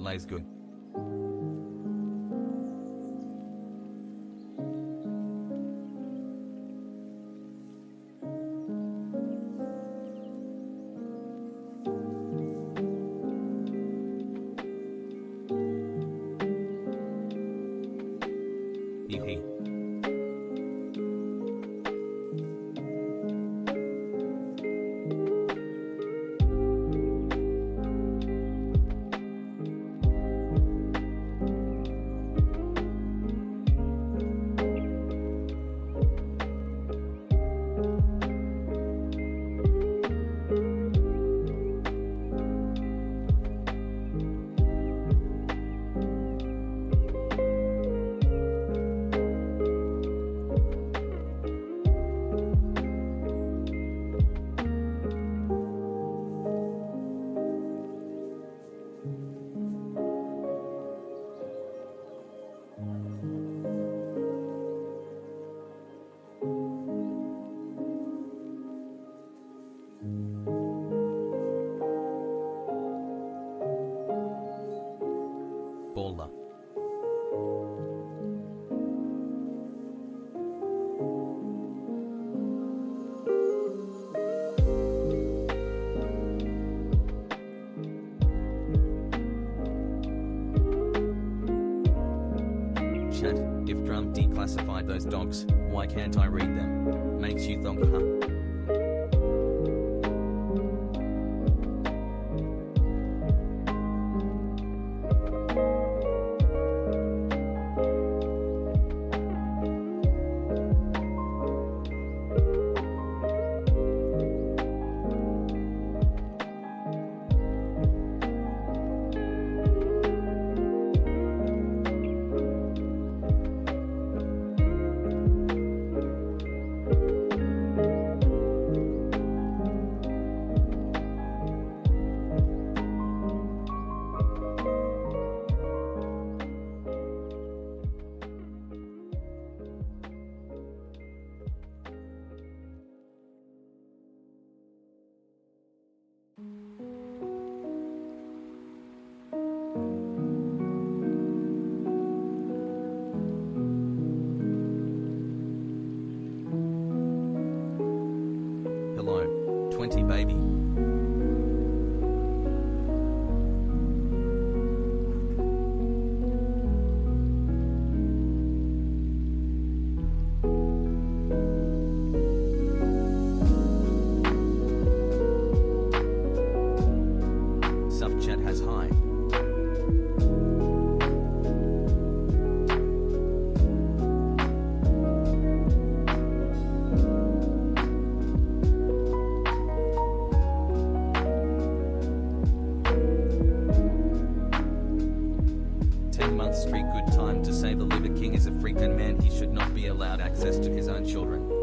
Lies good. Hee. Baller. Chat, if Drum declassified those dogs, why can't I read them? Makes you thonk, huh? 10-month streak. Good time to say the Liver King is a freak and man, he should not be allowed access to his own children.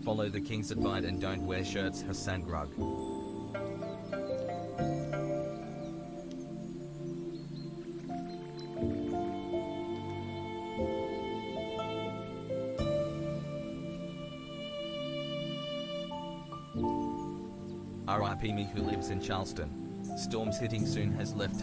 Follow the king's advice and don't wear shirts. Hasan Grug. R.I.P. me who lives in Charleston. Storms hitting soon. Has left.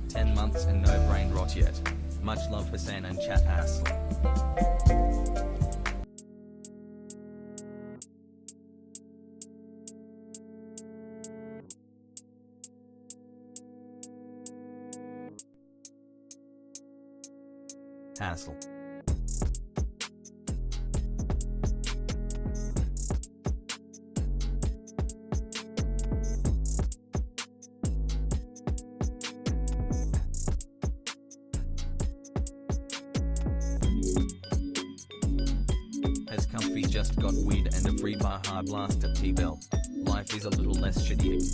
10 months and no brain rot yet. Much love Hasan and chat ass. Hassle. Has comfy just got weed and a free Baja Blast at T-Bell. Life is a little less shitty.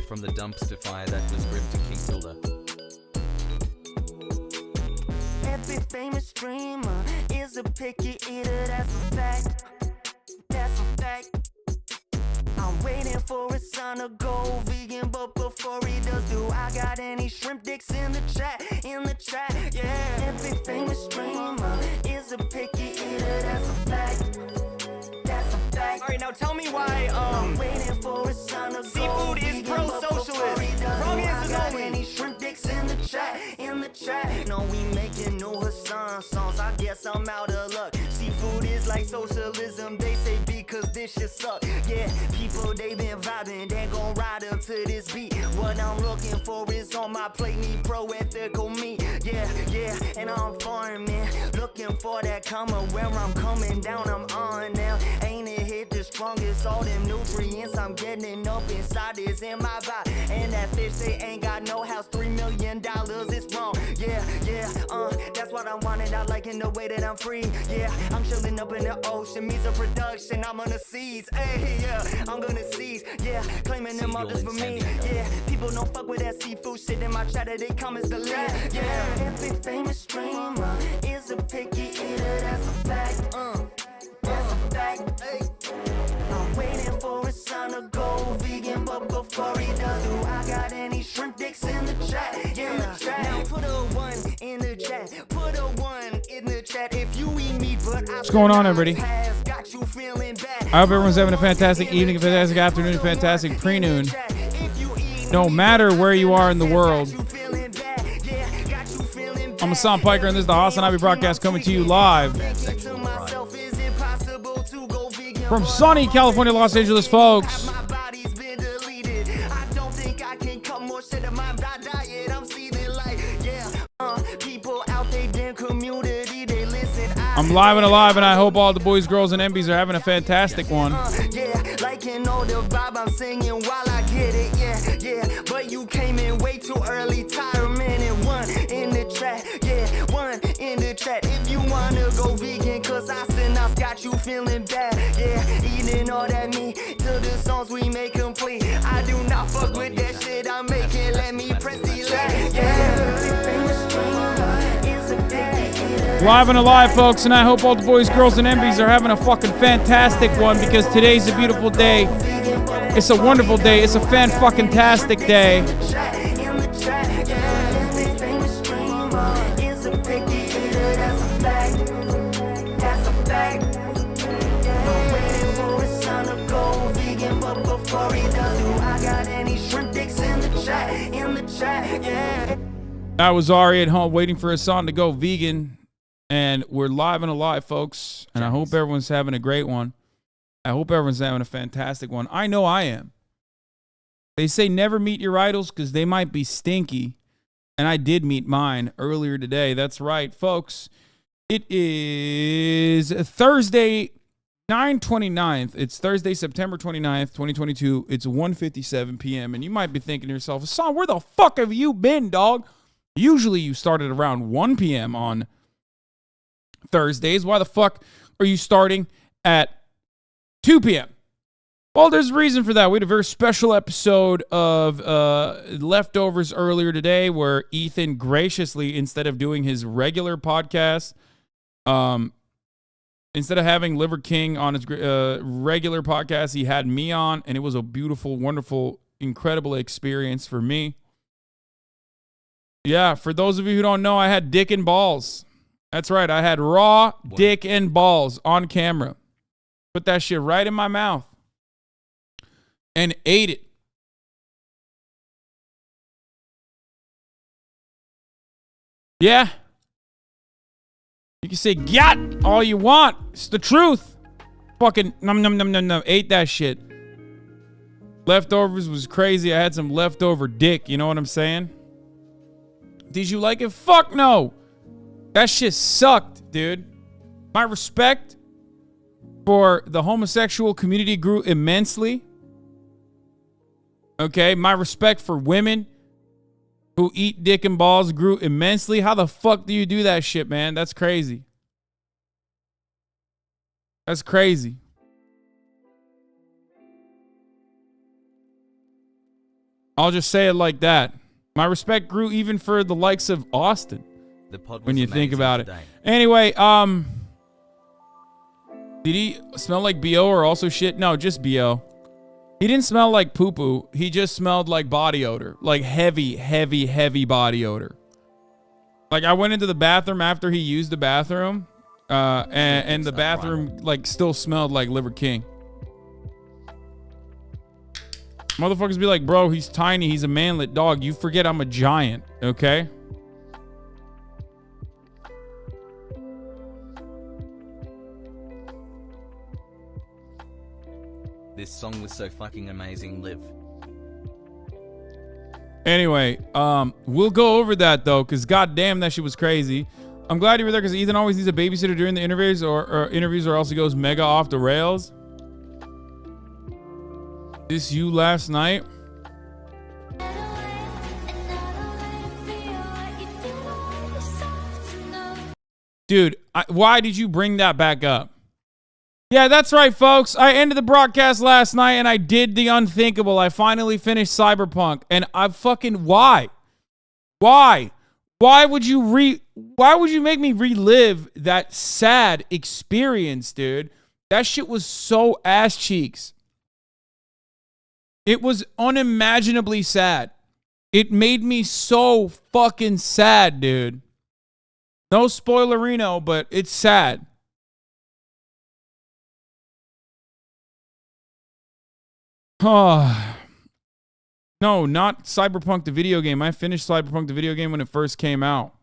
From the dumpster fire that was ripped to King Silver. Every famous streamer is a picky eater, that's a fact. That's a fact. I'm waiting for his son to go vegan, but before he does, do I got any shrimp dicks in the chat? Yeah. Every famous streamer is a picky eater, that's a fact. That's a fact. Alright, now tell me why I'm waiting for his son to seafood is pro-socialist. Wrong answers only. Any shrimp dicks in the chat? No, we making new Hasan songs. I guess I'm out of luck. Seafood is like socialism, they say, because this shit suck. Yeah, people they been vibing, they gon' ride up to this beat. What I'm looking for is on my plate, need pro-ethical meat. Yeah, and I'm farming, looking for that comma where I'm coming down. I'm on now. Ain't it hit the strongest? All them nutrients I'm getting up inside is in my body. And that fish, they ain't got no house. $3 million, it's wrong. Yeah, that's what I wanted. I like in the way that I'm free. Yeah, I'm chilling up in the ocean. Means of production, I'm on the seas. Hey, yeah, I'm gonna seize. Yeah, claiming them all just for me. Yeah, people don't fuck with that seafood shit in my chat. They comments delete. Yeah, every famous streamer is a picky eater. That's a fact. That's a fact. Hey. I'm waiting for his son to go vegan, but before he does, do I got any shrimp dicks in the chat? Now put a 1 in the chat. Put a 1 in the chat if you eat meat, but what's going on, everybody? Got you feeling bad. I hope everyone's having a fantastic evening, a fantastic afternoon, a fantastic pre-noon. no matter where you are in the world. I'm Hasan Piker, and this is the HasanAbi broadcast coming to you live from sunny California, Los Angeles, folks. I'm live and alive, and I hope all the boys, girls, and MBs are having a fantastic one. Yeah, like you know the vibe I'm singing while I get it, yeah. But you came in way too early, tired minute one in the track, yeah, one in the track. If you wanna go vegan, cause I've got you feeling bad, yeah. Eating all that meat till the songs we make complete. I do not fuck with that shit I'm making, let me press the lag, yeah. Live and alive, folks, and I hope all the boys, girls, and MBs are having a fucking fantastic one, because today's a beautiful day. It's a wonderful day. It's a fan-fucking-tastic day. That was Ari at home waiting for his son to go vegan. And we're live and alive, folks. And I hope everyone's having a great one. I hope everyone's having a fantastic one. I know I am. They say never meet your idols because they might be stinky. And I did meet mine earlier today. That's right, folks. It is Thursday, 9/29th. It's Thursday, September 29th, 2022. It's 1:57 p.m. And you might be thinking to yourself, Hasan, where the fuck have you been, dog? Usually you started around 1 p.m. on Thursdays. Why the fuck are you starting at 2 p.m.? Well, there's a reason for that. We had a very special episode of Leftovers earlier today where Ethan graciously, instead of doing his regular podcast, instead of having Liver King on his regular podcast, he had me on, and it was a beautiful, wonderful, incredible experience for me. Yeah, for those of you who don't know, I had dick and balls. That's right. I had raw dick and balls on camera. Put that shit right in my mouth and ate it. Yeah. You can say "gyat" all you want. It's the truth. Fucking num num num num num. Ate that shit. Leftovers was crazy. I had some leftover dick. You know what I'm saying? Did you like it? Fuck no. That shit sucked, dude. My respect for the homosexual community grew immensely. Okay, my respect for women who eat dick and balls grew immensely. How the fuck do you do that shit, man? That's crazy. That's crazy. I'll just say it like that. My respect grew even for the likes of Austin. When you think about it. Anyway, did he smell like BO or also shit? No, just BO. He didn't smell like poo-poo. He just smelled like body odor. Like heavy, heavy, heavy body odor. Like I went into the bathroom after he used the bathroom, and the bathroom like still smelled like Liver King. Motherfuckers be like, bro, he's tiny. He's a manlet dog. You forget I'm a giant, okay? This song was so fucking amazing, Liv. Anyway, we'll go over that though, because goddamn, that shit was crazy. I'm glad you were there because Ethan always needs a babysitter during the interviews or else he goes mega off the rails. This you last night? Dude, why did you bring that back up? Yeah, that's right, folks. I ended the broadcast last night and I did the unthinkable. I finally finished Cyberpunk. And I fucking, why? Why? Why would you make me relive that sad experience, dude? That shit was so ass cheeks. It was unimaginably sad. It made me so fucking sad, dude. No spoilerino, but it's sad. Oh, No, not Cyberpunk the video game. I finished Cyberpunk the video game when it first came out.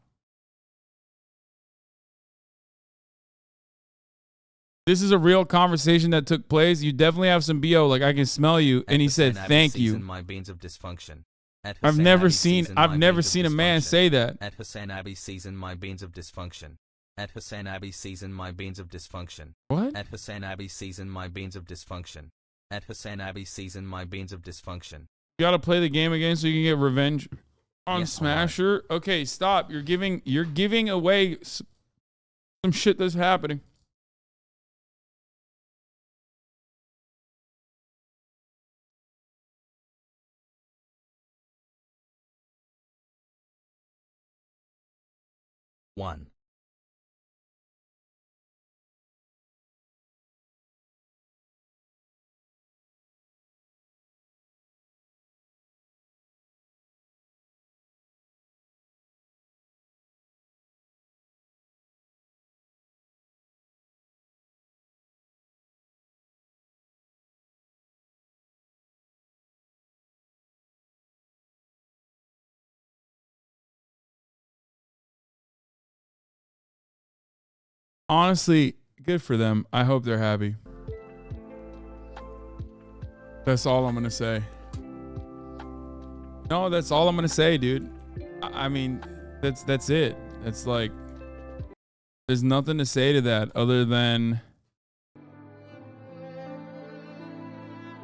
This is a real conversation that took place. You definitely have some BO, like I can smell you. And he said, "Thank you." My beans of dysfunction. I've never seen a man say that. At HasanAbi season my beans of dysfunction. At HasanAbi season my beans of dysfunction. What? At HasanAbi season my beans of dysfunction. At HasanAbi season my beans of dysfunction. You gotta play the game again so you can get revenge on Yeah, Smasher. Right. Okay, stop. You're giving away some shit that's happening. One. Honestly, good for them. I hope they're happy. That's all I'm gonna say. No, that's all I'm gonna say, dude. I mean, that's it. It's like there's nothing to say to that other than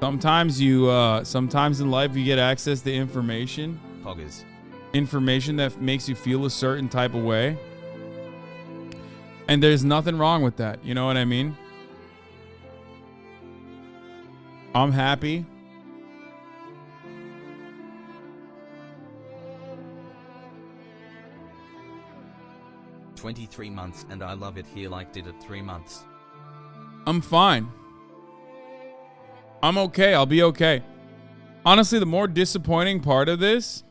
sometimes in life you get access to information that makes you feel a certain type of way. And there's nothing wrong with that. You know what I mean? I'm happy. "23 months and I love it here like did it 3 months. I'm fine. I'm okay. I'll be okay. Honestly, the more disappointing part of this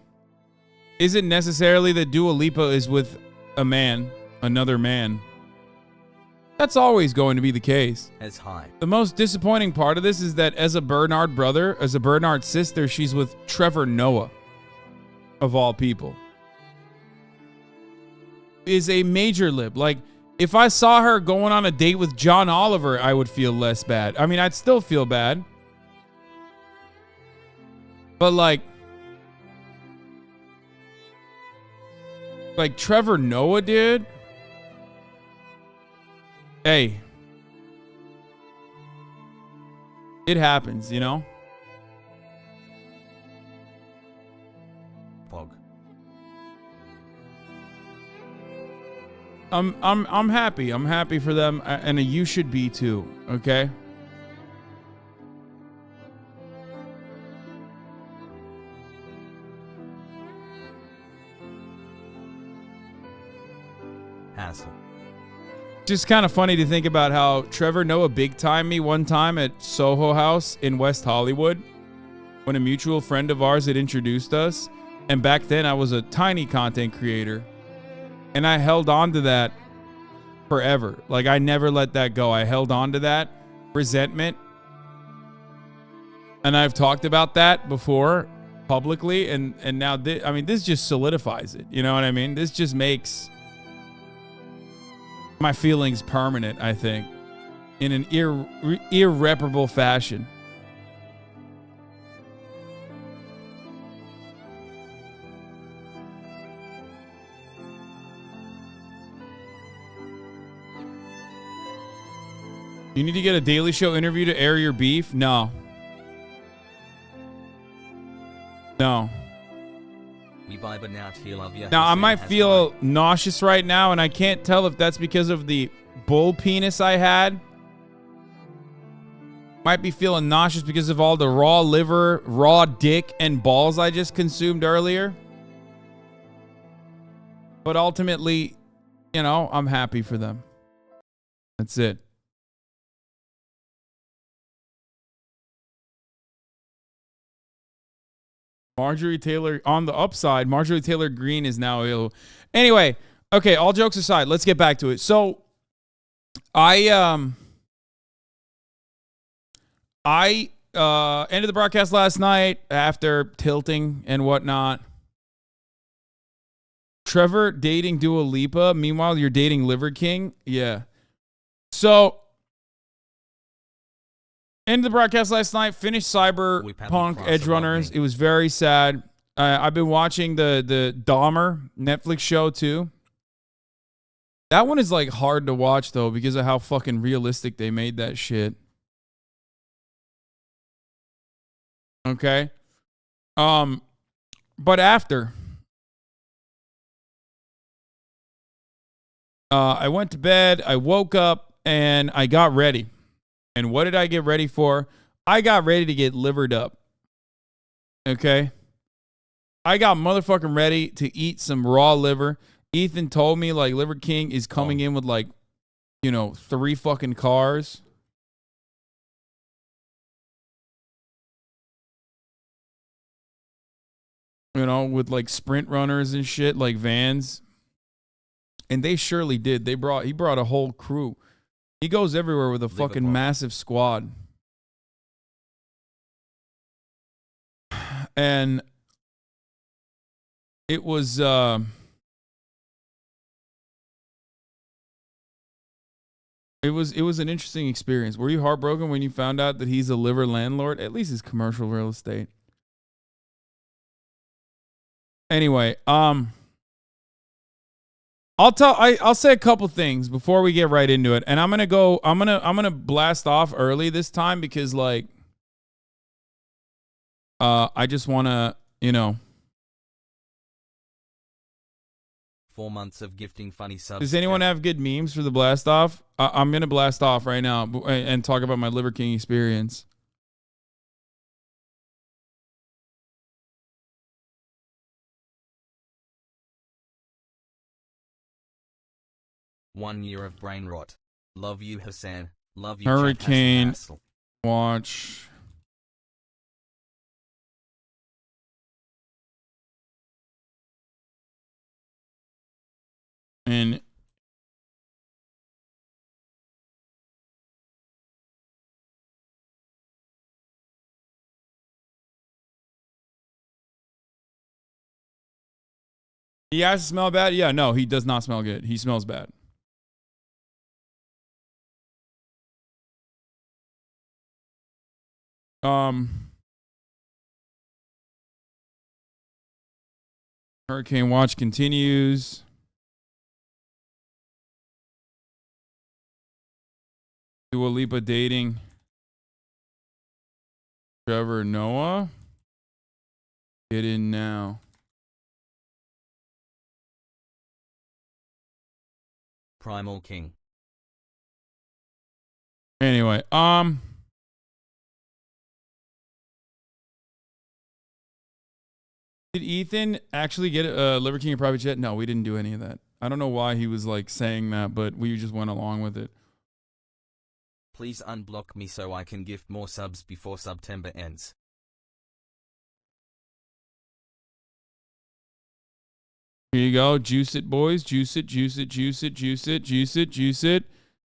isn't necessarily that Dua Lipa is with a man, another man. That's always going to be the case. As high. The most disappointing part of this is that as a Bernard brother, as a Bernard sister, she's with Trevor Noah, of all people. Is a major lib. Like, if I saw her going on a date with John Oliver, I would feel less bad. I mean, I'd still feel bad. But like Trevor Noah, dude. Hey, it happens, you know? Pog. I'm happy. I'm happy for them, and you should be too, okay? Hassle. Just kind of funny to think about how Trevor Noah big timed me one time at Soho House in West Hollywood when a mutual friend of ours had introduced us. And back then I was a tiny content creator and I held on to that forever. Like I never let that go. I held on to that resentment. And I've talked about that before publicly. And now this just solidifies it. You know what I mean? This just makes my feelings permanent, I think, in an irreparable fashion. You need to get a Daily Show interview to air your beef? No. We vibing out here, love ya. Now, I might Hasan feel nauseous right now, and I can't tell if that's because of the bull penis I had. Might be feeling nauseous because of all the raw liver, raw dick, and balls I just consumed earlier. But ultimately, you know, I'm happy for them. That's it. Marjorie Taylor, on the upside, Marjorie Taylor Greene is now ill. Anyway, okay, all jokes aside, let's get back to it. So, I ended the broadcast last night after tilting and whatnot. Trevor dating Dua Lipa. Meanwhile, you're dating Liver King. Yeah. So, ended the broadcast last night. Finished Cyberpunk Edge Runners. It was very sad. I've been watching the Dahmer Netflix show too. That one is like hard to watch though because of how fucking realistic they made that shit. Okay. But after I went to bed, I woke up and I got ready. And what did I get ready for? I got ready to get livered up. Okay. I got motherfucking ready to eat some raw liver. Ethan told me like Liver King is coming in with like, 3 fucking cars. With like sprint runners and shit, like vans. And they surely did. He brought a whole crew. He goes everywhere with a fucking massive squad. And it was it was an interesting experience. Were you heartbroken when you found out that he's a liver landlord? At least it's commercial real estate. Anyway, I'll say a couple things before we get right into it. And I'm gonna blast off early this time because like I just wanna, 4 months of gifting funny subs. Does anyone have good memes for the blast off? I'm gonna blast off right now and talk about my Liver King experience. One year of brain rot. Love you, Hasan. Love you, Hurricane. Watch. And he has to smell bad? Yeah, no, he does not smell good. He smells bad. Hurricane watch continues. Dua Lipa dating Trevor Noah. Get in now. Primal King. Anyway, did Ethan actually get a Liver King a private jet? No, we didn't do any of that. I don't know why he was like saying that, but we just went along with it. Please unblock me so I can gift more subs before September ends. Here you go. Juice it, boys. Juice it, juice it, juice it, juice it, juice it, juice it.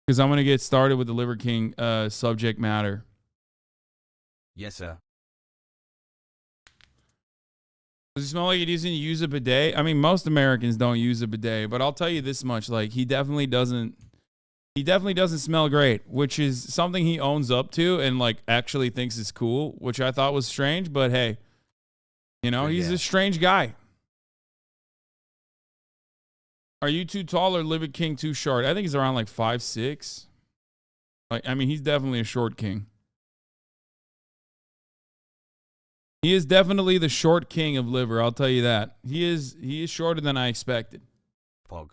Because I'm going to get started with the Liver King subject matter. Yes, sir. Does it smell like he doesn't use a bidet? I mean, most Americans don't use a bidet, but I'll tell you this much. Like, he definitely doesn't smell great, which is something he owns up to and, like, actually thinks is cool, which I thought was strange. But, hey, he's a strange guy. Are you too tall or Liver King too short? I think he's around like 5'6". Like, I mean, he's definitely a short king. He is definitely the short king of liver, I'll tell you that. He is shorter than I expected. Pog.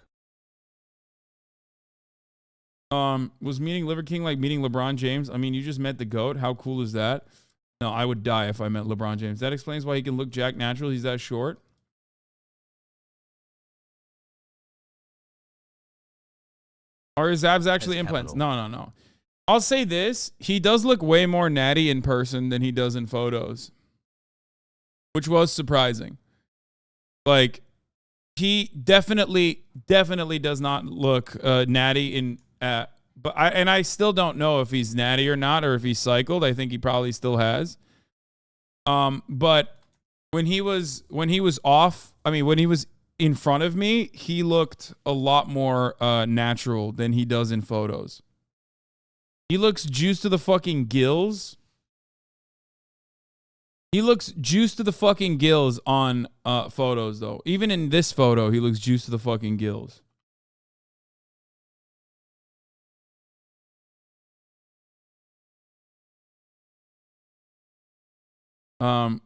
Was meeting Liver King like meeting LeBron James? I mean, you just met the GOAT. How cool is that? No, I would die if I met LeBron James. That explains why he can look jack natural. He's that short. Are his abs actually implants? No. I'll say this. He does look way more natty in person than he does in photos, which was surprising. Like, he definitely does not look natty in but I still don't know if he's natty or not, or if he's cycled. I think he probably still has. But when he was off, I mean, when he was in front of me, he looked a lot more natural than he does in photos. He looks juiced to the fucking gills. He looks juiced to the fucking gills on photos, though. Even in this photo, he looks juiced to the fucking gills.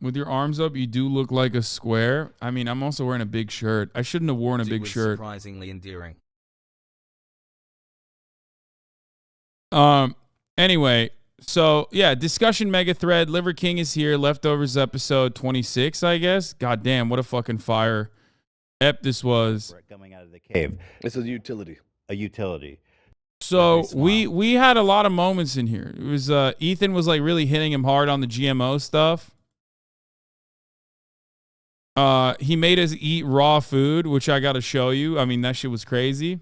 With your arms up, you do look like a square. I mean, I'm also wearing a big shirt. I shouldn't have worn a big shirt. Surprisingly endearing. Anyway, so yeah, discussion mega thread. Liver King is here. Leftovers episode 26, I guess. God damn, what a fucking fire ep this was. Coming out of the cave. It's a utility. A utility. So we had a lot of moments in here. It was Ethan was like really hitting him hard on the GMO stuff. He made us eat raw food, which I got to show you. I mean, that shit was crazy.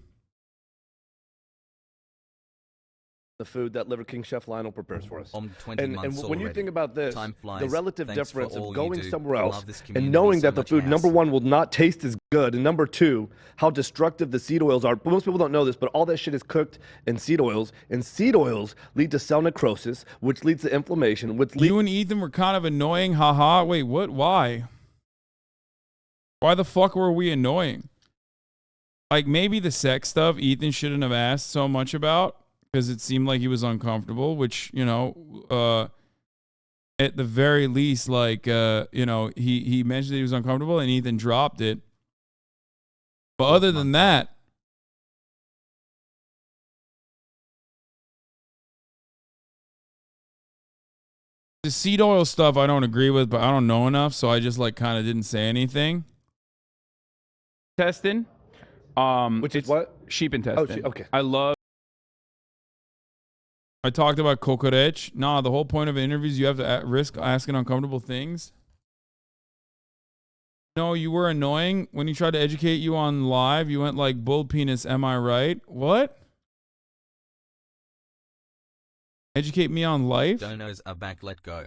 The food that Liver King Chef Lionel prepares for us. And when you think about this, the relative Thanks difference for of all going you do. somewhere I else love this and community knowing so that the much, food, Hass. number one, will not taste as good, and number two, how destructive the seed oils are. Most people don't know this, but all that shit is cooked in seed oils, and seed oils lead to cell necrosis, which leads to inflammation, which leads... You and Ethan were kind of annoying. Haha. Wait, what? Why? Why the fuck were we annoying? Like, maybe the sex stuff Ethan shouldn't have asked so much about, because it seemed like he was uncomfortable, which, you know, at the very least, like, you know, he mentioned that he was uncomfortable and Ethan dropped it. But other than that, the seed oil stuff I don't agree with, but I don't know enough, so I just like kind of didn't say anything. Testing. Which is what? Sheep intestine. Oh, okay. I talked about kokorech. Nah, the whole point of interviews, you have to risk asking uncomfortable things. No, you were annoying when he tried to educate you on live. You went like, bull penis, am I right? What? Educate me on life? Donos are back, let go.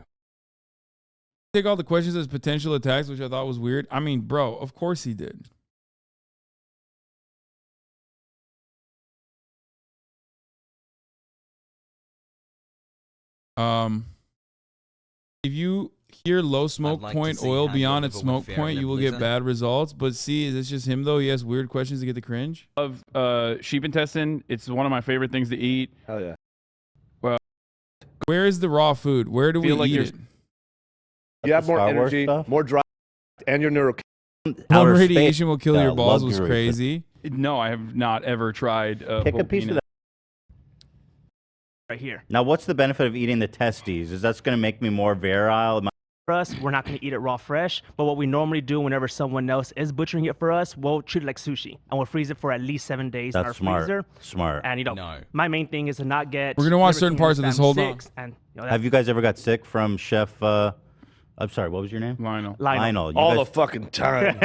Take all the questions as potential attacks, which I thought was weird. I mean, bro, of course he did. If you hear low smoke like point to see oil how beyond you its ever smoke went point, fair you will in get Lizzo. bad results. But see, is this just him though? He has weird questions to get the cringe. Of sheep intestine, it's one of my favorite things to eat. Hell yeah. Where is the raw food? Where do we Feel like eat you're- it? You have more Star Wars energy, stuff? more drive, and your neuro... More Outer radiation space, will kill your balls was luxury. crazy. No, I have not ever tried. Take a piece of that. right here. Now, what's the benefit of eating the testes? Is that going to make me more virile? For us, we're not going to eat it raw fresh, but what we normally do whenever someone else is butchering it for us, we'll treat it like sushi, and we'll freeze it for at least 7 days in our That's smart. freezer. Smart. And, you know, No. my main thing is to not get... We're gonna watch Liver certain King and parts of his this. Hold family on. sick, and, you know, Have you guys ever got sick from Chef... I'm sorry, what was your name? Lionel. Lionel. You All guys- the fucking time.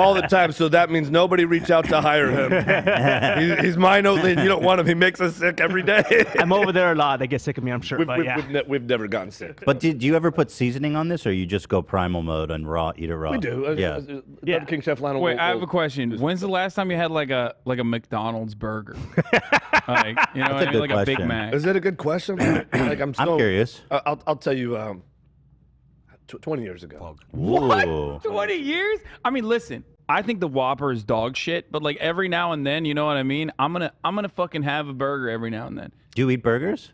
All the time. So that means nobody reached out to hire him. He's mine only, and you don't want him. He makes us sick every day. I'm over there a lot. They get sick of me, I'm sure, but yeah. We've never gotten sick. But do you ever put seasoning on this, or you just go primal mode and eat it raw? We do. Yeah. Yeah. King Chef Lionel. Wait, I have a question. When's the last time you had like a McDonald's burger? Like, you know, That's a what I mean? good Like a Big question. Mac. Is it a good question? Like I'm curious. I'll tell you. 20 years ago. Ooh. 20 years? I mean, listen. I think the Whopper is dog shit, but like every now and then, you know what I mean? I'm gonna fucking have a burger every now and then. Do you eat burgers?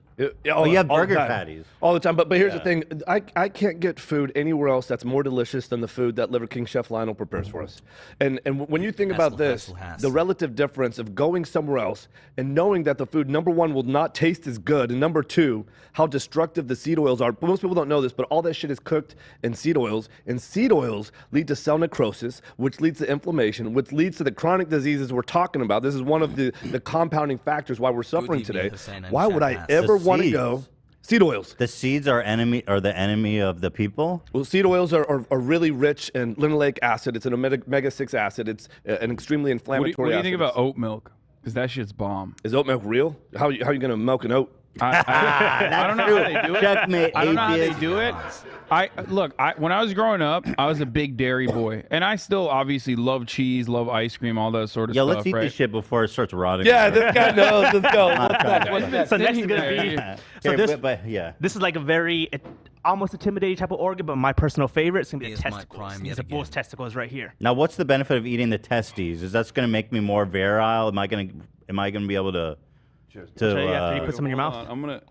Oh, you have all the burger time. patties. All the time. But here's the thing. I can't get food anywhere else that's more delicious than the food that Liver King Chef Lionel prepares for us. And when you think about this, the relative difference of going somewhere else and knowing that the food, number one, will not taste as good, and number two, how destructive the seed oils are. Most people don't know this, but all that shit is cooked in seed oils, and seed oils lead to cell necrosis, which leads to inflammation, which leads to the chronic diseases we're talking about. This is one of the compounding factors why we're suffering evening, today. Hasan and Why would I Shahbaz. ever The want to seeds. go? Seed oils. The seeds are the enemy of the people? Well, seed oils are really rich in linoleic acid. It's an omega-6 acid. It's an extremely What do inflammatory you acid. think about oat milk? Because that shit's bomb. Is oat milk real? How you gonna milk an oat? I don't know how they do it. Checkmate, I don't know how they atheist. do it. When I was growing up, I was a big dairy boy, and I still obviously love cheese, love ice cream, all that sort of Yo, stuff. let's eat right? this shit before it starts rotting. Yeah, this guy knows. Let's go. So next is gonna be. So Here, this, yeah. this is like a very almost intimidating type of organ, but my personal favorite is gonna be the Here's my testicles. crime These yet are bull's again. testicles right here. Now, what's the benefit of eating the testes? Is that's gonna make me more virile? Am I gonna be able to? So yeah, after you put some in your Hold mouth. on, I'm gonna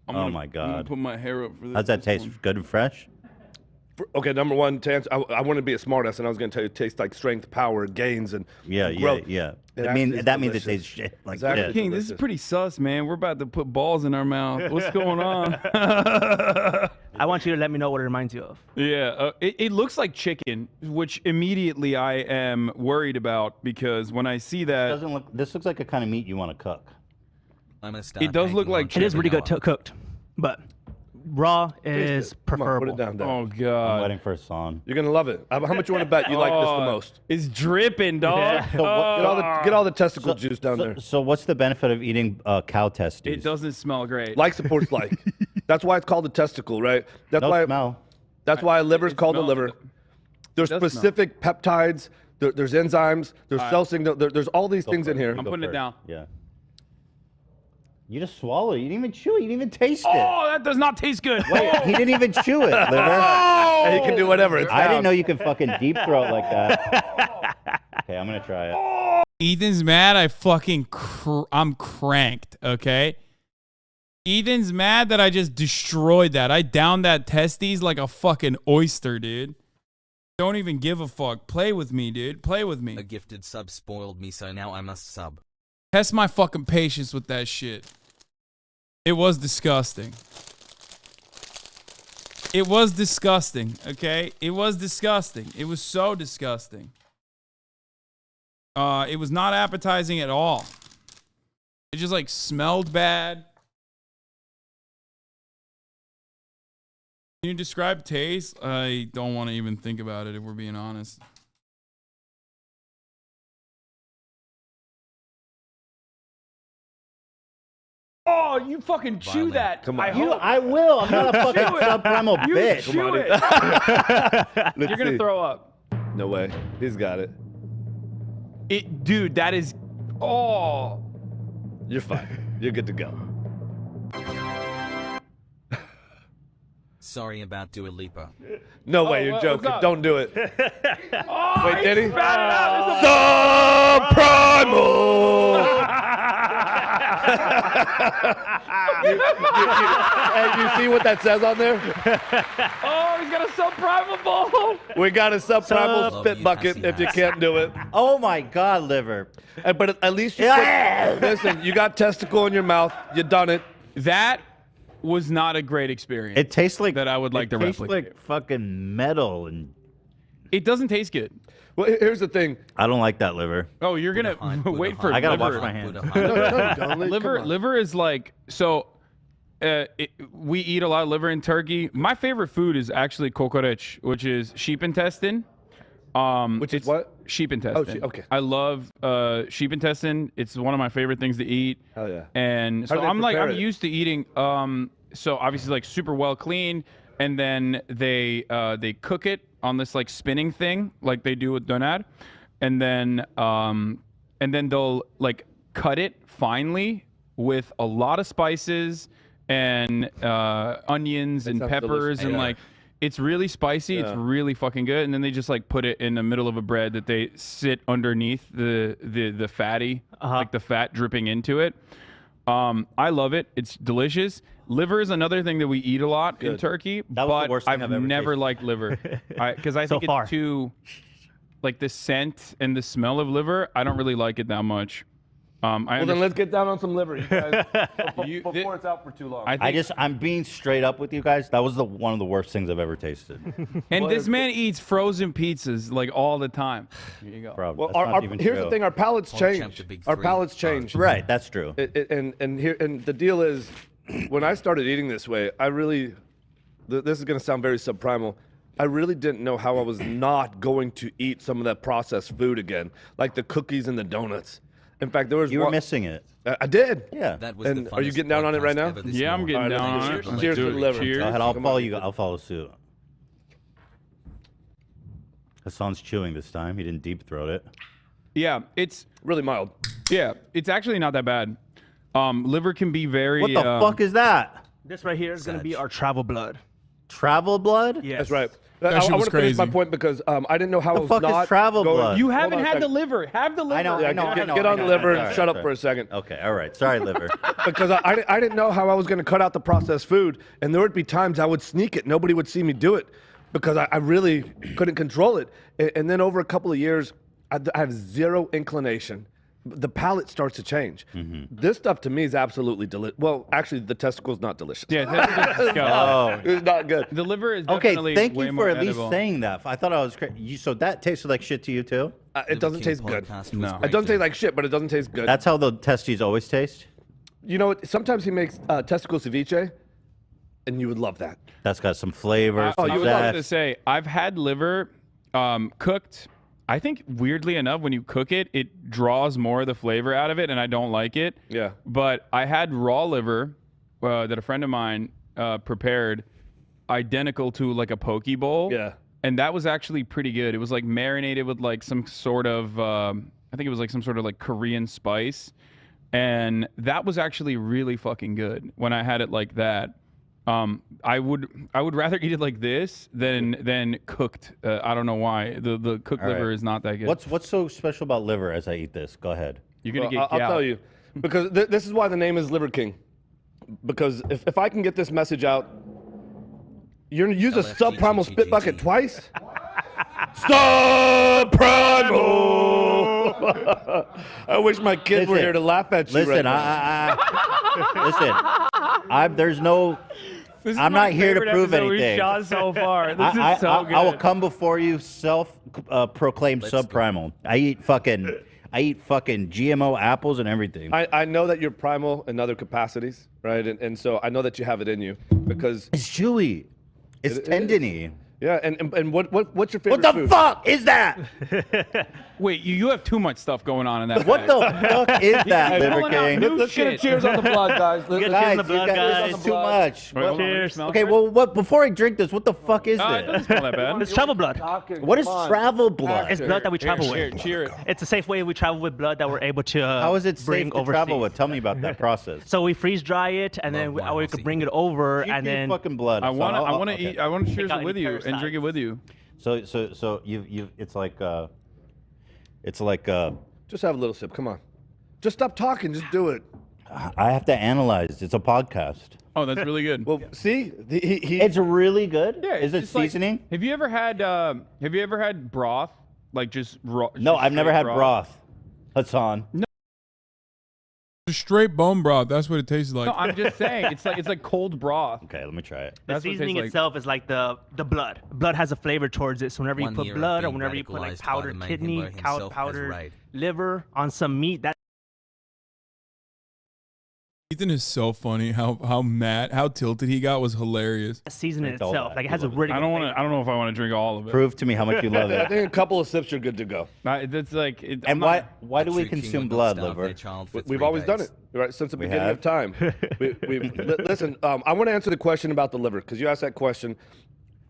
my I'm gonna God. put my hair up for this. How's that this taste? one. Good and fresh? Okay, number one, to answer, I want to be a smartass, and I was going to tell you it tastes like strength, power, gains, and growth. Yeah. It I mean, actually is that means it delicious. tastes shit. Like Exactly. shit. King, this is Delicious. pretty sus, man. We're about to put balls in our mouth. What's going on? I want you to let me know what it reminds you of. Yeah, it looks like chicken, which immediately I am worried about because when I see that, Doesn't look. This looks like a kind of meat you want to cook. I'm gonna start It does look taking like on chicken. It is really good Trevor cooked, but raw Taste is it. Come on, preferable. put it down there. oh I'm god, waiting for a song. You're gonna love it. How much you want to bet you like this the most? It's dripping, dog. Yeah. Get all the testicle juice down there. So what's the benefit of eating cow testes? It doesn't smell great. Like supports like. That's why it's called a testicle, right? That's No why. smell. That's why a liver's It called a smells- liver. There's does smell. specific peptides. There's enzymes. There's cell signal. There's all these things in here. I'm putting it down. Yeah. You just swallowed it. You didn't even chew it. You didn't even taste it. Oh, that does not taste good. Wait, he didn't even chew it, liver. Hey, he can do whatever. It's I didn't down. know you could fucking deep throat like that. Okay, I'm gonna try it. Ethan's mad. I'm cranked. Okay. Ethan's mad that I just destroyed that. I downed that testes like a fucking oyster, dude. Don't even give a fuck. Play with me, dude. Play with me. A gifted sub spoiled me, so now I must sub. Test my fucking patience with that shit. It was disgusting. It was disgusting, okay? It was disgusting. It was so disgusting. It was not appetizing at all. It just like smelled bad. Can you describe taste? I don't want to even think about it if we're being honest. Oh, you fucking chew Violent. that. Come on. I will. I'm not a fucking subprimal You bitch. chew it. Let's You're gonna see. throw up. No way. He's got it. Dude, that is. Oh. You're fine. You're good to go. Sorry about Dua Lipa. No way. You're what's joking. up? Don't do it. Oh, Wait, did he? spat it out. Hey, you see what that says on there? Oh, he's got a subprimal ball. We got a subprimal Love spit you, bucket Hasan if you Hasan. can't do it. Oh my God, liver. But at least you Yeah. listen, you got testicle in your mouth. You done it. That was not a great experience. It tastes like that I would like to it tastes replicate. like fucking metal, and It doesn't taste good. Well, here's the thing. I don't like that liver. Oh, you're gonna wait for I gotta liver. wash my hands. Liver is like so. We eat a lot of liver in Turkey. My favorite food is actually kokoreç, which is sheep intestine. Which is it's what? Sheep intestine. okay. I love sheep intestine. It's one of my favorite things to eat. Hell yeah. And How so do they I'm prepare it? used to eating. So obviously like super well cleaned, and then they cook it on this like spinning thing, like they do with doner, and then they'll like cut it finely with a lot of spices and onions and sounds peppers delicious. and Yeah. like it's really spicy. It's Yeah. really fucking good. And then they just like put it in the middle of a bread that they sit underneath the fatty, like the fat dripping into it. I love it. It's delicious. Liver is another thing that we eat a lot in Turkey, That was the but worst thing I've I've ever never tasted. liked liver because I So think far. it's too like the scent and the smell of liver. I don't really like it that much. Well, then let's get down on some liver, you guys, You- before it's out for too long. I'm being straight up with you guys. That was one of the worst things I've ever tasted. and this man eats frozen pizzas like all the time. Here you go. Bro, well, that's not even here's true. the thing: our palates Paul Champ, change. the big Our three. palates change. Right, that's true. And the deal is, when I started eating this way, I really, this is gonna sound very subprimal. I really didn't know how I was not going to eat some of that processed food again, like the cookies and the donuts. In fact, there was You were missing it. I did. Yeah. That was And the are you funnest getting down on it right podcast now? ever this Yeah, I'm morning. getting All down right, on let's it. do Let's cheers do to it. the liver. Cheers. Go ahead. I'll Come follow on. you. I'll follow suit. Hasan's chewing this time. He didn't deep throat it. Yeah, it's Really mild. it's actually not that bad. Liver can be very. What the fuck is that? This right here is gonna be our travel blood. Travel blood? Yes. That's right. That I shit want was to finish my crazy. point because I didn't know how The it was fuck is not travel going- blood? You Hold haven't on a had the second. liver. Have the liver. I know. Yeah, I know. get on liver All and right, shut all up for a second. Okay. All right. Sorry, liver. Because I didn't know how I was going to cut out the processed food, and there would be times I would sneak it. Nobody would see me do it because I really couldn't control it. And then over a couple of years, I have zero inclination. The palate starts to change. This stuff to me is absolutely delicious. Well, actually, the testicle's not delicious. Yeah, that's disgusting. Oh. It's not good. The liver is Okay. definitely Thank way you more for at least edible. saying that. I thought I was crazy. So that tasted like shit to you too? It doesn't taste good. No. It doesn't taste like shit, but it doesn't taste good. That's how the testes always taste. You know what? Sometimes he makes testicle ceviche, and you would love that. That's got some flavor. I some was about to zest. say I've had liver cooked. I think weirdly enough, when you cook it, it draws more of the flavor out of it, and I don't like it. Yeah. But I had raw liver that a friend of mine prepared, identical to like a poke bowl. Yeah. And that was actually pretty good. It was like marinated with like some sort of, I think it was like some sort of like Korean spice, and that was actually really fucking good when I had it like that. I would rather eat it like this than cooked. I don't know why the cooked All liver right. is not that good. What's so special about liver as I eat this? Go ahead. You're gonna Well, get I'll gout. tell you, because this is why the name is Liver King. Because if I can get this message out, you're gonna use a subprimal spit bucket twice. Subprimal. I wish my kids were Listen, here to laugh at you. Listen, right listen. There's no. This is I'm my not here to favorite prove episode we've anything. shot so far. This is so good. I will come before you, self-proclaimed subprimal. I eat fucking GMO apples and everything. I know that you're primal in other capacities, right? And so I know that you have it in you because It's chewy. It's It is. tendony. yeah. And what's your favorite What the food? fuck is that? Wait, you have too much stuff going on in that. What bag. the fuck is that, Hey, Liver pulling out King? new Let's get a shit. cheers on the blood, guys. Get a cheers Guys, on the blood, guys. it's too much. Wait, hold on, let me Cheers. smell Okay, first. well, what? Before I drink this, what the fuck is It doesn't this? smell that bad. It's travel blood. What is travel blood? It's blood that we travel Cheer, with. cheer it. It's a safe way we travel with blood that we're able to How is it safe bring to overseas. travel with? Tell me about that process. So we freeze dry it, and then Love we could bring it over, You and do then fucking blood. I want to. I want to okay. eat. I want to cheers out it with any you and drink it parasites. with you. So you it's like Just have a little sip. Come on. Just stop talking. Just do it. I have to analyze. It's a podcast. Oh, that's really good. Well, see, he It's really good. yeah, Is it it's like- seasoning? have you ever had broth? Like just raw? No, just I've never straight had broth. Hasan. Straight bone broth. That's what it tastes like. No, I'm just saying. It's like cold broth. Okay, let me try it. the That's what it seasoning tastes like. itself is like the blood. Blood has a flavor towards it. So whenever you 1 put year of blood or being whenever you put like radicalized by powdered the man kidney, himbo himself as powdered right. liver on some meat, that Ethan is so funny. How mad, how tilted he got was hilarious. seasoning Drink all itself, that. like it You has a love it. really. I good don't want flavor. to. I don't know if I want to drink all of it. Prove to me how much you love I it. think a couple of sips, you're good to go. It's like. I'm And not- why do we A true king consume would not blood, starve their Liver? child for We've 3 always done days. it, right? Since the We beginning have? of time. Listen, I want to answer the question about the liver because you asked that question.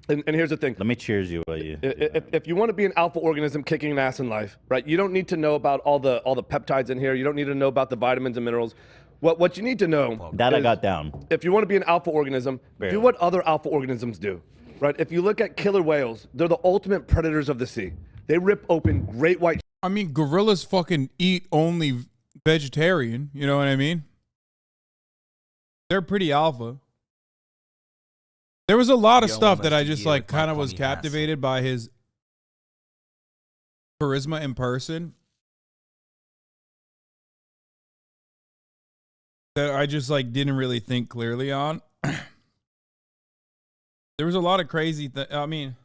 And here's the thing. Let me cheers you, will you? If you want to be an alpha organism kicking an ass in life, right? You don't need to know about all the peptides in here. You don't need to know about the vitamins and minerals. What you need to know That I is got down. if you want to be an alpha organism, Barely. do what other alpha organisms do, right? If you look at killer whales, they're the ultimate predators of the sea. They rip open great white. I mean, gorillas fucking eat only vegetarian. You know what I mean? They're pretty alpha. There was a lot of Yo, stuff that almost I a just year like with my kind of was commie ass. captivated by his charisma in person. That I just like didn't really think clearly on. There was a lot of crazy I mean,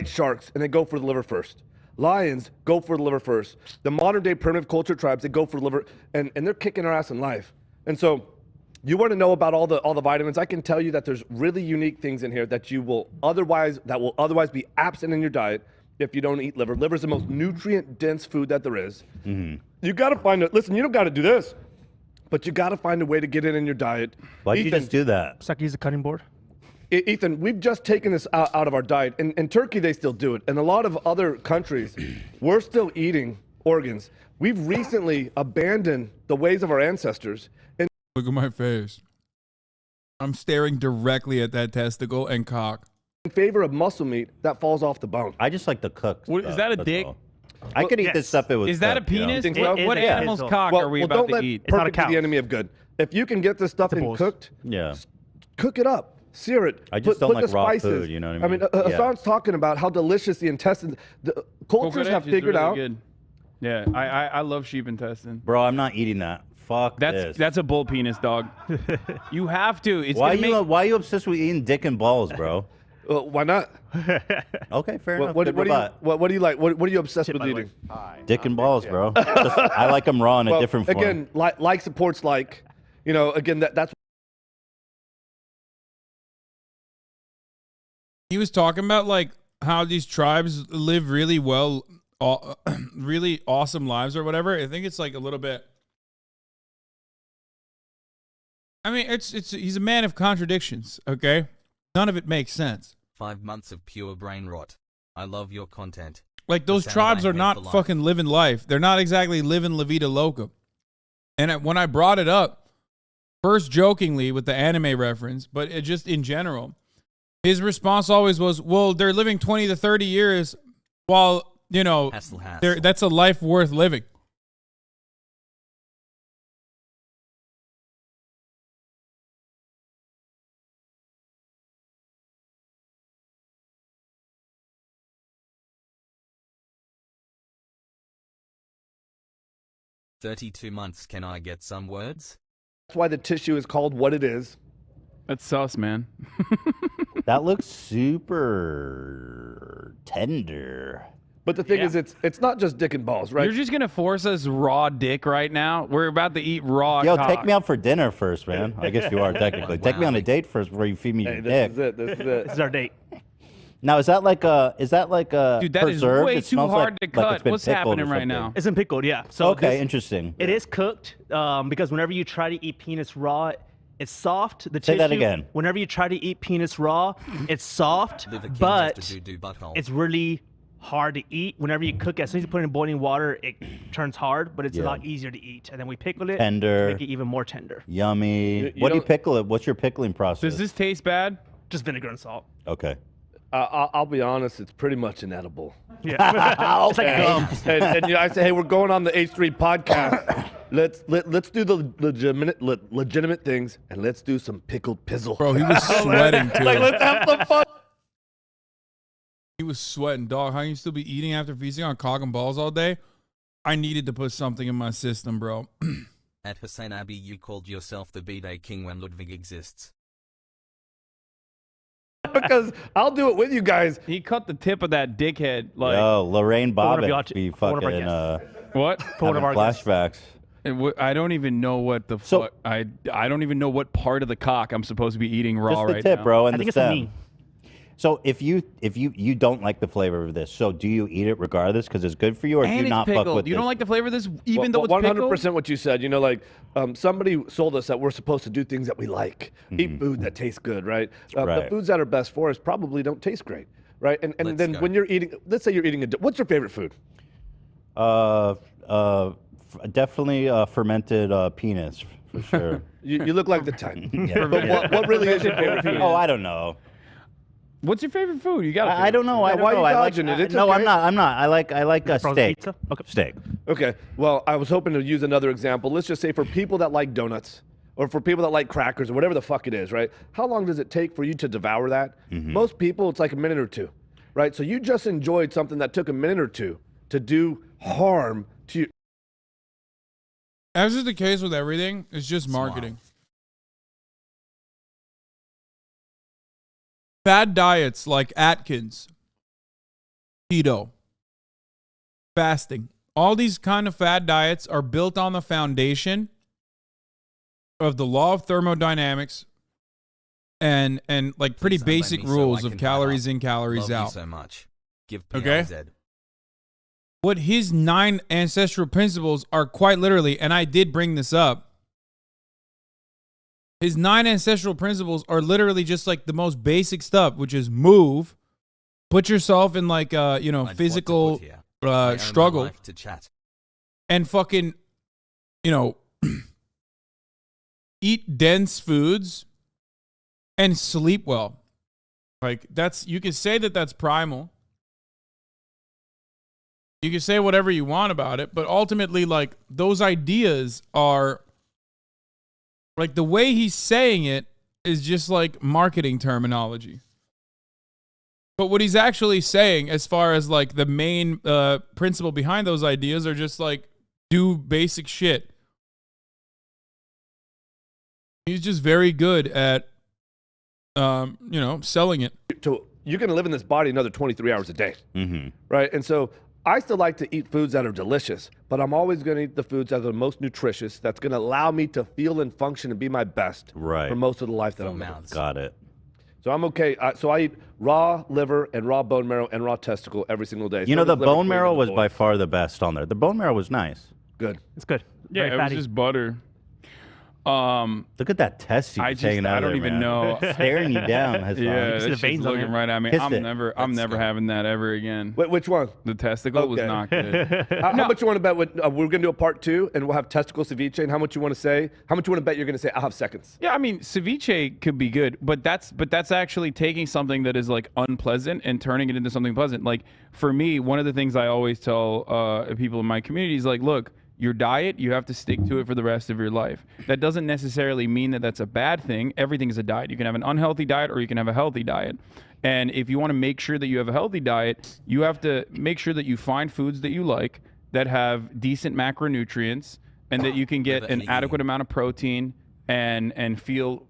sharks and they go for the liver first. Lions go for the liver first. The modern day primitive culture tribes, they go for the liver and they're kicking our ass in life. And so You want to know about all the vitamins? I can tell you that there's really unique things in here that will otherwise be absent in your diet if you don't eat liver. Liver is the most nutrient-dense food that there is. You got to find it. Listen, you don't got to do this, but you got to find a way to get it in your diet. Why do you just do that? It's like use a cutting board. Ethan, we've just taken this out of our diet. In Turkey, they still do it. In a lot of other countries, we're still eating organs. We've recently abandoned the ways of our ancestors. And Look at my face. I'm staring directly at that testicle and cock. In favor of muscle meat that falls off the bone. I just like the cooked What, stuff, is that a that's dick? all. I could eat this stuff if it was Is that a cooked, you know? penis? Think so? What It is. animal's Well, cock are we about don't to let eat? It's not a perfect be cow. the enemy of good. If you can get this stuff It's a in bull's. cooked, Yeah. cook it up, sear it. I just don't put like the raw spices. food, you know what I mean? I mean, Yeah. Hasan's talking about how delicious the intestines. The cultures Coconut have is figured really out. Good. Yeah, I love sheep intestine. Bro, I'm not eating that. Fuck this. That's a bull penis, dog. You have to. It's why gonna make, why are you obsessed with eating dick and balls, bro? Why not? Okay, fair enough. What Good do rebut. you like? What are you obsessed with by the way. eating? Dick and balls, bro. I like them raw in a different form. Again, like supports like. You know, again, that's. He was talking about like how these tribes live really well, really awesome lives or whatever. I think it's like a little bit. I mean, he's a man of contradictions. Okay, none of it makes sense. 5 months of pure brain rot. I love your content. Like those The sound tribes I are hate not for life. fucking living life. They're not exactly living La Vida Loca. And when I brought it up, first jokingly with the anime reference, but it just in general, his response always was, well, they're living 20 to 30 years while, you know, Hassle. that's a life worth living. "32 months. Can I get some words?" That's why the tissue is called what it is. That's sus, man. That looks super tender. But the thing is, it's not just dick and balls, right? You're just gonna force us raw dick right now. We're about to eat raw. Yo, cock. take me out for dinner first, man. I guess you are technically. Take me on a date first before you feed me your dick. This is it. This is it. This is our date. Now, is that like a Dude, that is preserved? way It too smells hard like to it's cut. been What's pickled or happening right something. now? It's in pickled, yeah. So Okay, this- interesting. It is cooked because whenever you try to eat penis raw, it's soft. The Say that tissue- again. Whenever you try to eat penis raw, it's soft, Liver King but just a doo-doo butthole. it's really hard to eat. Whenever you cook it, as soon as you put it in boiling water, it turns hard, but it's a Yeah. lot easier to eat. And then we pickle it Tender. to make it even more tender. Yummy. You What do you don't- pickle it? What's your pickling process? Does this taste bad? Just vinegar and salt. Okay. I'll be honest, it's pretty much inedible. Yeah. It's like gum. And you know, I say, hey, we're going on the H3 podcast. Let's do the legitimate things, and let's do some pickled pizzle. Bro, he was sweating too. Like, let's have some fun. He was sweating, dog. How can you still be eating after feasting on cock and balls all day? I needed to put something in my system, bro. At HasanAbi, you called yourself the B-Day King when Ludwig exists. Because I'll do it with you guys. He cut the tip of that dickhead. Like Yo, Lorraine one of Bobbitt your- be for one of our fucking what? For one of having our guests. flashbacks. I don't even know what the So- fuck. I don't even know what part of the cock I'm supposed to be eating raw Just the right tip, now. bro, and I think the it's a stem. knee. So if you don't like the flavor of this, so do you eat it regardless because it's good for you, or do And you it's not fuck pickled. with You don't this? like the flavor of this, even though it's 100% pickled? what you said. You know, like somebody sold us that we're supposed to do things that we like, eat food that tastes good, right? The Right. foods that are best for us probably don't taste great, right? And Let's then go. when you're eating, let's say you're eating what's your favorite food? Definitely fermented penis for sure. You look like the type. But what really is your favorite food? Oh, I don't know. What's your favorite food? You got. I don't know. I don't why know. you I like, dodging it? It's no, okay. I'm not. I like Frozen steak. pizza? Okay. Steak. Okay. Well, I was hoping to use another example. Let's just say for people that like donuts or for people that like crackers or whatever the fuck it is, right? How long does it take for you to devour that? Most people, it's like a minute or two, right? So you just enjoyed something that took a minute or two to do harm to you. As is the case with everything, it's just marketing. Fad diets like Atkins, keto, fasting, all these kind of fad diets are built on the foundation of the law of thermodynamics and like pretty Please basic unban me so rules I of can calories hide in, calories Love you out. so much. Give Okay. PLZ. What his 9 ancestral principles are quite literally, and I did bring this up, his 9 ancestral principles are literally just like the most basic stuff, which is move, put yourself in like physical struggle, To chat. and fucking, eat dense foods and sleep well. Like you can say that that's primal. You can say whatever you want about it, but ultimately, like, those ideas are, like, the way he's saying it is just like marketing terminology. But what he's actually saying, as far as like the main principle behind those ideas, are just like, do basic shit. He's just very good at, selling it. So you're going to live in this body another 23 hours a day, right? And so I still like to eat foods that are delicious, but I'm always going to eat the foods that are the most nutritious, that's going to allow me to feel and function and be my best for most of the life that I'm living. Got it. So I'm okay. So I eat raw liver and raw bone marrow and raw testicle every single day. You know, the Liver bone marrow queen was of the by boys. far the best on there. The bone marrow was nice. Good. It's good. Yeah, Very it was fatty. just butter. Look at that test you hanging out I don't there, even man. know. Staring you down, Hasan. Yeah, see the that's veins just on looking it. right at me. Kiss I'm it. never having that ever again. Which one? The testicle was Okay. not good. How much you want to bet? We're going to do a part 2, and we'll have testicle ceviche. And how much you want to say? How much you want to bet you're going to say? I'll have seconds. Yeah, I mean, ceviche could be good, but that's actually taking something that is like unpleasant and turning it into something pleasant. Like for me, one of the things I always tell people in my community is like, look, your diet, you have to stick to it for the rest of your life. That doesn't necessarily mean that that's a bad thing. Everything is a diet. You can have an unhealthy diet or you can have a healthy diet. And if you want to make sure that you have a healthy diet, you have to make sure that you find foods that you like that have decent macronutrients and that you can get an adequate amount of protein and feel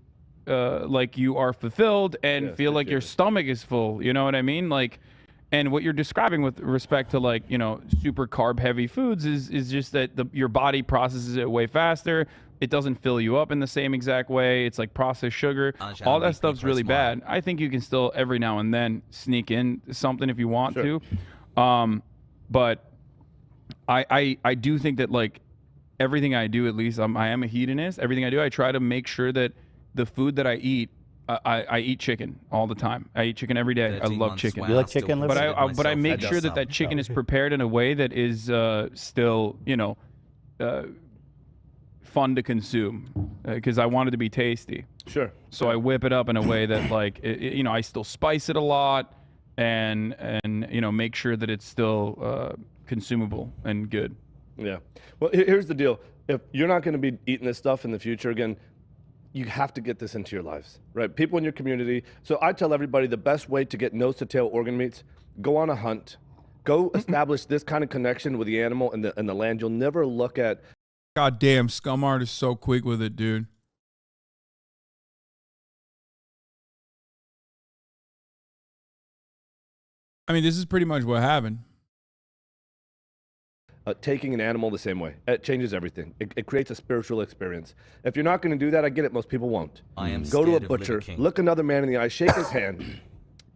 like you are fulfilled and feel like your stomach is full. You know what I mean? Like, and what you're describing with respect to like, super carb heavy foods is just that your body processes it way faster. It doesn't fill you up in the same exact way. It's like processed sugar. All that stuff's really bad. I think you can still every now and then sneak in something if you want to. But I do think that like everything I do, at least I am a hedonist. Everything I do, I try to make sure that the food that I eat, I eat chicken all the time. I eat chicken every day. I love chicken. You like chicken liver? But I make sure that chicken is prepared in a way that is still, fun to consume because I want it to be tasty. Sure. So I whip it up in a way that like, I still spice it a lot and make sure that it's still consumable and good. Yeah. Well, here's the deal. If you're not going to be eating this stuff in the future again, you have to get this into your lives, right? People in your community. So I tell everybody the best way to get nose to tail organ meats, go on a hunt, go establish this kind of connection with the animal and the land. You'll never look at. God damn, Scumart is so quick with it, dude. I mean, this is pretty much what happened. Taking an animal the same way. It changes everything. It creates a spiritual experience. If you're not going to do that, I get it. Most people won't. Go to a butcher, look another man in the eye, shake his hand,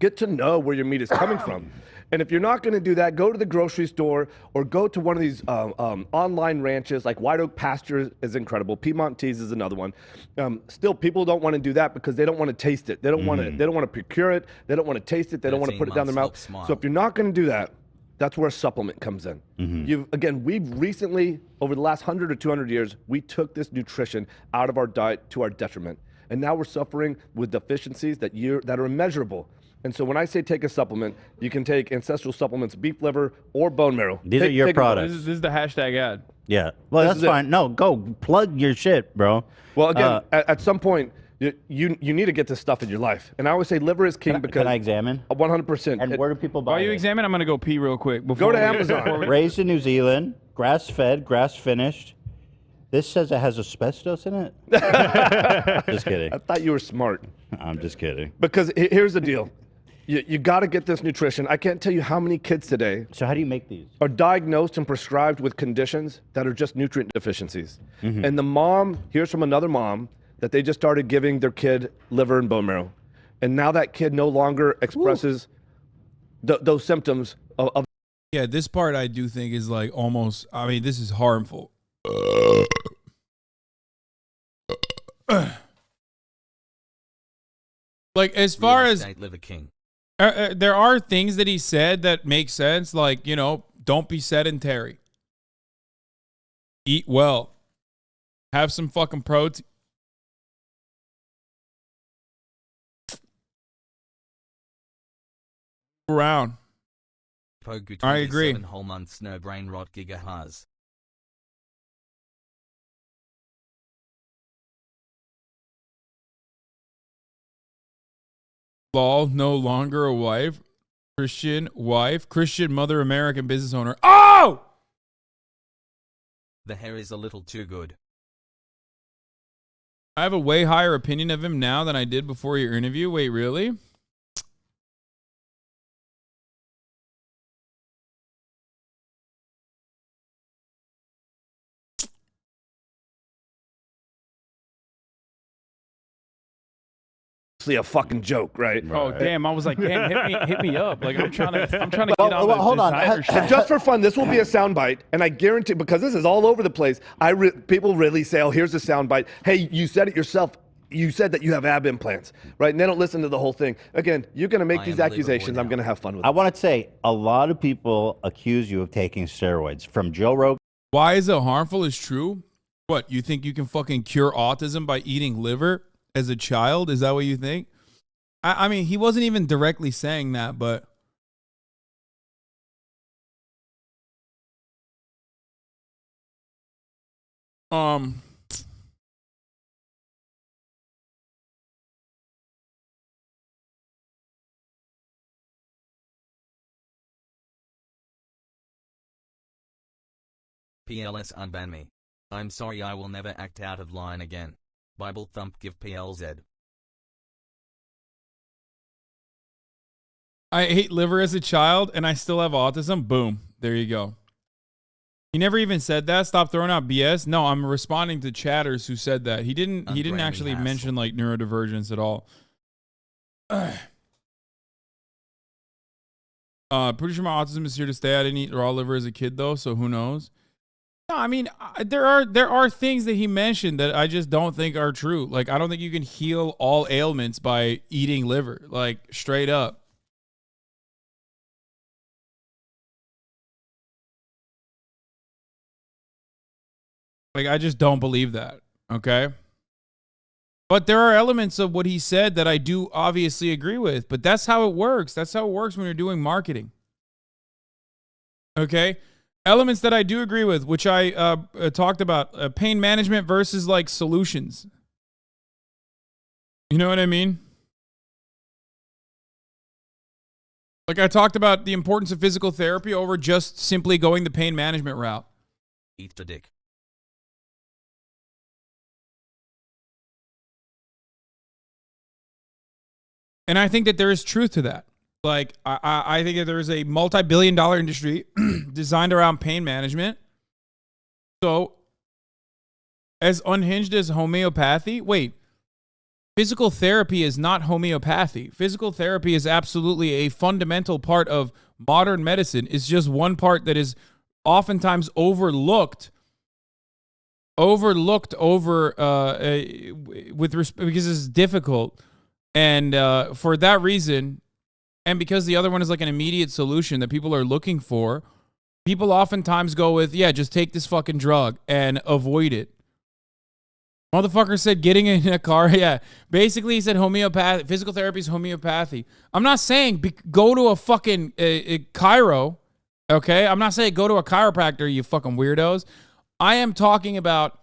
get to know where your meat is coming from. And if you're not going to do that, go to the grocery store or go to one of these online ranches like White Oak Pasture is incredible. Piedmontese is another one. Still, people don't want to do that because they don't want to taste it. They don't want to. They don't want to procure it. They don't want to taste it. They don't want to put it down their mouth. So if you're not going to do that, that's where a supplement comes in. We've recently, over the last 100 or 200 years, we took this nutrition out of our diet to our detriment. And now we're suffering with deficiencies that are immeasurable. And so when I say take a supplement, you can take ancestral supplements, beef liver, or bone marrow. These are your products. This is the hashtag ad. Yeah. Well, that's fine. No, go plug your shit, bro. Well, again, at some point, you need to get this stuff in your life. And I always say liver is king because... Can I examine? 100%. And where do people buy While you it? examine, I'm going to go pee real quick. Go to Amazon. Raised in New Zealand, grass-fed, grass-finished. This says it has asbestos in it? Just kidding. I thought you were smart. I'm just kidding. Because here's the deal. You got to get this nutrition. I can't tell you how many kids today. So how do you make these? Are diagnosed and prescribed with conditions that are just nutrient deficiencies. And the mom hears from another mom that they just started giving their kid liver and bone marrow. And now that kid no longer expresses those symptoms of. Yeah, this part I do think is like almost, I mean, this is harmful. Like, as far as Liver King. there are things that he said that make sense, like, you know, don't be sedentary, eat well, have some fucking protein. Around. Pogu I agree. 27 whole months no brain rot gigahas. Lol, no longer a wife. Christian wife. Christian mother, American business owner. Oh! The hair is a little too good. I have a way higher opinion of him now than I did before your interview. Wait, really? A fucking joke, right? Oh damn! I was like, damn, hit me up. Like I'm trying to get on well, hold on. designer shit. Just for fun, this will be a soundbite, and I guarantee, because this is all over the place, people really say, oh, here's a soundbite. Hey, you said it yourself. You said that you have ab implants, right? And they don't listen to the whole thing. Again, you're going to make these accusations. I'm going to have fun with it. I want to say a lot of people accuse you of taking steroids. From Joe Rogan. Why is it harmful is true? What, you think you can fucking cure autism by eating liver as a child? Is that what you think? I mean, he wasn't even directly saying that, but PLS unban me. I'm sorry, I will never act out of line again. Bible thump give PLZ. I ate liver as a child and I still have autism. Boom. There you go. He never even said that. Stop throwing out BS. No, I'm responding to chatters who said that. He didn't actually mention like neurodivergence at all. Pretty sure my autism is here to stay. I didn't eat raw liver as a kid though, so who knows? No, I mean, there are things that he mentioned that I just don't think are true. Like, I don't think you can heal all ailments by eating liver, like straight up. Like, I just don't believe that, okay? But there are elements of what he said that I do obviously agree with. But that's how it works. That's how it works when you're doing marketing. Okay? Elements that I do agree with, which I talked about. Pain management versus, like, solutions. You know what I mean? Like, I talked about the importance of physical therapy over just simply going the pain management route. Eat the dick. And I think that there is truth to that. Like, I think that there is a multi-billion-dollar industry designed around pain management. So, as unhinged as homeopathy, physical therapy is not homeopathy. Physical therapy is absolutely a fundamental part of modern medicine. It's just one part that is oftentimes overlooked with respect, because it's difficult. And for that reason, and because the other one is like an immediate solution that people are looking for, people oftentimes go with, yeah, just take this fucking drug and avoid it. Motherfucker said getting in a car, yeah. Basically, he said homeopathy, physical therapy is homeopathy. I'm not saying go to a fucking chiro, okay? I'm not saying go to a chiropractor, you fucking weirdos. I am talking about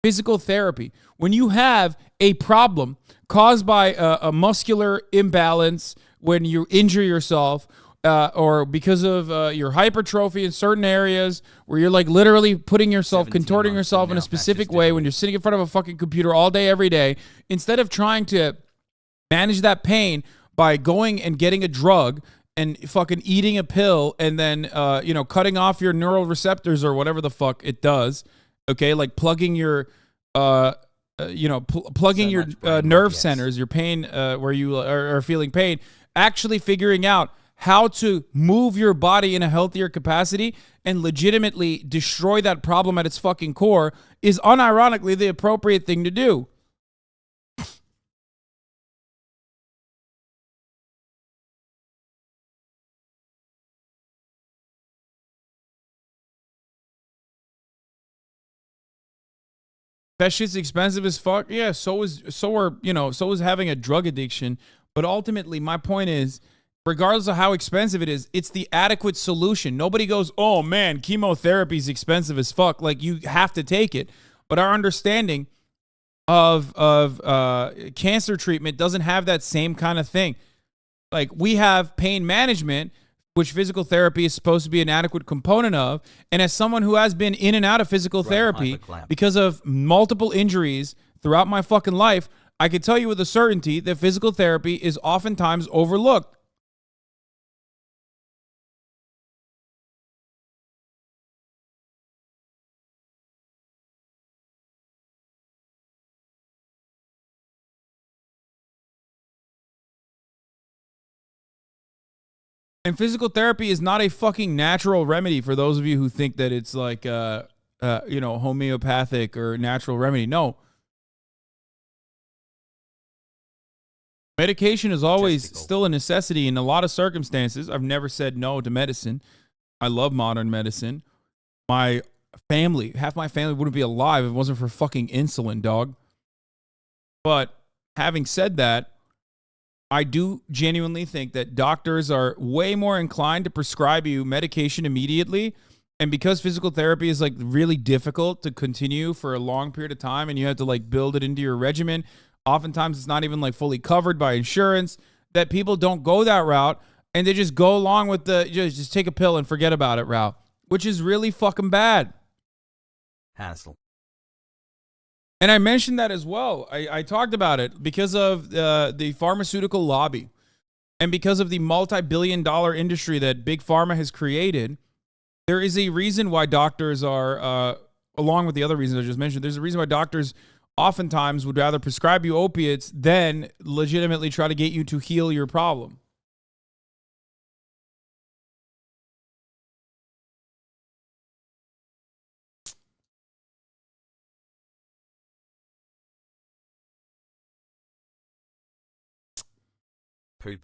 physical therapy. When you have a problem caused by a muscular imbalance, when you injure yourself, or because of your hypertrophy in certain areas where you're like literally putting yourself, contorting yourself in a specific way when you're sitting in front of a fucking computer all day, every day, instead of trying to manage that pain by going and getting a drug and fucking eating a pill and then, cutting off your neural receptors or whatever the fuck it does. Okay. Like plugging your, plugging your nerve centers, your pain, where you are feeling pain, actually figuring out how to move your body in a healthier capacity and legitimately destroy that problem at its fucking core is unironically the appropriate thing to do. That shit's expensive as fuck. Yeah, so is having a drug addiction. But ultimately, my point is, regardless of how expensive it is, it's the adequate solution. Nobody goes, oh man, chemotherapy is expensive as fuck. Like, you have to take it. But our understanding of cancer treatment doesn't have that same kind of thing. Like, we have pain management, which physical therapy is supposed to be an adequate component of. And as someone who has been in and out of physical therapy because of multiple injuries throughout my fucking life, I can tell you with a certainty that physical therapy is oftentimes overlooked. And physical therapy is not a fucking natural remedy for those of you who think that it's like, homeopathic or natural remedy. No. Medication is always still a necessity in a lot of circumstances. I've never said no to medicine. I love modern medicine. My family, half my family wouldn't be alive if it wasn't for fucking insulin, dog. But having said that, I do genuinely think that doctors are way more inclined to prescribe you medication immediately. And because physical therapy is like really difficult to continue for a long period of time and you have to like build it into your regimen, oftentimes it's not even like fully covered by insurance, that people don't go that route and they just go along with the just take a pill and forget about it route, which is really fucking bad. Hassle. And I mentioned that as well. I talked about it because of the pharmaceutical lobby and because of the multi-billion-dollar industry that Big Pharma has created. There is a reason why doctors are, along with the other reasons I just mentioned, there's a reason why doctors oftentimes would rather prescribe you opiates than legitimately try to get you to heal your problem. Poop.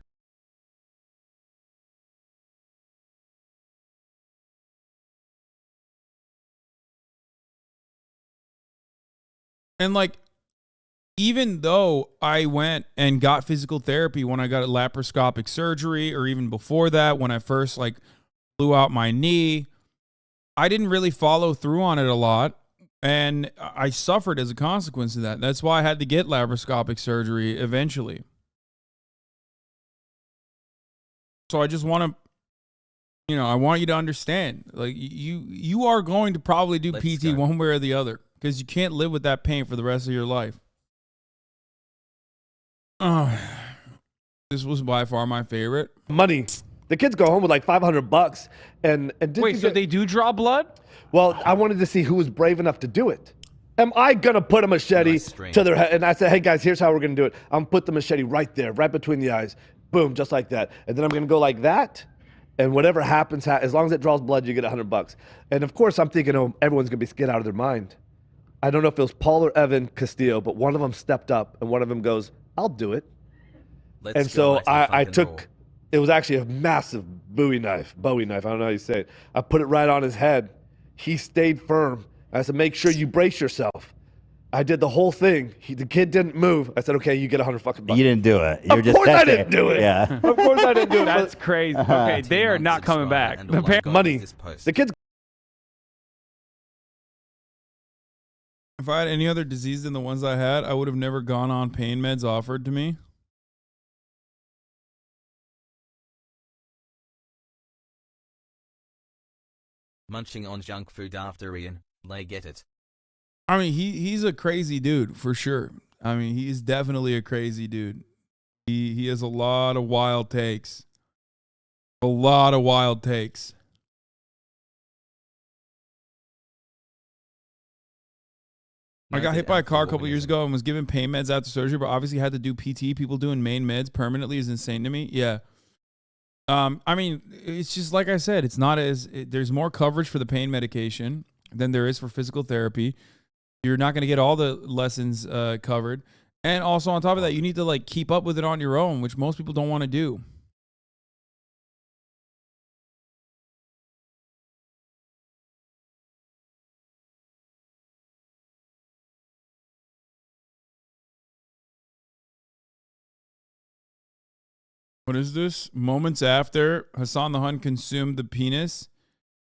And like, even though I went and got physical therapy when I got a laparoscopic surgery, or even before that, when I first like blew out my knee, I didn't really follow through on it a lot. And I suffered as a consequence of that. That's why I had to get laparoscopic surgery eventually. So I just want to, I want you to understand, like you are going to probably do PT one way or the other because you can't live with that pain for the rest of your life. This was by far my favorite. Money. The kids go home with like $500, and wait, so they do draw blood? Well, I wanted to see who was brave enough to do it. Am I gonna put a machete to their head? And I said, hey guys, here's how we're gonna do it. I'm gonna put the machete right there, right between the eyes. Boom, just like that. And then I'm gonna go like that, and whatever happens, as long as it draws blood, you get $100. And of course, I'm thinking, oh, everyone's gonna be scared out of their mind. I don't know if it was Paul or Evan Castillo, but one of them stepped up, and one of them goes, "I'll do it." And so I took. It was actually a massive Bowie knife. I don't know how you say it. I put it right on his head. He stayed firm. I said, "Make sure you brace yourself." I did the whole thing. The kid didn't move. I said, okay, you get $100. You didn't do it. Of course I didn't do it. Yeah. Of course I didn't do it. That's crazy. Okay, they are not coming back. Money. The kids. If I had any other disease than the ones I had, I would have never gone on pain meds offered to me. Munching on junk food after Ian. They get it. I mean, he's a crazy dude for sure. I mean, he's definitely a crazy dude. He has a lot of wild takes. A lot of wild takes. I got hit by a car a couple years ago and was given pain meds after surgery, but obviously had to do PT. People doing main meds permanently is insane to me. Yeah. I mean, it's just like I said, it's not as there's more coverage for the pain medication than there is for physical therapy. You're not going to get all the lessons covered. And also on top of that, you need to like keep up with it on your own, which most people don't want to do. What is this? Moments after Hasan the Hun consumed the penis,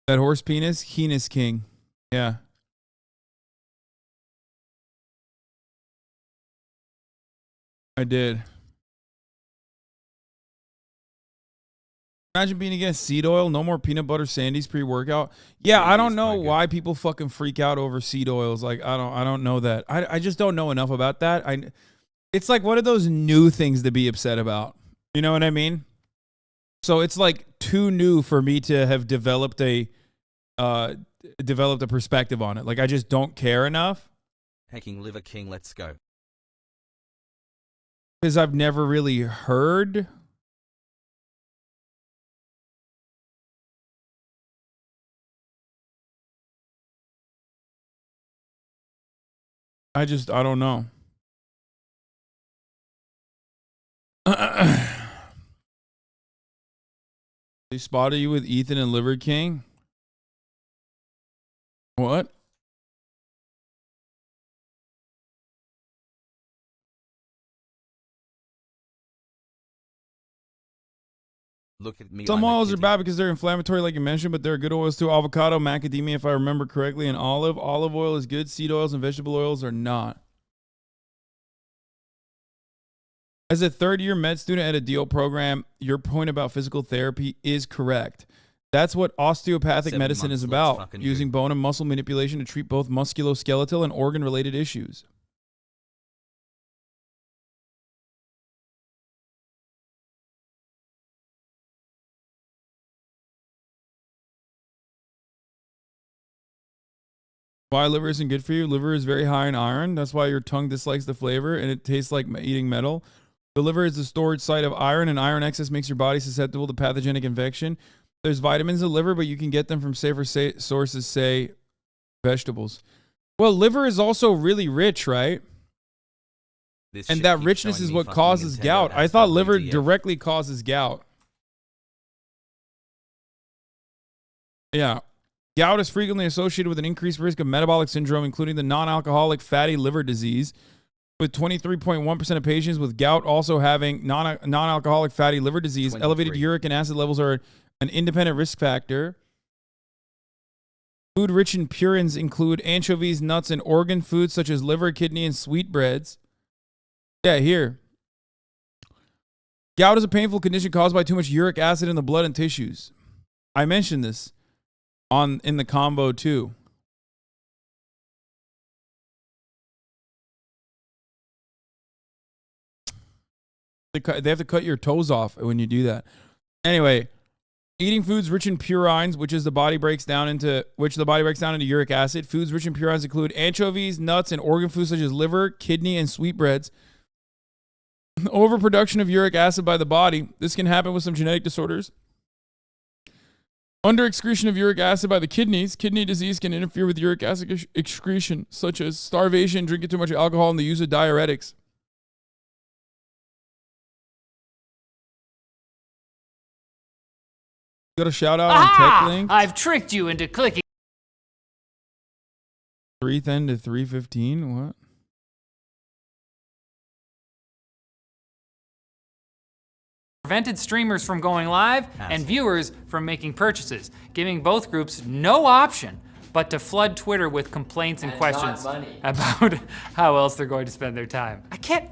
that horse penis, Heinous King. Yeah. I did. Imagine being against seed oil. No more peanut butter sandies pre-workout. Yeah, I don't know why people fucking freak out over seed oils. Like, I don't know that. I just don't know enough about that. It's like one of those new things to be upset about. You know what I mean? So it's like too new for me to have developed a perspective on it. Like I just don't care enough. Hacking Liver King, let's go. Because I've never really heard. I don't know. They spotted you with Ethan and Liver King? What? Look at me. Some oils are bad because they're inflammatory, like you mentioned, but there are good oils too. Avocado, macadamia, if I remember correctly, and olive. Olive oil is good. Seed oils and vegetable oils are not. As a third-year med student at a DO program, your point about physical therapy is correct. That's what osteopathic medicine is about, using bone and muscle manipulation to treat both musculoskeletal and organ-related issues. Why liver isn't good for you? Liver is very high in iron. That's why your tongue dislikes the flavor and it tastes like eating metal. The liver is the storage site of iron, and iron excess makes your body susceptible to pathogenic infection. There's vitamins in the liver, but you can get them from safer sources, say vegetables. Well, liver is also really rich, right? And that richness is what causes gout. I thought liver directly causes gout. Yeah. Gout is frequently associated with an increased risk of metabolic syndrome, including the non-alcoholic fatty liver disease, with 23.1% of patients with gout also having non-alcoholic fatty liver disease. 23. Elevated uric and acid levels are an independent risk factor. Food rich in purines include anchovies, nuts, and organ foods such as liver, kidney, and sweetbreads. Yeah, here. Gout is a painful condition caused by too much uric acid in the blood and tissues. I mentioned this in the combo too. They have to cut your toes off when you do that. Anyway, eating foods rich in purines, which the body breaks down into uric acid. Foods rich in purines include anchovies, nuts, and organ foods such as liver, kidney, and sweetbreads. Overproduction of uric acid by the body. This can happen with some genetic disorders. Under excretion of uric acid by the kidneys. Kidney disease can interfere with uric acid excretion, such as starvation, drinking too much alcohol, and the use of diuretics. Got a shout out on TechLink. I've tricked you into clicking 310 to 315. What? prevented streamers from going live and viewers from making purchases, giving both groups no option but to flood Twitter with complaints and questions about how else they're going to spend their time. I can't.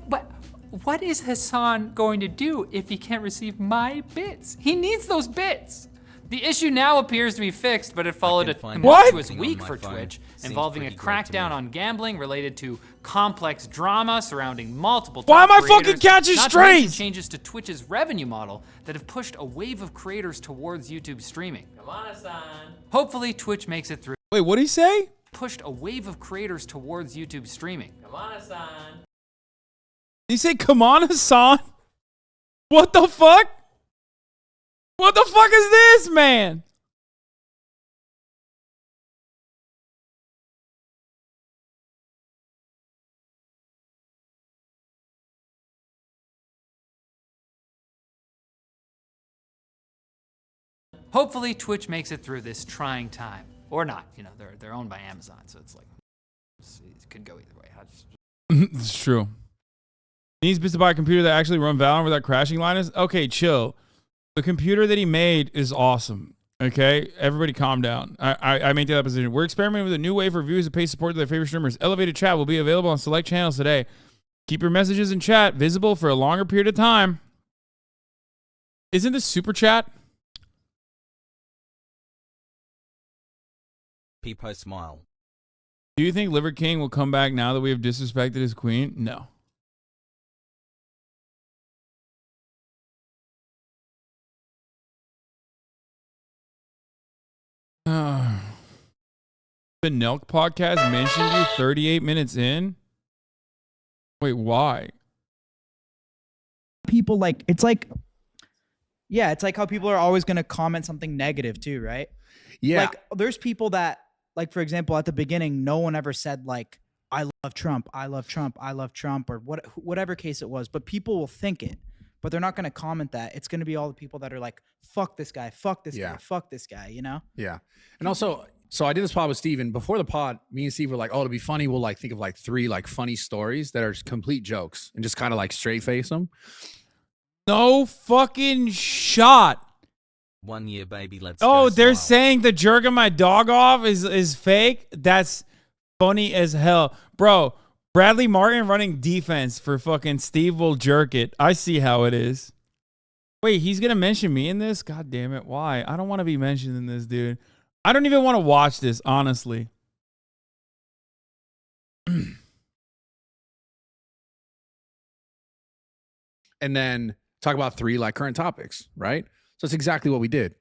What is Hasan going to do if he can't receive my bits? He needs those bits. The issue now appears to be fixed, but it followed a tumultuous week for Twitch, involving a crackdown on gambling related to complex drama surrounding multiple Why top am I fucking creators, catching not to mention strays? changes to Twitch's revenue model that have pushed a wave of creators towards YouTube streaming. Come on, Hasan. Hopefully, Twitch makes it through. Wait, what did he say? Pushed a wave of creators towards YouTube streaming. Come on, Hasan. Did he say, come on, Hasan? What the fuck? What the fuck is this, man? Hopefully, Twitch makes it through this trying time. Or not. You know, they're owned by Amazon, so it's like, it could go either way. It's true. Needs to buy a computer that actually run Valorant without crashing, Linus? Okay, chill. The computer that he made is awesome. Okay? Everybody calm down. I maintain that position. We're experimenting with a new way for viewers to pay support to their favorite streamers. Elevated chat will be available on select channels today. Keep your messages in chat visible for a longer period of time. Isn't this super chat? Peepo smile. Do you think Liver King will come back now that we have disrespected his queen? No. The Nelk podcast mentioned you 38 minutes in? Wait, why? People like, it's like, yeah, it's like how people are always going to comment something negative too, right? Yeah. Like, there's people that, like, for example, at the beginning, no one ever said, like, I love Trump, I love Trump, I love Trump, or whatever case it was. But people will think it, but they're not going to comment that. It's going to be all the people that are like, fuck this guy, fuck this guy, fuck this guy, you know? Yeah. And also, so I did this pod with Steve, and before the pod, me and Steve were like, oh, to be funny, we'll like think of like 3 like funny stories that are complete jokes and just kind of like straight face them. No fucking shot. 1 year, baby. Let's Oh, go. they're Smile. saying the jerking my dog off is fake? That's funny as hell. Bro, Bradley Martin running defense for fucking Steve will jerk it. I see how it is. Wait, he's going to mention me in this? God damn it. Why? I don't want to be mentioned in this, dude. I don't even want to watch this, honestly. And then talk about 3 like current topics, right? So it's exactly what we did.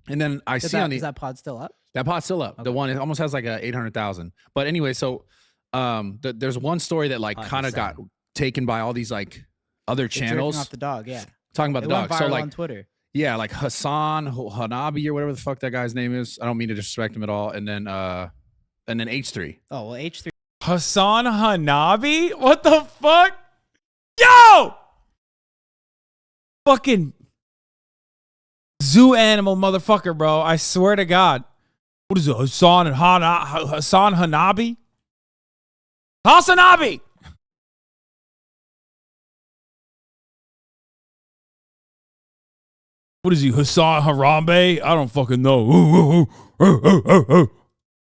And then I see on the Is that pod still up? that pod's still up. Okay. The one it almost has like a 800,000. But anyway, so there's one story that like kind of got taken by all these like other They're jerking channels off the dog, yeah. talking about It the went dog. So viral like on Twitter. yeah, like HasanAbi or whatever the fuck that guy's name is. I don't mean to disrespect him at all. And then H3. Oh, well, H3. HasanAbi? What the fuck? Yo! Fucking zoo animal motherfucker, bro. I swear to God. What is it? HasanAbi? HasanAbi! What is he? Hasan Harambe? I don't fucking know.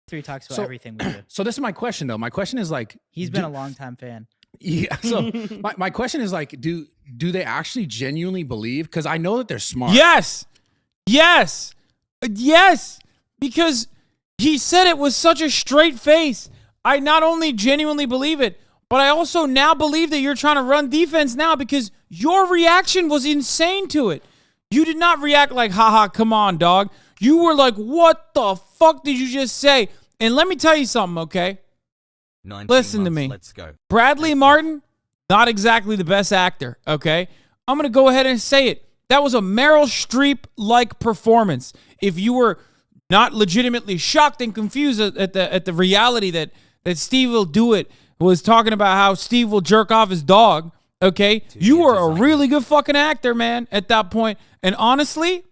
3 talks about everything we do. So this is my question though. My question is like He's been a longtime fan. yeah. So my question is like, do they actually genuinely believe? Because I know that they're smart. Yes. Yes. Yes. Because he said it with such a straight face. I not only genuinely believe it, but I also now believe that you're trying to run defense now because your reaction was insane to it. You did not react like, haha, come on, dog. You were like, what the fuck did you just say? And let me tell you something, okay? 19 Listen to months, me. Let's go. Bradley Martin, not exactly the best actor, okay? I'm going to go ahead and say it. That was a Meryl Streep-like performance. If you were not legitimately shocked and confused at the reality that Steve will do it, was talking about how Steve will jerk off his dog, okay? You were a really good fucking actor, man, at that point. And honestly,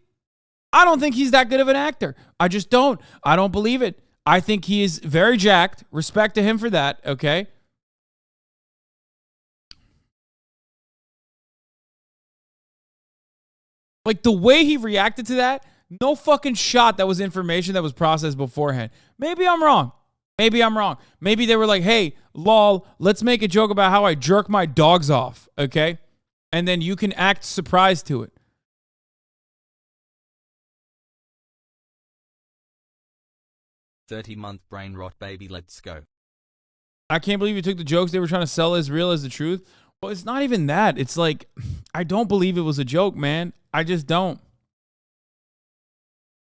I don't think he's that good of an actor. I just don't. I don't believe it. I think he is very jacked. Respect to him for that, okay? Like the way he reacted to that, no fucking shot that was information that was processed beforehand. Maybe I'm wrong. Maybe I'm wrong. Maybe they were like, hey, lol, let's make a joke about how I jerk my dogs off, okay? And then you can act surprised to it. $30-month brain rot, baby. Let's go. I can't believe you took the jokes they were trying to sell as real as the truth. Well, it's not even that. It's like, I don't believe it was a joke, man. I just don't.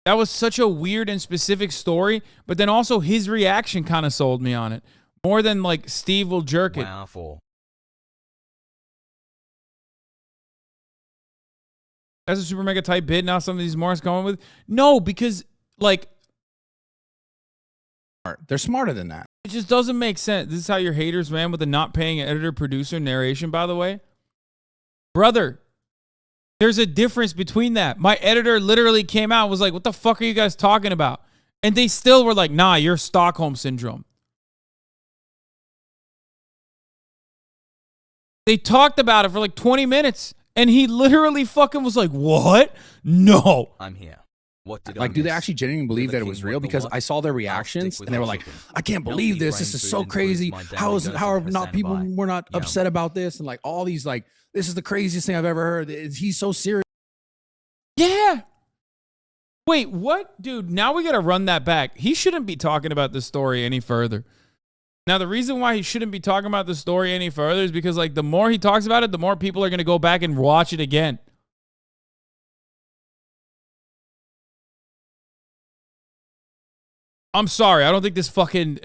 That was such a weird and specific story, but then also his reaction kind of sold me on it. More than like Steve will jerk it. Wow. That's a super mega tight bid. Now some of these morons going with. No, because like they're smarter than that. It just doesn't make sense. This is how your haters, man, with the not paying editor, producer, narration, by the way. Brother, there's a difference between that. My editor literally came out and was like, what the fuck are you guys talking about? And they still were like, nah, you're Stockholm Syndrome. They talked about it for like 20 minutes. And he literally fucking was like, what? No. I'm here. What did like, do they actually genuinely believe that it was real? Because I saw their reactions and they were like, I can't believe this. This is so crazy. How are not people were not upset about this? And like all these, like, this is the craziest thing I've ever heard. He's so serious. Yeah. Wait, what? Dude, now we got to run that back. He shouldn't be talking about this story any further. Now, the reason why he shouldn't be talking about the story any further is because, like, the more he talks about it, the more people are going to go back and watch it again. I'm sorry. I don't think this fucking,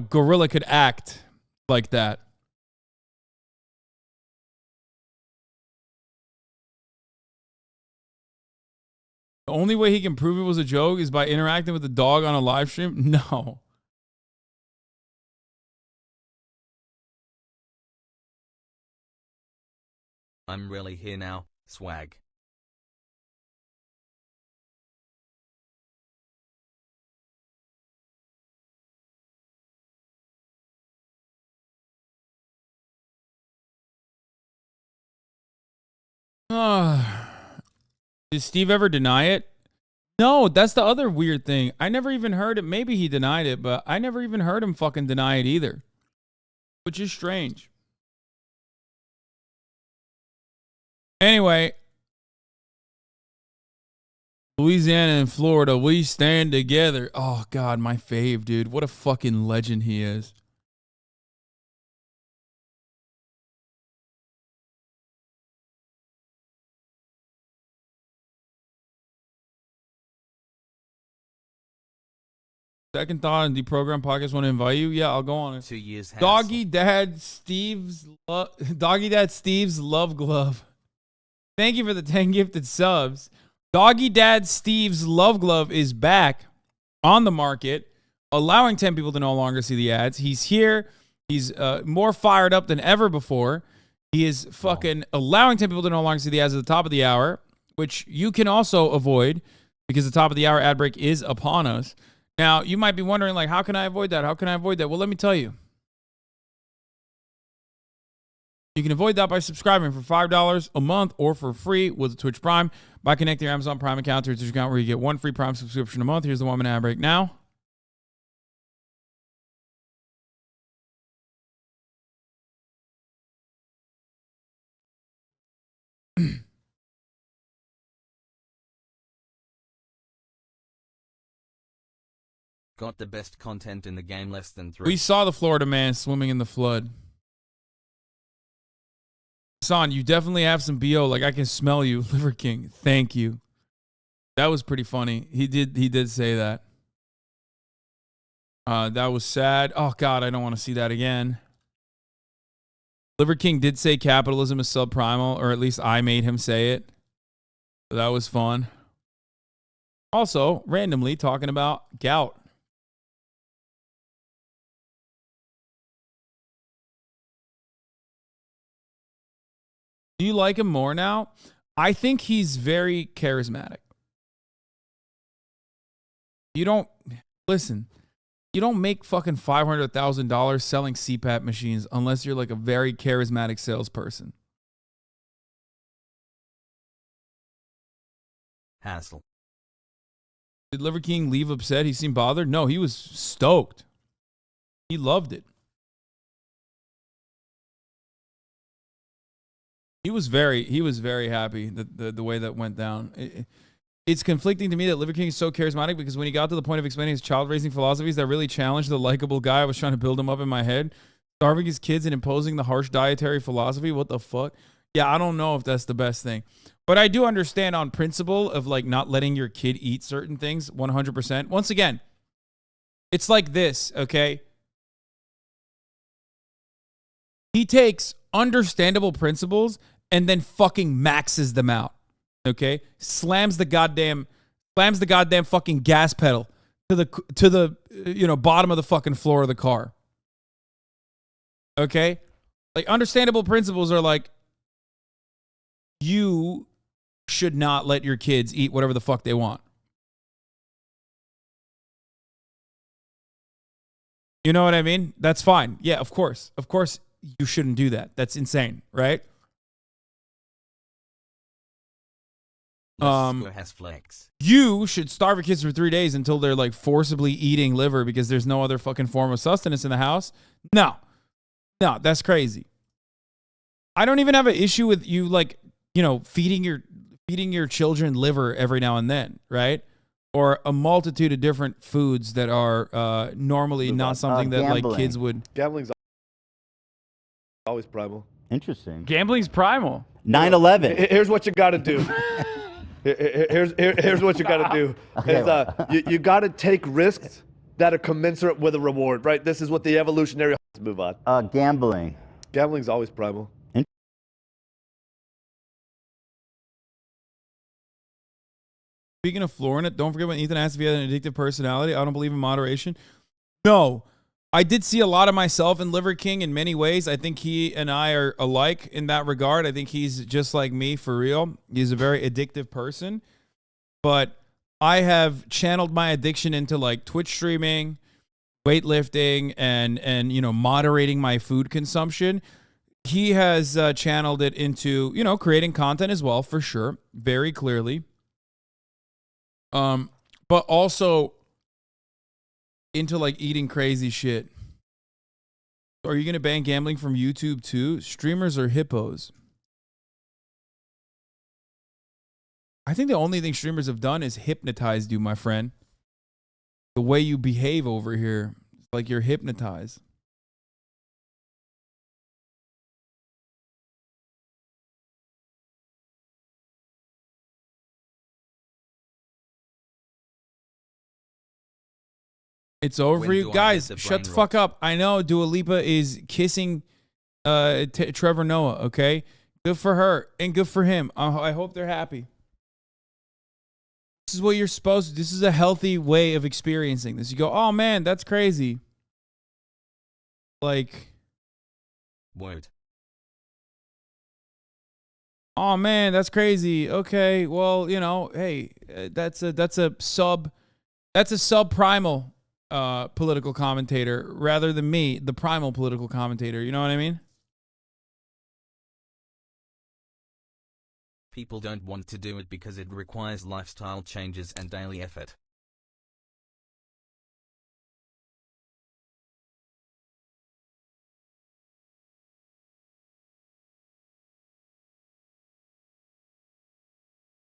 gorilla could act like that. The only way he can prove it was a joke is by interacting with the dog on a live stream? No. I'm really here now, swag. Did Steve ever deny it? No, that's the other weird thing. I never even heard it. Maybe he denied it, but I never even heard him fucking deny it either. Which is strange. Anyway, Louisiana and Florida, we stand together. Oh, God, my fave, dude. What a fucking legend he is. Second thought on Deprogram Podcast want to invite you. Yeah, I'll go on it. 2 years. Doggy Dad Steve's Love Glove. Thank you for the 10 gifted subs. Doggy Dad Steve's Love Glove is back on the market, allowing 10 people to no longer see the ads. He's here. He's more fired up than ever before. He is fucking allowing 10 people to no longer see the ads at the top of the hour, which you can also avoid because the top of the hour ad break is upon us. Now, you might be wondering, like, how can I avoid that? How can I avoid that? Well, let me tell you. You can avoid that by subscribing for $5 a month or for free with Twitch Prime by connecting your Amazon Prime account to your Twitch account where you get one free Prime subscription a month. Here's the 1 minute ad break now. Got the best content in the game, less than 3. We saw the Florida man swimming in the flood. Hasan, you definitely have some BO. Like, I can smell you, Liver King. Thank you. That was pretty funny. He did say that. That was sad. Oh, God, I don't want to see that again. Liver King did say capitalism is subprimal, or at least I made him say it. So that was fun. Also, randomly talking about gout. Do you like him more now? I think he's very charismatic. You don't make fucking $500,000 selling CPAP machines unless you're like a very charismatic salesperson. Hassle. Did Liver King leave upset? He seemed bothered? No, he was stoked. He loved it. He was very happy that the way that went down. It's conflicting to me that Liver King is so charismatic because when he got to the point of explaining his child raising philosophies that really challenged the likable guy I was trying to build him up in my head, Starving his kids and imposing the harsh dietary philosophy. What the fuck? Yeah, I don't know if that's the best thing. But I do understand on principle of like not letting your kid eat certain things 100%. Once again, it's like this, okay? He takes understandable principles and then fucking maxes them out, okay? Slams the goddamn fucking gas pedal to the bottom of the fucking floor of the car. Okay? Like understandable principles are like you should not let your kids eat whatever the fuck they want. You know what I mean? That's fine. Yeah, of course. Of course you shouldn't do that. That's insane, right? You should starve your kids for 3 days until they're like forcibly eating liver because there's no other fucking form of sustenance in the house. No, that's crazy. I don't even have an issue with you like, feeding your children liver every now and then, right? Or a multitude of different foods that are normally not something that like kids would. Gambling's always primal. Interesting. Gambling's primal. 9/11. Here's what you got to do. Here's what you got to do. Is, you got to take risks that are commensurate with a reward, right? This is what the evolutionary. Let's move on. Gambling. Gambling's always primal. Speaking of Florida, don't forget when Ethan asked if he had an addictive personality. I don't believe in moderation. No, I did see a lot of myself in Liver King in many ways. I think he and I are alike in that regard. I think he's just like me for real. He's a very addictive person. But I have channeled my addiction into like Twitch streaming, weightlifting, and moderating my food consumption. He has channeled it into, creating content as well, for sure, very clearly. But also into like eating crazy shit. Are you going to ban gambling from YouTube too? Streamers are hippos. I think the only thing streamers have done is hypnotized you, my friend. The way you behave over here, it's like you're hypnotized. It's over for you guys. Shut the fuck up. I know Dua Lipa is kissing Trevor Noah. Okay, good for her and good for him. I hope they're happy. This is what you're supposed to. This is a healthy way of experiencing this. You go, oh man, that's crazy. Like, word. Oh man, that's crazy. Okay, well, hey, that's a subprimal political commentator rather than me, the primal political commentator. You know what I mean? People don't want to do it because it requires lifestyle changes and daily effort.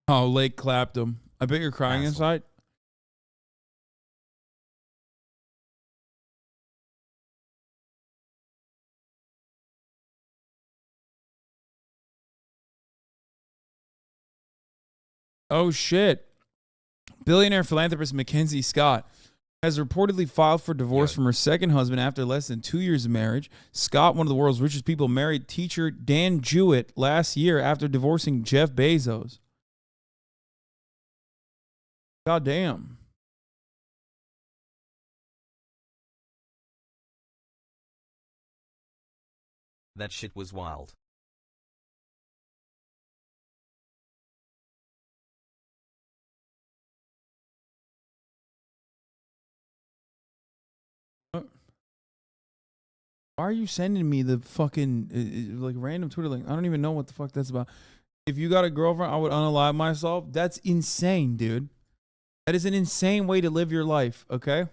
Oh, Lake clapped him. I bet you're crying inside. Oh, shit. Billionaire philanthropist MacKenzie Scott has reportedly filed for divorce from her second husband after less than 2 years of marriage. Scott, one of the world's richest people, married teacher Dan Jewett last year after divorcing Jeff Bezos. God damn. That shit was wild. Why are you sending me the fucking like random Twitter link? I don't even know what the fuck that's about. If you got a girlfriend, I would unalive myself. That's insane, dude. That is an insane way to live your life, okay?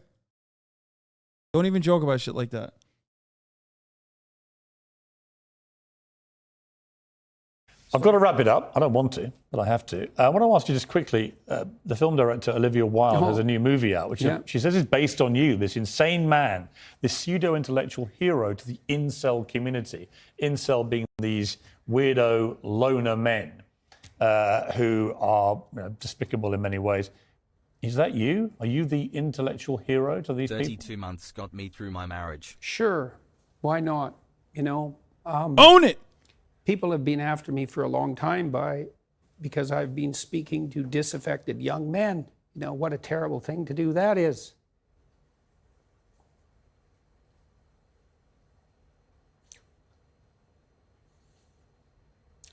Don't even joke about shit like that. I've got to wrap it up. I don't want to, but I have to. I want to ask you just quickly, the film director Olivia Wilde has a new movie out, which she says is based on you, this insane man, this pseudo-intellectual hero to the incel community. Incel being these weirdo loner men who are despicable in many ways. Is that you? Are you the intellectual hero to these 32 people? months got me through my marriage. Sure. Why not? You know, own it. People have been after me for a long time because I've been speaking to disaffected young men. You know, what a terrible thing to do that is.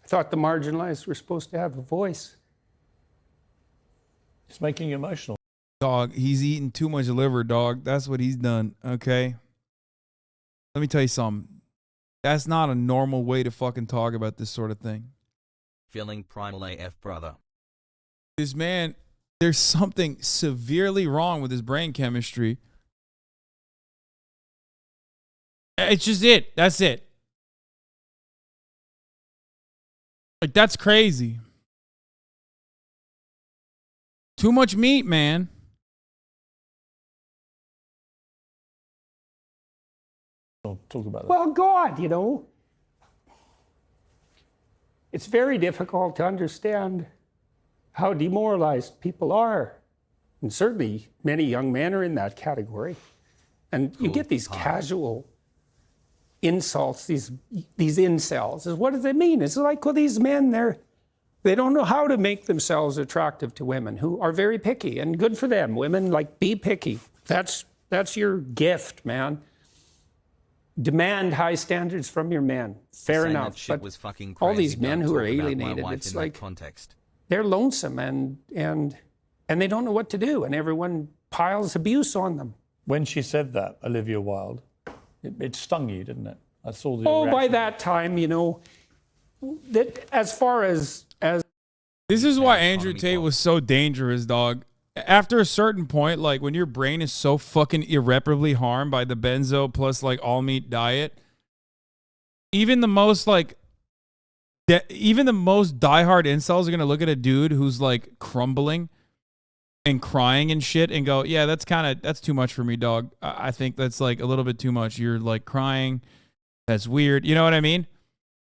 I thought the marginalized were supposed to have a voice. It's making you emotional. Dog, he's eating too much liver, dog. That's what he's done, okay? Let me tell you something. That's not a normal way to fucking talk about this sort of thing. Feeling primal AF, brother. This man, there's something severely wrong with his brain chemistry. It's just it. That's it. Like, that's crazy. Too much meat, man. Talk about that. Well, God, you know, it's very difficult to understand how demoralized people are. And certainly many young men are in that category. And you get these casual insults, these incels. What does it mean? It's like, well, these men, they don't know how to make themselves attractive to women who are very picky, and good for them. Women, like, be picky. That's your gift, man. Demand high standards from your men. Fair Saying enough. that shit But was fucking all crazy. these men Don't who are talk about my alienated, wife it's in that like context. they're lonesome and they don't know what to do, and everyone piles abuse on them. When she said that, Olivia Wilde, it stung you, didn't it? I saw the Oh, by reaction. that time, you know, that as far as This is why Andrew Tate was so dangerous, dog. After a certain point, like when your brain is so fucking irreparably harmed by the benzo plus like all meat diet, even the most even the most diehard incels are gonna look at a dude who's like crumbling and crying and shit and go, yeah, that's too much for me, dog. I think that's like a little bit too much. You're like crying. That's weird. You know what I mean?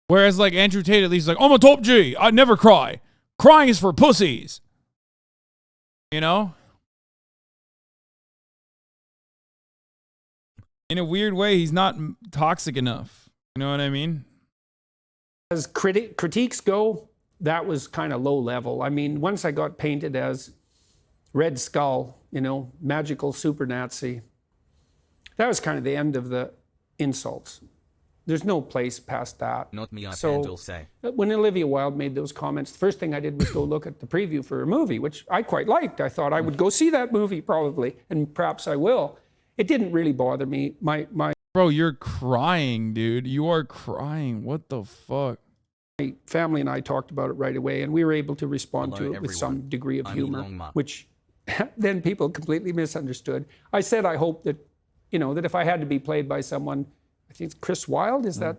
Whereas like Andrew Tate at least is like, I'm a top G. I never cry. Crying is for pussies. You know? In a weird way, he's not toxic enough. You know what I mean? As critiques go, that was kind of low level. I mean, once I got painted as Red Skull, you know, magical super Nazi, that was kind of the end of the insults. There's no place past that. Not me, I So will say. when Olivia Wilde made those comments, the first thing I did was go look at the preview for her movie, which I quite liked. I thought I would go see that movie probably, and perhaps I will. It didn't really bother me. My Bro, you're crying, dude. You are crying. What the fuck? My family and I talked about it right away, and we were able to respond Hello, to it with some everyone. degree of I'm humor, Elon Musk. which then people completely misunderstood. I said I hope that, you know, that if I had to be played by someone, I think it's Chris Wilde, is that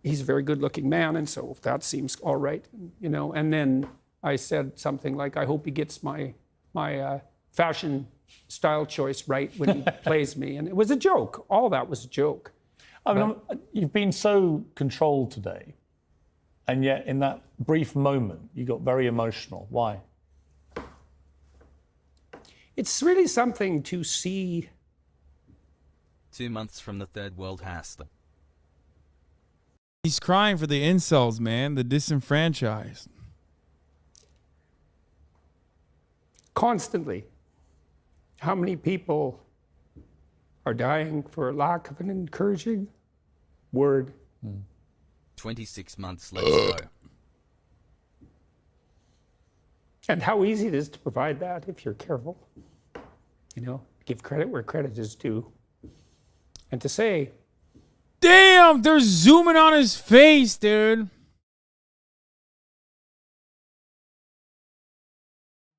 he's a very good-looking man, and so that seems all right, you know. And then I said something like, I hope he gets my fashion style choice right when he plays me, and it was a joke. All that was a joke. I mean, you've been so controlled today, and yet in that brief moment, you got very emotional. Why? It's really something to see. 2 months from the third world Hasan. He's crying for the incels, man, the disenfranchised. Constantly. How many people are dying for lack of an encouraging word? 26 months, let's go. And how easy it is to provide that if you're careful. You know, give credit where credit is due. And to say, damn, they're zooming on his face, dude.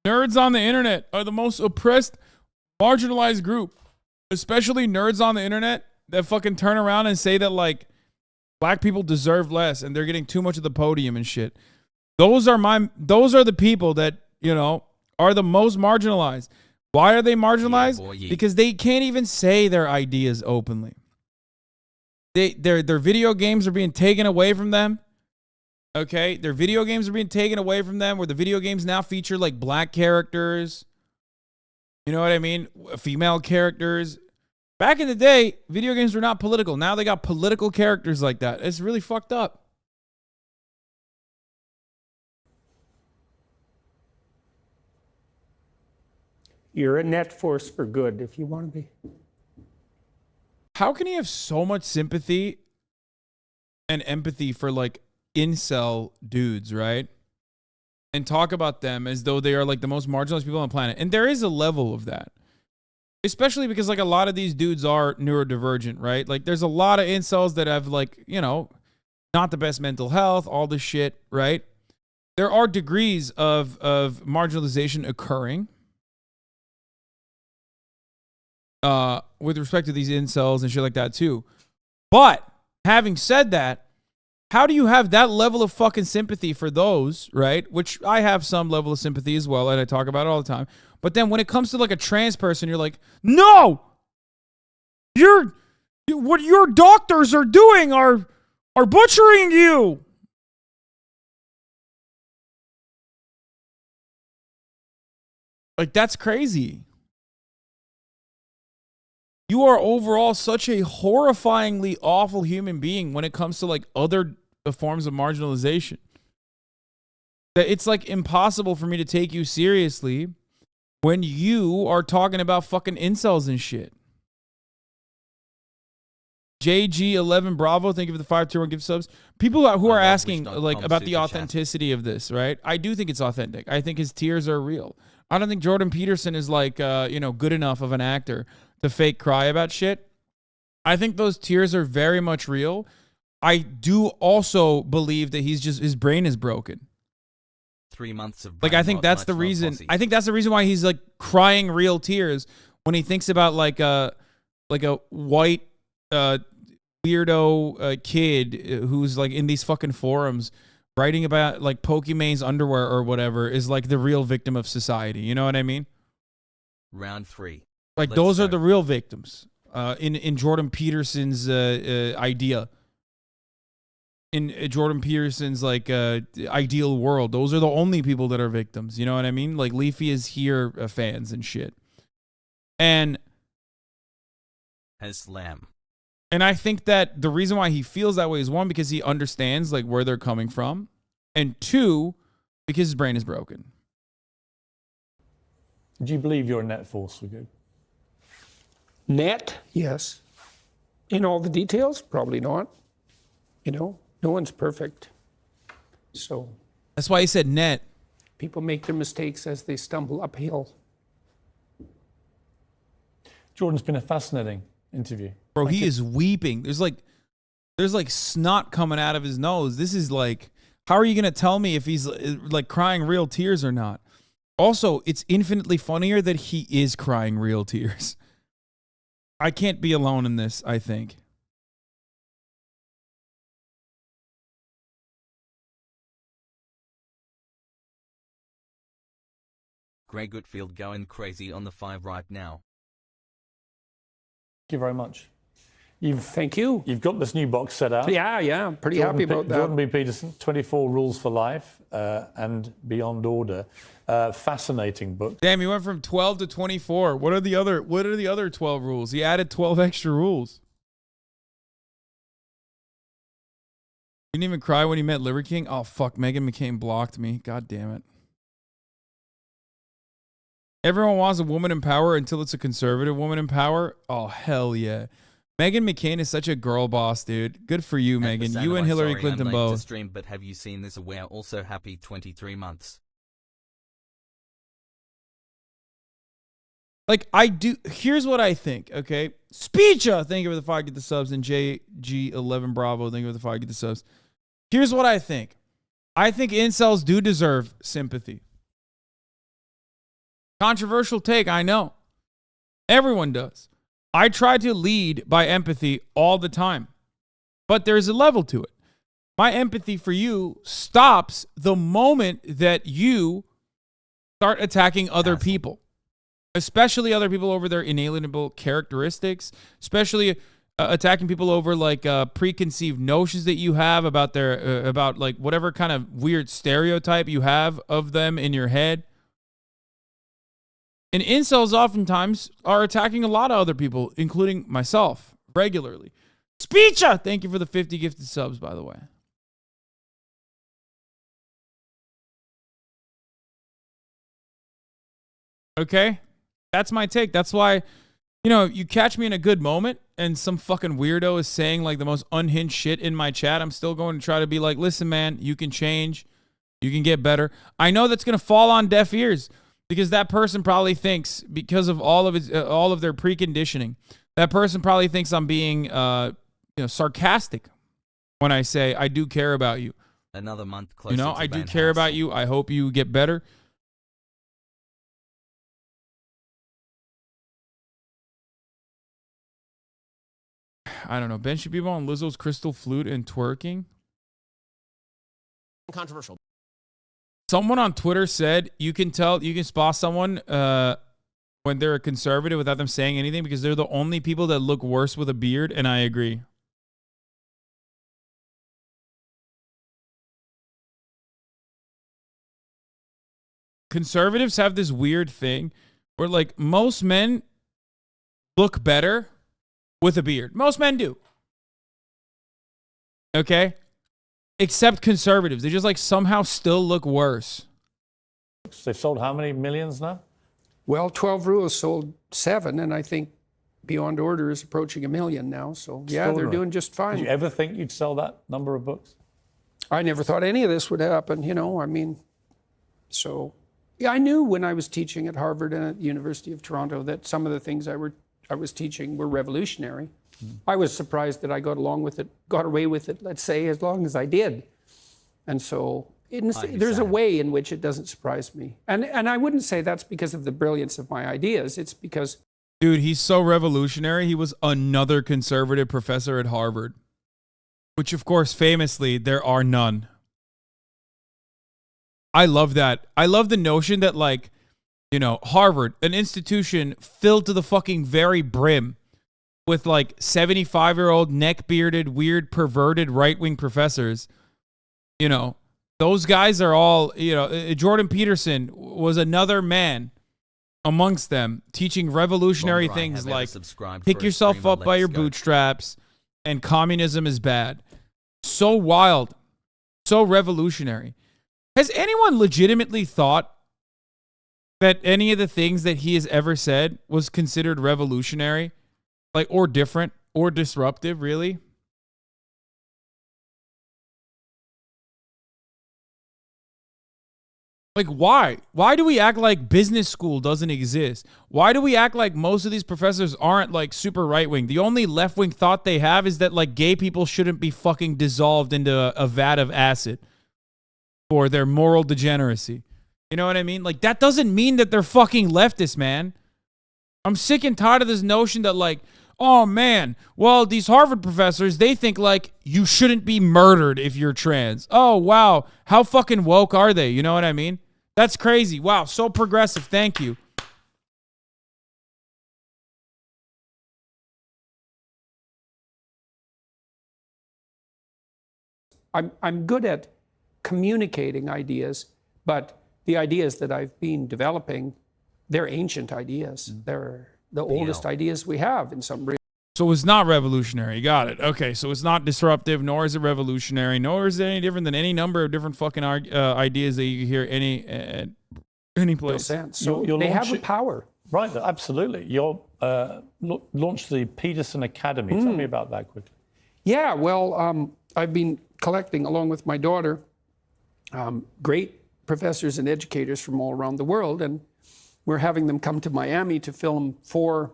Nerds on the internet are the most oppressed, marginalized group. Especially nerds on the internet that fucking turn around and say that, like, Black people deserve less, and they're getting too much of the podium and shit. Those are the people that, you know, are the most marginalized. Why are they marginalized? Yeah, boy, yeah. Because they can't even say their ideas openly. Their video games are being taken away from them. Okay, their video games are being taken away from them, where the video games now feature like black characters. You know what I mean? Female characters. Back in the day, video games were not political. Now they got political characters like that. It's really fucked up. You're a net force for good if you want to be. How can you have so much sympathy and empathy for like incel dudes, right? And talk about them as though they are like the most marginalized people on the planet. And there is a level of that. Especially because like a lot of these dudes are neurodivergent, right? Like there's a lot of incels that have like, you know, not the best mental health, all this shit, right? There are degrees of marginalization occurring with respect to these incels and shit like that too. But having said that, how do you have that level of fucking sympathy for those, right? Which I have some level of sympathy as well, and I talk about it all the time. But then when it comes to like a trans person, you're like, no, what your doctors are doing are butchering you. Like, that's crazy. You are overall such a horrifyingly awful human being when it comes to like other forms of marginalization, that it's like impossible for me to take you seriously when you are talking about fucking incels and shit. JG11 Bravo, thank you for the 5 tier 1 gift subs. People who are asking like about the authenticity of this, right? I do think it's authentic. I think his tears are real. I don't think Jordan Peterson is like you know, good enough of an actor to fake cry about shit. I think those tears are very much real. I do also believe that his brain is broken. 3 months of like, I think that's the reason. I think that's the reason why he's like crying real tears when he thinks about like a white weirdo kid who's like in these fucking forums writing about like Pokemon's underwear or whatever is like the real victim of society. You know what I mean? Round 3. Like, those are the real victims in Jordan Peterson's idea. In Jordan Peterson's like ideal world, those are the only people that are victims. You know what I mean? Like, Leafy is here fans and shit. And Slam. And I think that the reason why he feels that way is, one, because he understands like where they're coming from, and two, because his brain is broken. Do you believe you're a net force for good? Net, yes. In all the details, probably not. You know, no one's perfect. So that's why he said net. People make their mistakes as they stumble uphill. Jordan's been a fascinating interview. Bro, he is weeping. There's like snot coming out of his nose. This is like, how are you going to tell me if he's like crying real tears or not? Also, it's infinitely funnier that he is crying real tears. I can't be alone in this, I think. Greg Goodfield going crazy on the 5 right now. Thank you very much. Thank you. You've got this new box set out. Yeah, pretty happy about that. Jordan B. Peterson, 24 Rules for Life and Beyond Order. Fascinating book. Damn, he went from 12 to 24. What are the other 12 rules? He added 12 extra rules. You didn't even cry when he met Liver King? Oh, fuck, Meghan McCain blocked me. God damn it. Everyone wants a woman in power until it's a conservative woman in power. Oh, hell yeah. Meghan McCain is such a girl boss, dude. Good for you, Meghan. You and Hillary Clinton both. Stream, but have you seen this? We're also happy 23 months. Like, I do. Here's what I think, okay? Speecha, thank you for the 5, get the subs. And JG11 Bravo, thank you for the 5, get the subs. Here's what I think. I think incels do deserve sympathy. Controversial take, I know. Everyone does. I try to lead by empathy all the time. But there's a level to it. My empathy for you stops the moment that you start attacking other people, especially other people over their inalienable characteristics, especially attacking people over like preconceived notions that you have about their about like whatever kind of weird stereotype you have of them in your head. And incels oftentimes are attacking a lot of other people, including myself, regularly. Speecha! Thank you for the 50 gifted subs, by the way. Okay? That's my take. That's why, you know, you catch me in a good moment and some fucking weirdo is saying like the most unhinged shit in my chat. I'm still going to try to be like, listen, man, you can change. You can get better. I know that's going to fall on deaf ears because that person probably thinks, because of all of their preconditioning, that person probably thinks I'm being sarcastic when I say I do care about you. Another month closer. You know, I do care about you. I hope you get better. I don't know. Ben Shapiro on Lizzo's crystal flute and twerking. Controversial. Someone on Twitter said you can spot someone when they're a conservative without them saying anything because they're the only people that look worse with a beard, and I agree. Conservatives have this weird thing where like most men look better with a beard. Most men do. Okay? Except conservatives. They just like somehow still look worse. They've sold how many millions now? Well, 12 Rules sold 7, and I think Beyond Order is approaching 1 million now. So yeah, they're doing just fine. Did you ever think you'd sell that number of books? I never thought any of this would happen, you know. I mean, so yeah, I knew when I was teaching at Harvard and at the University of Toronto that some of the things I was teaching were revolutionary. I was surprised that I got away with it, let's say, as long as I did. And so there's a way in which it doesn't surprise me. And I wouldn't say that's because of the brilliance of my ideas. It's because... Dude, he's so revolutionary. He was another conservative professor at Harvard, which, of course, famously, there are none. I love that. I love the notion that, like, you know, Harvard, an institution filled to the fucking very brim with like 75-year-old neck-bearded, weird, perverted right-wing professors. You know, those guys are all, you know, Jordan Peterson was another man amongst them teaching revolutionary things like pick yourself up by your bootstraps and communism is bad. So wild. So revolutionary. Has anyone legitimately thought that any of the things that he has ever said was considered revolutionary? Like, or different, or disruptive, really? Like, why? Why do we act like business school doesn't exist? Why do we act like most of these professors aren't, like, super right-wing? The only left-wing thought they have is that, like, gay people shouldn't be fucking dissolved into a vat of acid for their moral degeneracy. You know what I mean? Like, that doesn't mean that they're fucking leftists, man. I'm sick and tired of this notion that, like, oh, man, well, these Harvard professors, they think, like, you shouldn't be murdered if you're trans. Oh, wow. How fucking woke are they? You know what I mean? That's crazy. Wow, so progressive. Thank you. I'm good at communicating ideas, but the ideas that I've been developing, they're ancient ideas. They're the oldest ideas we have in some way. So it's not revolutionary. Got it. Okay, so it's not disruptive, nor is it revolutionary, nor is it any different than any number of different fucking ideas that you hear any place. No sense. So they have a power. Right, absolutely. You launched the Peterson Academy. Tell me about that quickly. Yeah, well, I've been collecting, along with my daughter, great professors and educators from all around the world, and we're having them come to Miami to film 4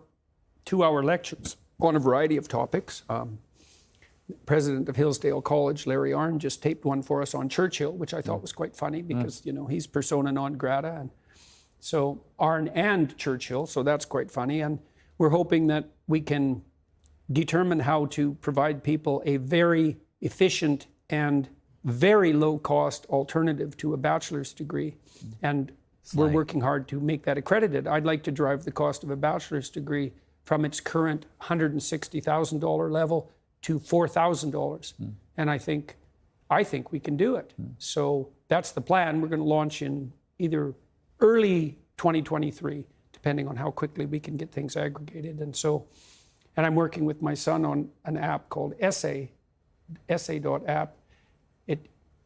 two-hour lectures on a variety of topics. President of Hillsdale College, Larry Arnn, just taped one for us on Churchill, which I thought was quite funny because, you know, he's persona non grata. And so Arnn and Churchill, so that's quite funny. And we're hoping that we can determine how to provide people a very efficient and very low-cost alternative to a bachelor's degree. And we're working hard to make that accredited. I'd like to drive the cost of a bachelor's degree from its current $160,000 level to $4,000. And I think we can do it. So that's the plan. We're going to launch in either early 2023, depending on how quickly we can get things aggregated. And I'm working with my son on an app called essay.app.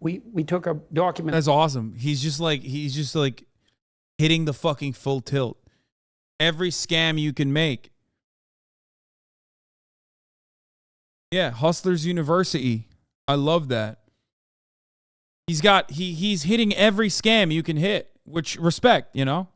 We took a document. That's awesome. He's just like hitting the fucking full tilt. Every scam you can make. Yeah, Hustlers University. I love that. He's hitting every scam you can hit, which respect, you know?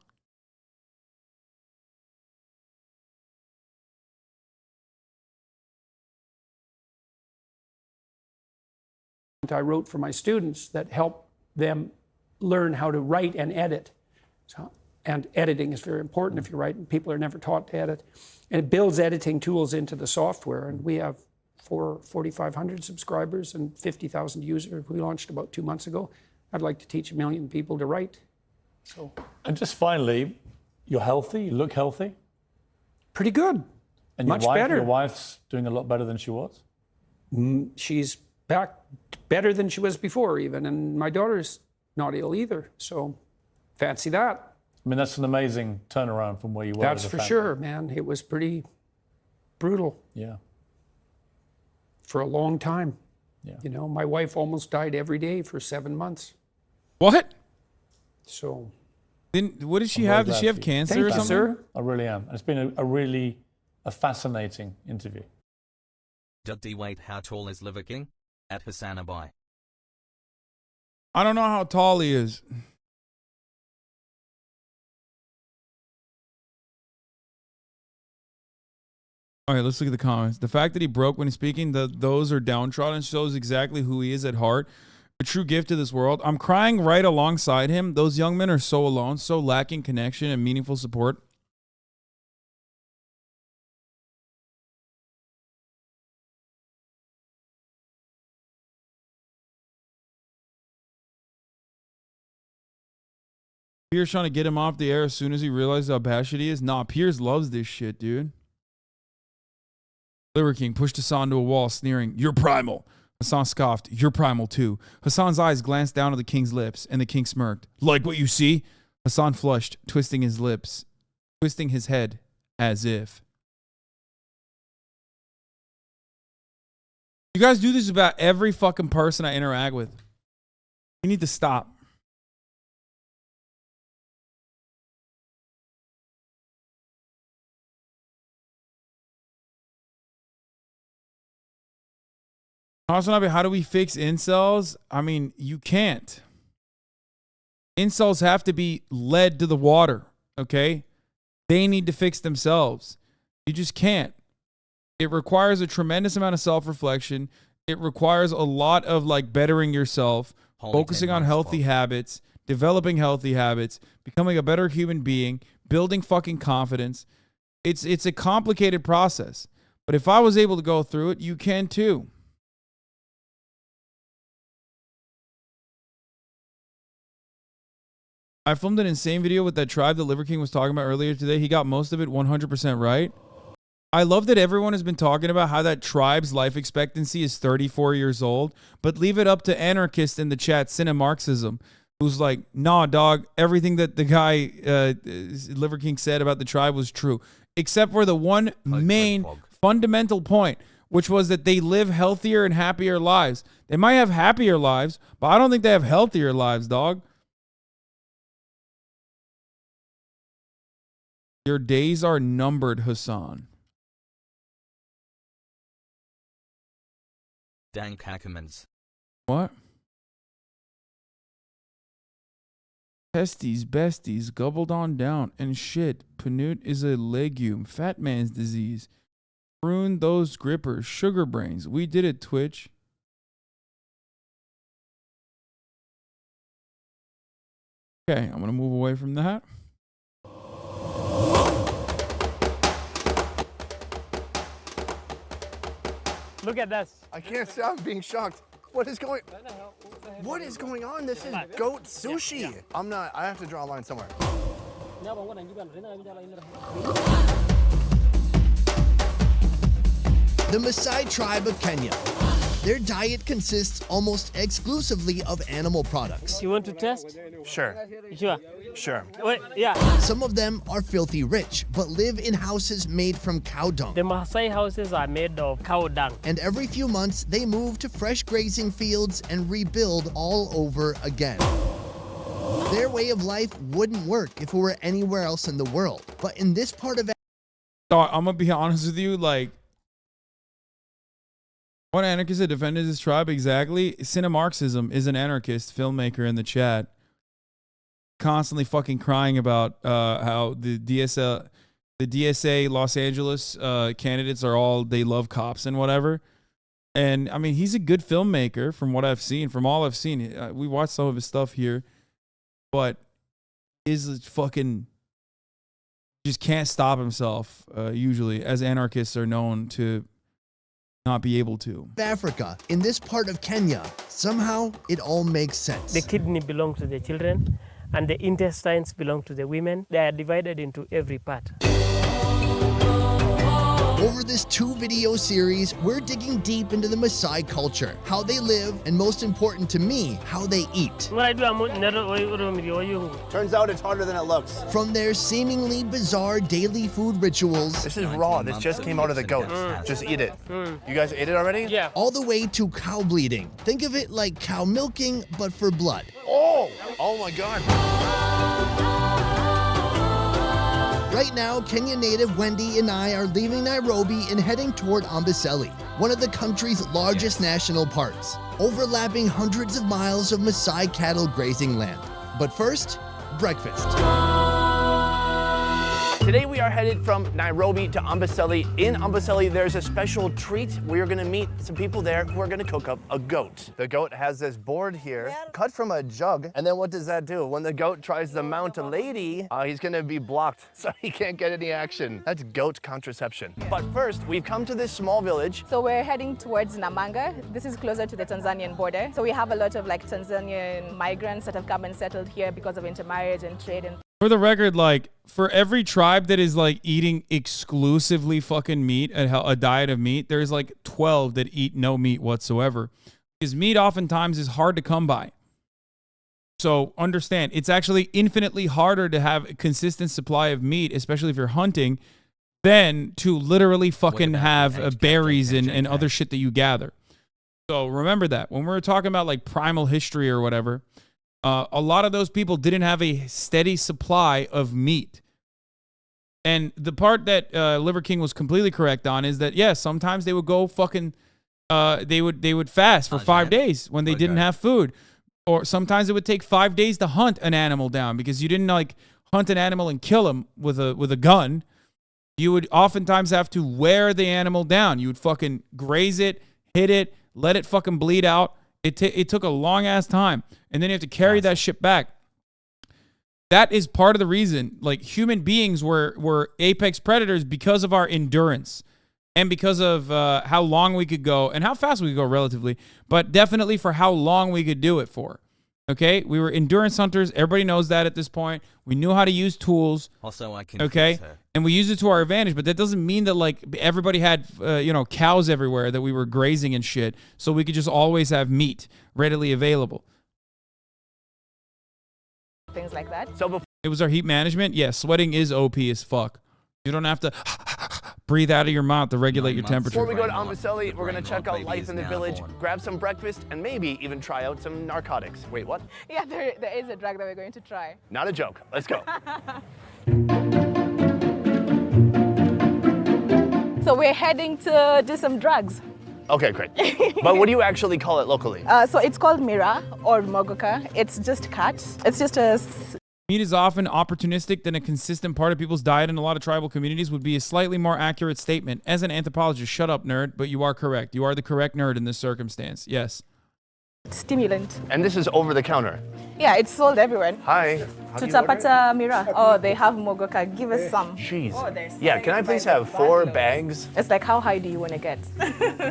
I wrote for my students that help them learn how to write and edit. And editing is very important if you write, and people are never taught to edit. And it builds editing tools into the software, and we have 4,500 subscribers and 50,000 users. We launched about 2 months ago. I'd like to teach 1 million people to write. So. And just finally, you're healthy, you look healthy. Pretty good. And much better. Your wife's doing a lot better than she was? She's back better than she was before even, and my daughter's not ill either, so fancy that. I mean, that's an amazing turnaround from where you were. That's for sure, man. It was pretty brutal. Yeah. For a long time. Yeah. You know, my wife almost died every day for 7 months. What? So. What did she have? Did she have cancer or something? Sir. I really am. It's been a really fascinating interview. Wait, how tall is Liver King? At HasanAbi. I don't know how tall he is. All right, let's look at the comments. The fact that he broke when he's speaking, those are downtrodden, shows exactly who he is at heart. A true gift to this world. I'm crying right alongside him. Those young men are so alone, so lacking connection and meaningful support. Pierce trying to get him off the air as soon as he realizes how bashful he is. Nah, Pierce loves this shit, dude. Liver King pushed Hasan to a wall, sneering, "You're primal." Hasan scoffed, "You're primal too." Hasan's eyes glanced down at the king's lips, and the king smirked. "Like what you see?" Hasan flushed, twisting his lips, twisting his head, as if. You guys do this about every fucking person I interact with. You need to stop. HasanAbi, how do we fix incels? I mean, you can't. Incels have to be led to the water, okay? They need to fix themselves. You just can't. It requires a tremendous amount of self-reflection. It requires a lot of like bettering yourself, focusing on healthy habits, developing healthy habits, becoming a better human being, building fucking confidence. It's a complicated process. But if I was able to go through it, you can too. I filmed an insane video with that tribe that Liver King was talking about earlier today. He got most of it 100% right. I love that everyone has been talking about how that tribe's life expectancy is 34 years old, but leave it up to anarchists in the chat, Cinemarxism, who's like, nah, dog, everything that the guy, Liver King said about the tribe was true, except for the one main fundamental point, which was that they live healthier and happier lives. They might have happier lives, but I don't think they have healthier lives, dog. Your days are numbered, Hasan. Dank Ackermans. What? Pesties, besties, gobbled on down, and shit. Panut is a legume. Fat man's disease. Prune those grippers. Sugar brains. We did it, Twitch. Okay, I'm going to move away from that. Look at this. I can't say I'm being shocked. What is going on? This is goat sushi. I have to draw a line somewhere. The Maasai tribe of Kenya. Their diet consists almost exclusively of animal products. You want to test? Sure. Sure. Sure. Wait, yeah. Some of them are filthy rich, but live in houses made from cow dung. The Maasai houses are made of cow dung. And every few months, they move to fresh grazing fields and rebuild all over again. Their way of life wouldn't work if it were anywhere else in the world. But in this part of I'm gonna be honest with you, like, one anarchist that defended his tribe exactly. Cinemarxism is an anarchist filmmaker in the chat, constantly fucking crying about how the DSA Los Angeles candidates are all, they love cops and whatever. And I mean, he's a good filmmaker from what I've seen, from all I've seen. We watched some of his stuff here, but is fucking just can't stop himself. Usually, as anarchists are known to not be able to. Africa, in this part of Kenya, somehow it all makes sense. The kidney belongs to the children, and the intestines belong to the women. They are divided into every part. Over this 2-video series, we're digging deep into the Maasai culture, how they live, and most important to me, how they eat. Turns out it's harder than it looks. From their seemingly bizarre daily food rituals. This is raw. This just came out of the goat. Just eat it. You guys ate it already? Yeah. All the way to cow bleeding. Think of it like cow milking, but for blood. Oh my God. Right now, Kenya native Wendy and I are leaving Nairobi and heading toward Amboseli, one of the country's largest national parks, overlapping hundreds of miles of Maasai cattle grazing land. But first, breakfast. Today we are headed from Nairobi to Amboseli. In Amboseli, there's a special treat. We are gonna meet some people there who are gonna cook up a goat. The goat has this board here, cut from a jug. And then what does that do? When the goat tries to mount a lady, he's gonna be blocked, so he can't get any action. That's goat contraception. But first, we've come to this small village. So we're heading towards Namanga. This is closer to the Tanzanian border. So we have a lot of like Tanzanian migrants that have come and settled here because of intermarriage and trade and For the record, like, for every tribe that is like eating exclusively fucking meat, a diet of meat, there's like 12 that eat no meat whatsoever. Because meat oftentimes is hard to come by. So understand, it's actually infinitely harder to have a consistent supply of meat, especially if you're hunting, than to literally fucking have berries and other shit that you gather. So remember that. When we're talking about like primal history or whatever, a lot of those people didn't have a steady supply of meat. And the part that Liver King was completely correct on is that, yes, sometimes they would go fucking, they would fast for 5 days when they didn't have food. Or sometimes it would take 5 days to hunt an animal down because you didn't like hunt an animal and kill him with a gun. You would oftentimes have to wear the animal down. You would fucking graze it, hit it, let it fucking bleed out. It took a long ass time, and then you have to carry that shit back. That is part of the reason, like, human beings were apex predators because of our endurance and because of how long we could go and how fast we could go relatively, but definitely for how long we could do it for. Okay, we were endurance hunters. Everybody knows that at this point. We knew how to use tools. Also, I can. Okay, and we used it to our advantage. But that doesn't mean that like everybody had cows everywhere that we were grazing and shit, so we could just always have meat readily available. things like that. So it was our heat management. Yeah, sweating is OP as fuck. You don't have to breathe out of your mouth to regulate your temperature. Before we go to Amboseli, we're going to check out life in the village, grab some breakfast, and maybe even try out some narcotics. Wait, what? Yeah, there is a drug that we're going to try. Not a joke. Let's go. So we're heading to do some drugs. Okay, great. But what do you actually call it locally? So it's called Mira or Mogoka. It's just cut. It's just a... Meat is often opportunistic than a consistent part of people's diet in a lot of tribal communities would be a slightly more accurate statement. As an anthropologist, shut up, nerd, but you are correct. You are the correct nerd in this circumstance. Yes. Stimulant. And this is over the counter? Yeah, it's sold everywhere. Hi. Tutapata Mira. Oh, they have mogoka. Give us some. Jeez. Oh, there's Yeah, can I please have 4 bags? It's like, how high do you want to get?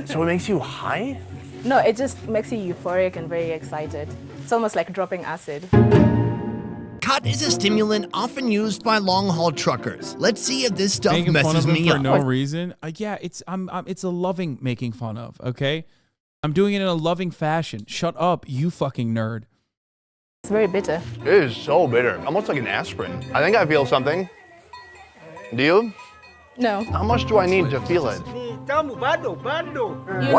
So it makes you high? No, it just makes you euphoric and very excited. It's almost like dropping acid. Cut is a stimulant often used by long-haul truckers. Let's see if this stuff Making fun messes of him me for up. no reason. Yeah, it's it's a loving making fun of. Okay, I'm doing it in a loving fashion. Shut up, you fucking nerd. It's very bitter. It is so bitter. Almost like an aspirin. I think I feel something. Do you? No. How much do I need to feel it? You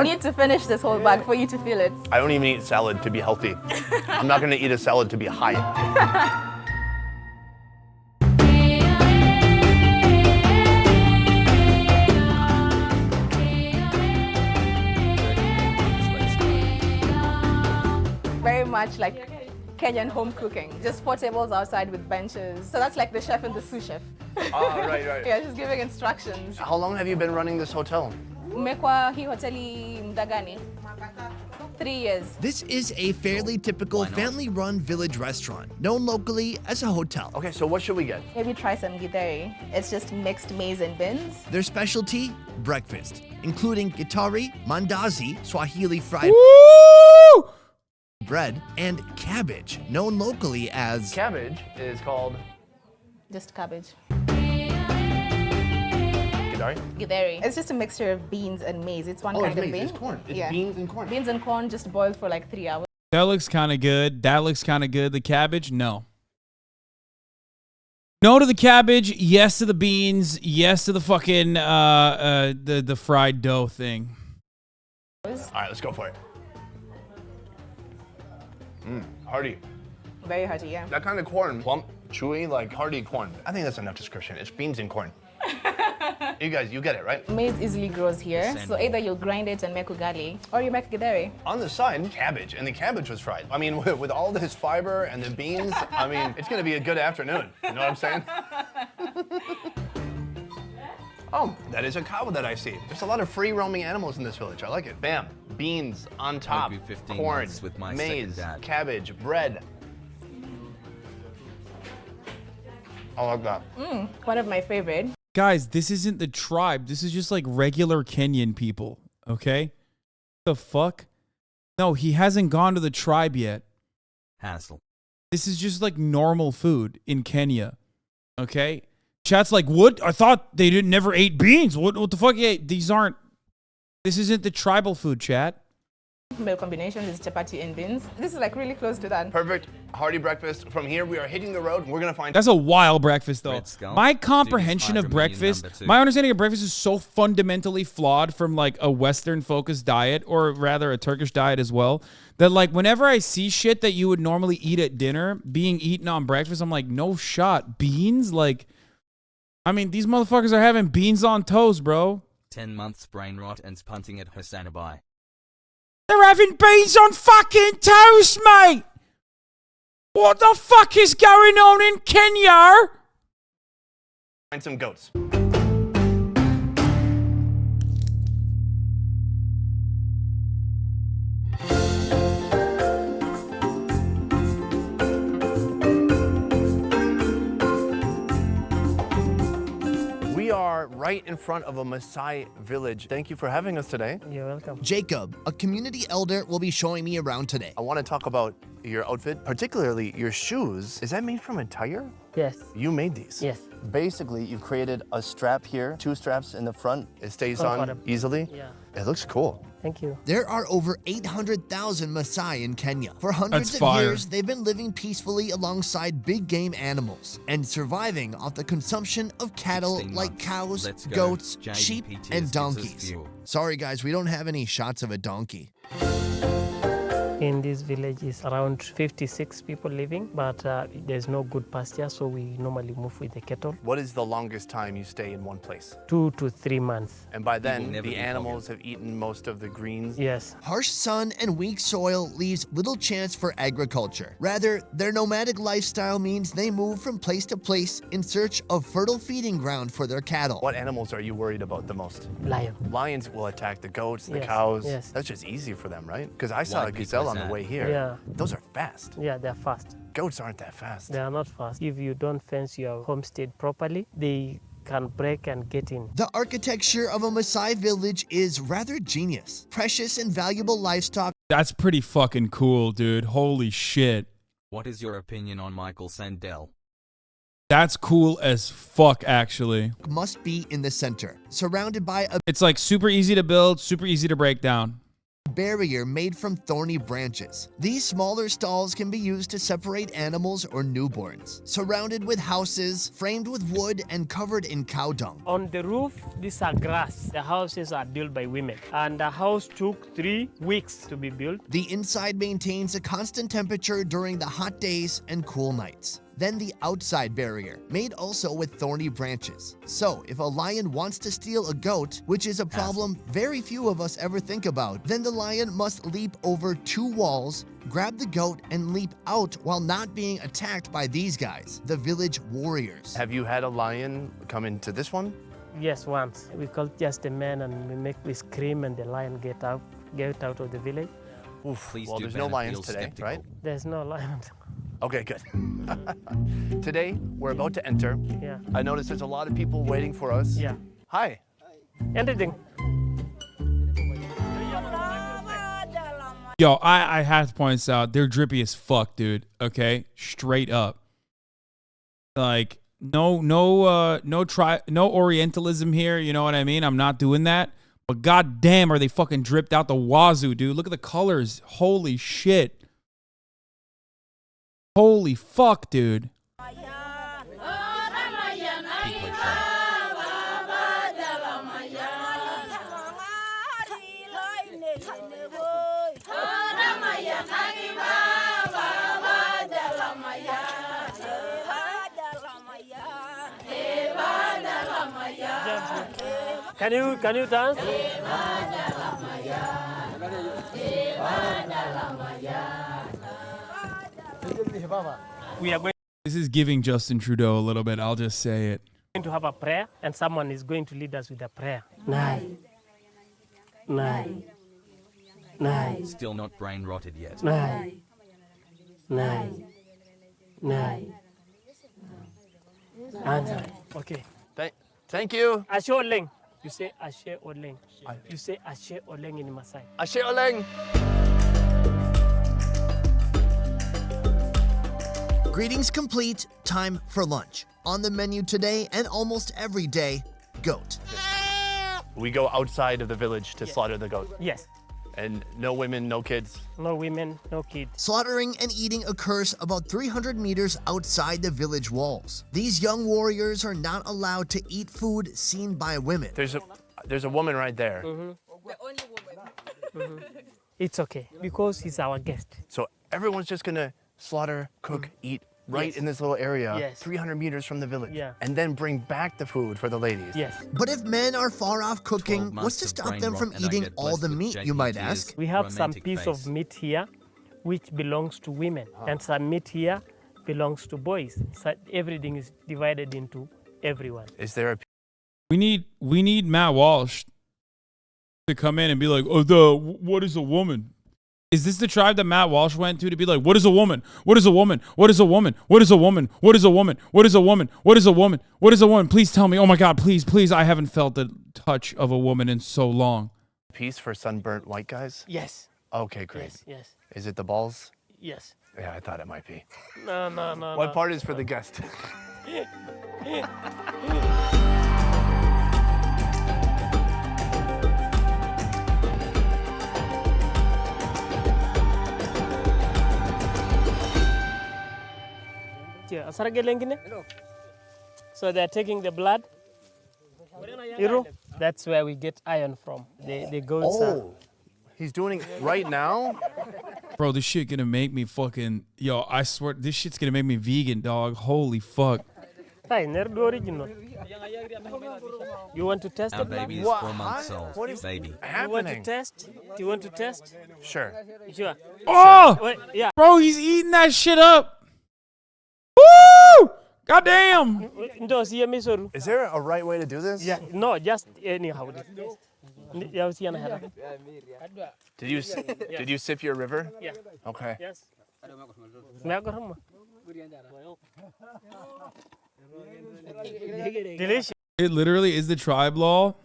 need to finish this whole bag for you to feel it. I don't even eat salad to be healthy. I'm not gonna eat a salad to be high. Very much like Kenyan home cooking. Just 4 tables outside with benches. So that's like the chef and the sous chef. Oh, right. Yeah, just giving instructions. How long have you been running this hotel? Umekwa hii hoteli muda gani? 3 years. This is a fairly typical family-run village restaurant, known locally as a hotel. Okay, so what should we get? Maybe try some githeri. It's just mixed maize and beans. Their specialty, breakfast, including githeri, mandazi, Swahili fried bread, and cabbage, known locally as... Cabbage is called... Just cabbage. Githeri? Githeri. It's just a mixture of beans and maize. It's one Oh, kind it's of maize. bean. It's corn. It's beans and corn. Beans and corn just boiled for like 3 hours. That looks kind of good. That looks kind of good. The cabbage, no. No to the cabbage. Yes to the beans. Yes to the fucking the fried dough thing. All right, let's go for it. Hearty. Very hearty, yeah. That kind of corn, plump, chewy, like hearty corn. I think that's enough description. It's beans and corn. You guys, you get it, right? Maize easily grows here, so either you'll grind it and make ugali, or you make githeri. On the side, cabbage, and the cabbage was fried. I mean, with all this fiber and the beans, I mean, it's gonna be a good afternoon. You know what I'm saying? Oh, that is a cow that I see. There's a lot of free roaming animals in this village. I like it. Bam, beans on top, 15 corn, months with my maize, second dad. cabbage, bread. I like that. One of my favorite. Guys, this isn't the tribe. This is just like regular Kenyan people, okay? The fuck? No, he hasn't gone to the tribe yet. Hassle. This is just like normal food in Kenya, okay? Chat's like, what? I thought they never ate beans. What the fuck? Yeah, these aren't. This isn't the tribal food, chat. Meal combination is chapati and beans. This is like really close to that. Perfect, hearty breakfast. From here, we are hitting the road. We're gonna find. That's a wild breakfast, though. Red Skull. My comprehension of breakfast, my understanding of breakfast is so fundamentally flawed from like a Western-focused diet, or rather a Turkish diet as well, that like whenever I see shit that you would normally eat at dinner being eaten on breakfast, I'm like, no shot. Beans? Like, I mean, these motherfuckers are having beans on toast, bro. 10 months brain rot and punting at HasanAbi. They're having beans on fucking toast, mate! What the fuck is going on in Kenya? Find some goats. We are right in front of a Maasai village. Thank you for having us today. You're welcome. Jacob, a community elder, will be showing me around today. I want to talk about your outfit, particularly your shoes. Is that made from a tire? Yes. You made these? Yes. Basically, you've created a strap here, 2 straps in the front. It stays on Comfortable. easily. Yeah. It looks cool. Thank you. There are over 800,000 Maasai in Kenya. For hundreds That's of fire. years, they've been living peacefully alongside big game animals and surviving off the consumption of cattle 16 like months. cows, Let's go. goats, JDPTS sheep, gives and us donkeys. fuel. Sorry guys, we don't have any shots of a donkey. In this village is around 56 people living, but there's no good pasture, so we normally move with the cattle. What is the longest time you stay in one place? 2 to 3 months. And by then, never the eat animals have eaten most of the greens. Yes. Harsh sun and weak soil leaves little chance for agriculture. Rather, their nomadic lifestyle means they move from place to place in search of fertile feeding ground for their cattle. What animals are you worried about the most? Lion. Lions will attack the goats, the Yes, cows. yes. That's just easy for them, right? Because I saw Why a people gazelle on the sad? way here. Yeah. Those are fast. Yeah, they're fast. Goats aren't that fast. They are not fast. If you don't fence your homestead properly, they can break and get in. The architecture of a Maasai village is rather genius. Precious and valuable livestock. That's pretty fucking cool, dude. Holy shit. What is your opinion on Michael Sandel? That's cool as fuck, actually. Must be in the center, surrounded by a It's like super easy to build, super easy to break down. barrier made from thorny branches. These smaller stalls can be used to separate animals or newborns. Surrounded with houses, framed with wood and covered in cow dung. On the roof, these are grass. The houses are built by women. And the house took 3 weeks to be built. The inside maintains a constant temperature during the hot days and cool nights. Then the outside barrier, made also with thorny branches. So if a lion wants to steal a goat, which is a problem very few of us ever think about, then the lion must leap over 2 walls, grab the goat, and leap out while not being attacked by these guys, the village warriors. Have you had a lion come into this one? Yes, once. We called just a man and we scream and the lion get out of the village. Oof. Well, there's no lions today, right? There's no lion. Okay, good. Today, we're about to enter. Yeah. I noticed there's a lot of people waiting for us. Yeah. Hi. Anything. Yo, I have to point this out. They're drippy as fuck, dude. Okay? Straight up. Like, no Orientalism here, you know what I mean? I'm not doing that. But goddamn, are they fucking dripped out the wazoo, dude. Look at the colors. Holy shit. Holy fuck, dude. Can you dance? We are going This is giving Justin Trudeau a little bit. I'll just say it. to have a prayer, and someone is going to lead us with a prayer. Nai. Nai. Nai. Still not brain rotted yet. Nai. Nai. Nai. Answer. Okay. Thank you. Ashe Oleng. You say Ashe Oleng. You say Ashe Oleng in Maasai. Ashe Oleng. Greetings complete, time for lunch. On the menu today and almost every day, goat. We go outside of the village to slaughter the goat. Yes. And no women, no kids. No women, no kids. Slaughtering and eating occurs about 300 meters outside the village walls. These young warriors are not allowed to eat food seen by women. There's a woman right there. It's okay, because he's our guest. So everyone's just gonna slaughter, cook, eat right in this little area, 300 meters from the village, and then bring back the food for the ladies. Yes. But if men are far off cooking, what's to stop them from eating all the meat, you might ask? We have some piece of meat here which belongs to women, and some meat here belongs to boys. So everything is divided into everyone. Is there a... We need Matt Walsh to come in and be like, what is a woman? Is this the tribe that Matt Walsh went to be like, what is a woman? What is a woman? What is a woman? What is a woman? What is a woman? What is a woman? What is a woman? What is a woman? Please tell me. Oh my God, please. I haven't felt the touch of a woman in so long. Piece for sunburnt white guys? Yes. Okay, great. Yes. Is it the balls? Yes. Yeah, I thought it might be. No. What part is for the guest? So they're taking the blood. That's where we get iron from. The goats he's doing it right now? Bro, this shit gonna make me fucking... Yo, I swear, this shit's gonna make me vegan, dog. Holy fuck. Original. You want to test Our it? baby is 4 months old. What is baby? You want to test? Do you want to test? Sure. Sure. Oh! Wait, yeah. Bro, he's eating that shit up. Woo! Goddamn! Is there a right way to do this? Yeah, no, just anyhow. Did you sip your river? Yeah. Okay. Yes. Delicious. It literally is the tribe law.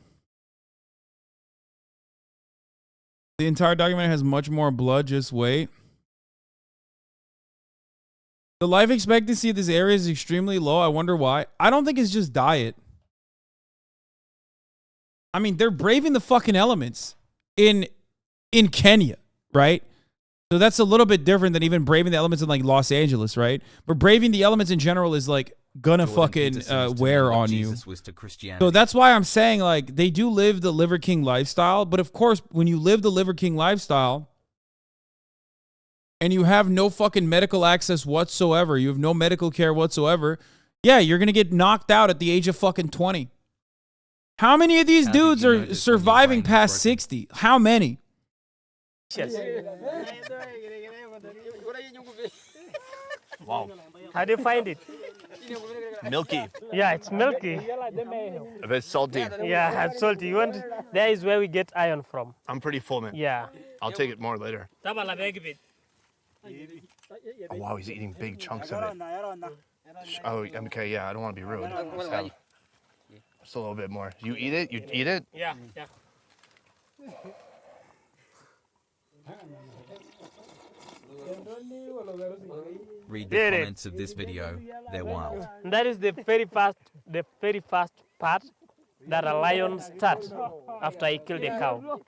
The entire document has much more blood, just wait. The life expectancy of this area is extremely low. I wonder why. I don't think it's just diet. I mean, they're braving the fucking elements in Kenya, right? So that's a little bit different than even braving the elements in like Los Angeles, right? But braving the elements in general is like gonna fucking wear on you. So that's why I'm saying like they do live the Liver King lifestyle. But of course, when you live the Liver King lifestyle and you have no fucking medical access whatsoever, you have no medical care whatsoever, yeah, you're gonna get knocked out at the age of fucking 20. How many of these dudes are surviving past 60? How many? Wow. How do you find it? Milky. Yeah, it's milky. A bit salty. Yeah, it's salty. You want? There is where we get iron from. I'm pretty full, man. Yeah. I'll take it more later. Oh, wow, he's eating big chunks of it. Oh, okay, yeah, I don't want to be rude. Let's have just a little bit more. You eat it? You eat it? Yeah, yeah. Read the comments of this video. They're wild. That is the very first part that a lion starts after he killed a cow.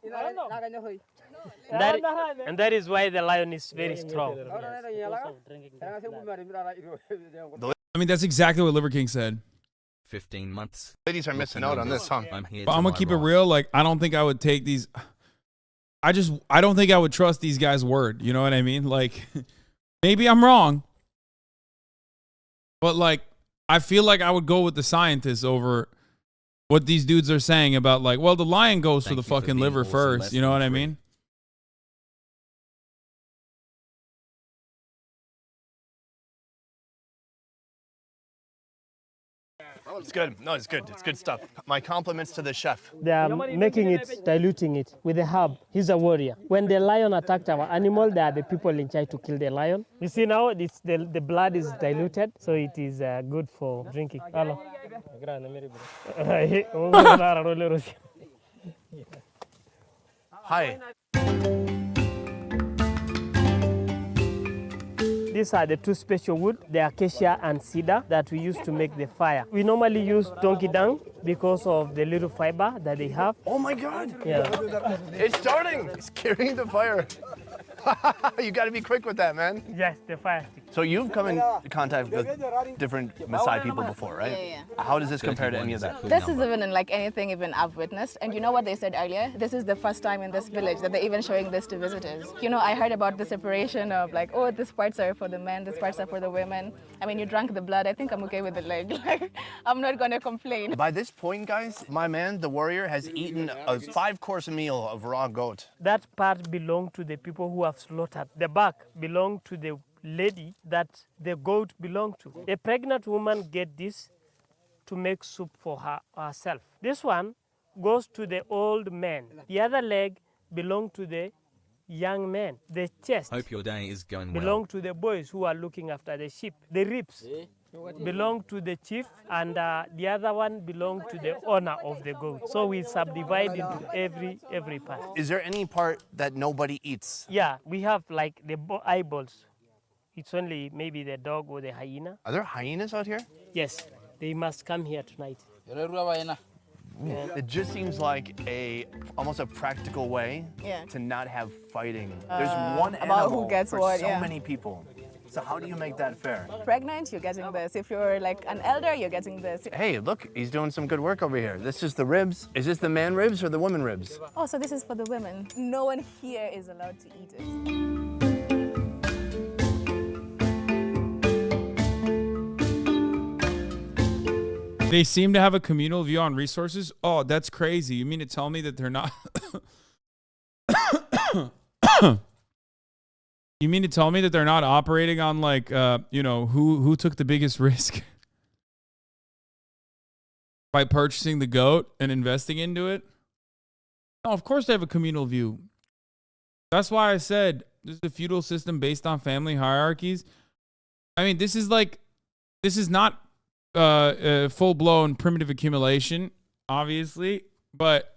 And that is why the lion is very strong. I mean, that's exactly what Liver King said. 15 months. Ladies are missing out on this, huh? I'm here But I'm gonna keep it real. Like, I don't think I would take these. I don't think I would trust these guys' word. You know what I mean? Like, maybe I'm wrong, but like, I feel like I would go with the scientists over what these dudes are saying about like, well, the lion goes for the fucking liver first. You know what I mean? It's good. No, it's good. It's good stuff. My compliments to the chef. They are making it, diluting it with a herb. He's a warrior. When the lion attacked our animal, they are the people in charge to kill the lion. You see now, the blood is diluted, so it is good for drinking. Hello. Hi. These are the two special wood, the acacia and cedar that we use to make the fire. We normally use donkey dung because of the little fiber that they have. Oh my God! Yeah. It's starting. It's carrying the fire. You got to be quick with that, man. Yes, the fire stick. So you've come in contact with different Maasai people before, right? Yeah. How does this compare to any of that? This is even like anything even I've witnessed. And you know what they said earlier? This is the first time in this village that they're even showing this to visitors. You know, I heard about the separation of like, oh, these parts are for the men, these parts are for the women. I mean, you drank the blood. I think I'm okay with it. Like I'm not going to complain. By this point, guys, my man, the warrior, has eaten a 5-course meal of raw goat. That part belonged to the people who have slaughtered. The back belonged to the lady that the goat belonged to. A pregnant woman get this to make soup for herself. This one goes to the old man. The other leg belongs to the young man. The chest Hope your day is going well. belong to the boys who are looking after the sheep. The ribs belong to the chief, and the other one belong to the owner of the goat. So we subdivide into every part. Is there any part that nobody eats? Yeah, we have like the eyeballs. It's only maybe the dog or the hyena. Are there hyenas out here? Yes, they must come here tonight. It just seems like almost a practical way to not have fighting. There's one about animal who gets for what, so yeah. many people. So how do you make that fair? Pregnant, you're getting this. If you're like an elder, you're getting this. Hey, look, he's doing some good work over here. This is the ribs. Is this the man ribs or the woman ribs? Oh, so this is for the women. No one here is allowed to eat it. They seem to have a communal view on resources. Oh, that's crazy. You mean to tell me that they're not... You mean to tell me that they're not operating on like, you know, who took the biggest risk by purchasing the goat and investing into it? No, of course they have a communal view. That's why I said this is a feudal system based on family hierarchies. I mean, this is like this is not full blown primitive accumulation, obviously, but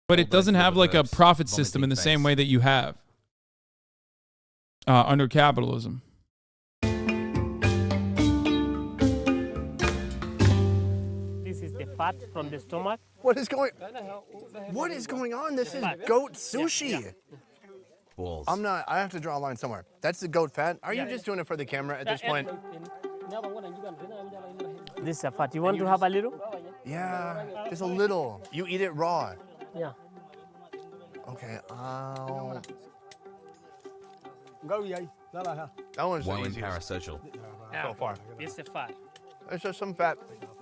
it doesn't have like a profit system in the same way that you have under capitalism. This is the fat from the stomach. What is going on? This is goat sushi. Balls. I have to draw a line somewhere. That's the goat fat. Are you just doing it for the camera at this point? This is a fat. You want to have a little? Yeah, just a little. You eat it raw. Yeah. Okay. That one's the easiest parasocial. so far. It's the fat. It's just some fat.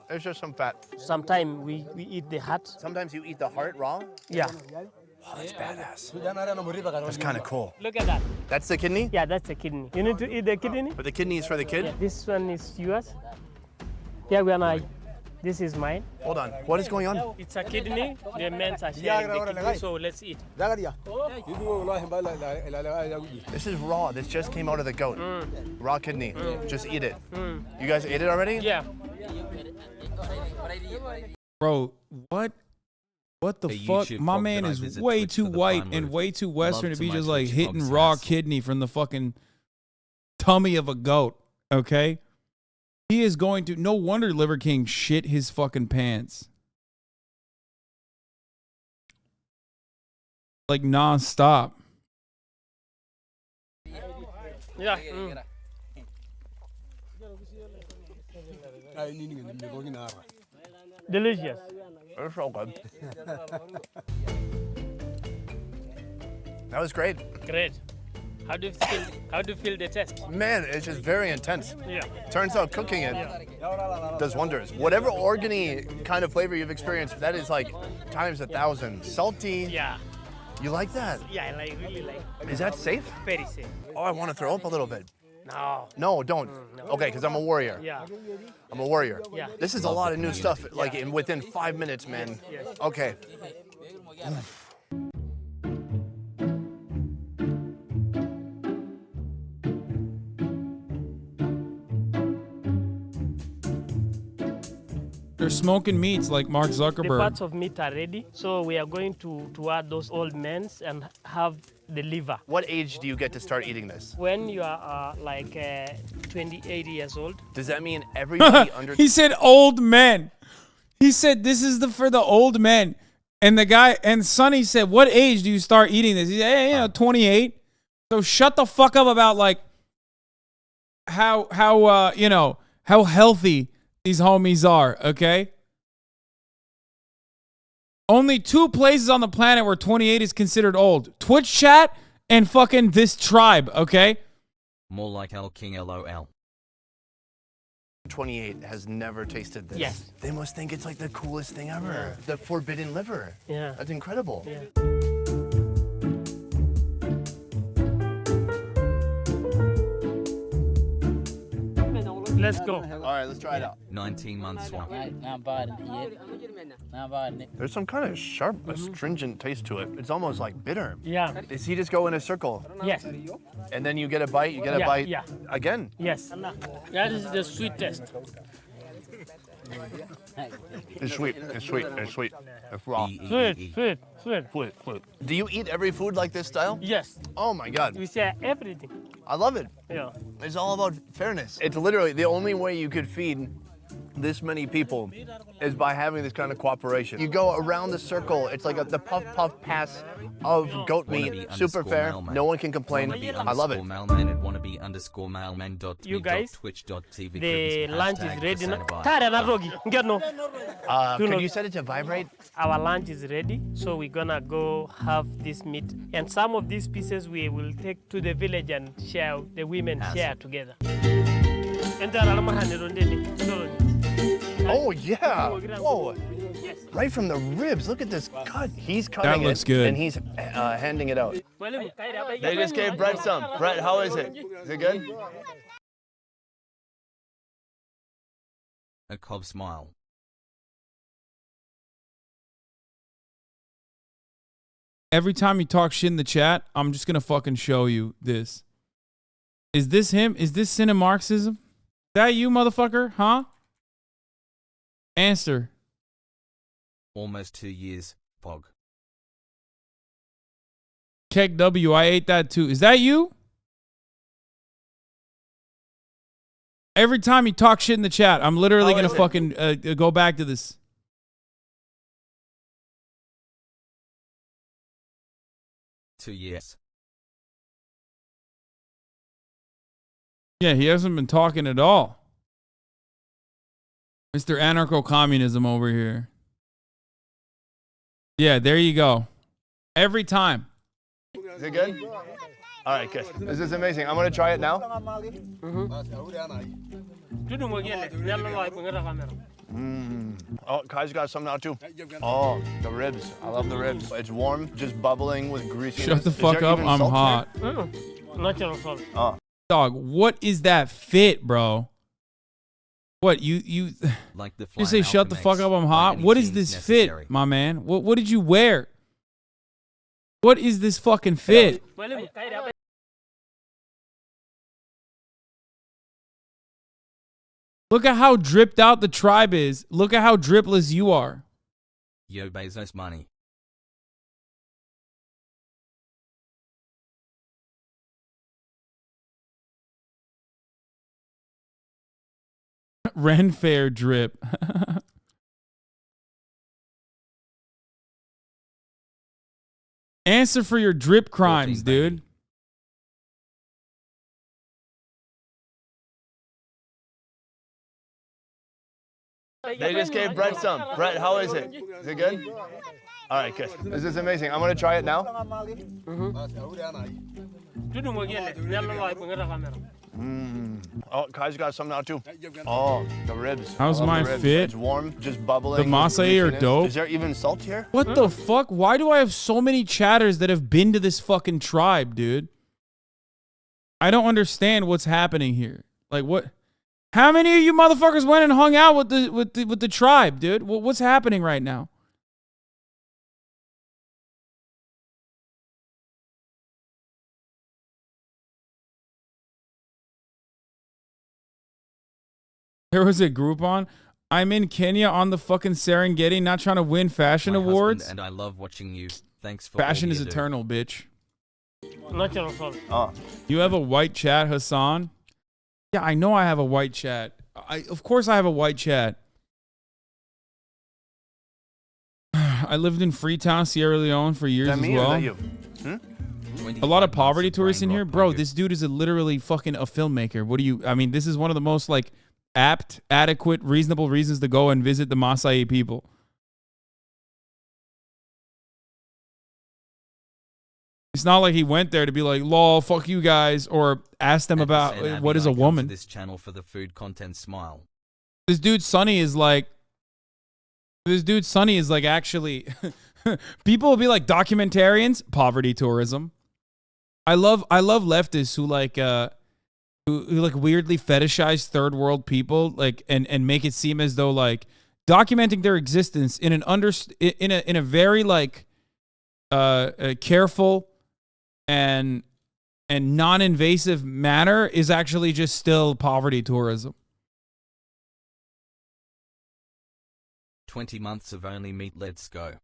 It's just some fat. Sometimes we eat the heart. Sometimes you eat the heart raw? Yeah. Oh, that's badass. That's kind of cool. Look at that. That's the kidney? Yeah, that's the kidney. You need to eat the kidney? But the kidney is for the kid? Yeah, this one is yours. Yeah, this is mine. Hold on. What is going on? It's a kidney. The men are sharing the kidney, so let's eat. This is raw. This just came out of the goat. Raw kidney. Just eat it. You guys ate it already? Yeah. Bro, what the fuck? My man is way too white and way too Western to be just like hitting raw kidney from the fucking tummy of a goat, okay? He is going to, no wonder Liver King shit his fucking pants. Like non-stop. Yeah. Delicious. It's so good. That was great. Great. How do you feel the taste? Man, it's just very intense. Yeah. Turns out cooking it does wonders. Whatever organy kind of flavor you've experienced, that is like times 1,000. Salty. Yeah. You like that? Yeah, I really like. Is that safe? Very safe. Oh, I want to throw up a little bit. No. No, don't. No. Okay, because I'm a warrior. Yeah. I'm a warrior. Yeah. This is a lot of new stuff, like within 5 minutes, man. Yes. Okay. They're smoking meats like Mark The Zuckerberg. parts of meat are ready, so we are going to add those old men's and have the liver. What age do you get to start eating this? When you are 28 years old. Does that mean everybody under... He said old men. He said this is for the old men. And the guy, and Sonny said, what age do you start eating this? He said, hey, 28. So shut the fuck up about like how healthy these homies are, okay? Only 2 places on the planet where 28 is considered old. Twitch chat and fucking this tribe, okay? More like L King LOL. 28 has never tasted this. Yes. They must think it's like the coolest thing ever. The forbidden liver. Yeah. That's incredible. Yeah. Let's go. All right, let's try it out. 19-month swap. There's some kind of sharp, astringent taste to it. It's almost like bitter. Yeah. Does he just go in a circle? Yes. And then you get a bite, you get a bite Yeah. again? Yes. That is the sweet taste. It's sweet, it's sweet, it's sweet. It's raw. Sweet. Do you eat every food like this style? Yes. Oh my God. We share everything. I love it. Yeah. It's all about fairness. It's literally the only way you could feed this many people is by having this kind of cooperation. You go around the circle. It's like the puff pass of goat meat. Super fair. No one can complain. I love it. You guys, the lunch is ready now. Could you set it to vibrate? Our lunch is ready, so we're gonna go have this meat. And some of these pieces we will take to the village and share. The women share together. Oh yeah! Whoa! Right from the ribs. Look at this cut. He's cutting That looks it, good. and he's handing it out. They just gave Brett some. Brett, how is it? Is it good? A Cobb smile. Every time you talk shit in the chat, I'm just gonna fucking show you this. Is this him? Is this Cinemarxism? That you, motherfucker? Huh? Answer. Almost 2 years, Pog. Keg W, I ate that too. Is that you? Every time you talk shit in the chat, I'm literally gonna fucking go back to this. Two years. Yeah, he hasn't been talking at all. Mr. Anarcho-Communism over here. Yeah, there you go. Every time. Is it good? All right, good. This is amazing. I'm going to try it now. Oh, Kai's got some now too. Oh, the ribs. I love the ribs. It's warm, just bubbling with greasiness. Shut the fuck up, I'm hot. Oh. Dog, what is that fit, bro? What, you like the you say shut the fuck up, I'm hot? What is this fit, my man? What did you wear? What is this fucking fit? Look at how dripped out the tribe is. Look at how dripless you are. Yo, Bezos money. Ren Fair drip. Answer for your drip crimes, dude. They just gave Brett some. Brett, how is it? Is it good? All right, good. This is amazing. I'm going to try it now. Oh, Kai's got some now too. Oh, the ribs. How's my fit? It's warm, just bubbling. The Masai are dope. Is there even salt here? What the fuck? Why do I have so many chatters that have been to this fucking tribe, dude? I don't understand what's happening here. Like what? How many of you motherfuckers went and hung out with the tribe, dude? What's happening right now? There was a group on. I'm in Kenya on the fucking Serengeti, not trying to win fashion awards. And I love watching you. Thanks for Fashion all is you do. eternal, bitch. Oh. You have a white chat, Hasan? Yeah, I know I have a white chat. Of course I have a white chat. I lived in Freetown, Sierra Leone for years as well. Is that you? A lot of poverty tourists in here. Bro, this dude is literally fucking a filmmaker. What do you... I mean, this is one of the most, like, apt, adequate, reasonable reasons to go and visit the Maasai people. It's not like he went there to be like, lol, fuck you guys, or ask them about what is a woman. This channel for the food content smile. This dude Sonny is like actually people will be like documentarians, poverty tourism. I love leftists who like who like weirdly fetishize third world people, like and make it seem as though like documenting their existence in a very like careful and non-invasive manner is actually just still poverty tourism. 20 months of only meat, let's go.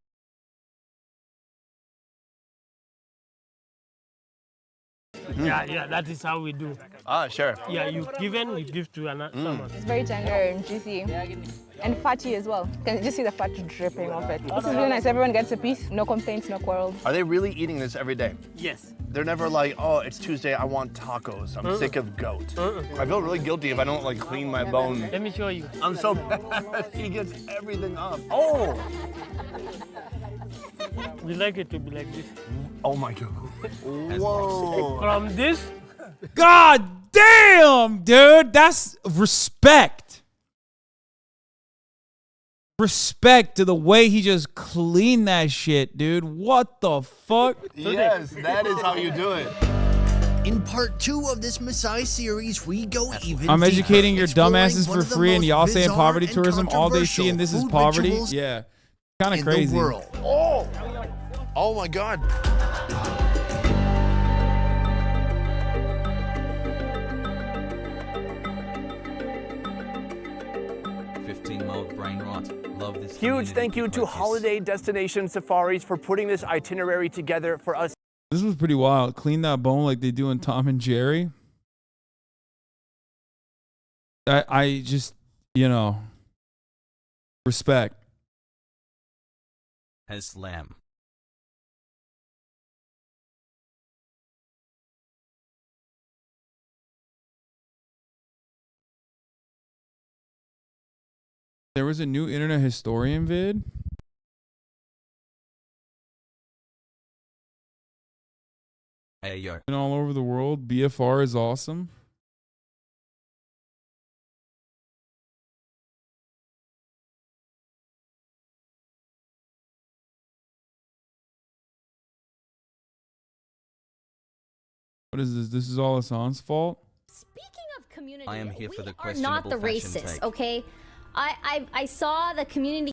Yeah, that is how we do. Ah, sure. Yeah, you give to another someone. It's very tender and juicy and fatty as well. You can just see the fat dripping off it. This is really nice. Everyone gets a piece. No complaints, no quarrels. Are they really eating this every day? Yes. They're never like, oh, it's Tuesday, I want tacos. I'm sick of goat. I feel really guilty if I don't like clean my bone. Let me show you. I'm so bad. He gets everything up. Oh! We like it to be like this. Oh my God. Whoa. From this. God damn, dude. That's respect. Respect to the way he just cleaned that shit, dude. What the fuck? Yes, that is how you do it. In part 2 of this Maasai series, we go even I'm educating deeper, your dumbasses for one of the free, and most y'all saying bizarre poverty and tourism. All they see and this is food poverty. rituals Yeah, kind of in the crazy. world. Oh! Oh my God. Mild brain rot. Love this. Huge thank you to Holiday Destination Safaris for putting this itinerary together for us. This was pretty wild. Clean that bone like they do in Tom and Jerry. I just, you know, respect. Has slam. There was a new internet historian vid. Hey yo. And all over the world, BFR is awesome. What is this? This is all Hasan's fault? Speaking of community, I am here for the we are not the questionable fashion racists, take. okay? I saw the community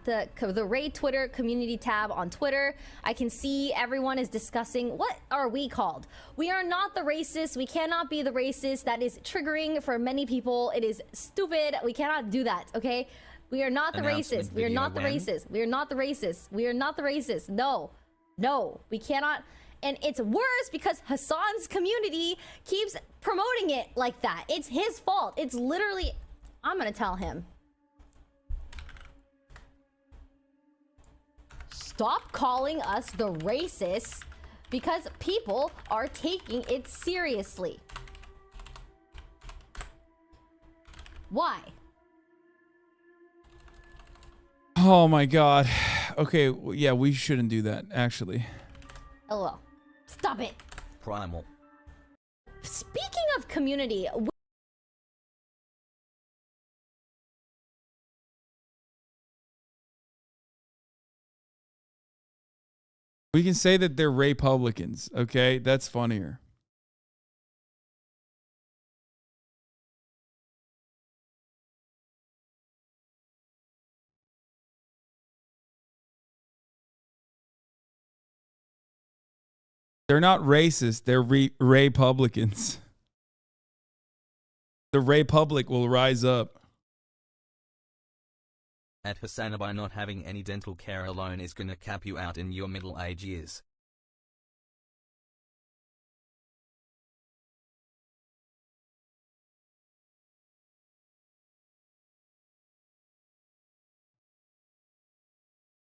the Ray Twitter community tab on Twitter. I can see everyone is discussing what are we called. We are not the racists. We cannot be the racist. That is triggering for many people. It is stupid. We cannot do that, okay? We are not the racist. We are not the racist. We are not the racist. We are not the racist. No, we cannot. And it's worse because Hasan's community keeps promoting it like that. It's his fault. It's literally, I'm gonna tell him. Stop calling us the racists because people are taking it seriously. Why? Oh my God. Okay, yeah, we shouldn't do that, actually. LOL. Stop it. Primal. Speaking of community, we can say that they're Republicans, okay? That's funnier. They're not racist. They're Republicans. The Republic will rise up. At HasanAbi, not having any dental care alone is gonna cap you out in your middle age years.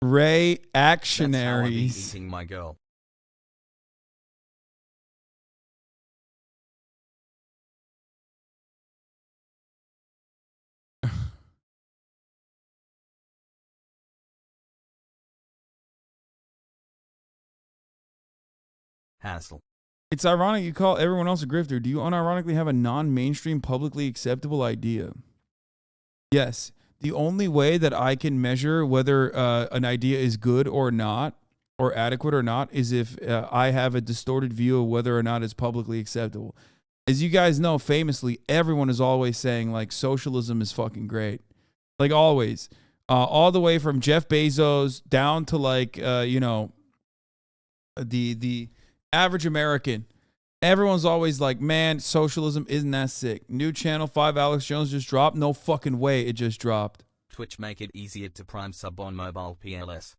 Ray That's how I be actionaries. eating my girl. Hassle. It's ironic you call everyone else a grifter. Do you unironically have a non-mainstream, publicly acceptable idea? Yes. The only way that I can measure whether an idea is good or not, or adequate or not, is if I have a distorted view of whether or not it's publicly acceptable. As you guys know, famously, everyone is always saying, like, socialism is fucking great. Like, always. All the way from Jeff Bezos down to, like, you know, the average American. Everyone's always like, man, socialism isn't that sick. New Channel 5 Alex Jones just dropped. No fucking way it just dropped. Twitch make it easier to prime sub on mobile PLS.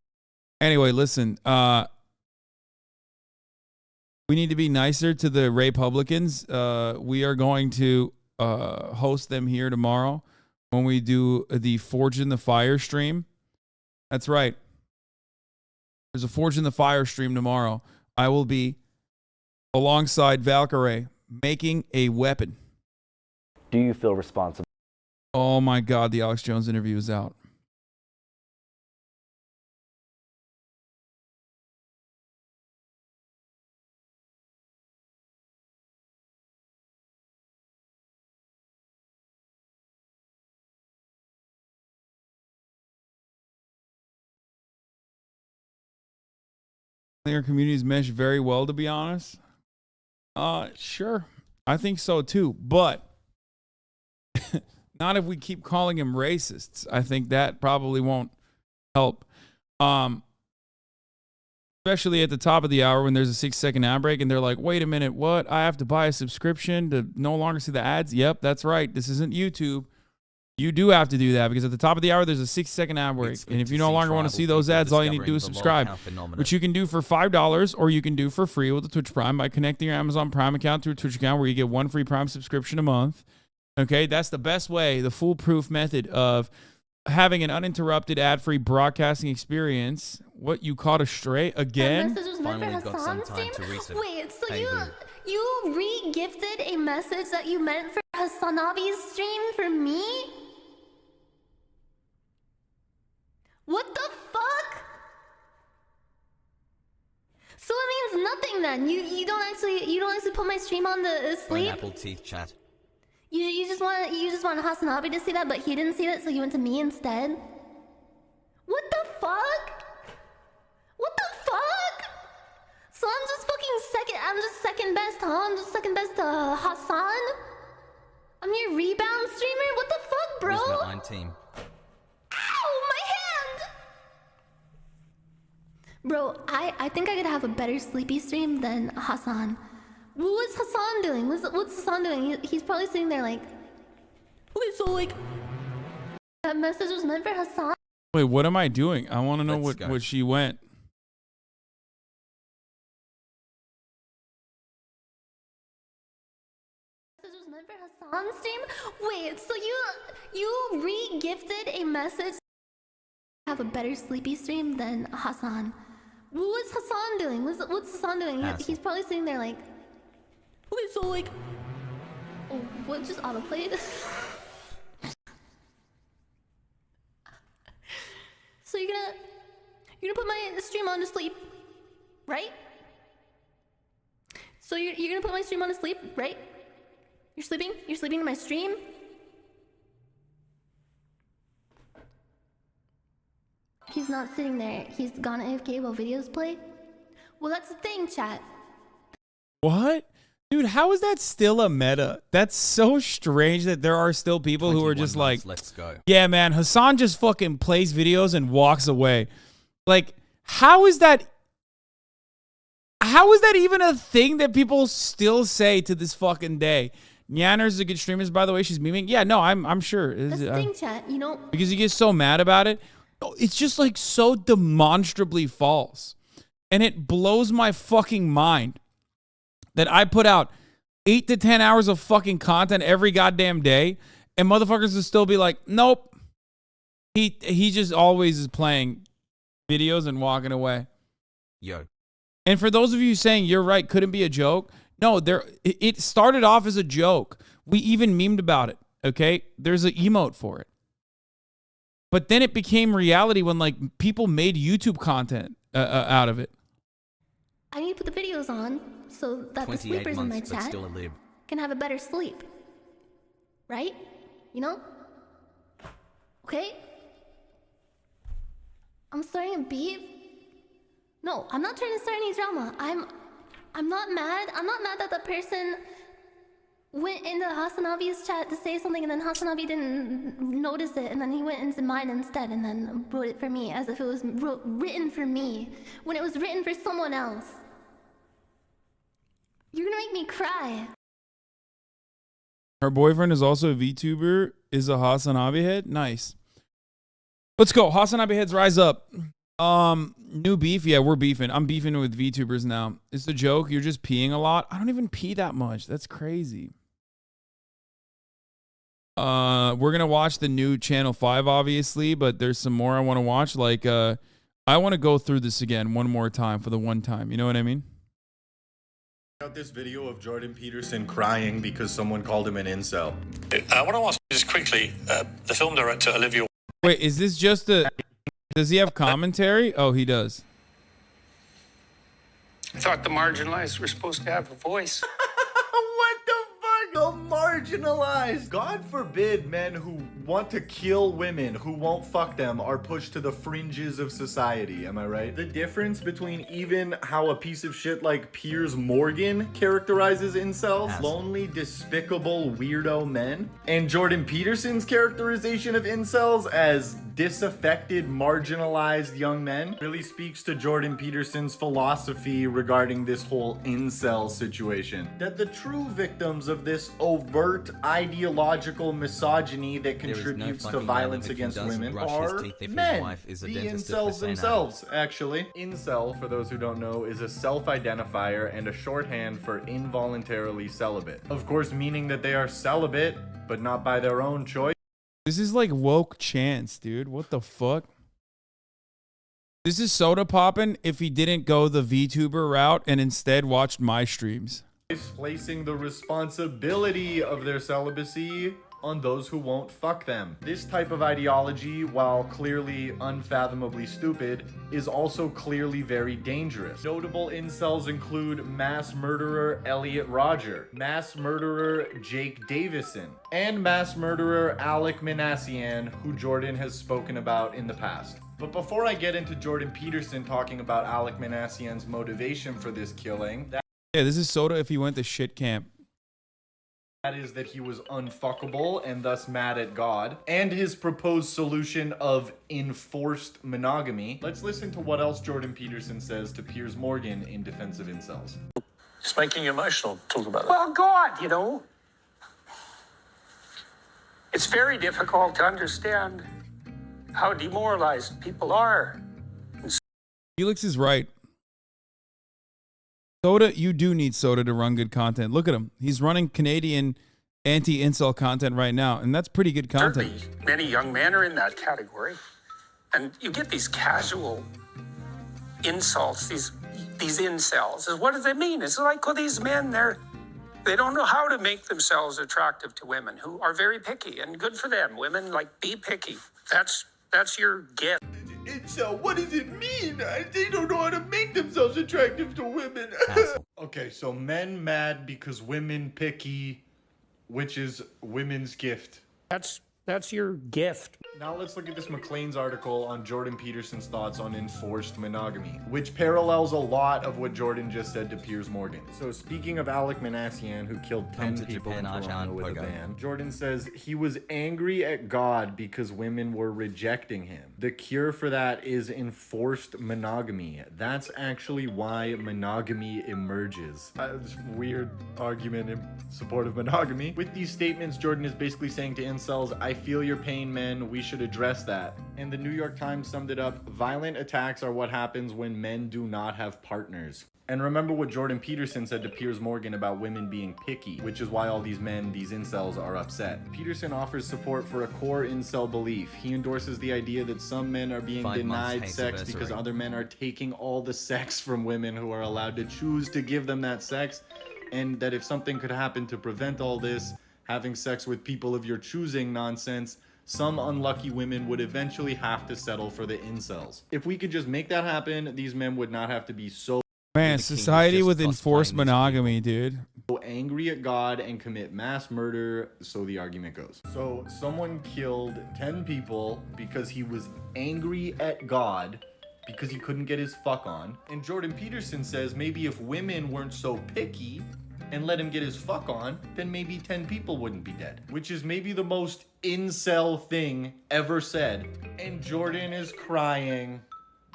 Anyway, listen. We need to be nicer to the Republicans. We are going to host them here tomorrow when we do the Forge in the Fire stream. That's right. There's a Forge in the Fire stream tomorrow. I will be alongside Valkyrae making a weapon. Do you feel responsible? Oh my God, the Alex Jones interview is out. I think our communities mesh very well, to be honest. Sure. I think so too, but not if we keep calling him racists. I think that probably won't help. especially at the top of the hour when there's a 6-second ad break and they're like, wait a minute, what? I have to buy a subscription to no longer see the ads? Yep, that's right. This isn't YouTube. You do have to do that because at the top of the hour, there's a 6-second ad break. And if you no longer want to see those ads, all you need to do is subscribe, which you can do for $5 or you can do for free with the Twitch Prime by connecting your Amazon Prime account to a Twitch account where you get 1 free Prime subscription a month. Okay, that's the best way, the foolproof method of having an uninterrupted ad-free broadcasting experience. What, you caught a stray again? Finally got some time to research. Wait, so you re-gifted a message that you meant for HasanAbi's stream for me? What the fuck? So it means nothing then. You don't actually put my stream on the sleep. Pineapple teeth chat. You just want HasanAbi to see that, but he didn't see that, so he went to me instead. What the fuck? What the fuck? So I'm just second best, huh? I'm just second best to Hasan? I'm your rebound streamer? What the fuck, bro? Team. Ow, my hand! Bro, I think I could have a better sleepy stream than Hasan. What's Hasan doing? What's Hasan doing? He's probably sitting there like, okay, so like, that message was meant for Hasan. Wait, what am I doing? I want to know what she went. Message was meant for Hasan's stream? Wait, so you re-gifted a message? Have a better sleepy stream than Hasan. What's Hasan doing? What's Hasan doing? He's probably sitting there like, okay, so like, oh, what just autoplayed? So you're gonna put my stream on to sleep, right? So you're gonna put my stream on to sleep, right? You're sleeping in my stream? He's not sitting there. He's gone AFK while videos play. Well, that's the thing, chat. What? Dude, how is that still a meta? That's so strange that there are still people who are just like, let's go. Yeah, man, Hasan just fucking plays videos and walks away. Like, how is that even a thing that people still say to this fucking day? Nyanner's a good streamer, by the way. She's memeing. Yeah, no, I'm sure. That's the thing, chat, you know? Because you get so mad about it. It's just like so demonstrably false. And it blows my fucking mind that I put out 8 to 10 hours of fucking content every goddamn day, and motherfuckers will still be like, nope. He just always is playing videos and walking away. Yo. And for those of you saying you're right, couldn't be a joke. No, it started off as a joke. We even memed about it, okay? There's an emote for it. But then it became reality when like people made YouTube content out of it. I need to put the videos on so that the sleepers in my chat can have a better sleep. Right? You know? Okay? I'm starting a beef. No, I'm not trying to start any drama. I'm not mad. I'm not mad that the person went into HasanAbi's chat to say something and then HasanAbi didn't notice it and then he went into mine instead and then wrote it for me as if it was written for me when it was written for someone else. You're gonna make me cry. Her boyfriend is also a VTuber, is a HasanAbi head. Nice. Let's go. HasanAbi heads rise up. New beef. Yeah, we're beefing. I'm beefing with VTubers now. It's a joke. You're just peeing a lot. I don't even pee that much. That's crazy. We're gonna watch the new Channel 5, obviously, but there's some more I want to watch. Like, I want to go through this again one more time for the one time. You know what I mean? Out this video of Jordan Peterson crying because someone called him an incel. I want to ask just quickly, the film director Olivia. Wait, is this just a? Does he have commentary? Oh, he does. I thought the marginalized were supposed to have a voice. What the fuck? The marginalized. God forbid men who want to kill women who won't fuck them are pushed to the fringes of society. Am I right? The difference between even how a piece of shit like Piers Morgan characterizes incels, lonely, despicable, weirdo men, and Jordan Peterson's characterization of incels as disaffected, marginalized young men really speaks to Jordan Peterson's philosophy regarding this whole incel situation. That the true victims of this overt ideological misogyny that contributes to violence against women are men, the incels themselves, actually. Incel, for those who don't know, is a self-identifier and a shorthand for involuntarily celibate. Of course, meaning that they are celibate, but not by their own choice. This is like woke chance, dude. What the fuck? This is soda popping if he didn't go the VTuber route and instead watched my streams. Placing the responsibility of their celibacy on those who won't fuck them. This type of ideology, while clearly unfathomably stupid, is also clearly very dangerous. Notable incels include mass murderer Elliot Rodger, mass murderer Jake Davison, and mass murderer Alec Minassian, who Jordan has spoken about in the past. But before I get into Jordan Peterson talking about Alec Minassian's motivation for this killing, Yeah, this is soda if he went to shit camp. that is that he was unfuckable and thus mad at God, and his proposed solution of enforced monogamy. Let's listen to what else Jordan Peterson says to Piers Morgan in defense of incels. It's making you emotional. Talk about it. Well, God, you know, it's very difficult to understand how demoralized people are. Felix is right. Soda, you do need soda to run good content. Look at him. He's running Canadian anti-incel content right now, and that's pretty good content. Certainly, many young men are in that category. And you get these casual insults, these incels. And what does it mean? It's like, well, these men, they don't know how to make themselves attractive to women who are very picky, and good for them. Women, like, be picky. That's your gift. Incel, what does it mean? They don't know how to make themselves attractive to women. Okay, so men mad because women picky, which is women's gift. That's your gift. Now let's look at this McLean's article on Jordan Peterson's thoughts on enforced monogamy, which parallels a lot of what Jordan just said to Piers Morgan. So speaking of Alec Minassian, who killed 10 people in Toronto with a van, Jordan says he was angry at God because women were rejecting him. The cure for that is enforced monogamy. That's actually why monogamy emerges. This weird argument in support of monogamy. With these statements, Jordan is basically saying to incels, I feel your pain, men. We should address that. And the New York Times summed it up, violent attacks are what happens when men do not have partners. And remember what Jordan Peterson said to Piers Morgan about women being picky, which is why all these men, these incels, are upset. Peterson offers support for a core incel belief. He endorses the idea that some men are being denied sex because other men are taking all the sex from women who are allowed to choose to give them that sex, and that if something could happen to prevent all this, having sex with people of your choosing nonsense, some unlucky women would eventually have to settle for the incels. If we could just make that happen, these men would not have to be so Man, society with enforced monogamy, dude. angry at God and commit mass murder, so the argument goes. So someone killed 10 people because he was angry at God because he couldn't get his fuck on. And Jordan Peterson says maybe if women weren't so picky and let him get his fuck on, then maybe 10 people wouldn't be dead. Which is maybe the most incel thing ever said. And Jordan is crying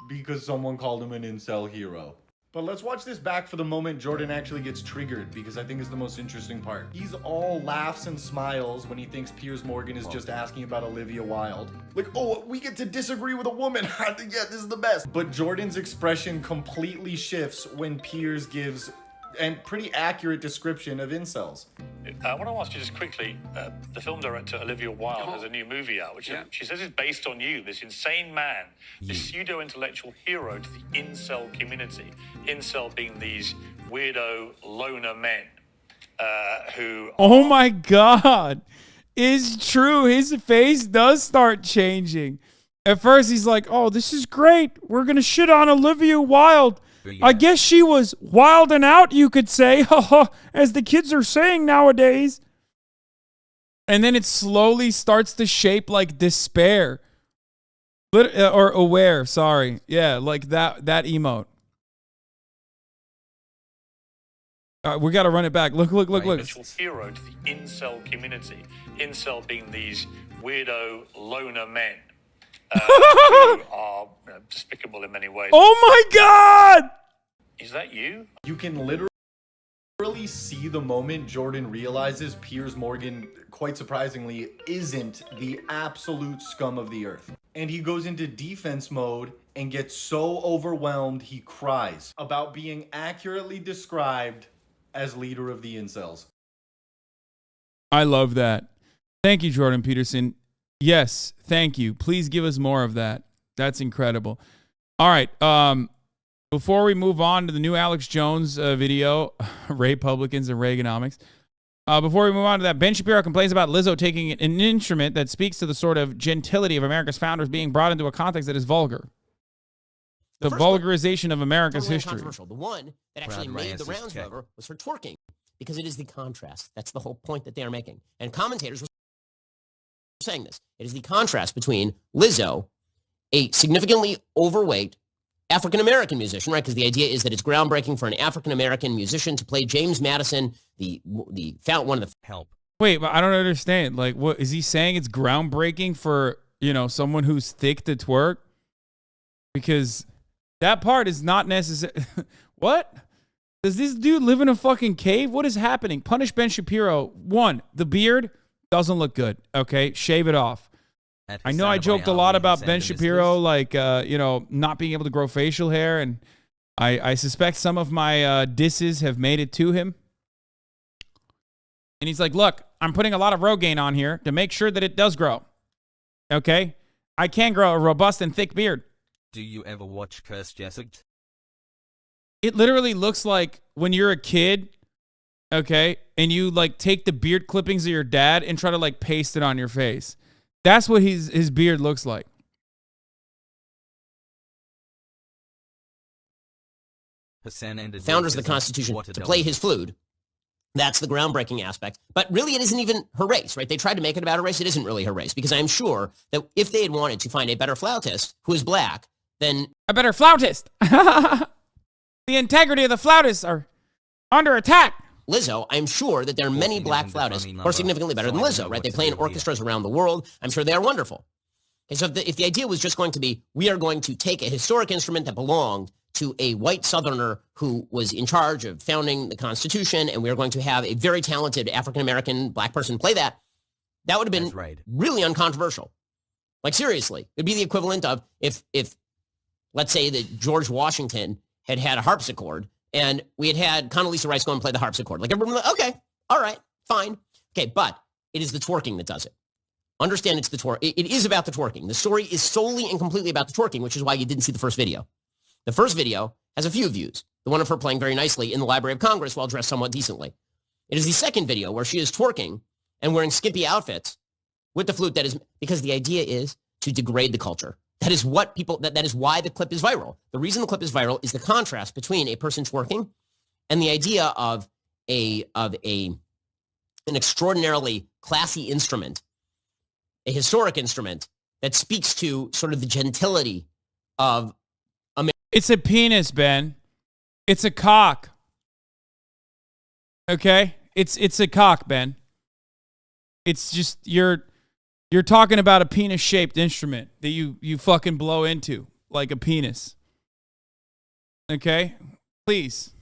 because someone called him an incel hero. But let's watch this back for the moment Jordan actually gets triggered, because I think it's the most interesting part. He's all laughs and smiles when he thinks Piers Morgan is just asking about Olivia Wilde. Like, oh, we get to disagree with a woman. Yeah, this is the best. But Jordan's expression completely shifts when Piers gives a pretty accurate description of incels. I want to ask you just quickly, the film director Olivia Wilde has a new movie out, which she says is based on you, this insane man, this pseudo-intellectual hero to the incel community. Incel being these weirdo loner men who... Oh my God. It's true. His face does start changing. At first he's like, oh, this is great. We're going to shit on Olivia Wilde. I guess she was wilding out, you could say, as the kids are saying nowadays. And then it slowly starts to shape like despair. Or aware, sorry. Yeah, like that emote. We got to run it back. Look. Hero to the incel community. Incel being these weirdo loner men who are despicable in many ways. Oh my God! Is that you? You can literally see the moment Jordan realizes Piers Morgan, quite surprisingly, isn't the absolute scum of the earth. And he goes into defense mode and gets so overwhelmed he cries about being accurately described as leader of the incels. I love that. Thank you, Jordan Peterson. Yes, thank you. Please give us more of that. That's incredible. All right. Before we move on to the new Alex Jones video, Republicans and Reaganomics, before we move on to that, Ben Shapiro complains about Lizzo taking an instrument that speaks to the sort of gentility of America's founders being brought into a context that is vulgar. The vulgarization of America's history. Controversial. The one that actually made the rounds, however, was her twerking, because it is the contrast. That's the whole point that they are making. And commentators were saying this. It is the contrast between Lizzo, a significantly overweight African-American musician, right? Because the idea is that it's groundbreaking for an African-American musician to play James Madison, one of the help. Wait, but I don't understand. Like, what is he saying? It's groundbreaking for, someone who's thick to twerk? Because that part is not necessary. What? Does this dude live in a fucking cave? What is happening? Punish Ben Shapiro. 1, the beard doesn't look good. Okay, shave it off. I know I joked a lot about Ben Shapiro, like, not being able to grow facial hair, and I suspect some of my disses have made it to him. And he's like, look, I'm putting a lot of Rogaine on here to make sure that it does grow. Okay? I can grow a robust and thick beard. Do you ever watch Curse Jessic? It literally looks like when you're a kid, okay, and you, like, take the beard clippings of your dad and try to, like, paste it on your face. That's what his beard looks like. Founders of the Constitution to play his flute. That's the groundbreaking aspect. But really, it isn't even her race, right? They tried to make it about her race. It isn't really her race, because I'm sure that if they had wanted to find a better flautist who is black, then... A better flautist! The integrity of the flautists are under attack! Lizzo, I'm sure that there are many black flautists who are significantly better than Lizzo, right? They play in orchestras around the world. I'm sure they are wonderful. And so if the idea was just going to be, we are going to take a historic instrument that belonged to a white Southerner who was in charge of founding the Constitution, and we are going to have a very talented African-American black person play that, that would have been really uncontroversial. Like, seriously, it'd be the equivalent of if let's say that George Washington had had a harpsichord, and we had Condoleezza Rice go and play the harpsichord. Like, everyone, okay, all right, fine. Okay, but it is the twerking that does it. Understand it's the twerk. It is about the twerking. The story is solely and completely about the twerking, which is why you didn't see the first video. The first video has a few views. The one of her playing very nicely in the Library of Congress while dressed somewhat decently. It is the second video where she is twerking and wearing skimpy outfits with the flute. That is because the idea is to degrade the culture. That is what people, that is why the clip is viral. The reason the clip is viral is the contrast between a person twerking and the idea of an extraordinarily classy instrument, a historic instrument that speaks to sort of the gentility of America. It's a penis, Ben. It's a cock. Okay? It's a cock, Ben. It's just you're talking about a penis-shaped instrument that you fucking blow into like a penis. Okay? Please.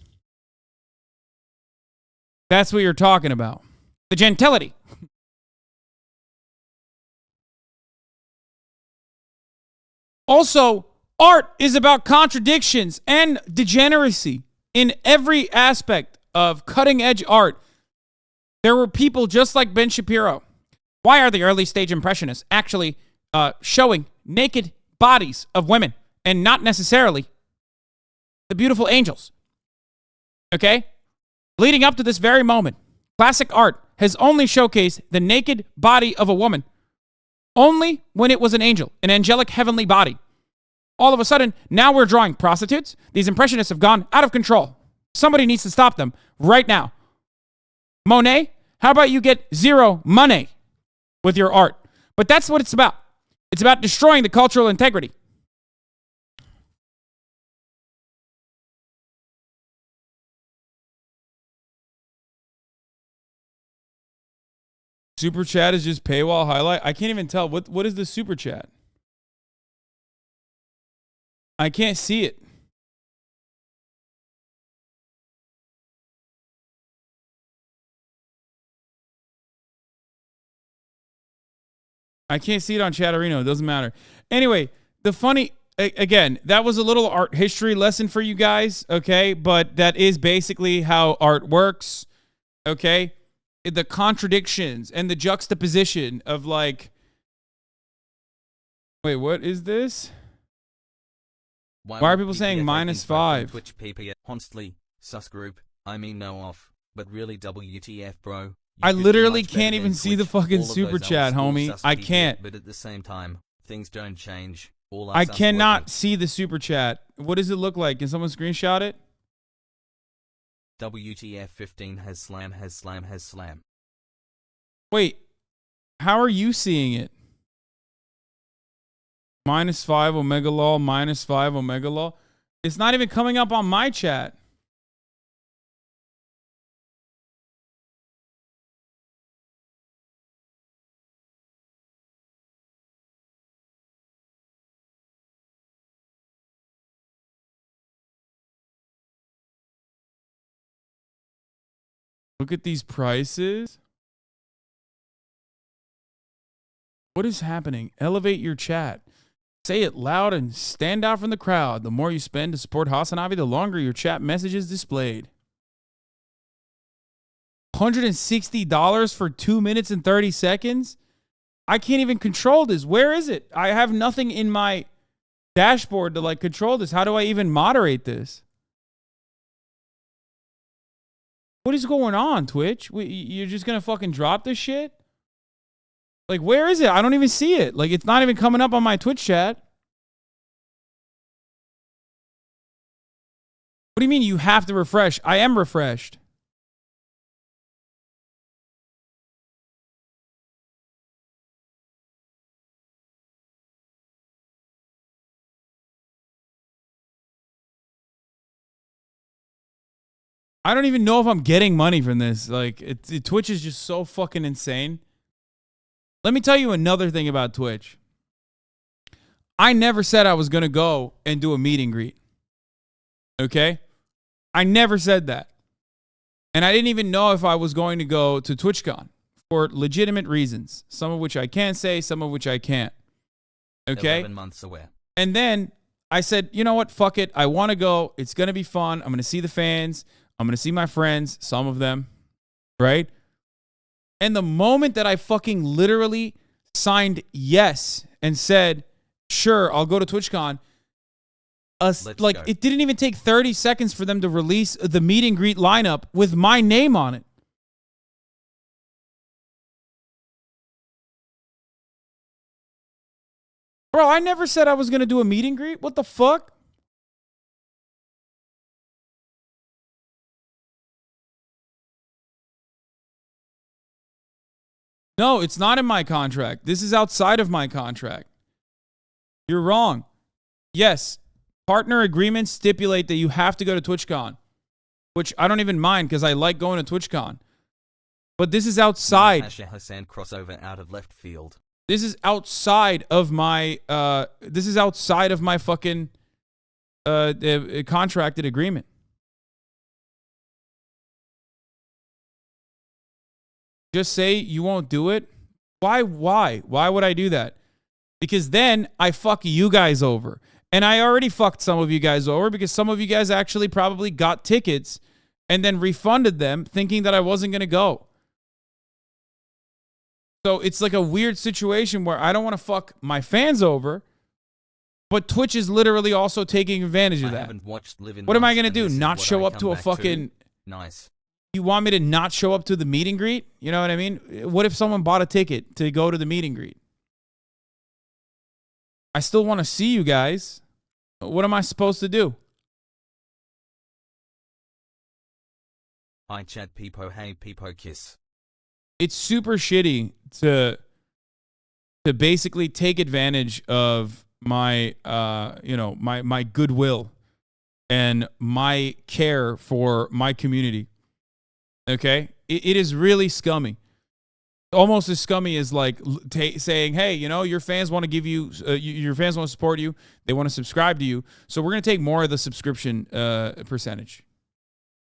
That's what you're talking about. The gentility. Also, art is about contradictions and degeneracy in every aspect of cutting-edge art. There were people just like Ben Shapiro. Why are the early stage impressionists actually showing naked bodies of women and not necessarily the beautiful angels? Okay? Leading up to this very moment, classic art has only showcased the naked body of a woman only when it was an angel, an angelic heavenly body. All of a sudden, now we're drawing prostitutes. These impressionists have gone out of control. Somebody needs to stop them right now. Monet, how about you get zero money with your art? But that's what it's about. It's about destroying the cultural integrity. Super chat is just paywall highlight. I can't even tell. What is the super chat? I can't see it. I can't see it on Chatterino. It doesn't matter. Anyway, the funny, again, that was a little art history lesson for you guys, okay? But that is basically how art works, okay? The contradictions and the juxtaposition of like, wait, what is this? Why are people saying -5? Twitch PP honestly, sus group. I mean no off, but really WTF, bro. I literally can't even see the fucking super chat, homie. I can't. But at the same time, things don't change. All I cannot see the super chat. What does it look like? Can someone screenshot it? WTF 15 has slam. Wait, how are you seeing it? -5 omega lol, -5 omega lol. It's not even coming up on my chat. Look at these prices. What is happening? Elevate your chat. Say it loud and stand out from the crowd. The more you spend to support HasanAbi, the longer your chat message is displayed. $160 for 2 minutes and 30 seconds? I can't even control this. Where is it? I have nothing in my dashboard to like control this. How do I even moderate this? What is going on, Twitch? You're just going to fucking drop this shit? Like, where is it? I don't even see it. Like, it's not even coming up on my Twitch chat. What do you mean you have to refresh? I am refreshed. I don't even know if I'm getting money from this. Like, Twitch is just so fucking insane. Let me tell you another thing about Twitch. I never said I was going to go and do a meet and greet. Okay? I never said that. And I didn't even know if I was going to go to TwitchCon for legitimate reasons. Some of which I can say, some of which I can't. Okay? 11 months away. And then I said, you know what? Fuck it. I want to go. It's going to be fun. I'm going to see the fans. I'm going to see my friends, some of them, right? And the moment that I fucking literally signed yes and said, sure, I'll go to TwitchCon, it didn't even take 30 seconds for them to release the meet and greet lineup with my name on it. Bro, I never said I was going to do a meet and greet. What the fuck? No, it's not in my contract. This is outside of my contract. You're wrong. Yes, partner agreements stipulate that you have to go to TwitchCon, which I don't even mind because I like going to TwitchCon. But this is outside. Hasan crossover out of left field. This is outside of my. This is outside of my fucking contracted agreement. Just say you won't do it. Why would I do that? Because then I fuck you guys over. And I already fucked some of you guys over because some of you guys actually probably got tickets and then refunded them thinking that I wasn't going to go. So it's like a weird situation where I don't want to fuck my fans over, but Twitch is literally also taking advantage of that. What am I going to do? Not show up to a fucking... Nice. You want me to not show up to the meet and greet? You know what I mean? What if someone bought a ticket to go to the meet and greet? I still want to see you guys. What am I supposed to do? Hi chat Peepo, hey Peepo kiss. It's super shitty to basically take advantage of my my goodwill and my care for my community. Okay? It is really scummy. almost as scummy as like saying, hey, you know, your fans want to give you, your fans want to support you. They want to subscribe to you. So we're going to take more of the subscription percentage.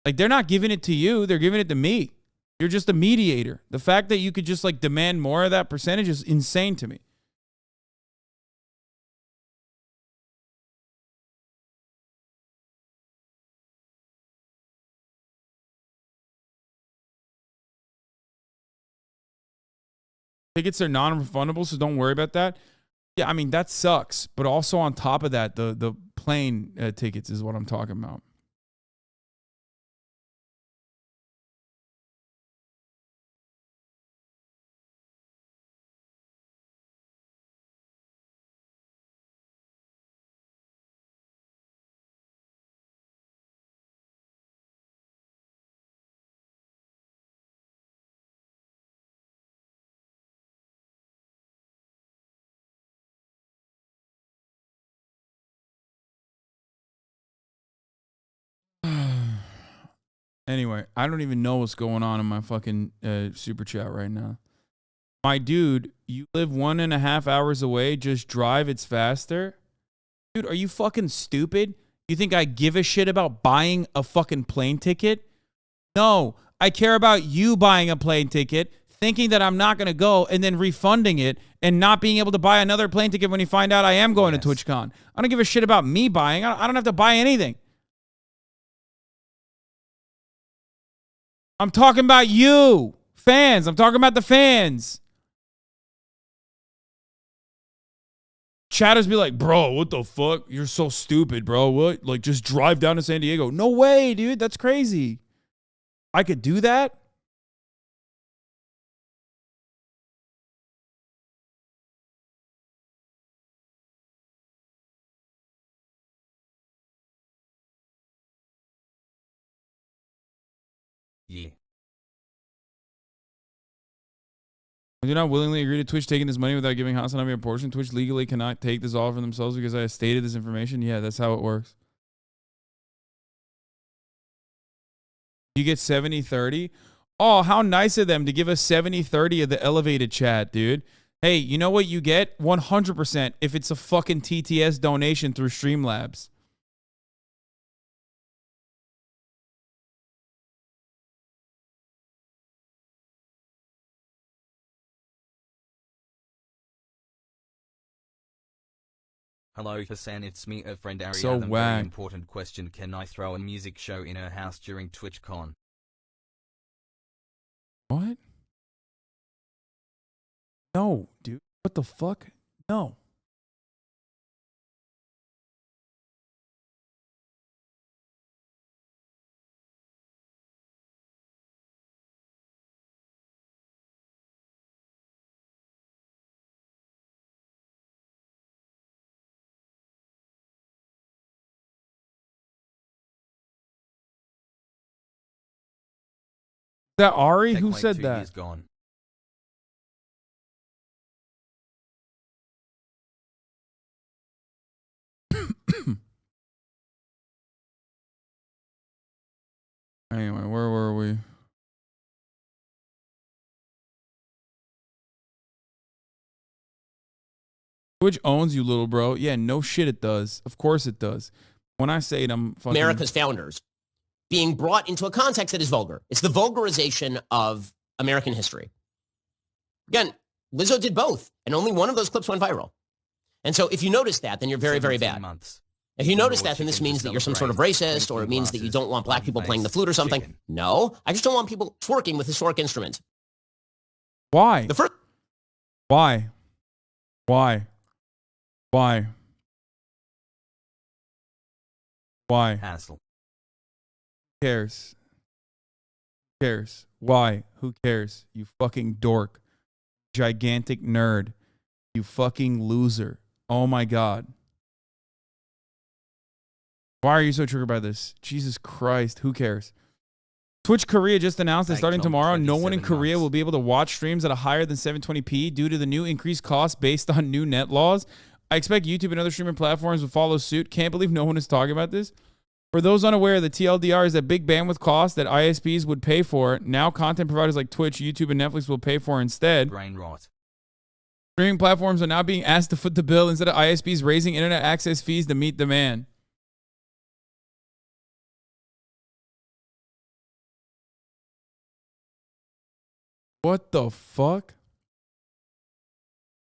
Like, they're not giving it to you. They're giving it to me. You're just a mediator. The fact that you could just like demand more of that percentage is insane to me. Tickets are non-refundable, so don't worry about that. Yeah, I mean, that sucks. But also on top of that, the plane tickets is what I'm talking about. Anyway, I don't even know what's going on in my fucking super chat right now. My dude, you live 1.5 hours away. Just drive. It's faster. Dude, are you fucking stupid? You think I give a shit about buying a fucking plane ticket? No, I care about you buying a plane ticket, thinking that I'm not going to go, and then refunding it and not being able to buy another plane ticket when you find out I am going to TwitchCon. I don't give a shit about me buying. I don't have to buy anything. I'm talking about you, fans. I'm talking about the fans. Chatters be like, bro, what the fuck? You're so stupid, bro. What? Like, just drive down to San Diego. No way, dude. That's crazy. I could do that? Yeah. I do not willingly agree to Twitch taking this money without giving HasanAbi a portion. Twitch legally cannot take this all for themselves because I have stated this information. Yeah, that's how it works. You get 70-30. Oh, how nice of them to give us 70-30 of the elevated chat, dude. Hey, you know what you get? 100% if it's a fucking TTS donation through Streamlabs. Hello Hasan, it's me, a friend Ariadne. So Very whack. important question. Can I throw a music show in her house during TwitchCon? What? No, dude. What the fuck? No. Is that Ari? Who Techway said 2 that? years gone. Anyway, where were we? Twitch owns you, little bro. Yeah, no shit it does. Of course it does. When I say it, I'm fucking... America's founders being brought into a context that is vulgar. It's the vulgarization of American history. Again, Lizzo did both, and only one of those clips went viral. And so if you notice that, then you're very, very bad. If you notice that, then this means that you're some sort of racist, or it means that you don't want black people playing the flute or something. No, I just don't want people twerking with historic instruments. Why? The first... Why? Why? Why? Why? Hassle. Who cares? Who cares? Why? Who cares? You fucking dork. Gigantic nerd. You fucking loser. Oh my God. Why are you so triggered by this? Jesus Christ. Who cares? Twitch Korea just announced that starting tomorrow, no one in Korea will be able to watch streams at a higher than 720p due to the new increased costs based on new net laws. I expect YouTube and other streaming platforms will follow suit. Can't believe no one is talking about this. For those unaware, the TLDR is a big bandwidth cost that ISPs would pay for. Now content providers like Twitch, YouTube, and Netflix will pay for instead. Brain rot. Streaming platforms are now being asked to foot the bill instead of ISPs raising internet access fees to meet demand. What the fuck?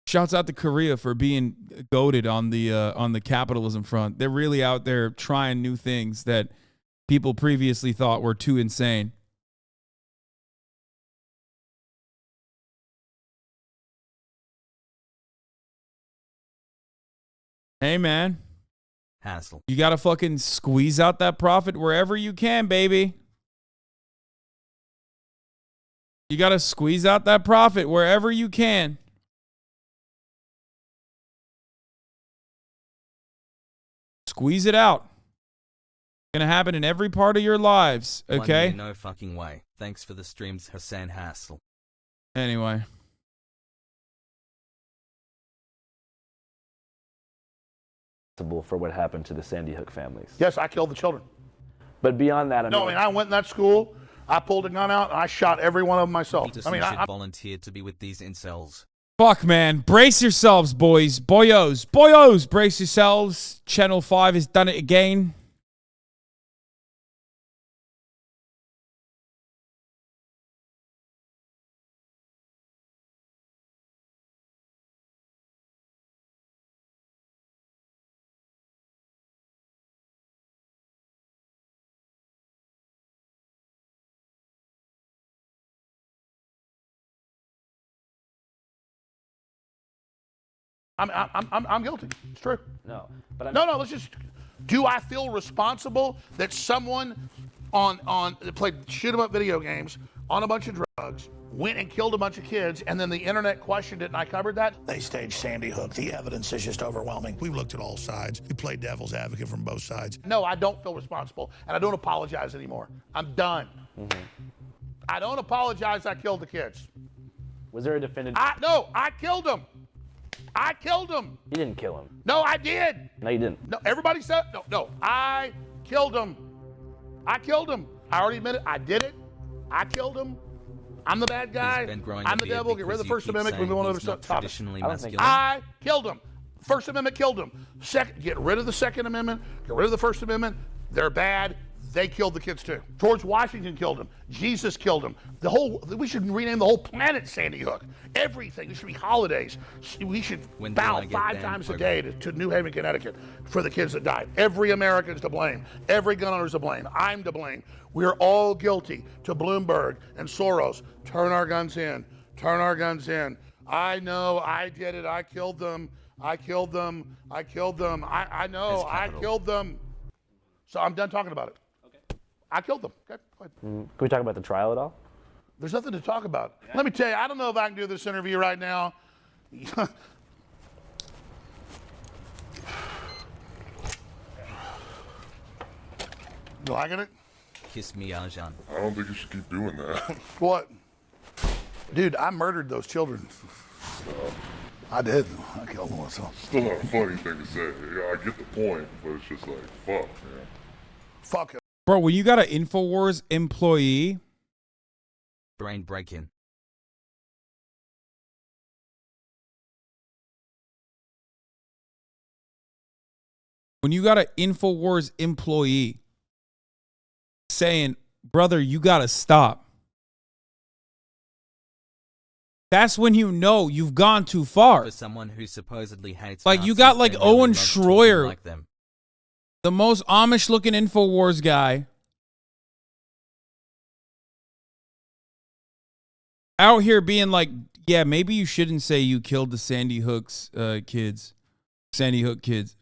Shouts out to Korea for being goated on the capitalism front. They're really out there trying new things that people previously thought were too insane. Hey, man. Hassle. You got to fucking squeeze out that profit wherever you can, baby. You got to squeeze out that profit wherever you can. Squeeze it out. It's going to happen in every part of your lives, okay? No fucking way. Thanks for the streams, Hasan Hassel. Anyway. For what happened to the Sandy Hook families. Yes, I killed the children. But beyond that, I went in that school, I pulled a gun out, and I shot every one of them myself. Peterson should volunteer to be with these incels. Fuck, man. Brace yourselves, boys. Boyos. Boyos, brace yourselves. Channel 5 has done it again. I'm guilty. It's true. No, but no. Let's just. Do I feel responsible that someone that played shoot 'em up video games on a bunch of drugs went and killed a bunch of kids, and then the internet questioned it, and I covered that? They staged Sandy Hook. The evidence is just overwhelming. We've looked at all sides. We played devil's advocate from both sides. No, I don't feel responsible, and I don't apologize anymore. I'm done. Mm-hmm. I don't apologize. I killed the kids. Was there a definitive? No, I killed them. I killed him. You didn't kill him. No, I did. No, you didn't. No, everybody said no. I killed him. I killed him. I already admitted I did it. I killed him. I'm the bad guy. I'm the devil. Get rid of the First Amendment. We move on to other topics. I killed him. First Amendment killed him. Second, get rid of the Second Amendment. Get rid of the First Amendment. They're bad. They killed the kids too. George Washington killed him. Jesus killed him. We should rename the whole planet Sandy Hook. Everything. There should be holidays. We should bow 5 times a day to New Haven, Connecticut for the kids that died. Every American's to blame. Every gun owner's to blame. I'm to blame. We're all guilty to Bloomberg and Soros. Turn our guns in. Turn our guns in. I know. I did it. I killed them. I killed them. I killed them. I know. I killed them. So I'm done talking about it. I killed them. Okay, go ahead. Can we talk about the trial at all? There's nothing to talk about. Yeah. Let me tell you, I don't know if I can do this interview right now. You liking it? Kiss me, Ajahn. I don't think you should keep doing that. What? Dude, I murdered those children. I did. I killed them myself. Still not a funny thing to say. Yeah, I get the point, but it's just like, fuck, man. Fuck it. Bro, when you got an InfoWars employee. Brain break-in. When you got an InfoWars employee saying, brother, you got to stop. That's when you know you've gone too far. For someone who supposedly hates like Nazis, you got like they Owen really love Schroyer, like them. the most Amish looking InfoWars guy, out here being like, yeah, maybe you shouldn't say you killed the Sandy Hook's kids. Sandy Hook kids.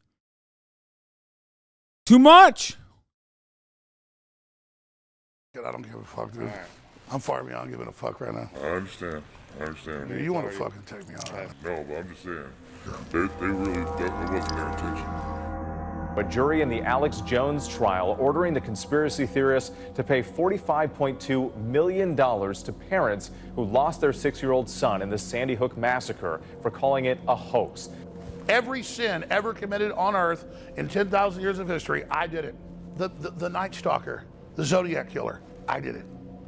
Too much. I don't give a fuck, dude. I'm far beyond giving a fuck right now. I understand. Dude, you want to fucking take me out? No, but I'm just saying. They really, that wasn't their intention. A jury in the Alex Jones trial ordering the conspiracy theorists to pay $45.2 million to parents who lost their 6-year-old son in the Sandy Hook massacre for calling it a hoax. Every sin ever committed on earth in 10,000 years of history, I did it. The Night Stalker, the Zodiac Killer, I did it.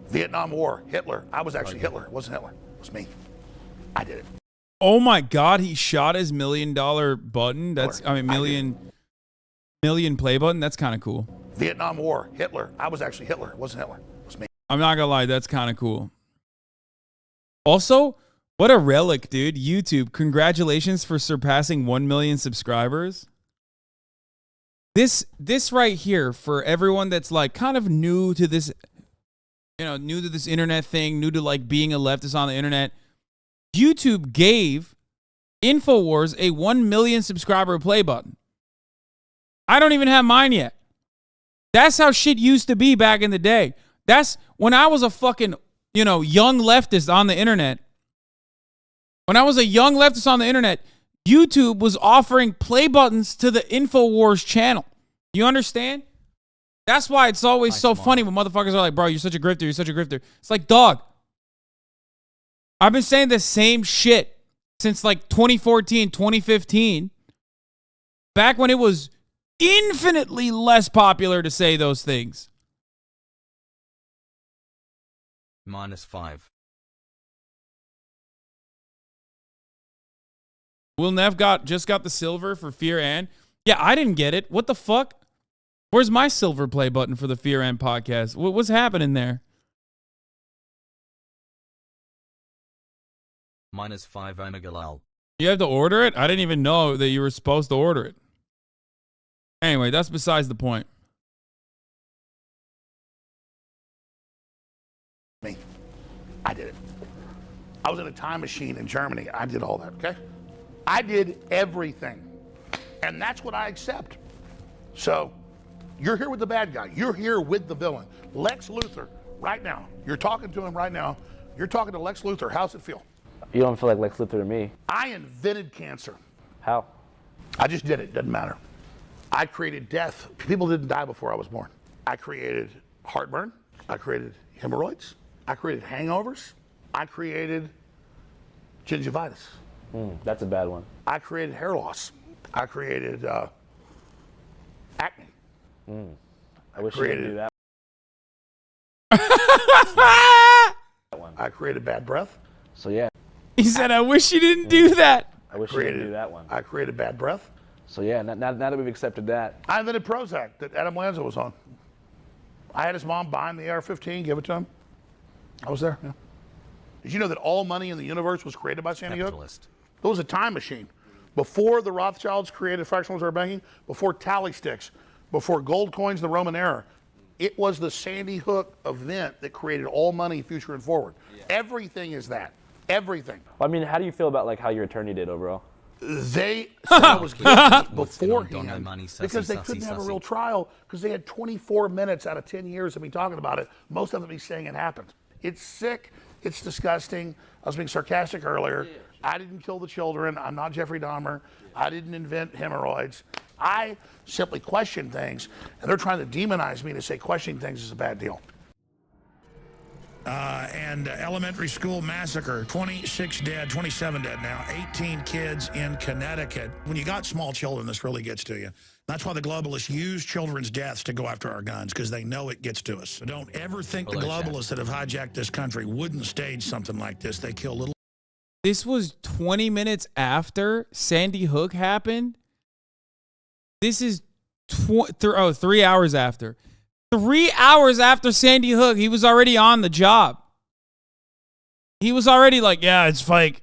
Vietnam War, Hitler, I was actually Hitler. It wasn't Hitler, it was me. I did it. Oh my God, he shot his $1 million button. That's, I mean, million play button. That's kind of cool. Vietnam War, Hitler, I was actually Hitler. It wasn't Hitler, it was me. I'm not gonna lie, that's kind of cool. Also, what a relic, dude. YouTube, congratulations for surpassing 1 million subscribers. This right here, for everyone that's like kind of new to this, you know, new to this internet thing, new to like being a leftist on the internet, YouTube gave InfoWars a 1 million subscriber play button. I don't even have mine yet. That's how shit used to be back in the day. That's when I was a fucking, you know, young leftist on the internet. When I was a young leftist on the internet, YouTube was offering play buttons to the InfoWars channel. You understand? That's why it's always so funny when motherfuckers are like, bro, you're such a grifter, you're such a grifter. It's like, dog, I've been saying the same shit since like 2014, 2015. Back when it was infinitely less popular to say those things. -5. Will Nev just got the silver for Fear and? Yeah, I didn't get it. What the fuck? Where's my silver play button for the Fear and podcast? What's happening there? -5 Omegalal. You have to order it? I didn't even know that you were supposed to order it. Anyway, that's besides the point. Me. I did it. I was in a time machine in Germany. I did all that, okay? I did everything. And that's what I accept. So, you're here with the bad guy. You're here with the villain. Lex Luthor, right now. You're talking to him right now. You're talking to Lex Luthor. How's it feel? You don't feel like Lex Luthor to me. I invented cancer. How? I just did it. Doesn't matter. I created death. People didn't die before I was born. I created heartburn. I created hemorrhoids. I created hangovers. I created gingivitis. That's a bad one. I created hair loss. I created acne. I wish you didn't do that. I created bad breath. So yeah. He said, I wish you didn't do that. I wish you didn't do that one. I created bad breath. So yeah, now that we've accepted that. I invented Prozac that Adam Lanza was on. I had his mom buying the AR-15, give it to him. I was there, yeah. Did you know that all money in the universe was created by Sandy Hook? It was a time machine. Before the Rothschilds created fractional reserve banking, before tally sticks, before gold coins, the Roman era, it was the Sandy Hook event that created all money, future and forward. Yeah. Everything is that. Everything. Well, I mean, how do you feel about like how your attorney did overall? They said I was guilty beforehand because they couldn't have a real trial because they had 24 minutes out of 10 years of me talking about it, most of them me saying it happened. It's sick. It's disgusting. I was being sarcastic earlier. I didn't kill the children. I'm not Jeffrey Dahmer. I didn't invent hemorrhoids. I simply question things, and they're trying to demonize me to say questioning things is a bad deal. And elementary school massacre, 26 dead, 27 dead now, 18 kids in Connecticut. When you got small children, this really gets to you. That's why the globalists use children's deaths to go after our guns, because they know it gets to us. So don't ever think the globalists that have hijacked this country wouldn't stage something like this. They kill little... This was 20 minutes after Sandy Hook happened. This is 3 hours after. 3 hours after Sandy Hook, he was already on the job. He was already like, yeah, it's fake.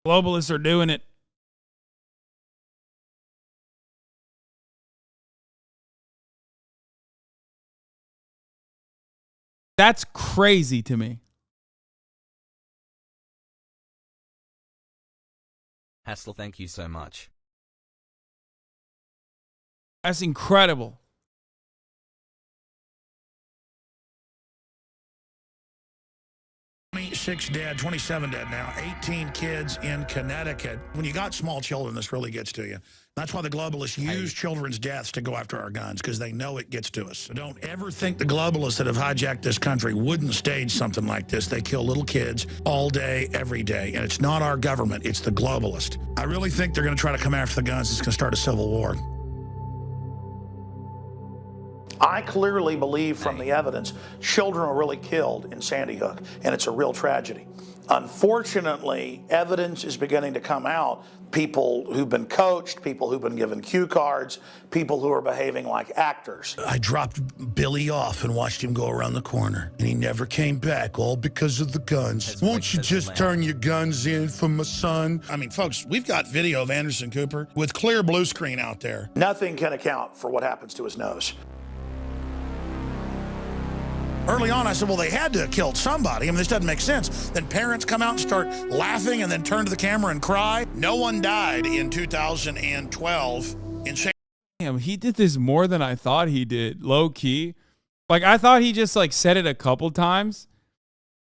Globalists are doing it. That's crazy to me. Hassel, thank you so much. That's incredible. Six dead, 27 dead now, 18 kids in Connecticut. When you got small children, this really gets to you. That's why the globalists use children's deaths to go after our guns, because they know it gets to us. So don't ever think the globalists that have hijacked this country wouldn't stage something like this. They kill little kids all day, every day. And it's not our government, it's the globalist. I really think they're going to try to come after the guns. It's going to start a civil war. I clearly believe from the evidence, children were really killed in Sandy Hook, and it's a real tragedy. Unfortunately, evidence is beginning to come out. People who've been coached, people who've been given cue cards, people who are behaving like actors. I dropped Billy off and watched him go around the corner, and he never came back, all because of the guns. Won't you just turn your guns in for my son? I mean, folks, we've got video of Anderson Cooper with clear blue screen out there. Nothing can account for what happens to his nose. Early on, I said, well, they had to have killed somebody. I mean, this doesn't make sense. Then parents come out and start laughing and then turn to the camera and cry. No one died in 2012 in San. Damn, he did this more than I thought he did, low key. Like, I thought he just, like, said it a couple times.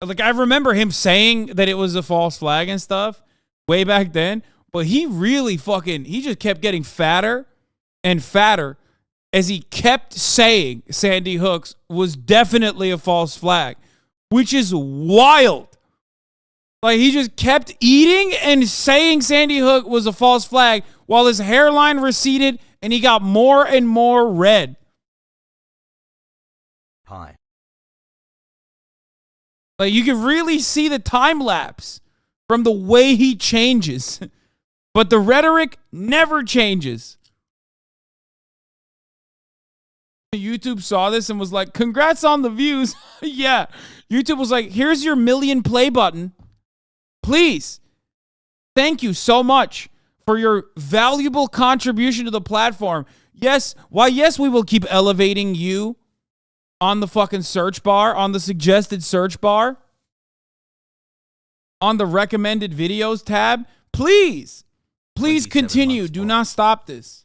Like, I remember him saying that it was a false flag and stuff way back then. But he really he just kept getting fatter and fatter as he kept saying Sandy Hook was definitely a false flag, which is wild. Like, he just kept eating and saying Sandy Hook was a false flag while his hairline receded and he got more and more red. Hi. Like, you can really see the time lapse from the way he changes. But the rhetoric never changes. YouTube saw this and was like, congrats on the views. Yeah. YouTube was like, here's your 1 million play button. Please. Thank you so much for your valuable contribution to the platform. Yes. Why, yes, we will keep elevating you on the fucking search bar, on the suggested search bar, on the recommended videos tab. Please. Please continue. Do not stop this.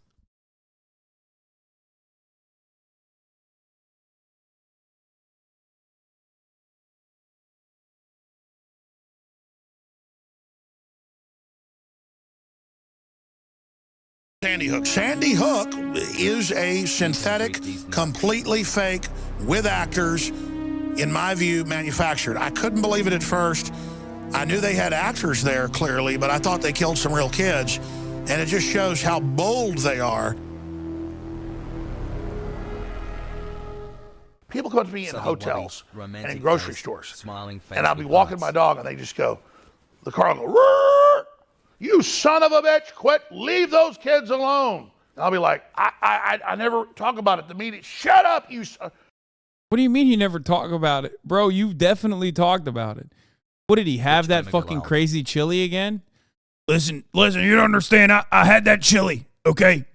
Sandy Hook. Sandy Hook is a synthetic, completely fake, with actors, in my view, manufactured. I couldn't believe it at first. I knew they had actors there, clearly, but I thought they killed some real kids. And it just shows how bold they are. People come up to me in hotels and in grocery stores, and I'll be walking my dog, and they just go, the car will go, "Roar! You son of a bitch, quit, leave those kids alone." And I'll be like, I never talk about it. The media, shut up, you son. What do you mean you never talk about it? Bro, you definitely talked about it. What, did he have that fucking crazy chili again? Listen, you don't understand. I had that chili, okay?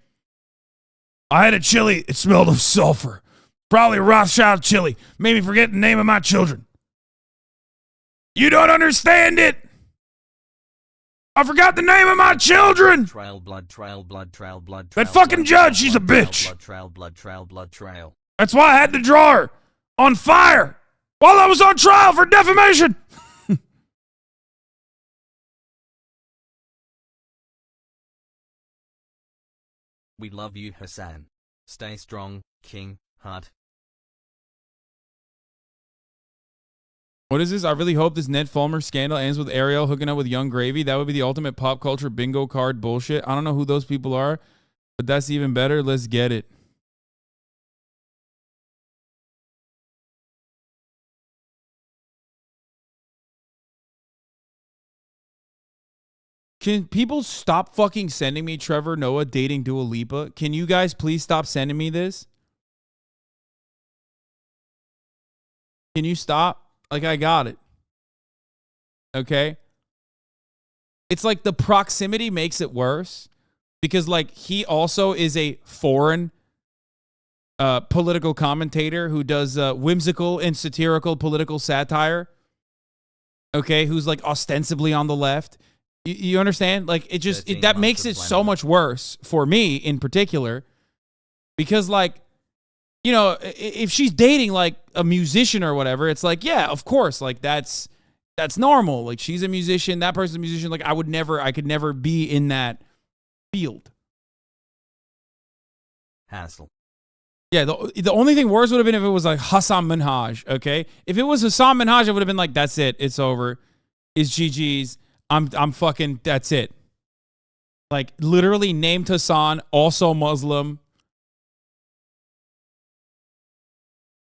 I had a chili. It smelled of sulfur. Probably a Rothschild chili. Made me forget the name of my children. You don't understand it. I forgot the name of my children. Trail blood. That fucking judge, she's a bitch. Trail. That's why I had the drawer on fire while I was on trial for defamation. We love you, Hasan. Stay strong, King, heart. What is this? I really hope this Ned Fulmer scandal ends with Ariel hooking up with Young Gravy. That would be the ultimate pop culture bingo card bullshit. I don't know who those people are, but that's even better. Let's get it. Can people stop fucking sending me Trevor Noah dating Dua Lipa? Can you guys please stop sending me this? Can you stop? Like, I got it. Okay? It's like the proximity makes it worse because, like, he also is a foreign political commentator who does whimsical and satirical political satire. Okay? Who's, like, ostensibly on the left. You understand? Like, it just, that makes it so much worse for me in particular because, like, you know, if she's dating like a musician or whatever, it's like, yeah, of course, like that's normal. Like, she's a musician, that person's a musician. Like, I could never be in that field. Hassle. Yeah, the only thing worse would have been if it was like Hasan Minhaj, okay? If it was Hasan Minhaj, I would have been like, that's it, it's over. It's GG's. I'm fucking, that's it. Like, literally named Hasan, also Muslim.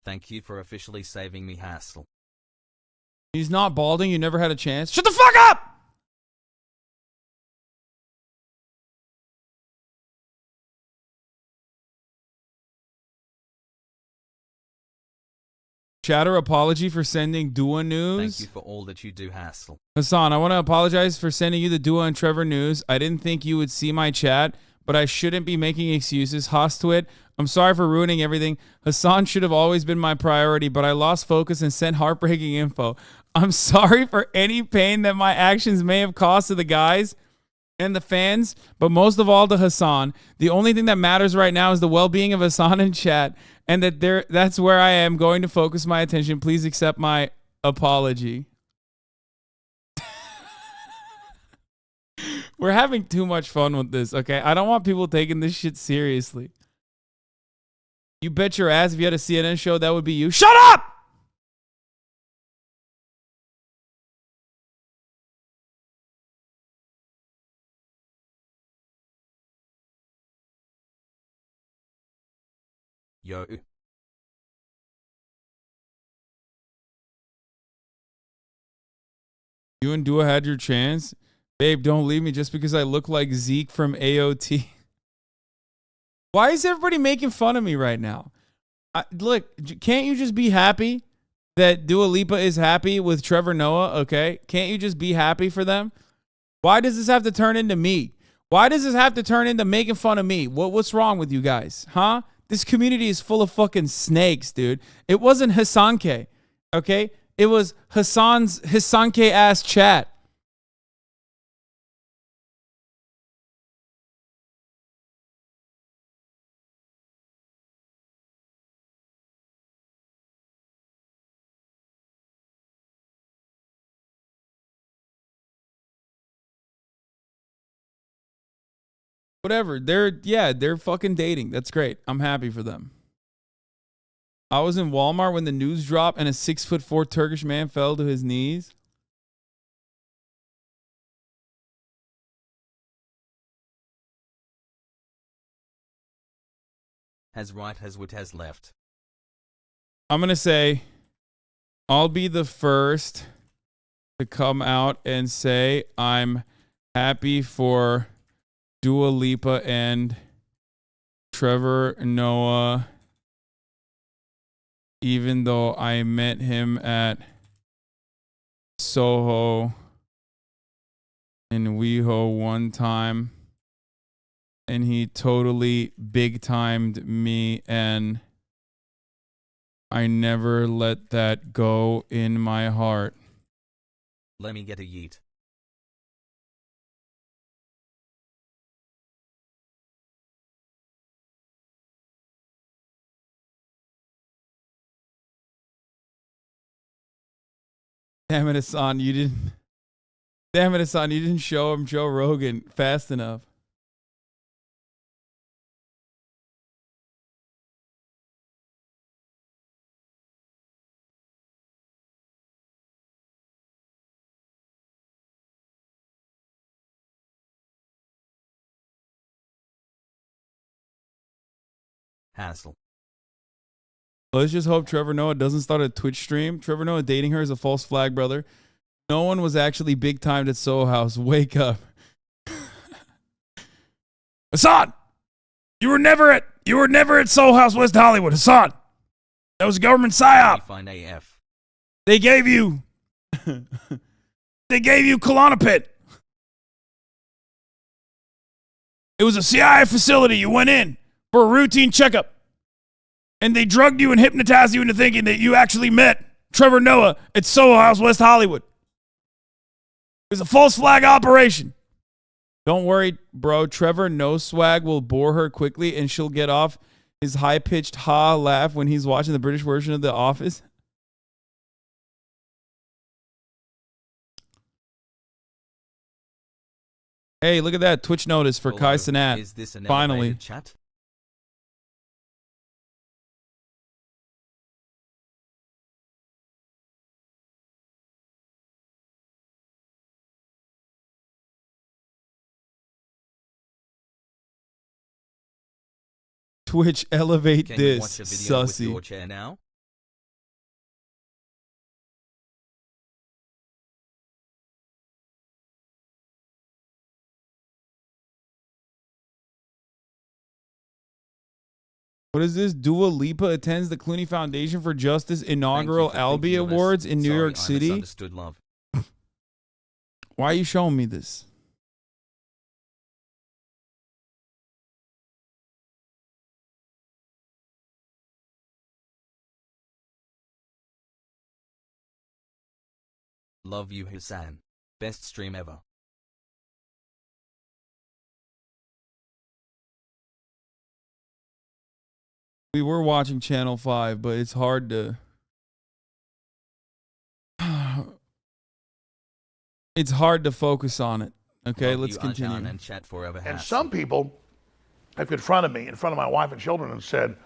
Thank you for officially saving me, hassle. He's not balding. You never had a chance. Shut the fuck up! Chatter, apology for sending Dua news. Thank you for all that you do, hassle. Hasan, I want to apologize for sending you the Dua and Trevor news. I didn't think you would see my chat, but I shouldn't be making excuses. Hostwit, I'm sorry for ruining everything. Hasan should have always been my priority, but I lost focus and sent heartbreaking info. I'm sorry for any pain that my actions may have caused to the guys and the fans, but most of all to Hasan. The only thing that matters right now is the well-being of Hasan in chat, and that's where I am going to focus my attention. Please accept my apology. We're having too much fun with this, okay? I don't want people taking this shit seriously. You bet your ass if you had a CNN show, that would be you. Shut up! Yo. You and Dua had your chance. Babe, don't leave me just because I look like Zeke from AOT. Why is everybody making fun of me right now? Look, can't you just be happy that Dua Lipa is happy with Trevor Noah, okay? Can't you just be happy for them? Why does this have to turn into me? Why does this have to turn into making fun of me? What's wrong with you guys, huh? This community is full of fucking snakes, dude. It wasn't Hasanke, okay? It was Hasanke ass chat. Whatever. They're fucking dating. That's great. I'm happy for them. I was in Walmart when the news dropped and a 6'4" Turkish man fell to his knees. Has right, has wit, has left. I'm going to say I'll be the first to come out and say I'm happy for Dua Lipa and Trevor Noah, even though I met him at Soho in WeHo one time and he totally big-timed me and I never let that go in my heart. Let me get a yeet. Damn it, Hasan, you didn't. Damn it, Hasan, you didn't show him Joe Rogan fast enough. Hassle. Let's just hope Trevor Noah doesn't start a Twitch stream. Trevor Noah dating her is a false flag, brother. No one was actually big timed at Soho House. Wake up. Hasan! You were never at Soho House, West Hollywood. Hasan! That was a government psyop. Fine AF. They gave you Klonopin. It was a CIA facility. You went in for a routine checkup. And they drugged you and hypnotized you into thinking that you actually met Trevor Noah at Soho House, West Hollywood. It was a false flag operation. Don't worry, bro. Trevor No Swag will bore her quickly and she'll get off his high-pitched ha laugh when he's watching the British version of The Office. Hey, look at that Twitch notice for Kai Cenat. Is this an finally elevated chat? Twitch elevate Can you this watch a video with sussy. your chair now? What is this? Dua Lipa attends the Clooney Foundation for Justice inaugural Albie Awards in New York City. Misunderstood love. Why are you showing me this? Love you, Hasan. Best stream ever. We were watching Channel 5, but it's hard to... It's hard to focus on it. Okay, Love let's you, continue. Arjan, and chat forever. And some people have confronted me in front of my wife and children and said,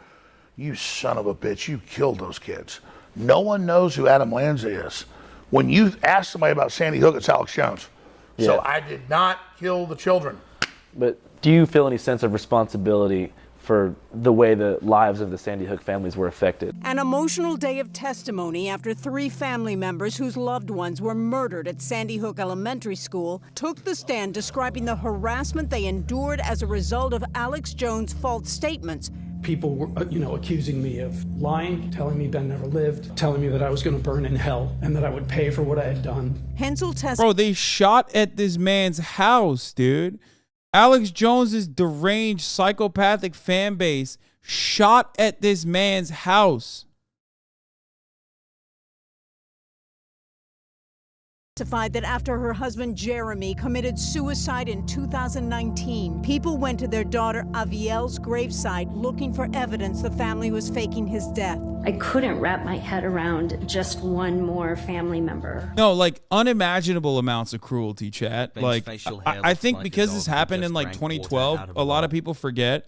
"You son of a bitch, you killed those kids." No one knows who Adam Lanza is. When you ask somebody about Sandy Hook, it's Alex Jones. So Yeah. I did not kill the children. But do you feel any sense of responsibility for the way the lives of the Sandy Hook families were affected? An emotional day of testimony after 3 family members whose loved ones were murdered at Sandy Hook Elementary School took the stand describing the harassment they endured as a result of Alex Jones' false statements. People were, accusing me of lying, telling me Ben never lived, telling me that I was going to burn in hell and that I would pay for what I had done. Hensel Bro, they shot at this man's house, dude. Alex Jones's deranged psychopathic fan base shot at this man's house. Testified that after her husband Jeremy committed suicide in 2019, people went to their daughter Aviel's gravesite looking for evidence the family was faking his death. I couldn't wrap my head around just one more family member. No, like unimaginable amounts of cruelty, chat. Ben's Like, facial hair I looks think like because a this dog who happened in just like drank water 2012, out of a lot of people forget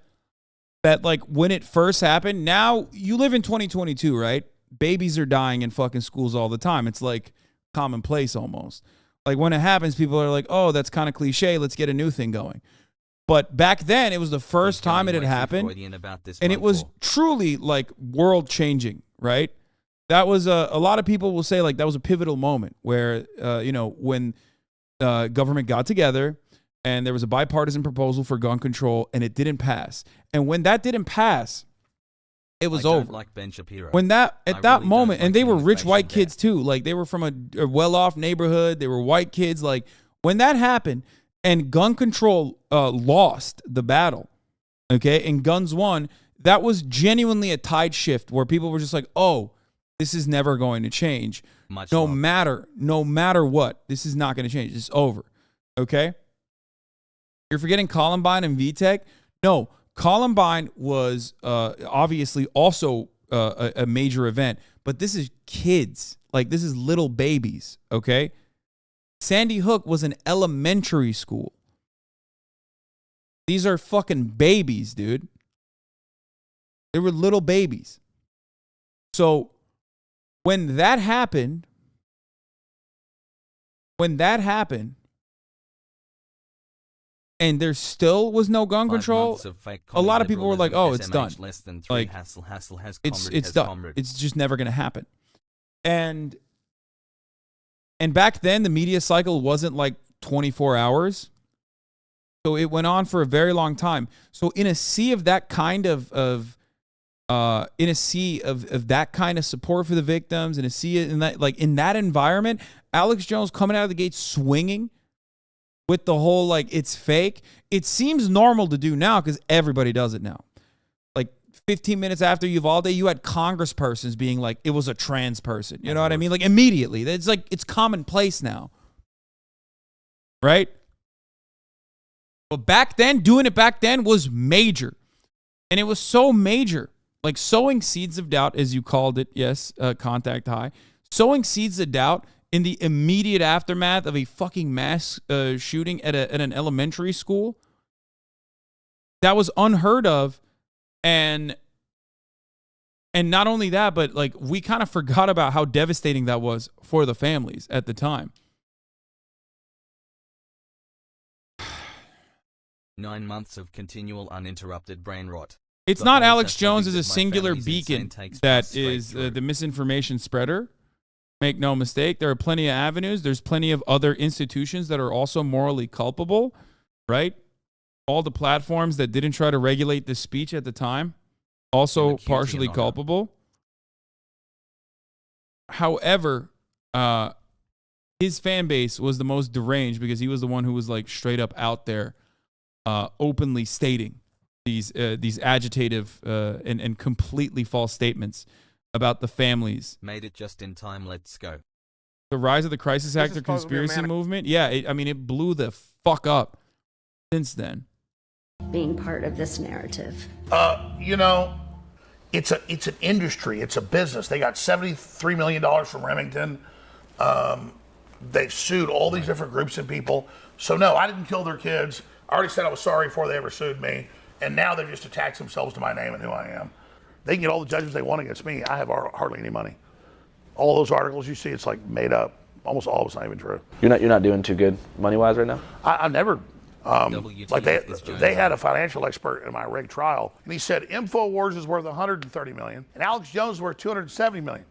that like when it first happened. Now you live in 2022, right? Babies are dying in fucking schools all the time. It's like commonplace almost. Like when it happens, people are like, "Oh, that's kind of cliche. Let's get a new thing going." But back then, it was the first time it had happened, and it was truly like world changing, right? That was a lot of people will say like that was a pivotal moment where when government got together and there was a bipartisan proposal for gun control and it didn't pass. And when that didn't pass, it was over. Like Ben Shapiro. When that at I that really moment, don't and like they were his rich facial white hair. kids too. Like they were from a well-off neighborhood. They were white kids. Like when that happened and gun control lost the battle, okay, and guns won, that was genuinely a tide shift where people were just like, "Oh, this is never going to change. No matter what, this is not going to change. It's over." Okay? You're forgetting Columbine and VTech? No, Columbine was obviously also a major event, but this is kids. Like, this is little babies, okay? Sandy Hook was an elementary school. These are fucking babies, dude. They were little babies. So, when that happened, and there still was no gun 5 control, months of fake a lot of people were like, "Oh, comedy it's done. SMH less than 3 Like, hassle has it's comrade has done. comrade." It's just never going to happen." And back then, the media cycle wasn't like 24 hours, so it went on for a very long time. So in a sea of that kind of that kind of support for the victims, in a sea in that environment, Alex Jones coming out of the gate swinging with the whole like it's fake. It seems normal to do now because everybody does it now. Like 15 minutes after Uvalde, you had congresspersons being like it was a trans person. You know what I mean? Like immediately, it's like it's commonplace now, right? But back then, doing it back then was major, and it was so major. Like sowing seeds of doubt, as you called it, yes, Contact High. Sowing seeds of doubt in the immediate aftermath of a fucking mass shooting at an elementary school. That was unheard of. And not only that, but like we kind of forgot about how devastating that was for the families at the time. 9 months of continual uninterrupted brain rot. It's The not whole Alex Jones as testimony a that my singular family's insane beacon takes that us straight is through. the misinformation spreader. Make no mistake. There are plenty of avenues. There's plenty of other institutions that are also morally culpable, right? All the platforms that didn't try to regulate this speech at the time. also partially culpable. However, his fan base was the most deranged because he was the one who was like straight up out there, openly stating these agitative and completely false statements about the families. Made it just in time. Let's go. The rise of the crisis actor conspiracy movement. Yeah, it blew the fuck up since then. Being part of this narrative. You know, it's an industry. It's a business. They got $73 million from Remington. They've sued all these different groups and people. So no, I didn't kill their kids. I already said I was sorry before they ever sued me. And now they've just attached themselves to my name and who I am. They can get all the judgments they want against me. I have hardly any money. All those articles you see, it's like made up. Almost all of it's not even true. You're not doing too good money-wise right now? I never, like they had a financial expert in my rig trial, and he said InfoWars is worth $130 million, and Alex Jones is worth $270 million.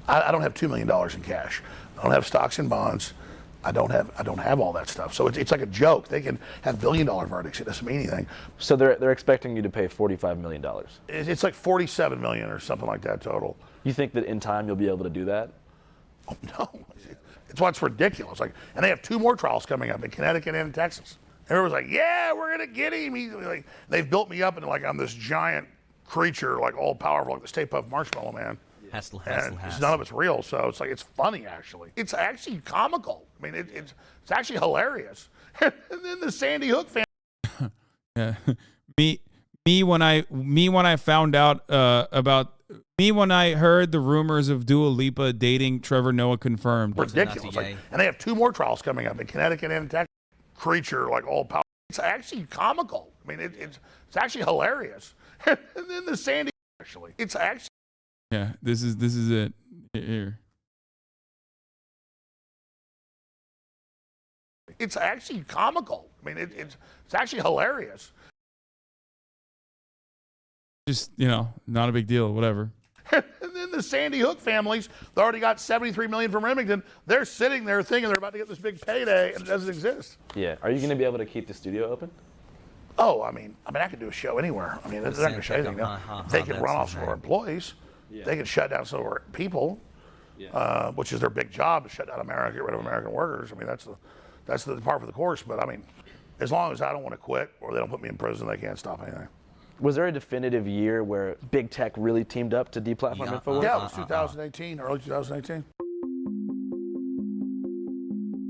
I don't have $2 million in cash. I don't have stocks and bonds. I don't have all that stuff. So it's like a joke. They can have billion-dollar verdicts. It doesn't mean anything. So they're expecting you to pay $45 million. It's like $47 million or something like that total. You think that in time you'll be able to do that? Oh, no. It's what's ridiculous. Like, and they have 2 more trials coming up in Connecticut and in Texas. Everyone's like, yeah, we're gonna get him. They've built me up into like I'm this giant creature, like all powerful, like the Stay Puft Marshmallow Man. And none of it's real, so it's like it's funny actually. It's actually comical. I mean, it's actually hilarious. And then the Sandy Hook family. Yeah, me when I found out about. Me when I heard the rumors of Dua Lipa dating Trevor Noah confirmed. Ridiculous. Like, and they have 2 more trials coming up in Connecticut and Texas. Creature, like all power. It's actually comical. I mean, it's actually hilarious. And then the Sandy actually. It's actually. Yeah, this is it here. It's actually comical. I mean, it's actually hilarious. Just, not a big deal, whatever. And then the Sandy Hook families, they already got $73 million from Remington. They're sitting there thinking they're about to get this big payday, and it doesn't exist. Yeah. Are you going to be able to keep the studio open? Oh, I mean, I could do a show anywhere. I mean, they're not going to shut anything down. They can run off some of our employees. Yeah. They can shut down some of our people, which is their big job, to shut down America, get rid of American workers. I mean, that's the part for the course. But I mean, as long as I don't want to quit or they don't put me in prison, they can't stop anything. Was there a definitive year where big tech really teamed up to deplatform InfoWars? Yeah, it was 2018, early 2018.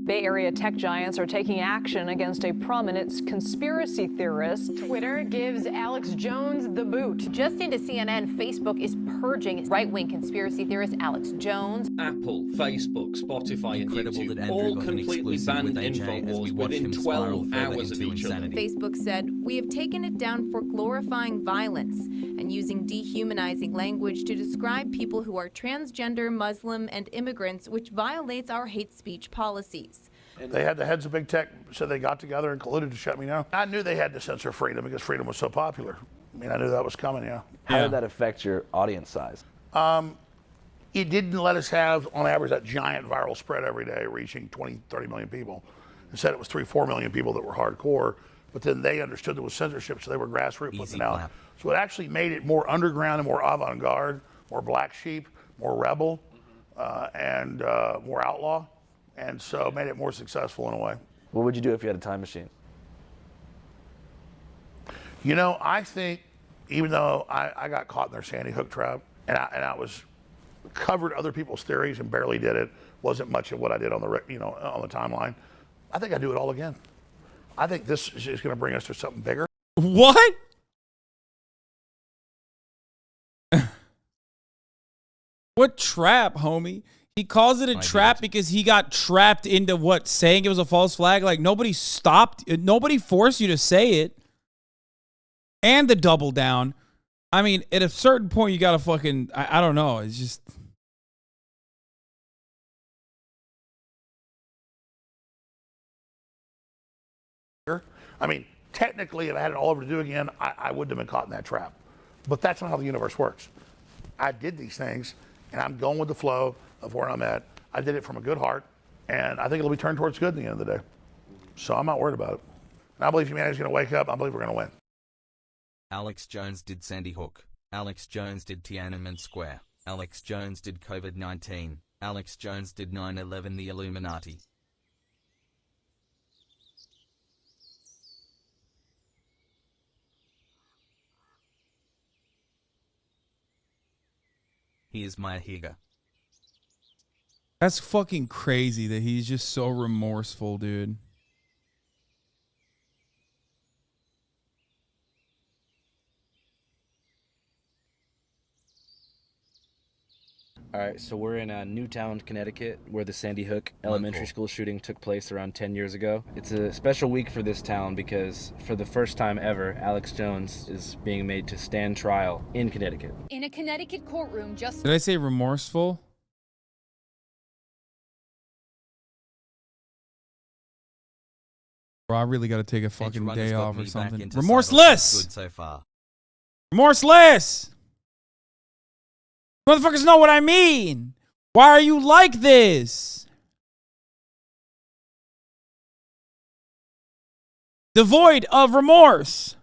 Bay Area tech giants are taking action against a prominent conspiracy theorist. Twitter gives Alex Jones the boot. Just into CNN, Facebook is purging right-wing conspiracy theorist Alex Jones. Apple, Facebook, Spotify, and YouTube all completely banned InfoWars within 12 hours of each other. Facebook said, "We have taken it down for glorifying violence and using dehumanizing language to describe people who are transgender, Muslim, and immigrants, which violates our hate speech policies." They had the heads of big tech said they got together and colluded to shut me down. I knew they had to censor freedom because freedom was so popular. I mean, I knew that was coming, yeah. How did that affect your audience size? It didn't let us have, on average, that giant viral spread every day reaching 20, 30 million people. It said it was 3-4 million people that were hardcore, but then they understood there was censorship, so they were grassroots putting it out. So it actually made it more underground and more avant-garde, more black sheep, more rebel, and more outlaw. And so made it more successful in a way. What would you do if you had a time machine? I think even though I got caught in their Sandy Hook trap and I was covered other people's theories and barely did it, wasn't much of what I did on the on the timeline. I think I'd do it all again. I think this is going to bring us to something bigger. What? What trap, homie? He calls it a trap because he got trapped into what? Saying it was a false flag? Like, nobody stopped. Nobody forced you to say it. And the double down. I mean, at a certain point, you got to fucking, I don't know. It's just. I mean, technically, if I had it all over to do again, I wouldn't have been caught in that trap. But that's not how the universe works. I did these things, and I'm going with the flow of where I'm at. I did it from a good heart, and I think it'll be turned towards good at the end of the day. So I'm not worried about it. And I believe humanity's going to wake up. I believe we're going to win. Alex Jones did Sandy Hook. Alex Jones did Tiananmen Square. Alex Jones did COVID-19. Alex Jones did 9/11, the Illuminati. He is my Higa. That's fucking crazy that he's just so remorseful, dude. All right, so we're in Newtown, Connecticut, where the Sandy Hook Elementary School shooting took place around 10 years ago. It's a special week for this town because for the first time ever, Alex Jones is being made to stand trial in Connecticut. In a Connecticut courtroom just... Did I say remorseful? Bro, I really got to take a fucking day off or something. Remorseless! Good so far. Remorseless! Motherfuckers know what I mean. Why are you like this? Devoid of remorse.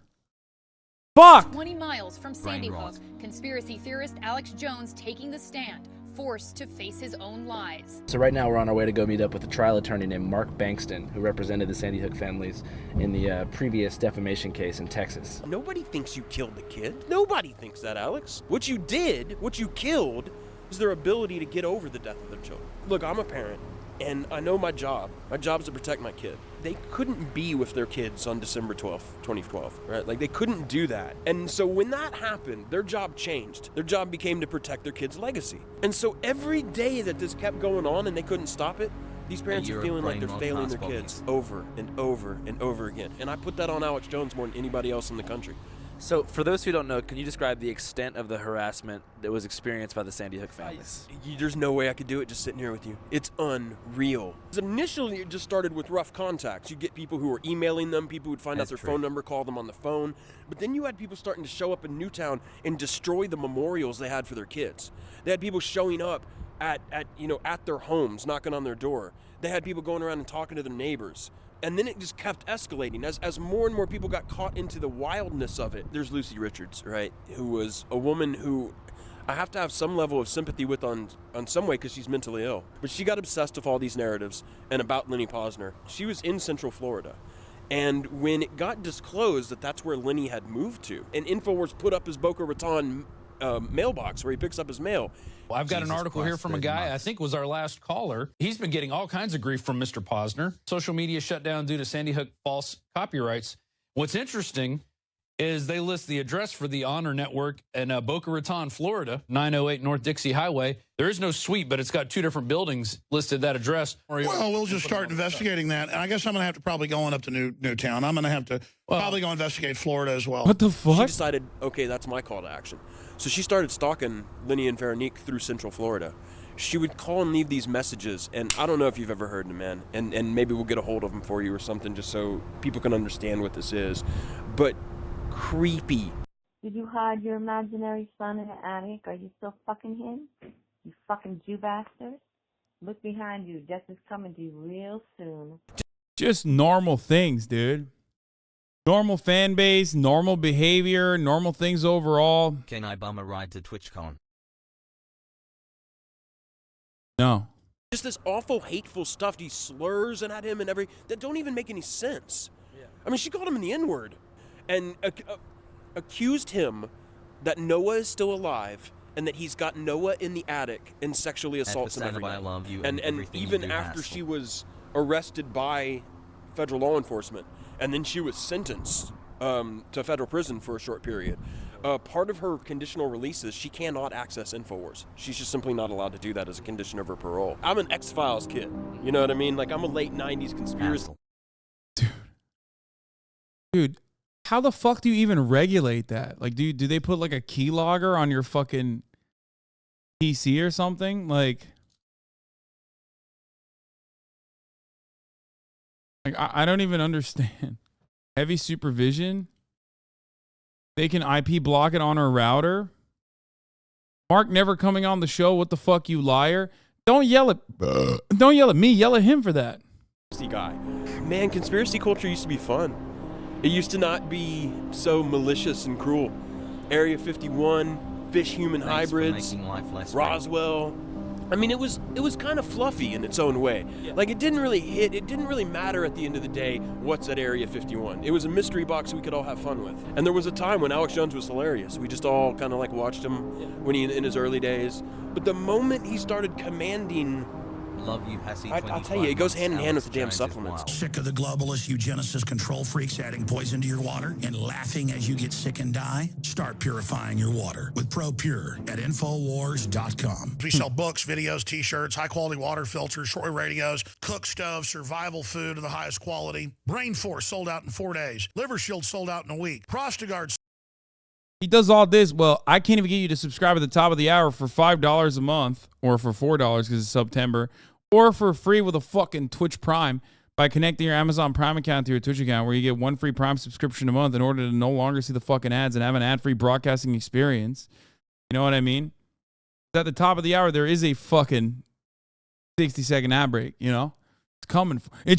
Fuck. 20 miles from Sandy Hook, conspiracy theorist Alex Jones taking the stand, forced to face his own lies. So right now we're on our way to go meet up with a trial attorney named Mark Bankston, who represented the Sandy Hook families in the previous defamation case in Texas. Nobody thinks you killed the kid. Nobody thinks that, Alex. What you did, what you killed, is their ability to get over the death of their children. Look, I'm a parent, and I know my job. My job is to protect my kid. They couldn't be with their kids on December 12th, 2012, right? Like, they couldn't do that. And so when that happened, their job changed. Their job became to protect their kid's legacy. And so every day that this kept going on and they couldn't stop it, these parents are feeling like they're failing their kids over and over and over again. And I put that on Alex Jones more than anybody else in the country. So for those who don't know, can you describe the extent of the harassment that was experienced by the Sandy Hook families? There's no way I could do it just sitting here with you. It's unreal. Initially, it just started with rough contacts. You get people who were emailing them, people would find out their phone number, call them on the phone. But then you had people starting to show up in Newtown and destroy the memorials they had for their kids. They had people showing up at their homes, knocking on their door. They had people going around and talking to their neighbors. And then it just kept escalating as more and more people got caught into the wildness of it. There's Lucy Richards, right, who was a woman who I have to have some level of sympathy with on some way because she's mentally ill. But she got obsessed with all these narratives and about Lenny Posner. She was in Central Florida. And when it got disclosed that that's where Lenny had moved to, and InfoWars put up his Boca Raton mailbox where he picks up his mail. Well, I've got an article here from a guy, I think was our last caller. He's been getting all kinds of grief from Mr. Posner. Social media shut down due to Sandy Hook false copyrights. What's interesting is they list the address for the Honor Network in Boca Raton, Florida, 908 North Dixie Highway. There is no suite, but it's got two different buildings listed that address. Well, we'll just start investigating that. And I guess I'm going to have to probably go on up to Newtown. I'm going to have to probably go investigate Florida as well. What the fuck? She decided, okay, that's my call to action. So she started stalking Lenny and Veronique through Central Florida. She would call and leave these messages, and I don't know if you've ever heard them, man, and maybe we'll get a hold of them for you or something just so people can understand what this is. But creepy. Did you hide your imaginary son in the attic? Are you still fucking him? You fucking Jew bastard. Look behind you. Death is coming to you real soon. Just normal things, dude. Normal fan base, normal behavior, normal things overall. Can I bum a ride to TwitchCon? No. Just this awful, hateful stuff. These slurs and at him and that don't even make any sense. Yeah. I mean, she called him in the N-word and accused him that Noah is still alive and that he's got Noah in the attic and sexually assaults him every night. I love you and even after she was arrested by federal law enforcement, and then she was sentenced to federal prison for a short period. Part of her conditional release is she cannot access InfoWars. She's just simply not allowed to do that as a condition of her parole. I'm an X-Files kid. You know what I mean? Like, I'm a late 90s conspiracy. Dude, how the fuck do you even regulate that? Like, do they put like a keylogger on your fucking PC or something? Like I don't even understand. Heavy supervision? They can IP block it on her router? Mark never coming on the show. What the fuck, you liar? Don't yell at me. Yell at him for that. Guy. Man, conspiracy culture used to be fun. It used to not be so malicious and cruel. Area 51, fish-human hybrids, Roswell. I mean, it was kind of fluffy in its own way. Like, it didn't really matter at the end of the day what's at Area 51. It was a mystery box we could all have fun with. And there was a time when Alex Jones was hilarious. We just all kind of like watched him when he in his early days. But the moment he started commanding... Love you, Hasi. I'll tell you, it goes hand in hand with the damn supplements. Sick of the globalist eugenicist control freaks adding poison to your water and laughing as you get sick and die? Start purifying your water with ProPure at Infowars.com. We sell books, videos, t-shirts, high-quality water filters, shortwave radios, cook stoves, survival food of the highest quality. Brain Force sold out in 4 days. Liver Shield sold out in a week. Prostagard. He does all this. Well, I can't even get you to subscribe at the top of the hour for $5 a month or for $4 because it's September, or for free with a fucking Twitch Prime by connecting your Amazon Prime account to your Twitch account, where you get 1 free Prime subscription a month in order to no longer see the fucking ads and have an ad-free broadcasting experience. You know what I mean? At the top of the hour, there is a fucking 60-second ad break, you know? It's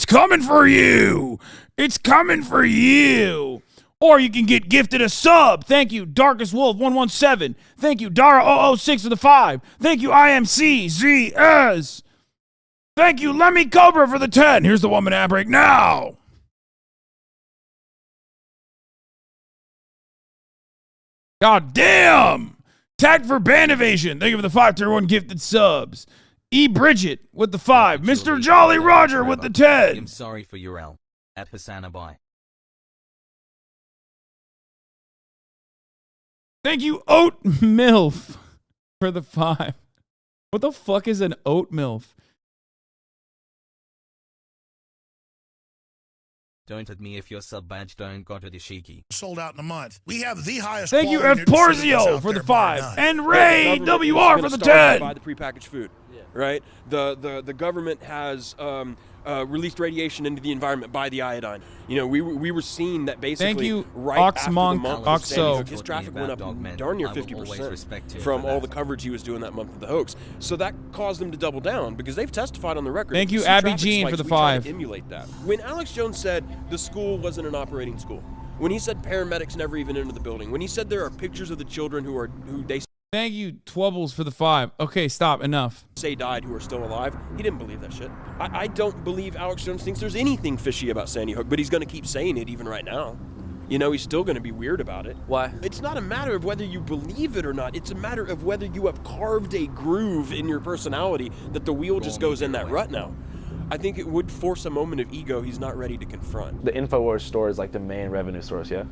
coming for you! It's coming for you! Or you can get gifted a sub. Thank you, Darkest Wolf 117. Thank you, Dara 006 for the 5. Thank you, IMCZS. Thank you, Lemmy Cobra for the 10. Here's the 1-minute ad break now. God damn. Tag for Band Evasion. Thank you for the 5-1 gifted subs. E. Bridget with the 5. Mr. Jolly Roger with the 10. I'm sorry for your L. At HasanAbi. Thank you, Oat MILF for the 5. What the fuck is an Oat MILF? Don't at me if your sub badge don't go to the shiki. Sold out in a month. We have the highest. Thank you, F. Porzio for the 5. And Ray WR for the 10. Buy the prepackaged food, right? The government has released radiation into the environment by the iodine. You know, we were seeing that basically. Thank you, right after the month of Sandy Hook, his traffic went up darn near 50% from all the coverage he was doing that month of the hoax. So that caused them to double down because they've testified on the record. Thank you, Abby Jean for the 5. Emulate that. When Alex Jones said the school wasn't an operating school, when he said paramedics never even entered the building, when he said there are pictures of the children who they. Thank you, Twubbles for the 5. Okay, stop. Enough. Say died who are still alive. He didn't believe that shit. I don't believe Alex Jones thinks there's anything fishy about Sandy Hook, but he's going to keep saying it even right now. You know, he's still going to be weird about it. Why? It's not a matter of whether you believe it or not. It's a matter of whether you have carved a groove in your personality that the wheel just goes in that rut now. I think it would force a moment of ego he's not ready to confront. The InfoWars store is like the main revenue source, yeah?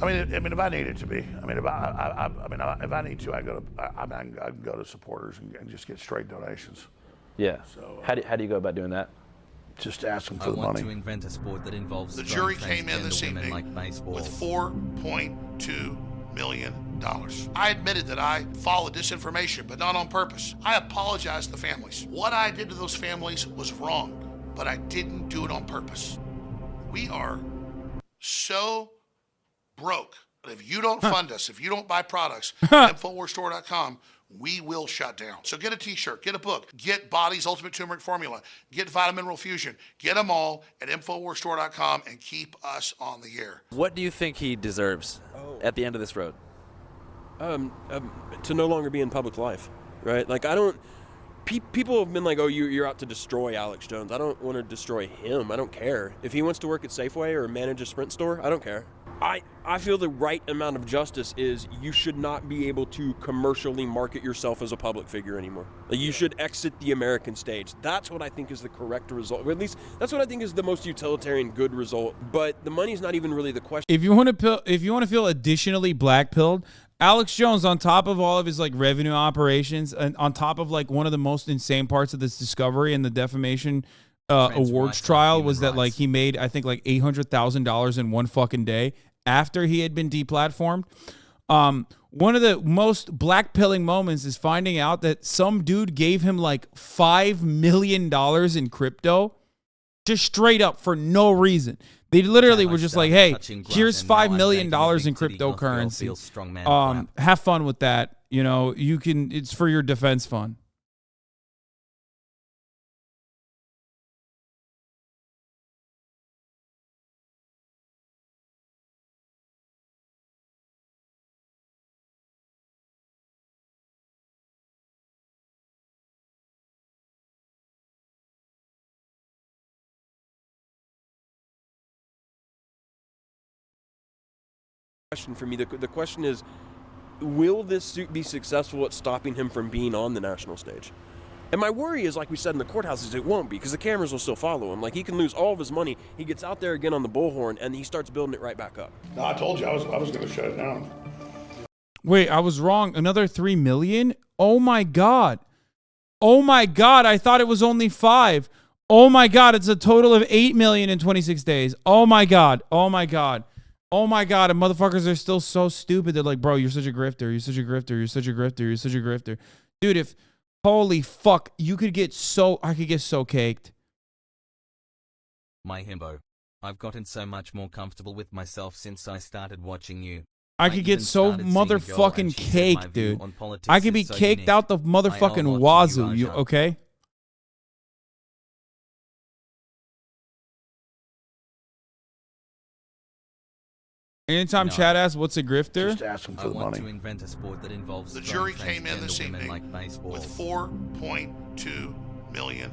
I mean, if I need it to be, if I need to, I can go to supporters and just get straight donations. Yeah. So how do you go about doing that? Just ask them for the money. I want to invent a sport that involves the jury came in this evening like baseball. with $4.2 million. I admitted that I followed disinformation, but not on purpose. I apologize to the families. What I did to those families was wrong, but I didn't do it on purpose. We are so broke. But if you don't fund us, if you don't buy products, InfoWarsStore.com, we will shut down. So get a t-shirt, get a book, get Body's Ultimate Turmeric Formula, get Vitamin Mineral Fusion, get them all at InfoWarsStore.com and keep us on the air. What do you think he deserves at the end of this road? To no longer be in public life, right? Like, I don't... People have been like, oh, you're out to destroy Alex Jones. I don't want to destroy him. I don't care. If he wants to work at Safeway or manage a Sprint store, I don't care. I feel the right amount of justice is you should not be able to commercially market yourself as a public figure anymore. Like, you should exit the American stage. That's what I think is the correct result. Or at least that's what I think is the most utilitarian good result. But the money's not even really the question. If you want to feel additionally black-pilled, Alex Jones, on top of all of his like revenue operations, and on top of like one of the most insane parts of this discovery and the defamation awards trial was that like he made, I think, like $800,000 in one fucking day after he had been deplatformed. One of the most black-pilling moments is finding out that some dude gave him like $5 million in crypto, just straight up for no reason. They literally were just like, hey, here's $5 million in cryptocurrency. Have fun with that. You know, it's for your defense fund. question for me. The question is, will this suit be successful at stopping him from being on the national stage? And my worry is, like we said in the courthouses, it won't be, because the cameras will still follow him. Like, he can lose all of his money. He gets out there again on the bullhorn, and he starts building it right back up. No, I told you I was going to shut it down. Wait, I was wrong. Another 3 million? Oh my God. Oh my God. I thought it was only 5. Oh my God. It's a total of 8 million in 26 days. Oh my God. Oh my God. Oh my God. And motherfuckers are still so stupid. They're like, bro, you're such a grifter. You're such a grifter. You're such a grifter. You're such a grifter. Dude, if, holy fuck, I could get so caked. My himbo. I've gotten so much more comfortable with myself since I started watching you. I could get so motherfucking caked, dude. I could be caked out the motherfucking wazoo, you okay? Anytime Chad asks what's a grifter, just ask him for the money. To invent a sport that involves the jury came in this evening with $4.2 million.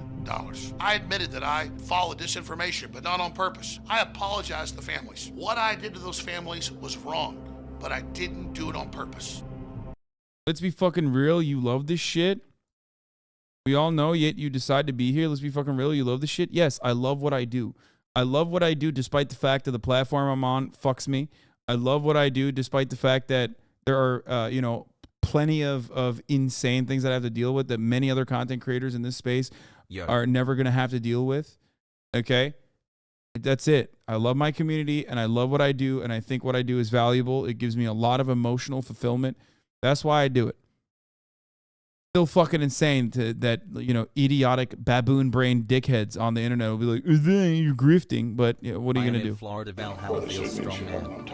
I admitted that I followed disinformation, but not on purpose. I apologize to the families. What I did to those families was wrong, but I didn't do it on purpose. Let's be fucking real. You love this shit. We all know, yet you decide to be here. Let's be fucking real. You love this shit. Yes, I love what I do. I love what I do despite the fact that the platform I'm on fucks me. I love what I do despite the fact that there are, you know, plenty of insane things that I have to deal with that many other content creators in this space are never going to have to deal with. Okay? That's it. I love my community and I love what I do, and I think what I do is valuable. It gives me a lot of emotional fulfillment. That's why I do it. Still fucking insane that, you know, idiotic baboon-brained dickheads on the internet will be like, you're grifting, but you know, what are you going to do? Florida, Valhalla feels strong, man.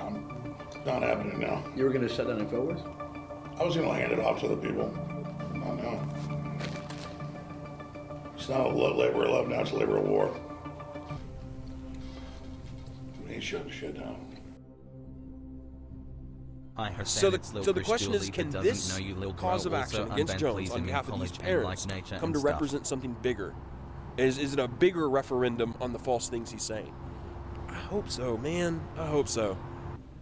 Not happening now. You were going to shut down InfoWars? I was going to hand it off to the people. Not now. It's not a labor of love now, it's a labor of war. We ain't shutting shit down. So the question is, can this cause of action against Jones on behalf of these parents come to represent something bigger? Is it a bigger referendum on the false things he's saying? I hope so, man. I hope so.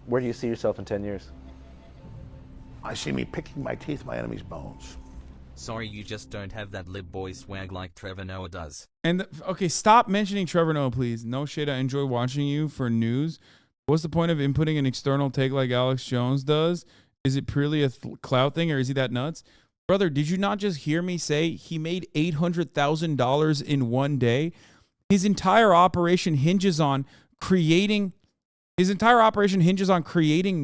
Where do you see yourself in 10 years? I see me picking my teeth, my enemy's bones. Sorry, you just don't have that lib boy swag like Trevor Noah does. And okay, stop mentioning Trevor Noah, please. No shit. I enjoy watching you for news. What's the point of inputting an external take like Alex Jones does? Is it purely a clout thing, or is he that nuts? Brother, did you not just hear me say he made $800,000 in one day? His entire operation hinges on creating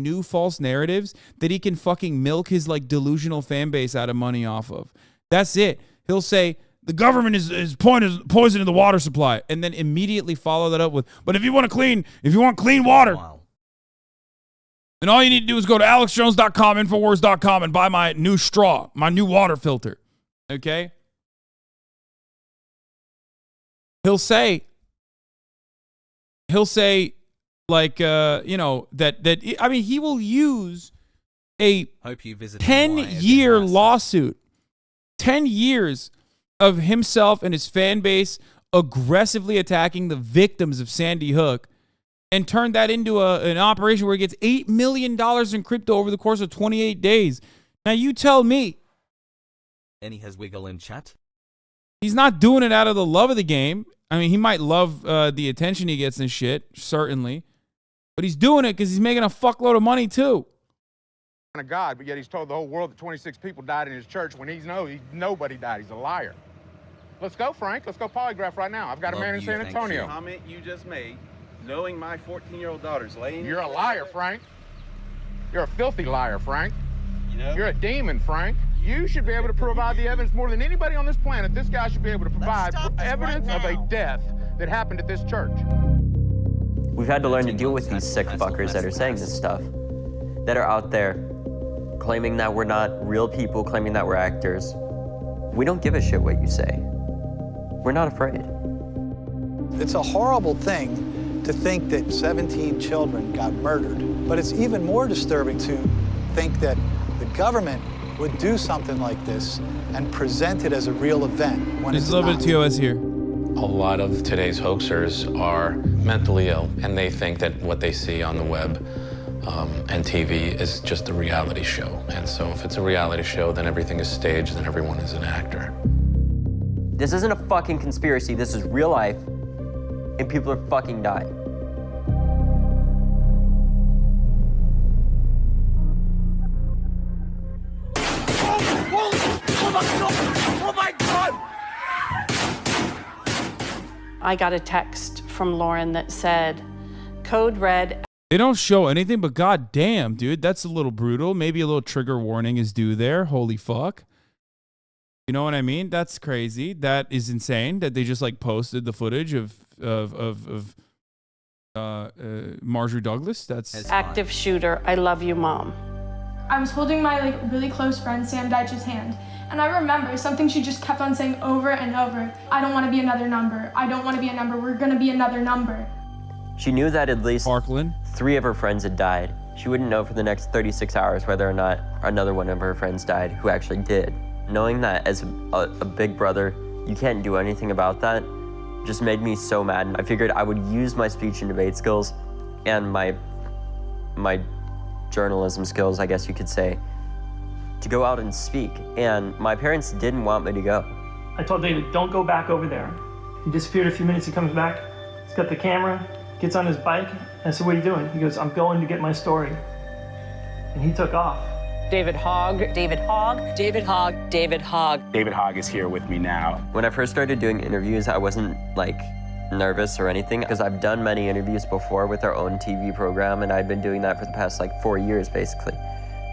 new false narratives that he can fucking milk his like delusional fan base out of money off of. That's it. He'll say the government is poisoning the water supply, and then immediately follow that up with, but if you want clean water, then all you need to do is go to alexjones.com, infowars.com, and buy my new straw, my new water filter. Okay? He'll say like, you know, I mean, he will use a 10-year lawsuit, 10 years of himself and his fan base aggressively attacking the victims of Sandy Hook, and turn that into an operation where he gets $8 million in crypto over the course of 28 days. Now you tell me. And he has wiggle in chat. He's not doing it out of the love of the game. I mean, he might love the attention he gets and shit, certainly. But he's doing it because he's making a fuckload of money too. God, but yet he's told the whole world that 26 people died in his church when nobody died. He's a liar. Let's go, Frank. Let's go polygraph right now. I've got a man in San Antonio. The comment you just made, knowing my 14-year-old daughter's laying... You're a liar, Frank. You're a filthy liar, Frank. You know? You're a demon, Frank. You should be able to provide the evidence more than anybody on this planet. This guy should be able to provide evidence of a death that happened at this church. We've had to learn to deal with these sick fuckers that are saying this stuff, that are out there claiming that we're not real people, claiming that we're actors. We don't give a shit what you say. We're not afraid. It's a horrible thing to think that 17 children got murdered, but it's even more disturbing to think that the government would do something like this and present it as a real event when There's a little bit of TOS here. A lot of today's hoaxers are mentally ill, and they think that what they see on the web and TV is just a reality show. And so if it's a reality show, then everything is staged and everyone is an actor. This isn't a fucking conspiracy. This is real life, and people are fucking dying. Oh my God! I got a text from Lauren that said, code red. They don't show anything, but goddamn, dude, that's a little brutal. Maybe a little trigger warning is due there. Holy fuck. You know what I mean? That's crazy. That is insane that they just like posted the footage of Marjorie Douglas. That's Active shooter. I love you, Mom. I was holding my really close friend Sam Deitch's hand, and I remember something she just kept on saying over and over. I don't want to be another number. I don't want to be a number. We're gonna be another number. She knew that at least 3 of her friends had died. She wouldn't know for the next 36 hours whether or not another one of her friends died who actually did. Knowing that as a big brother, you can't do anything about that, just made me so mad. I figured I would use my speech and debate skills and my journalism skills, I guess you could say, to go out and speak. And my parents didn't want me to go. I told David, don't go back over there. He disappeared a few minutes, he comes back, he's got the camera, gets on his bike, and I said, what are you doing? He goes, I'm going to get my story. And he took off. David Hogg. David Hogg. David Hogg. David Hogg. David Hogg is here with me now. When I first started doing interviews, I wasn't like nervous or anything because I've done many interviews before with our own TV program, and I'd been doing that for the past like 4 years basically.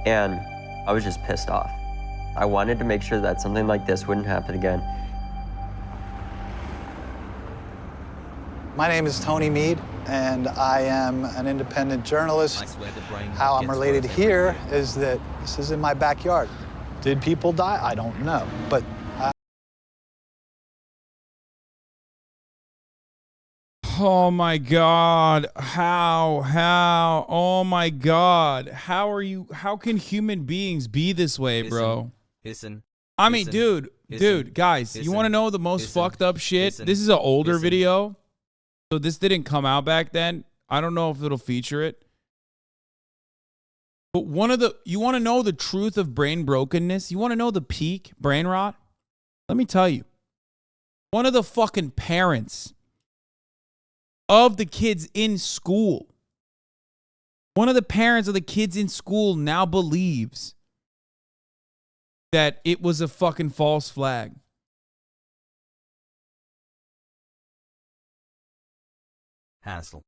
And I was just pissed off. I wanted to make sure that something like this wouldn't happen again. My name is Tony Mead, and I am an independent journalist. How I'm related here is that this is in my backyard. Did people die? I don't know, but oh my God. How? Oh my God. How can human beings be this way, bro? I mean, dude, guys, you want to know the most fucked up shit? This is an older video. So this didn't come out back then. I don't know if it'll feature it. But you want to know the truth of brain brokenness? You want to know the peak brain rot? Let me tell you. One of the fucking parents of the kids in school, one of the parents of the kids in school now believes that it was a fucking false flag. Hassle.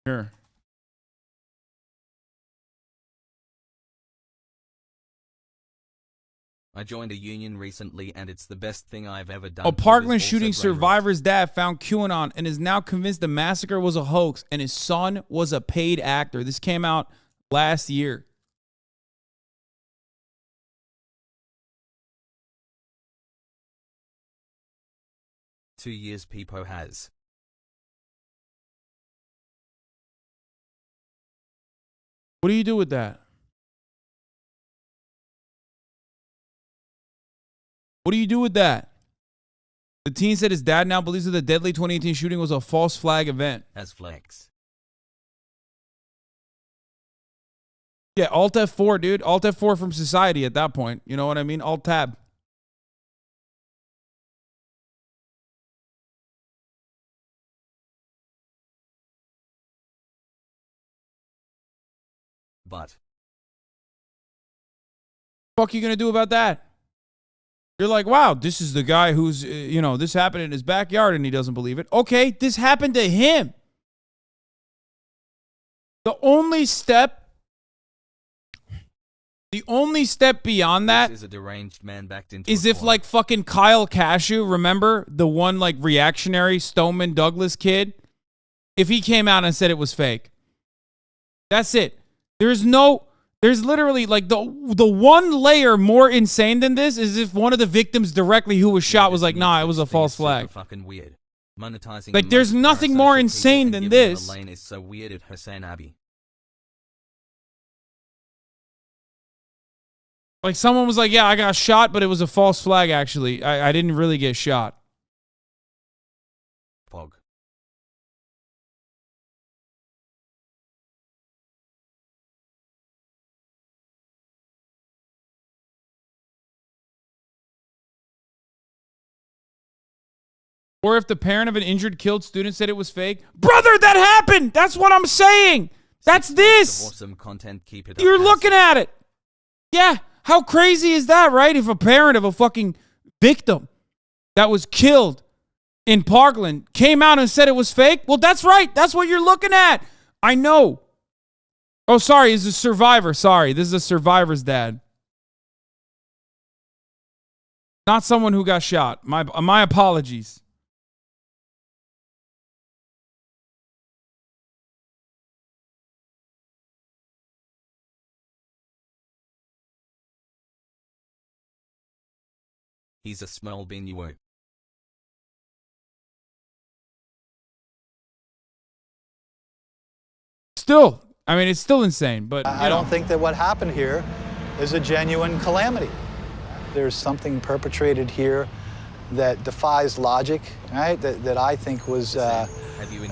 Sure. I joined a union recently and it's the best thing I've ever done. A Parkland shooting survivor's dad found QAnon and is now convinced the massacre was a hoax and his son was a paid actor. This came out last year. "2 years Peepo has." What do you do with that? What do you do with that? The teen said his dad now believes that the deadly 2018 shooting was a false flag event. As flex. Yeah, Alt F4, dude. Alt F4 from society at that point. You know what I mean? Alt Tab. But what the fuck are you going to do about that? You're like, wow, this is the guy who's, this happened in his backyard and he doesn't believe it. Okay, this happened to him. The only step beyond that is a deranged man backed into is if like fucking Kyle Cashew, remember the one like reactionary Stoneman Douglas kid? If he came out and said it was fake. That's it. There's literally like the one layer more insane than this is if one of the victims directly who was shot was like, nah, it was a false flag. Fucking weird. Monetizing like there's nothing more insane than this. Lane is so weird at HasanAbi. Like someone was like, yeah, I got shot, but it was a false flag, actually. I didn't really get shot. Fog. Or if the parent of an injured, killed student said it was fake. Brother, that happened! That's what I'm saying! That's this! Awesome content, keep it up. You're looking at it! Yeah, how crazy is that, right? If a parent of a fucking victim that was killed in Parkland came out and said it was fake, well, that's right. That's what you're looking at. I know. Oh, sorry, it's a survivor. Sorry, this is a survivor's dad. Not someone who got shot. My apologies. He's a small binue. Still, I mean, it's still insane, but I don't think that what happened here is a genuine calamity. There's something perpetrated here that defies logic, right? That I think was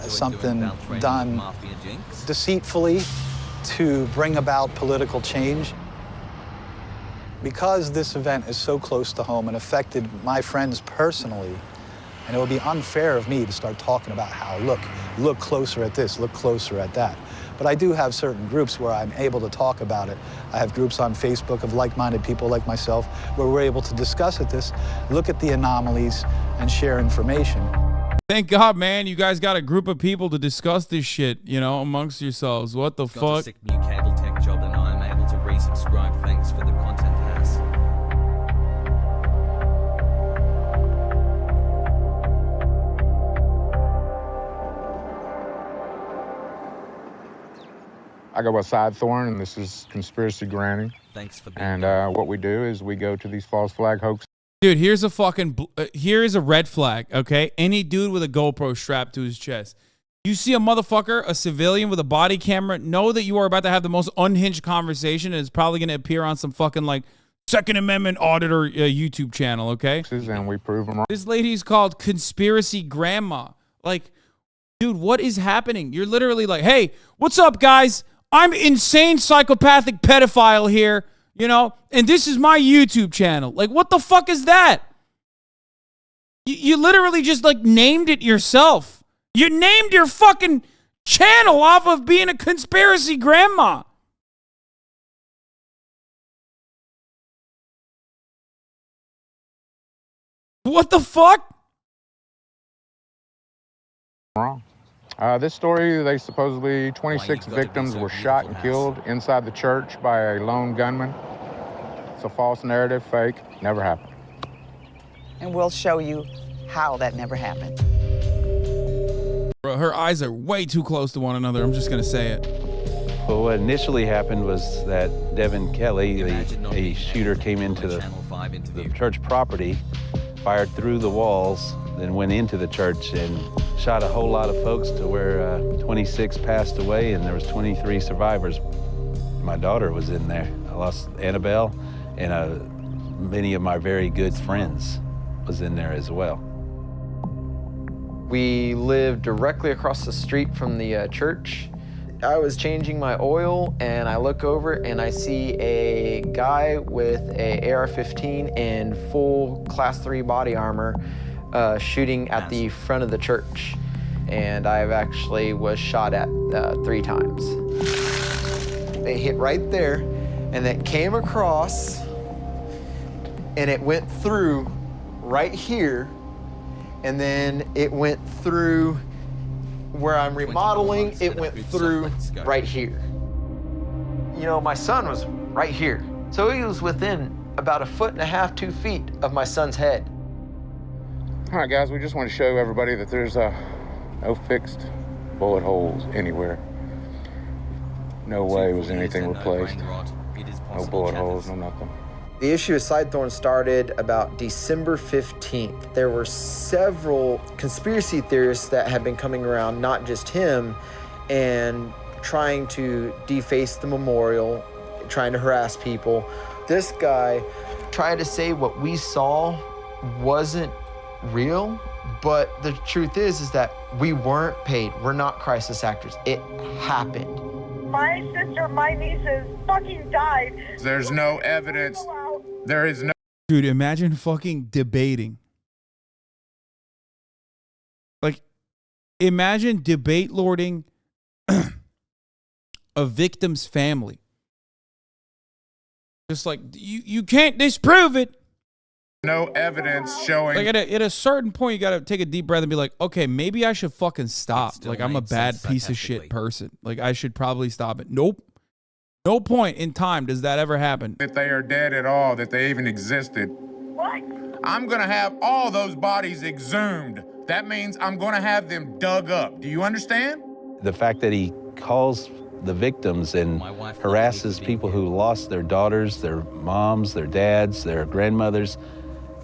something done deceitfully to bring about political change. Because this event is so close to home and affected my friends personally, and it would be unfair of me to start talking about how, look closer at this, look closer at that. But I do have certain groups where I'm able to talk about it. I have groups on Facebook of like-minded people like myself where we're able to discuss this, look at the anomalies, and share information. Thank God, man, you guys got a group of people to discuss this shit, you know, amongst yourselves. What the fuck? Got a sick new cable tech job and I am able to resubscribe. Thanks for the content, Hass. I go by Side Thorn, and this is Conspiracy Granny. Thanks for being And what we do is we go to these false flag hoaxes. Dude, here's a fucking, here is a red flag, okay? Any dude with a GoPro strapped to his chest. You see a motherfucker, a civilian with a body camera, know that you are about to have the most unhinged conversation and it's probably going to appear on some fucking like Second Amendment auditor YouTube channel, okay? And we prove them wrong. This lady's called Conspiracy Grandma. Like, dude, what is happening? You're literally like, hey, what's up, guys? I'm insane psychopathic pedophile here. You know, and this is my YouTube channel. Like, what the fuck is that? You literally just, like, named it yourself. You named your fucking channel off of being a conspiracy grandma. What the fuck? Wrong. This story, they supposedly 26 victims were shot and killed inside the church by a lone gunman. It's a false narrative, fake, never happened. And we'll show you how that never happened. Bro, her eyes are way too close to one another. I'm just going to say it. Well, what initially happened was that Devin Kelly, a shooter, came into the church property, fired through the walls, then went into the church and shot a whole lot of folks to where 26 passed away and there was 23 survivors. My daughter was in there. I lost Annabelle, and many of my very good friends was in there as well. We lived directly across the street from the church. I was changing my oil and I look over and I see a guy with a AR-15 and full Class 3 body armor shooting at the front of the church. And I've actually was shot at 3 times. They hit right there and it came across and it went through right here, and then it went through where I'm remodeling, it went through right here. You know, my son was right here. So he was within about 1.5 feet, 2 feet of my son's head. All right, guys, we just want to show everybody that there's no fixed bullet holes anywhere. No way was anything replaced. No bullet holes, no nothing. The issue of Sidethorn started about December 15th. There were several conspiracy theorists that had been coming around, not just him, and trying to deface the memorial, trying to harass people. This guy tried to say what we saw wasn't real, but the truth is that we weren't paid. We're not crisis actors. It happened. My sister, my nieces fucking died. There's no evidence. There is no. Dude, imagine fucking debating. Like, imagine debate lording a victim's family. Just like, you can't disprove it. No evidence showing. Like at a certain point, you got to take a deep breath and be like, okay, maybe I should fucking stop. Like, I'm a bad piece of shit person. Like, I should probably stop it. Nope. No point in time does that ever happen. That they are dead at all, that they even existed. What? I'm going to have all those bodies exhumed. That means I'm going to have them dug up. Do you understand? The fact that he calls the victims and harasses people who lost their daughters, their moms, their dads, their grandmothers,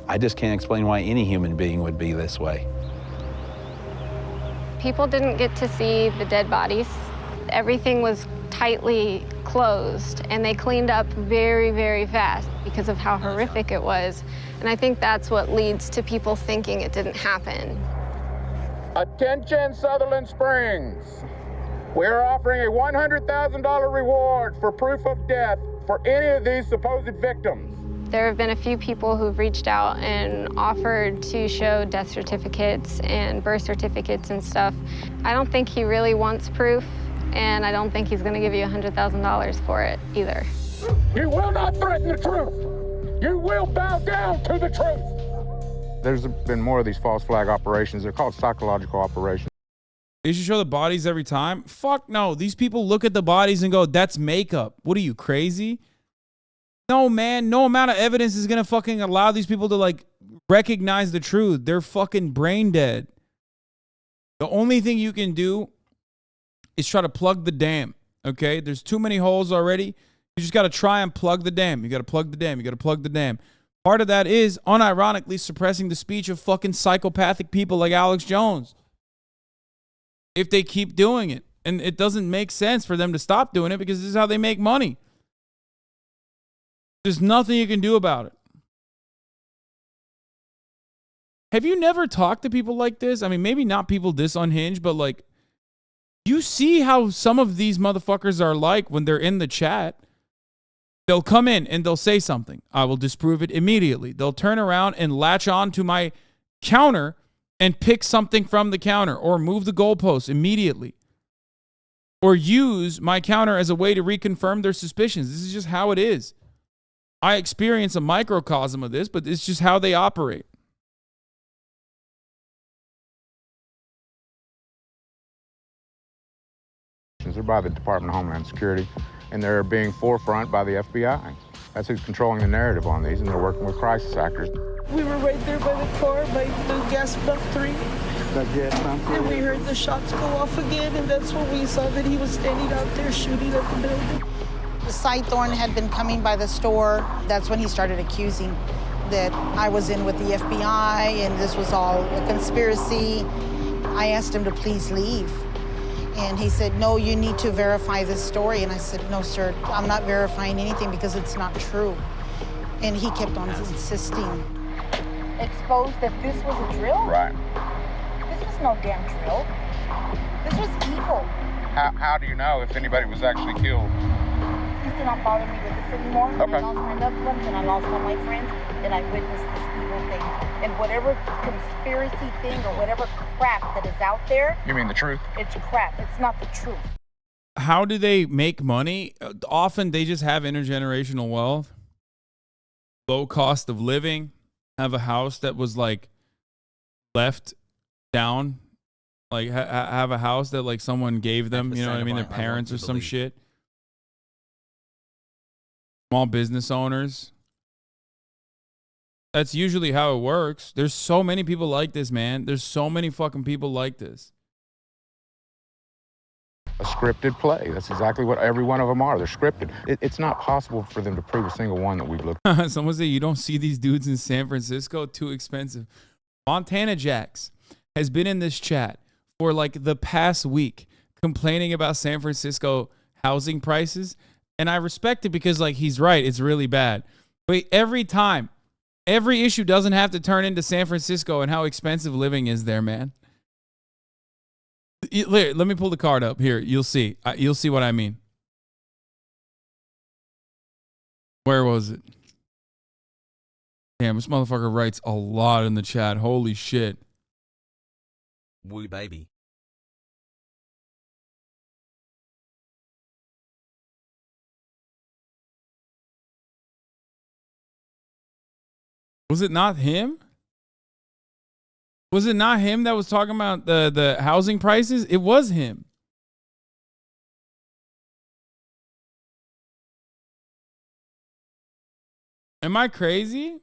I just can't explain why any human being would be this way. People didn't get to see the dead bodies. Everything was tightly closed, and they cleaned up very, very fast because of how horrific it was. And I think that's what leads to people thinking it didn't happen. Attention, Sutherland Springs. We're offering a $100,000 reward for proof of death for any of these supposed victims. There have been a few people who've reached out and offered to show death certificates and birth certificates and stuff. I don't think he really wants proof, and I don't think he's going to give you $100,000 for it either. You will not threaten the truth. You will bow down to the truth. There's been more of these false flag operations. They're called psychological operations. They should show the bodies every time? Fuck no. These people look at the bodies and go, that's makeup. What are you, crazy? No, man. No amount of evidence is going to fucking allow these people to, like, recognize the truth. They're fucking brain dead. The only thing you can do is try to plug the dam, okay? There's too many holes already. You just got to try and plug the dam. You got to plug the dam. You got to plug the dam. Part of that is, unironically, suppressing the speech of fucking psychopathic people like Alex Jones. If they keep doing it. And it doesn't make sense for them to stop doing it because this is how they make money. There's nothing you can do about it. Have you never talked to people like this? I mean, maybe not people this unhinged, but like, you see how some of these motherfuckers are like when they're in the chat. They'll come in and they'll say something. I will disprove it immediately. They'll turn around and latch on to my counter and pick something from the counter or move the goalposts immediately. Or use my counter as a way to reconfirm their suspicions. This is just how it is. I experience a microcosm of this, but it's just how they operate. They're by the Department of Homeland Security, and they're being forefront by the FBI. That's who's controlling the narrative on these, and they're working with crisis actors. We were right there by the car, by the gas pump 3. And we heard the shots go off again, and that's when we saw that he was standing out there shooting at the building. Sidethorn had been coming by the store. That's when he started accusing that I was in with the FBI and this was all a conspiracy. I asked him to please leave. And he said, no, you need to verify this story. And I said, no, sir, I'm not verifying anything because it's not true. And he kept on insisting. Exposed that this was a drill? Right. This was no damn drill. This was evil. How do you know if anybody was actually killed? Please do not bother me with this anymore. Okay. I lost my loved ones and I lost all my friends and I witnessed this evil thing. And whatever conspiracy thing or whatever crap that is out there. You mean the truth? It's crap. It's not the truth. How do they make money? Often they just have intergenerational wealth, low cost of living, have a house that was like left down, like have a house that like someone gave them, you know what I mean? Their parents or some shit. Small business owners. That's usually how it works. There's so many people like this, man. There's so many fucking people like this. A scripted play. That's exactly what every one of them are. They're scripted. It's not possible for them to prove a single one that we've looked at. Someone say you don't see these dudes in San Francisco. Too expensive. Montana Jax has been in this chat for like the past week complaining about San Francisco housing prices. And I respect it because, like, he's right. It's really bad. But every time, every issue doesn't have to turn into San Francisco and how expensive living is there, man. Let me pull the card up here. You'll see. You'll see what I mean. Where was it? Damn, this motherfucker writes a lot in the chat. Holy shit. Woo baby. Was it not him? Was it not him that was talking about the housing prices? It was him. Am I crazy?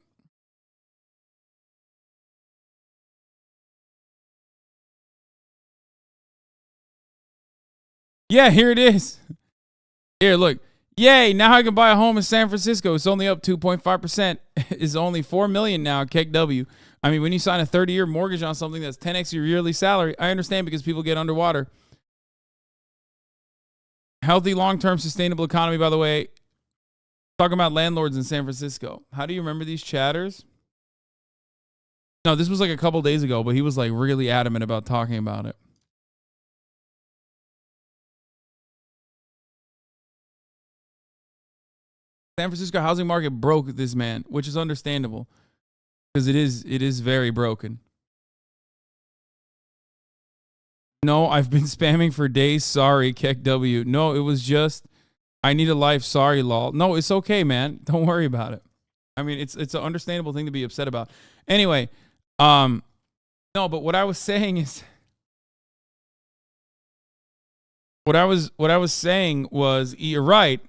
Yeah, here it is. Here, look. Yay, now I can buy a home in San Francisco. It's only up 2.5%. It's only $4 million now, KW. I mean, when you sign a 30-year mortgage on something that's 10x your yearly salary, I understand because people get underwater. Healthy, long-term, sustainable economy, by the way. Talking about landlords in San Francisco. How do you remember these chatters? No, this was like a couple days ago, but he was like really adamant about talking about it. San Francisco housing market broke this man, which is understandable because it is very broken. No, I've been spamming for days. Sorry, KEKW. No, it was just I need a life. Sorry, lol. No, it's okay, man. Don't worry about it. I mean, it's an understandable thing to be upset about. Anyway, no, but what I was saying is what I was saying was you're right.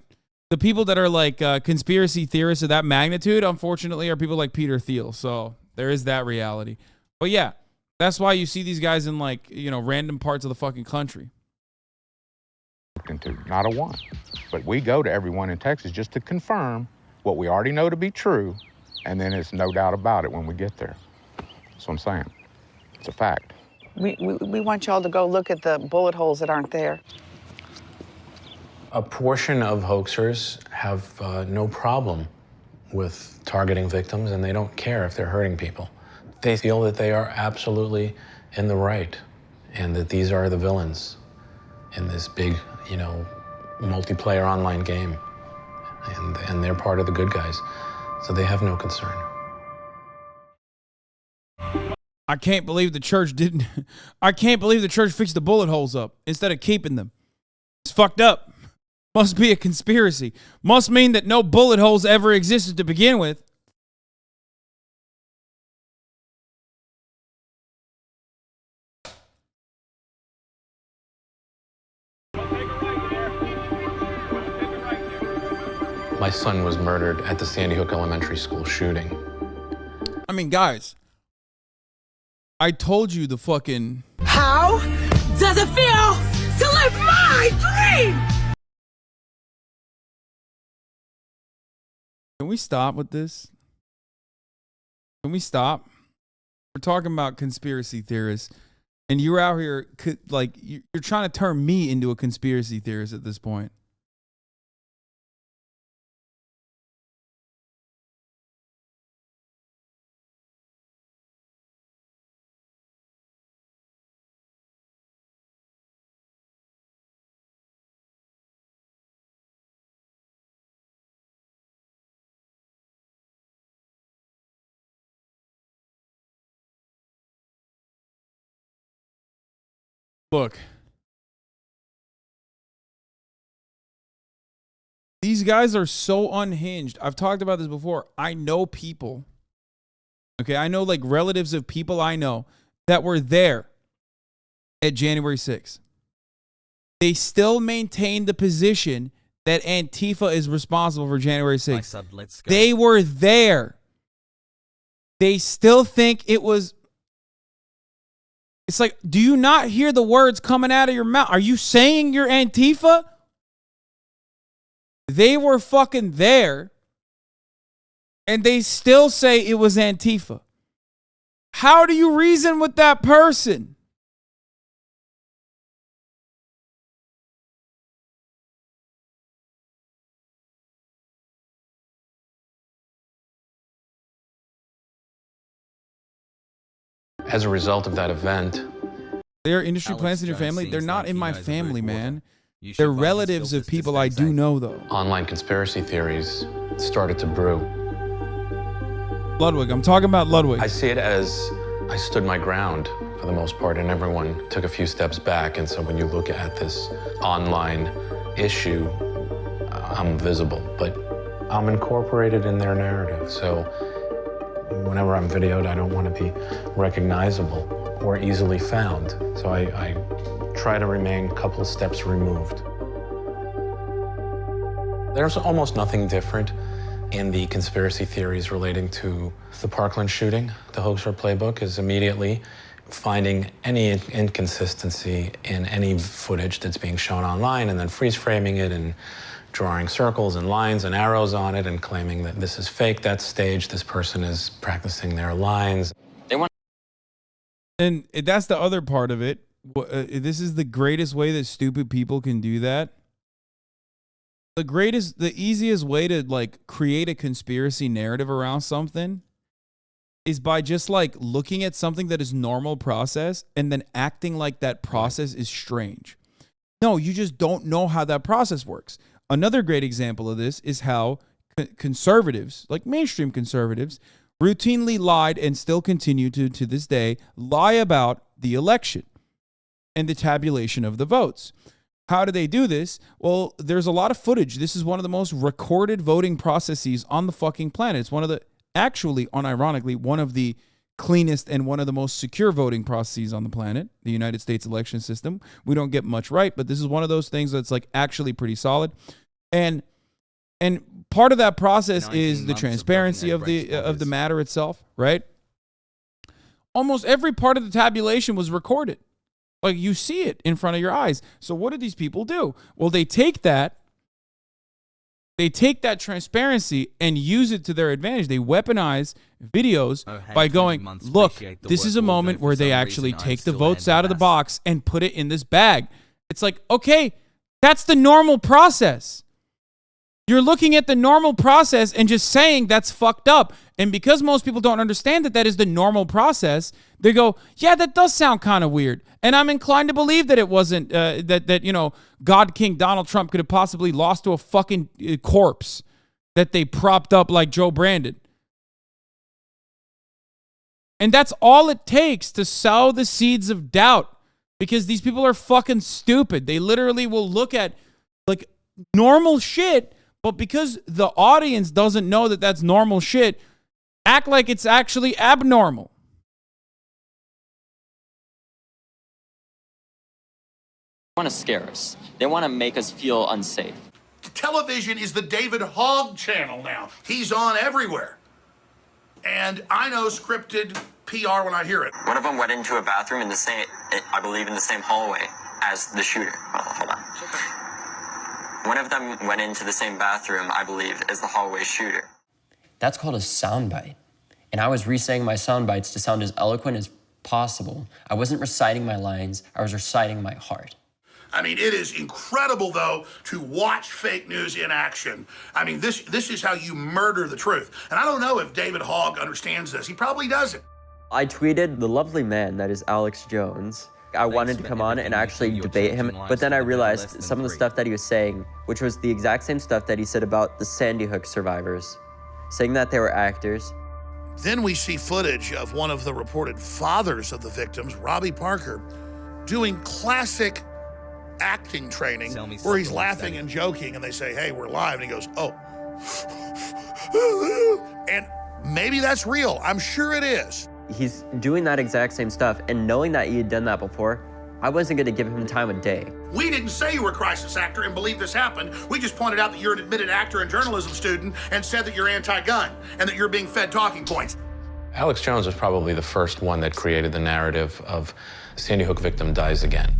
The people that are like conspiracy theorists of that magnitude, unfortunately, are people like Peter Thiel. So there is that reality. But yeah, that's why you see these guys in like, you know, random parts of the fucking country. Into not a one. But we go to everyone in Texas just to confirm what we already know to be true, and then it's no doubt about it when we get there. That's what I'm saying. It's a fact. We want y'all to go look at the bullet holes that aren't there. A portion of hoaxers have no problem with targeting victims, and they don't care if they're hurting people. They feel that they are absolutely in the right, and that these are the villains in this big, you know, multiplayer online game, and they're part of the good guys, so they have no concern. I can't believe the church didn't. I can't believe the church fixed the bullet holes up instead of keeping them. It's fucked up. Must be a conspiracy. Must mean that no bullet holes ever existed to begin with. My son was murdered at the Sandy Hook Elementary School shooting. I mean, guys, I told you the fucking... How does it feel to live my dream? Can we stop with this? Can we stop? We're talking about conspiracy theorists, and you're out here like you're trying to turn me into a conspiracy theorist at this point. Look, these guys are so unhinged. I've talked about this before. I know people. Okay, I know like relatives of people I know that were there at January 6th. They still maintain the position that Antifa is responsible for January 6th. They were there. They still think it was... It's like, do you not hear the words coming out of your mouth? Are you saying you're Antifa? They were fucking there, and they still say it was Antifa. How do you reason with that person? As a result of that event, They're industry plants in your family. They're not in my family, man. They're relatives of people I do know, though. Online conspiracy theories started to brew. Ludwig, I'm talking about Ludwig. I see it as I stood my ground for the most part, and everyone took a few steps back. And so when you look at this online issue, I'm visible, but I'm incorporated in their narrative. So whenever I'm videoed, I don't want to be recognizable or easily found. So I try to remain a couple steps removed. There's almost nothing different in the conspiracy theories relating to the Parkland shooting. The hoaxer playbook is immediately finding any inconsistency in any footage that's being shown online and then freeze framing it and drawing circles and lines and arrows on it and claiming that this is fake, that's staged, this person is practicing their lines. And that's the other part of it. This is the greatest way that stupid people can do that. The easiest way to like create a conspiracy narrative around something is by just like looking at something that is normal process and then acting like that process is strange. No, you just don't know how that process works. Another great example of this is how conservatives, like mainstream conservatives, routinely lied and still continue to this day lie about the election and the tabulation of the votes. How do they do this? Well, there's a lot of footage. This is one of the most recorded voting processes on the fucking planet. It's one of the, actually, unironically, one of the cleanest and one of the most secure voting processes on the planet, the United States election system. We don't get much right, but this is one of those things that's like actually pretty solid. And part of that process is the transparency of the matter itself, right? Almost every part of the tabulation was recorded. Like you see it in front of your eyes. So what do these people do? Well, they take that transparency and use it to their advantage. They weaponize videos by going, look, this is a moment where they actually take the votes out of the box and put it in this bag. It's like, okay, that's the normal process. You're looking at the normal process and just saying that's fucked up. And because most people don't understand that that is the normal process, they go, yeah, that does sound kind of weird. And I'm inclined to believe that it wasn't, that God King Donald Trump could have possibly lost to a fucking corpse that they propped up like Joe Brandon. And that's all it takes to sow the seeds of doubt, because these people are fucking stupid. They literally will look at like normal shit, but because the audience doesn't know that that's normal shit, act like it's actually abnormal. They want to scare us. They want to make us feel unsafe. Television is the David Hogg channel now. He's on everywhere. And I know scripted PR when I hear it. One of them went into a bathroom in the same, I believe, in the same hallway as the shooter. Hold on. One of them went into the same bathroom, I believe, as the hallway shooter. That's called a soundbite. And I was re-saying my sound bites to sound as eloquent as possible. I wasn't reciting my lines, I was reciting my heart. I mean, it is incredible, though, to watch fake news in action. I mean, this is how you murder the truth. And I don't know if David Hogg understands this. He probably doesn't. I tweeted the lovely man that is Alex Jones. I wanted to come on and actually debate him, but then I realized some of the stuff that he was saying, which was the exact same stuff that he said about the Sandy Hook survivors, saying that they were actors. Then we see footage of one of the reported fathers of the victims, Robbie Parker, doing classic acting training where he's laughing and joking, and they say, hey, we're live, and he goes, oh. And maybe that's real. I'm sure it is. He's doing that exact same stuff, and knowing that he had done that before, I wasn't going to give him time of day. We didn't say you were a crisis actor and believe this happened. We just pointed out that you're an admitted actor and journalism student and said that you're anti-gun and that you're being fed talking points. Alex Jones was probably the first one that created the narrative of Sandy Hook victim dies again.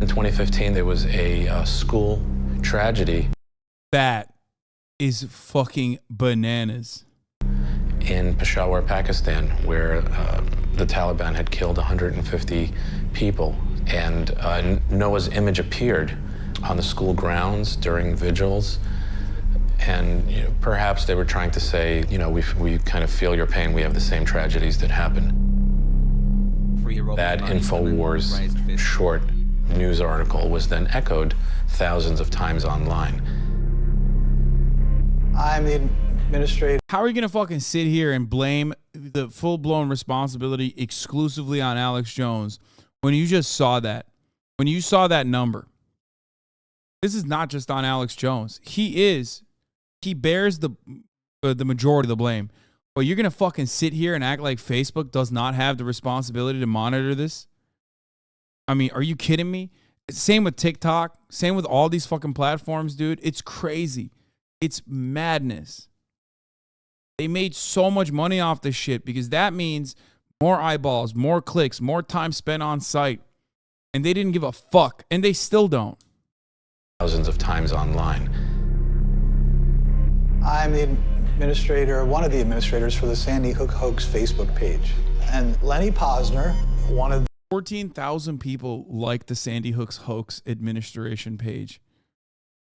In 2015, there was a school tragedy. That is fucking bananas. In Peshawar, Pakistan, where the Taliban had killed 150 people. And Noah's image appeared on the school grounds during vigils. And perhaps they were trying to say, we kind of feel your pain. We have the same tragedies that happen. That InfoWars short news article was then echoed thousands of times online. I'm the administrator. How are you gonna fucking sit here and blame the full-blown responsibility exclusively on Alex Jones when you just saw that? When you saw that number? This is not just on Alex Jones. He bears the majority of the blame. But you're gonna fucking sit here and act like Facebook does not have the responsibility to monitor this? I mean, are you kidding me? Same with TikTok. Same with all these fucking platforms, dude. It's crazy. It's madness. They made so much money off this shit because that means more eyeballs, more clicks, more time spent on site. And they didn't give a fuck. And they still don't. Thousands of times online. I'm the administrator, one of the administrators for the Sandy Hook Hoax Facebook page. And Lenny Posner, one of 14,000 people like the Sandy Hook's Hoax administration page.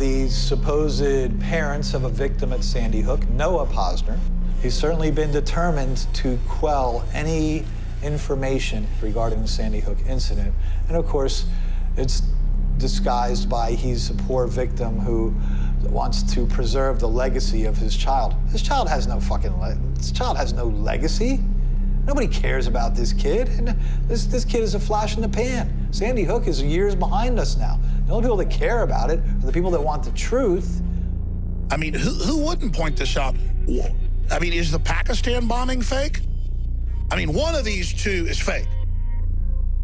the supposed parents of a victim at Sandy Hook, Noah Posner. He's certainly been determined to quell any information regarding the Sandy Hook incident. And of course, it's disguised by he's a poor victim who wants to preserve the legacy of his child. This child has no legacy. Nobody cares about this kid. And this kid is a flash in the pan. Sandy Hook is years behind us now. The only people that care about it are the people that want the truth. I mean, who wouldn't point this out? I mean, is the Pakistan bombing fake? I mean, one of these two is fake.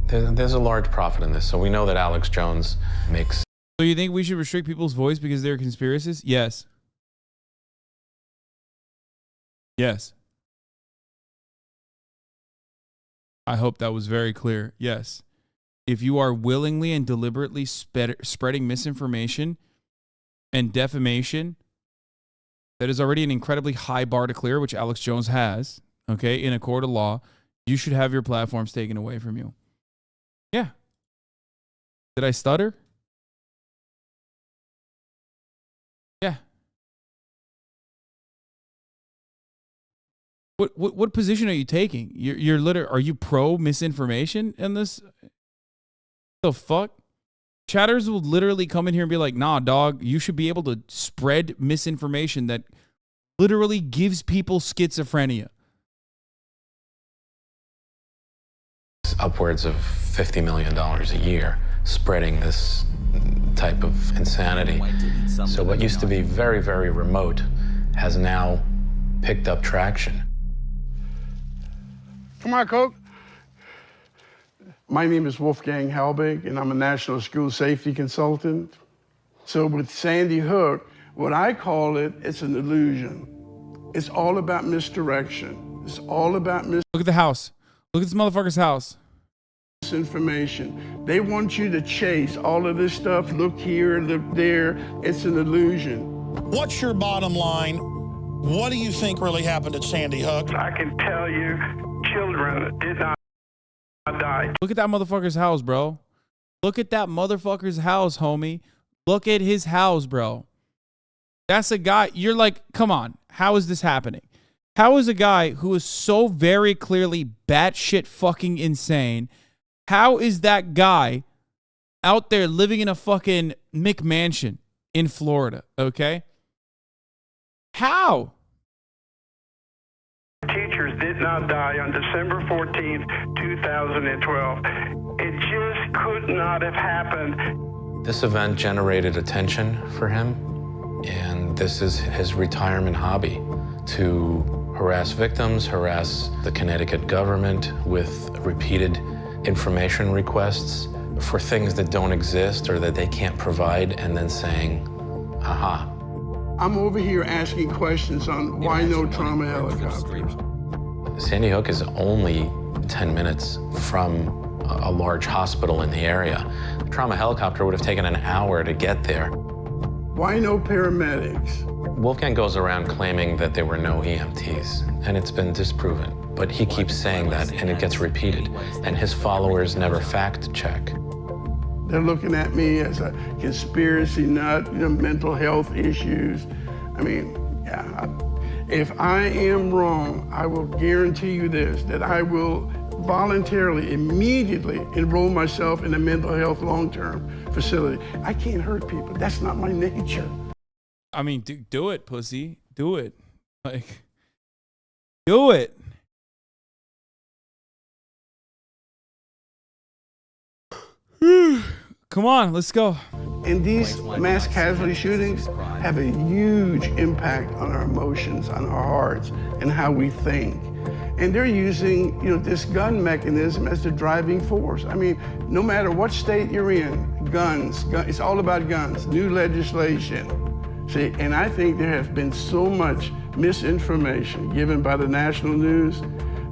There's a large profit in this, so we know that Alex Jones makes... So you think we should restrict people's voice because they're conspiracists? Yes. Yes. I hope that was very clear. Yes. If you are willingly and deliberately spreading misinformation and defamation, that is already an incredibly high bar to clear, which Alex Jones has, okay, in a court of law, you should have your platforms taken away from you. Yeah. Did I stutter? Yeah. What position are you taking? You're literally, are you pro misinformation in this? The fuck? Chatters will literally come in here and be like, nah, dog, you should be able to spread misinformation that literally gives people schizophrenia. Upwards of $50 million a year spreading this type of insanity. So what used to be very, very remote has now picked up traction. Come on, Coke. My name is Wolfgang Halbig, and I'm a national school safety consultant. So with Sandy Hook, what I call it, it's an illusion. It's all about misdirection. It's all about Look at the house. Look at this motherfucker's house. Misinformation. They want you to chase all of this stuff. Look here, look there. It's an illusion. What's your bottom line? What do you think really happened at Sandy Hook? I can tell you, children did not die. Look at that motherfucker's house, bro. Look at that motherfucker's house, homie. Look at his house, bro. That's a guy. You're like, come on. How is this happening? How is a guy who is so very clearly batshit fucking insane? How is that guy out there living in a fucking McMansion in Florida? Okay. How? Teachers did not die on December 14th, 2012. It just could not have happened. This event generated attention for him, and this is his retirement hobby, to harass victims, harass the Connecticut government with repeated information requests for things that don't exist or that they can't provide, and then saying, aha. I'm over here asking questions on why no trauma helicopters. Sandy Hook is only 10 minutes from a large hospital in the area. The trauma helicopter would have taken an hour to get there. Why no paramedics? Wolfgang goes around claiming that there were no EMTs, and it's been disproven. But he keeps saying that, and it gets repeated, and his followers never fact check. They're looking at me as a conspiracy nut, mental health issues. I mean, yeah, if I am wrong, I will guarantee you this, that I will voluntarily, immediately enroll myself in a mental health long-term facility. I can't hurt people. That's not my nature. I mean, do it, pussy. Do it. Like, do it. Come on, let's go. And these mass casualty shootings have a huge impact on our emotions, on our hearts, and how we think. And they're using, this gun mechanism as the driving force. I mean, no matter what state you're in, guns, it's all about guns, new legislation. See, and I think there has been so much misinformation given by the national news.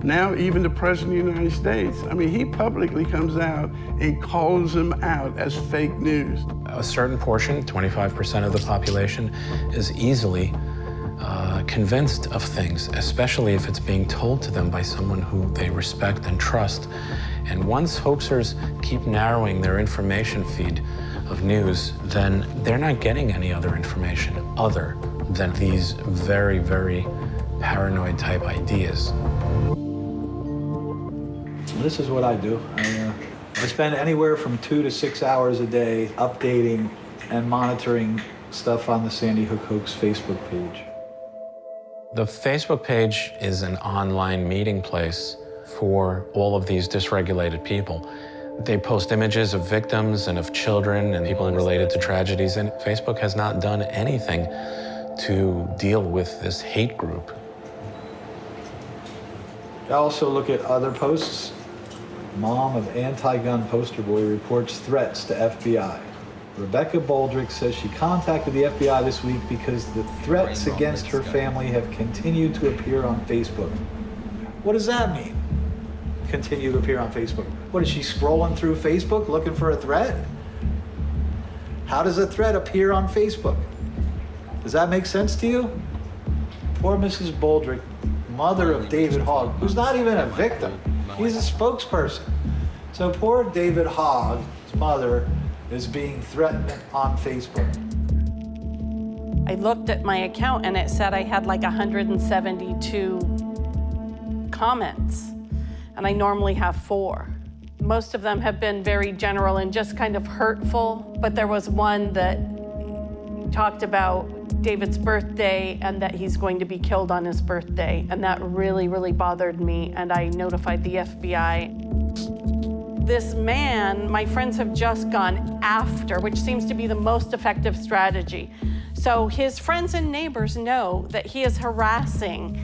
Now, even the President of the United States, I mean, he publicly comes out and calls them out as fake news. A certain portion, 25% of the population, is easily convinced of things, especially if it's being told to them by someone who they respect and trust. And once hoaxers keep narrowing their information feed of news, then they're not getting any other information other than these very, very paranoid type ideas. This is what I do. I spend anywhere from 2 to 6 hours a day updating and monitoring stuff on the Sandy Hook Hoax Facebook page. The Facebook page is an online meeting place for all of these dysregulated people. They post images of victims and of children and people related to tragedies, and Facebook has not done anything to deal with this hate group. I also look at other posts. Mom of anti-gun poster boy reports threats to FBI. Rebecca Baldrick says she contacted the FBI this week because the threats against her family have continued to appear on Facebook. What does that mean? Continue to appear on Facebook. What, is she scrolling through Facebook looking for a threat? How does a threat appear on Facebook? Does that make sense to you? Poor Mrs. Baldrick, mother of David Hogg, who's not even a victim. He's a spokesperson. So poor David Hogg's mother is being threatened on Facebook. I looked at my account and it said I had like 172 comments, and I normally have 4. Most of them have been very general and just kind of hurtful, but there was one that talked about David's birthday and that he's going to be killed on his birthday, and that really, really bothered me, and I notified the FBI. This man, my friends have just gone after, which seems to be the most effective strategy. So his friends and neighbors know that he is harassing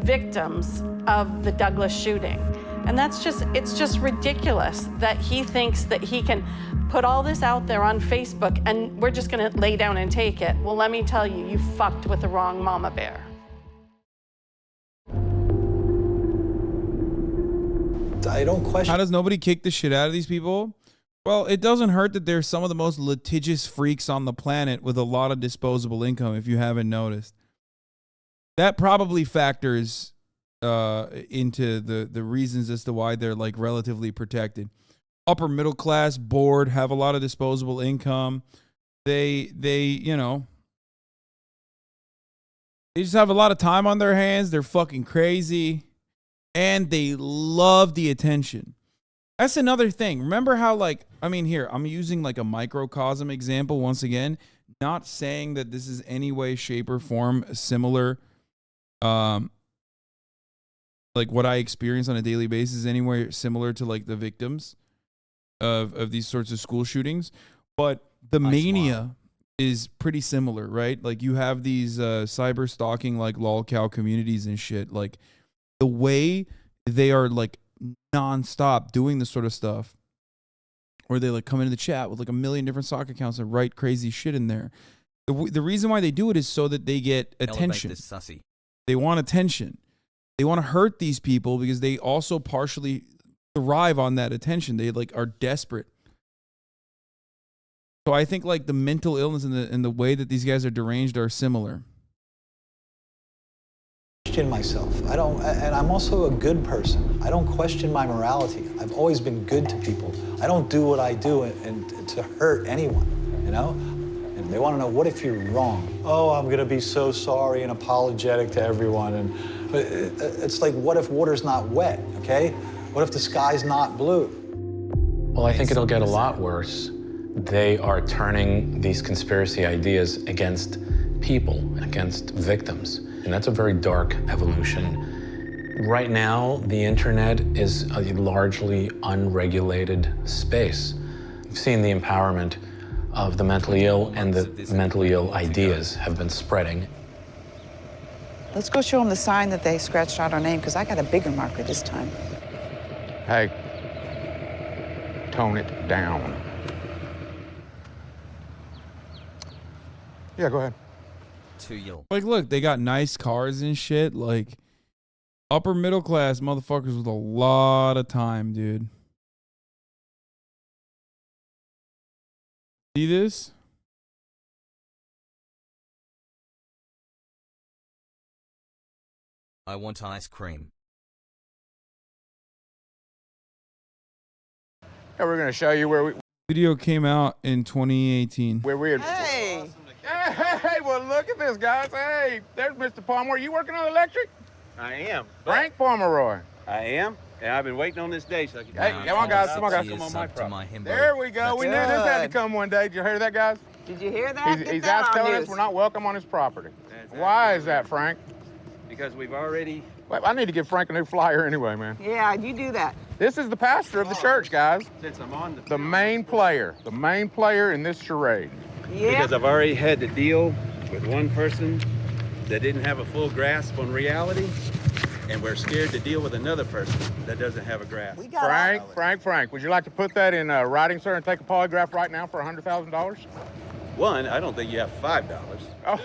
victims of the Douglas shooting. And it's just ridiculous that he thinks that he can put all this out there on Facebook and we're just gonna lay down and take it. Well, let me tell you, you fucked with the wrong mama bear. I don't question. How does nobody kick the shit out of these people? Well, it doesn't hurt that they're some of the most litigious freaks on the planet with a lot of disposable income, if you haven't noticed. That probably factors into the reasons as to why they're like relatively protected. Upper middle class, bored, have a lot of disposable income. They just have a lot of time on their hands. They're fucking crazy. And they love the attention. That's another thing. Remember how, here, I'm using like a microcosm example once again, not saying that this is any way, shape, or form similar, like what I experience on a daily basis, anywhere similar to like the victims of these sorts of school shootings. But the mania is pretty similar, right? Like you have these cyber stalking, like lolcow communities and shit. Like the way they are like nonstop doing this sort of stuff, or they like come into the chat with like 1 million different sock accounts and write crazy shit in there. The reason why they do it is so that they get attention. They want attention. They want to hurt these people because they also partially thrive on that attention. They like are desperate. So I think like the mental illness and the way that these guys are deranged are similar. Question myself. And I'm also a good person. I don't question my morality. I've always been good to people. I don't do what I do and to hurt anyone, you know? And they want to know, what if you're wrong? Oh, I'm going to be so sorry and apologetic to everyone. But it's like, what if water's not wet, okay? What if the sky's not blue? Well, I think it'll get a lot worse. They are turning these conspiracy ideas against people, against victims. And that's a very dark evolution. Right now, the internet is a largely unregulated space. We've seen the empowerment of the mentally ill, and the mentally ill ideas have been spreading. Let's go show them the sign that they scratched out our name, because I got a bigger marker this time. Hey, tone it down. Yeah, go ahead. Like, look, they got nice cars and shit. Like, upper middle class motherfuckers with a lot of time, dude. See this? I want ice cream. Yeah, we're gonna show you where we. Video came out in 2018. Where we. Hey. Hey, well, look at this, guys. Hey, there's Mr. Palmer. Are you working on electric? I am. Frank Pomeroy. I am. And I've been waiting on this day so I can. Hey, come on, guys. Come on, guys. Come on, my property. There we go. We knew this had to come one day. Did you hear that, guys? Did you hear that? He's telling us we're not welcome on his property. Why is that, Frank? Because we've already. Well, I need to give Frank a new flyer anyway, man. Yeah, you do that. This is the pastor of the church, guys. Since I'm on the main player in this charade. Yeah. Because I've already had to deal with one person that didn't have a full grasp on reality, and we're scared to deal with another person that doesn't have a grasp. Frank, would you like to put that in writing, sir, and take a polygraph right now for $100,000? One, I don't think you have $5.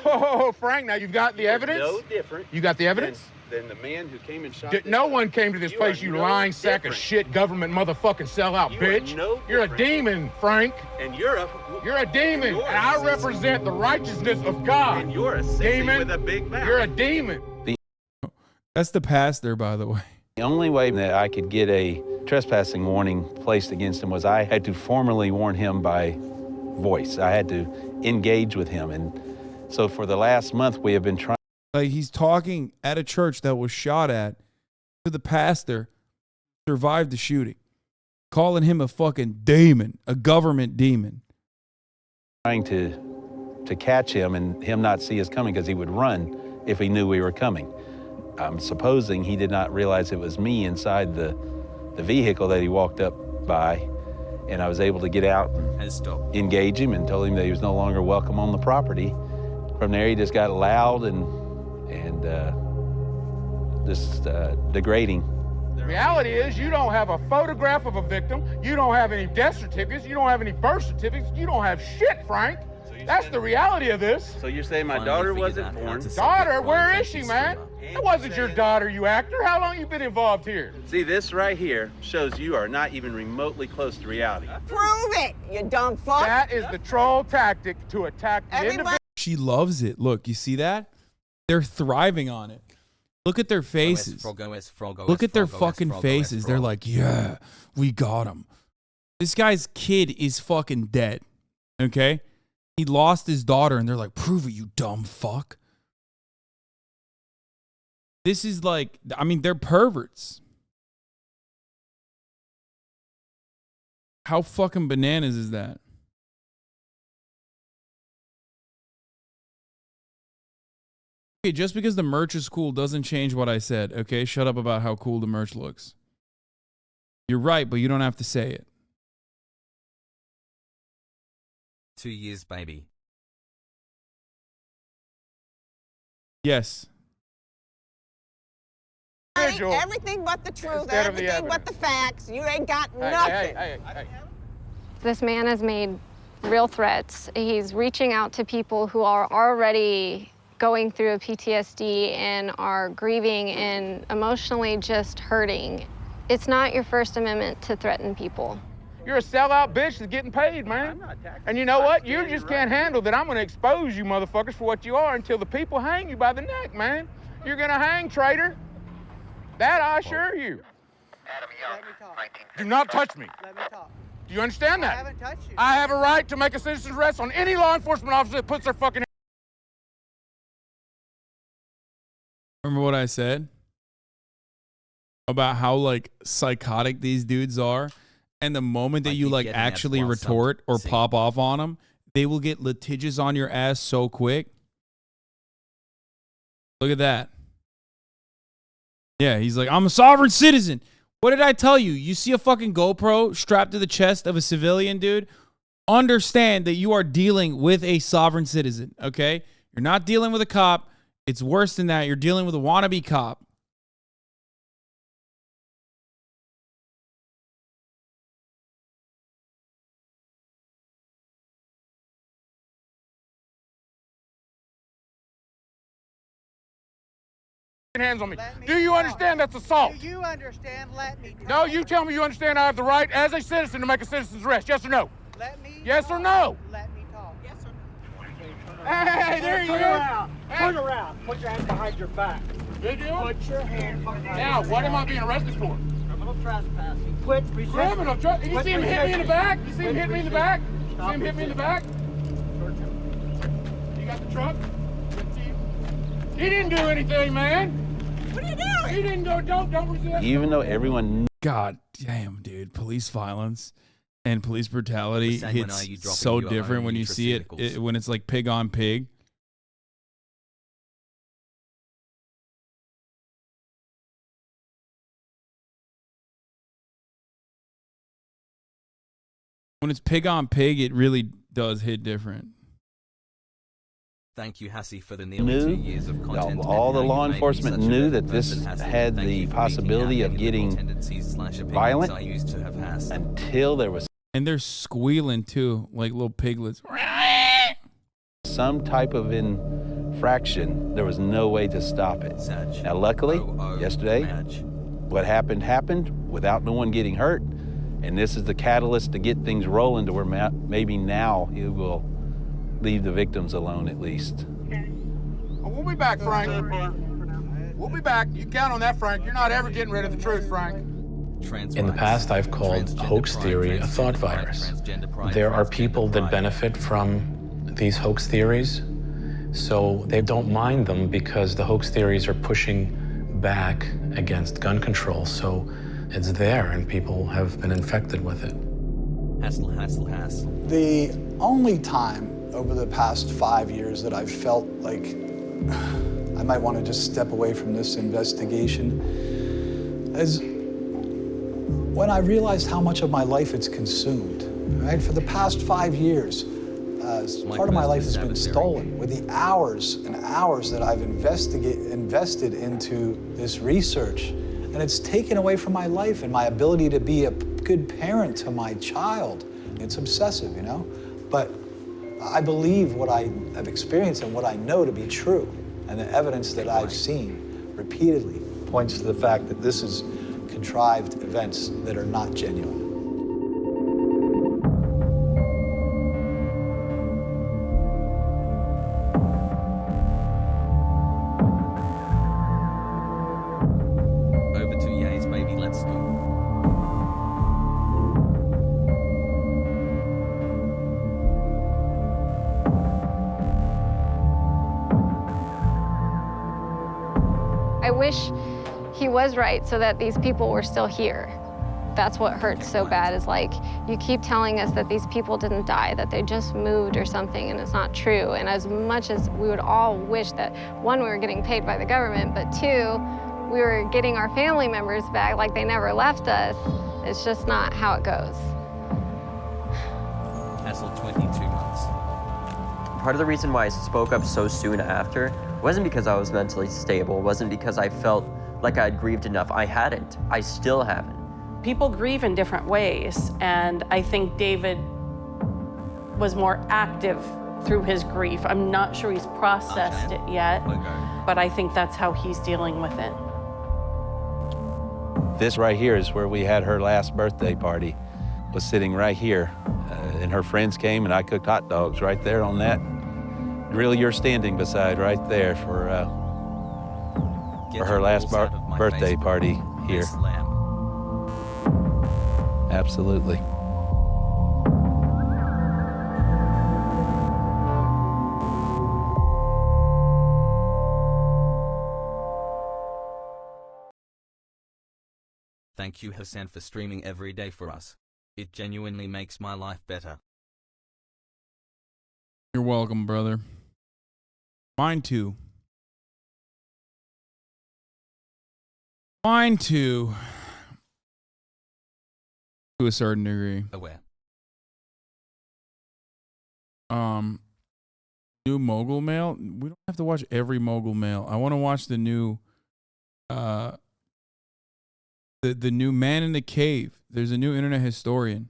Oh, Frank, now you've got the evidence? No different. You got the evidence? Than the man who came and shot. No one came to this place, you lying sack of shit, government motherfucking sellout bitch. You're a demon, Frank. And you're a demon, and I represent the righteousness of God. And you're a sissy with a big mouth. You're a demon. That's the pastor, by the way. The only way that I could get a trespassing warning placed against him was I had to formally warn him by voice. I had to engage with him. And so for the last month, we have been trying. Like, he's talking at a church that was shot at to the pastor, survived the shooting, calling him a fucking demon, a government demon. Trying to catch him and him not see us coming because he would run if he knew we were coming. I'm supposing he did not realize it was me inside the vehicle that he walked up by, and I was able to get out and engage him and told him that he was no longer welcome on the property. From there, he just got loud and just degrading. The reality is you don't have a photograph of a victim, you don't have any death certificates, you don't have any birth certificates, you don't have shit, Frank. That's the reality of this. So you're saying my daughter wasn't born? Daughter? Where is she, man? That wasn't your daughter, you actor. How long you been involved here? See, this right here shows you are not even remotely close to reality. Prove it, you dumb fuck. That is the troll tactic to attack the individual. She loves it. Look, you see that? They're thriving on it. Look at their faces. Look at their fucking faces. They're like, yeah, we got him. This guy's kid is fucking dead. Okay? He lost his daughter, and they're like, prove it, you dumb fuck. This is like, I mean, they're perverts. How fucking bananas is that? Okay, just because the merch is cool doesn't change what I said, okay? Shut up about how cool the merch looks. You're right, but you don't have to say it. 2 years, baby. Yes. Everything but the truth, everything but the facts. You ain't got nothing. Hey. This man has made real threats. He's reaching out to people who are already going through a PTSD and are grieving and emotionally just hurting. It's not your First Amendment to threaten people. You're a sellout bitch that's getting paid, man. And you know what? You just can't handle that I'm going to expose you motherfuckers for what you are until the people hang you by the neck, man. You're going to hang, traitor. That I assure you. Do not touch me. Let me talk. Do you understand that? I haven't touched you. I have a right to make a citizen's arrest on any law enforcement officer that puts their fucking... Remember what I said? about how like psychotic these dudes are, and the moment that you like actually retort or pop off on them, they will get litigious on your ass so quick. Look at that. Yeah, he's like, I'm a sovereign citizen. What did I tell you? You see a fucking GoPro strapped to the chest of a civilian, dude? Understand that you are dealing with a sovereign citizen, okay? You're not dealing with a cop. It's worse than that. You're dealing with a wannabe cop. Hands on me. Do you understand that's assault? Do you understand? Let me talk. No, you tell me you understand I have the right as a citizen to make a citizen's arrest. Yes or no? Let me Yes talk. or no? Let me talk. Yes or no? Hey, there you Turn go. around. Hey. Turn around. Put your hand behind your back. Did you? Put your hand behind your back. Now, what am I being arrested for? Criminal trespassing. Quit resisting. Criminal trespassing. You see him hit me in the back? You see him hit me in the back? You Stop see him hit me in the back? You got the truck? He didn't do anything, man. What are you doing? He didn't go, don't resist. Even though everyone... God damn, dude. Police violence and police brutality Hussein, when hits are you dropping so your different own when you see nutraceuticals? when it's like pig on pig. When it's pig on pig, it really does hit different. Thank you, Hassie, for the nearly 2 years of content. All the How law you made me enforcement such a knew good that this person, Hassie. had Thank the you for possibility meeting of out getting the tendencies/opinions violent I used to have had. until there was And they're squealing too, like little piglets. some type of infraction. There was no way to stop it. Now, luckily, yesterday, what happened without no one getting hurt. And this is the catalyst to get things rolling to where maybe now he will leave the victims alone at least. We'll be back, Frank. We'll be back. You count on that, Frank. You're not ever getting rid of the truth, Frank. In the past, I've called hoax theory a thought virus. There are people that benefit from these hoax theories, so they don't mind them because the hoax theories are pushing back against gun control. So it's there, and people have been infected with it. Hassle. The only time over the past 5 years that I've felt like I might want to just step away from this investigation is when I realized how much of my life it's consumed. Right? For the past 5 years, part of my life has been stolen with the hours and hours that I've invested into this research. And it's taken away from my life and my ability to be a good parent to my child. It's obsessive, you know? But I believe what I have experienced and what I know to be true. And the evidence that I've seen repeatedly points to the fact that this is contrived events that are not genuine. Over to Yays, baby. Let's go. I wish he was right so that these people were still here. That's what hurts so bad, is like, you keep telling us that these people didn't die, that they just moved or something, and it's not true. And as much as we would all wish that, one, we were getting paid by the government, but two, we were getting our family members back like they never left us, it's just not how it goes. Hassle 22 months. Part of the reason why I spoke up so soon after wasn't because I was mentally stable, wasn't because I felt like I'd grieved enough. I hadn't. I still haven't. People grieve in different ways, and I think David was more active through his grief. I'm not sure he's processed it yet, but I think that's how he's dealing with it. This right here is where we had her last birthday party. Was sitting right here, and her friends came, and I cooked hot dogs right there on that grill you're standing beside right there for her last birthday party here. Absolutely. Thank you Hasan for streaming every day for us. It genuinely makes my life better. You're welcome, brother. Mine too. Mine too. To a certain degree. Aware. New Mogul Mail. We don't have to watch every Mogul Mail. I want to watch the new the new Man in the Cave. There's a new internet historian.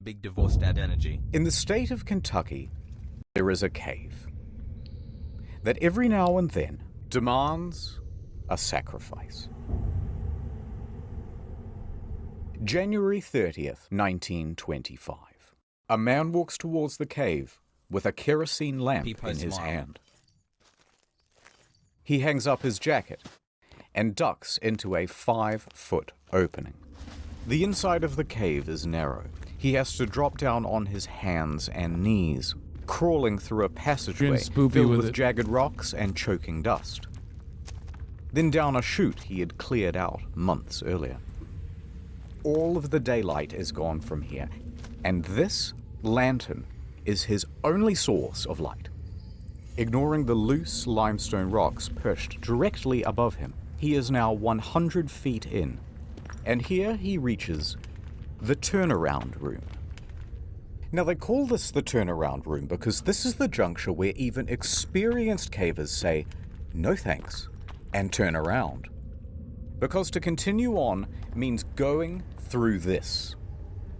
Big divorce dad energy. In the state of Kentucky, there is a cave that every now and then demands a sacrifice. January 30th, 1925. A man walks towards the cave with a kerosene lamp in his hand. He hangs up his jacket and ducks into a 5-foot opening. The inside of the cave is narrow. He has to drop down on his hands and knees, crawling through a passageway filled with jagged rocks and choking dust. Then down a chute he had cleared out months earlier. All of the daylight is gone from here, and this lantern is his only source of light. Ignoring the loose limestone rocks perched directly above him, he is now 100 feet in, and here he reaches the turnaround room. Now they call this the turnaround room because this is the juncture where even experienced cavers say, no thanks, and turn around. Because to continue on means going through this,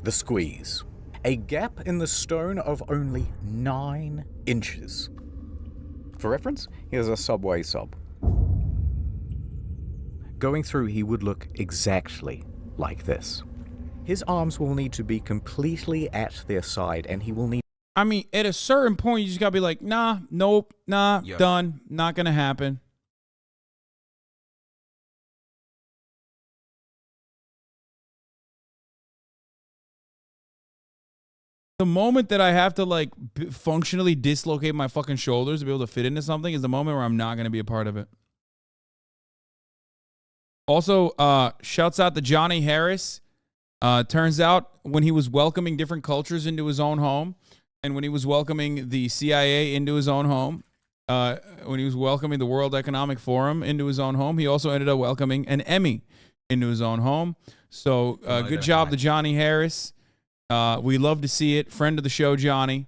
the squeeze, a gap in the stone of only 9 inches. For reference, here's a subway sub. Going through, he would look exactly like this. His arms will need to be completely at their side, and he will need... I mean, at a certain point, you just gotta be like, nah, nope, nah, done, not gonna happen. The moment that I have to like functionally dislocate my fucking shoulders to be able to fit into something is the moment where I'm not going to be a part of it. Also, shouts out to Johnny Harris. Turns out when he was welcoming different cultures into his own home, and when he was welcoming the CIA into his own home, when he was welcoming the World Economic Forum into his own home, he also ended up welcoming an Emmy into his own home. So good job to Johnny Harris. We love to see it. Friend of the show, Johnny.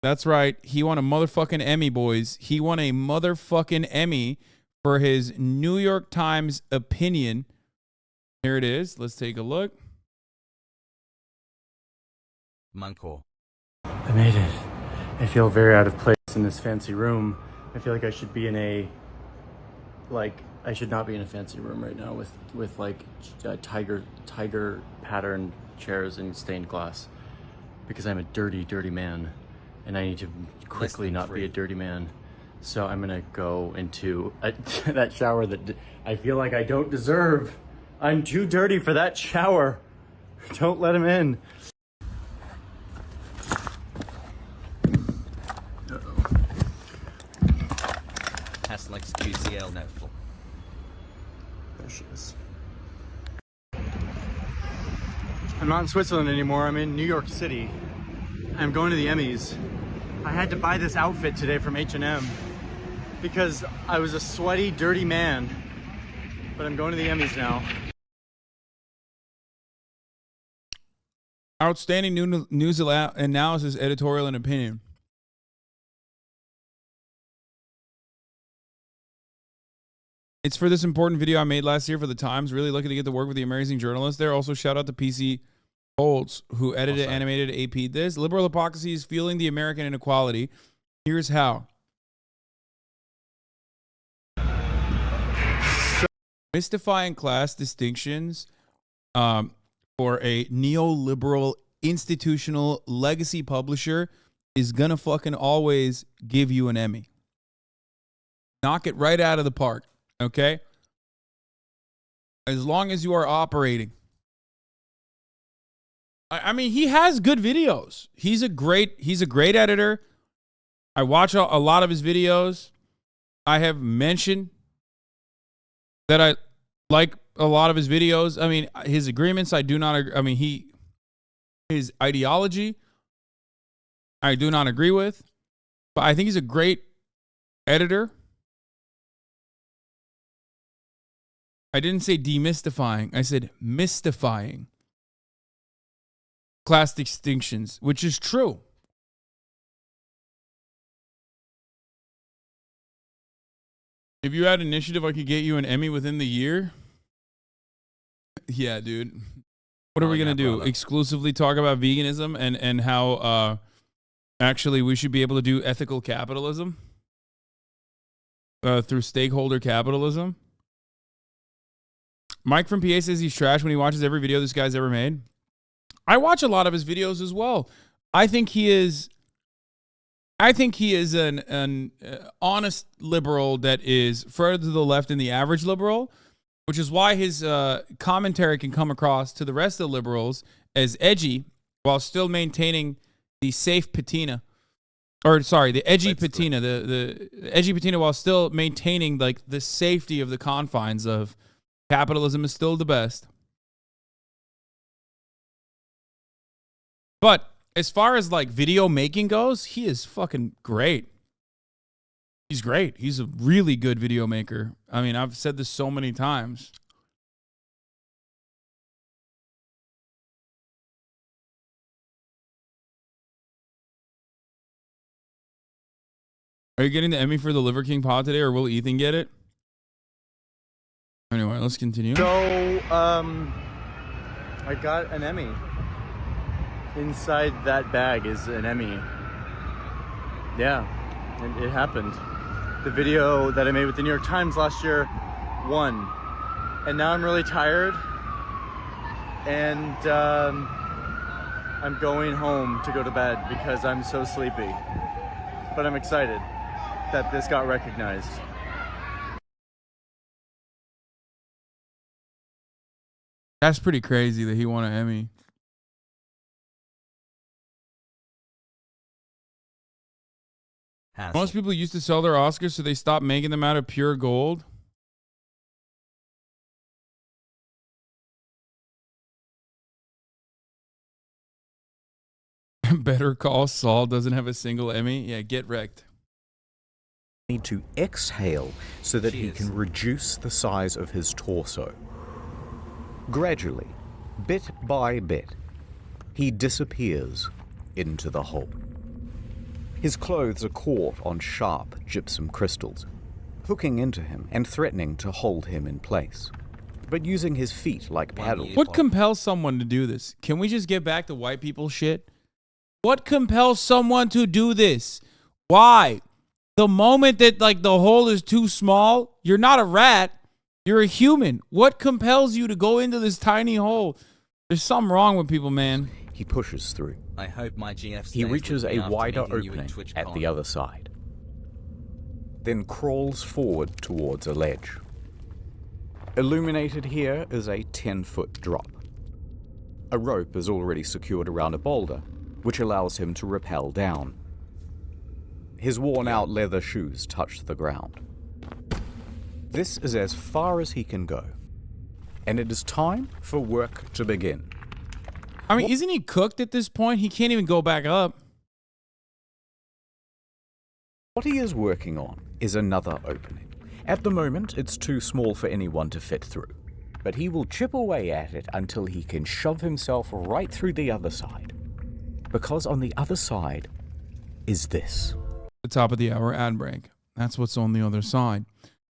That's right. He won a motherfucking Emmy, boys. He won a motherfucking Emmy for his New York Times opinion. Here it is. Let's take a look. Munkor. I made it. I feel very out of place in this fancy room. I feel like I should be in a... I should not be in a fancy room right now with like tiger patterned chairs and stained glass, because I'm a dirty man and I need to quickly not be a dirty man. So I'm gonna go into that shower that I feel like I don't deserve. I'm too dirty for that shower. Don't let him in. Has like QCL netful. There she is. I'm not in Switzerland anymore. I'm in New York City. I'm going to the Emmys. I had to buy this outfit today from H&M because I was a sweaty, dirty man. But I'm going to the Emmys now. Outstanding news analysis, editorial, and opinion. It's for this important video I made last year for the Times. Really lucky to get to work with the amazing journalists there. Also, shout out to PC Holtz, who edited, animated, AP'd this. Liberal hypocrisy is fueling the American inequality. Here's how. Mystifying class distinctions for a neoliberal institutional legacy publisher is gonna fucking always give you an Emmy. Knock it right out of the park. Okay? As long as you are operating. I mean, he has good videos. He's a great editor. I watch a lot of his videos. I have mentioned that I like a lot of his videos. I mean, his agreements, I do not agree. I mean, his ideology, I do not agree with. But I think he's a great editor. I didn't say demystifying. I said mystifying class distinctions, which is true. If you had initiative, I could get you an Emmy within the year. Yeah, dude. What are we going to do? Brother. Exclusively talk about veganism and how actually we should be able to do ethical capitalism through stakeholder capitalism? Mike from PA says he's trash when he watches every video this guy's ever made. I watch a lot of his videos as well. I think he is an honest liberal that is further to the left than the average liberal, which is why his commentary can come across to the rest of the liberals as edgy while still maintaining the safe patina. Or sorry, the edgy patina, the edgy patina while still maintaining like the safety of the confines of capitalism is still the best. But as far as like video making goes, he is fucking great. He's great. He's a really good video maker. I mean, I've said this so many times. Are you getting the Emmy for the Liver King pod today, or will Ethan get it? Anyway, let's continue. So, I got an Emmy. Inside that bag is an Emmy. Yeah, it happened. The video that I made with the New York Times last year won. And now I'm really tired. And I'm going home to go to bed because I'm so sleepy. But I'm excited that this got recognized. That's pretty crazy that he won an Emmy. Most people used to sell their Oscars, so they stopped making them out of pure gold. Better Call Saul doesn't have a single Emmy. Yeah, get wrecked. Need to exhale so that he can reduce the size of his torso. Gradually, bit by bit, he disappears into the hole. His clothes are caught on sharp gypsum crystals, hooking into him and threatening to hold him in place, but using his feet like paddles. What compels someone to do this? Can we just get back to white people shit? What compels someone to do this? Why? The moment that like the hole is too small, you're not a rat, you're a human. What compels you to go into this tiny hole? There's something wrong with people, man. He pushes through. I hope my GF He reaches a wider opening at the other side, then crawls forward towards a ledge. Illuminated here is a 10-foot drop. A rope is already secured around a boulder, which allows him to rappel down. His worn-out leather shoes touch the ground. This is as far as he can go, and it is time for work to begin. I mean, isn't he cooked at this point? He can't even go back up. What he is working on is another opening. At the moment, it's too small for anyone to fit through, but he will chip away at it until he can shove himself right through the other side. Because on the other side is this. The top of the hour ad break. That's what's on the other side.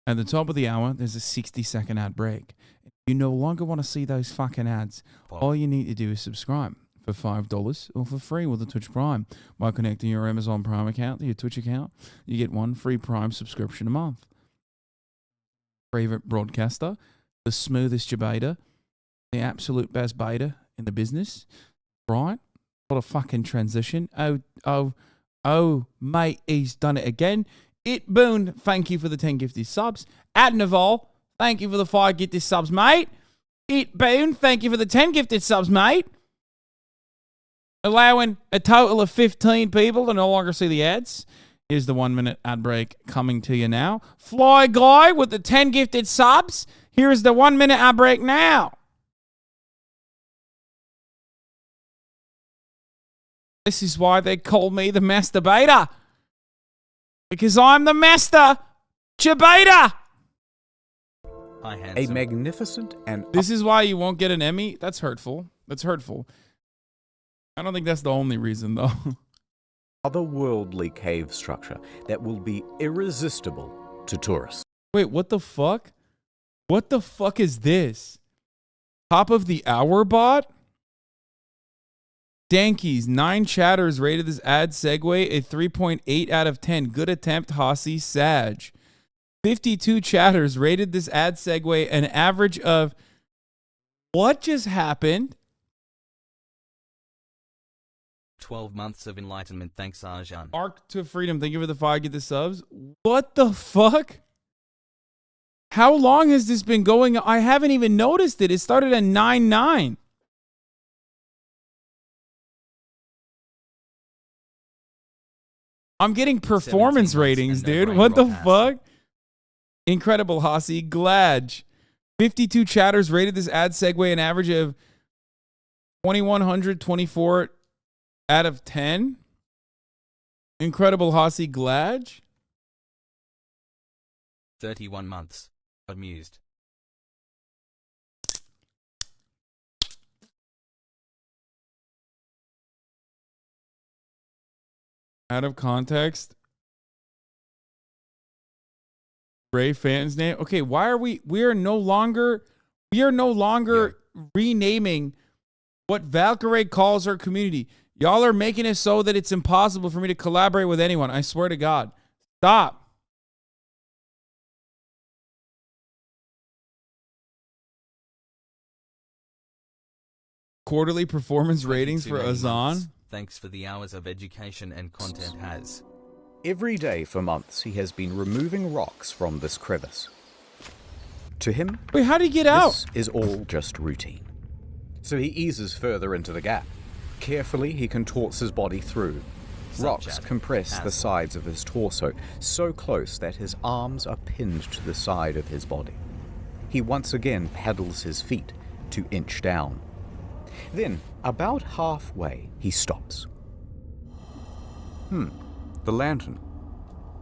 At the top of the hour, there's a 60-second ad break. You no longer want to see those fucking ads. All you need to do is subscribe for $5 or for free with a Twitch Prime. By connecting your Amazon Prime account to your Twitch account, you get one free Prime subscription a month. Favorite broadcaster, the smoothest beta, the absolute best beta in the business. Right? What a fucking transition. Oh, mate, he's done it again. It Boone, thank you for the 10 gifted subs. Adnaval, thank you for the 5 gifted subs, mate. It Boone, thank you for the 10 gifted subs, mate. Allowing a total of 15 people to no longer see the ads. Here's the 1 minute ad break coming to you now. Fly Guy with the 10 gifted subs. Here's the 1 minute ad break now. This is why they call me the masturbator. Because I'm the master debater. A magnificent and... This is why you won't get an Emmy? That's hurtful. That's hurtful. I don't think that's the only reason, though. otherworldly cave structure that will be irresistible to tourists. Wait, what the fuck? What the fuck is this? Top of the hour bot? Dankies, 9 chatters rated this ad segue a 3.8 out of 10. Good attempt, Hasi Sag. 52 chatters rated this ad segue an average of... What just happened? 12 months of enlightenment, thanks Arjan. Arc to Freedom, thank you for the 5, get the subs. What the fuck? How long has this been going? I haven't even noticed it. It started at 9.9. I'm getting performance ratings, dude. What the fuck? Incredible, Hasi. Glad. 52 chatters rated this ad segue an average of 2,124 out of 10. Incredible, Hasi. Glad. 31 months. Amused. Out of context. Ray Fan's name. Okay, why are we are no longer renaming what Valkyrae calls her community. Y'all are making it so that it's impossible for me to collaborate with anyone. I swear to God. Stop. Quarterly performance ratings for Hasan. Thanks for the hours of education and content has. Every day for months, he has been removing rocks from this crevice. To him, wait, how did he get out? This is all just routine. So he eases further into the gap. Carefully, he contorts his body through. Rocks compress the sides of his torso so close that his arms are pinned to the side of his body. He once again paddles his feet to inch down. Then, about halfway, he stops. The lantern.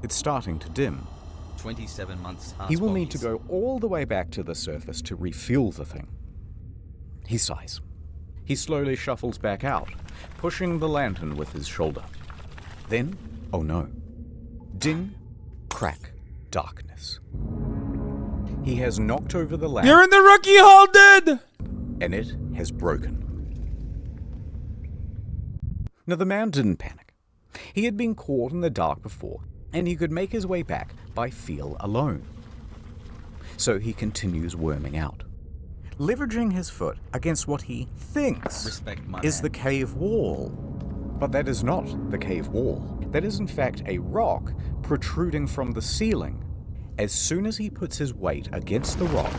It's starting to dim. 27 months. He will need to go all the way back to the surface to refuel the thing. He sighs. He slowly shuffles back out, pushing the lantern with his shoulder. Then, oh no. Ding, crack, darkness. He has knocked over the lamp. You're in the rookie hole, dude! And it has broken. Now, the man didn't panic. He had been caught in the dark before, and he could make his way back by feel alone. So he continues worming out, leveraging his foot against what he thinks is the cave wall. But that is not the cave wall. That is in fact a rock protruding from the ceiling. As soon as he puts his weight against the rock,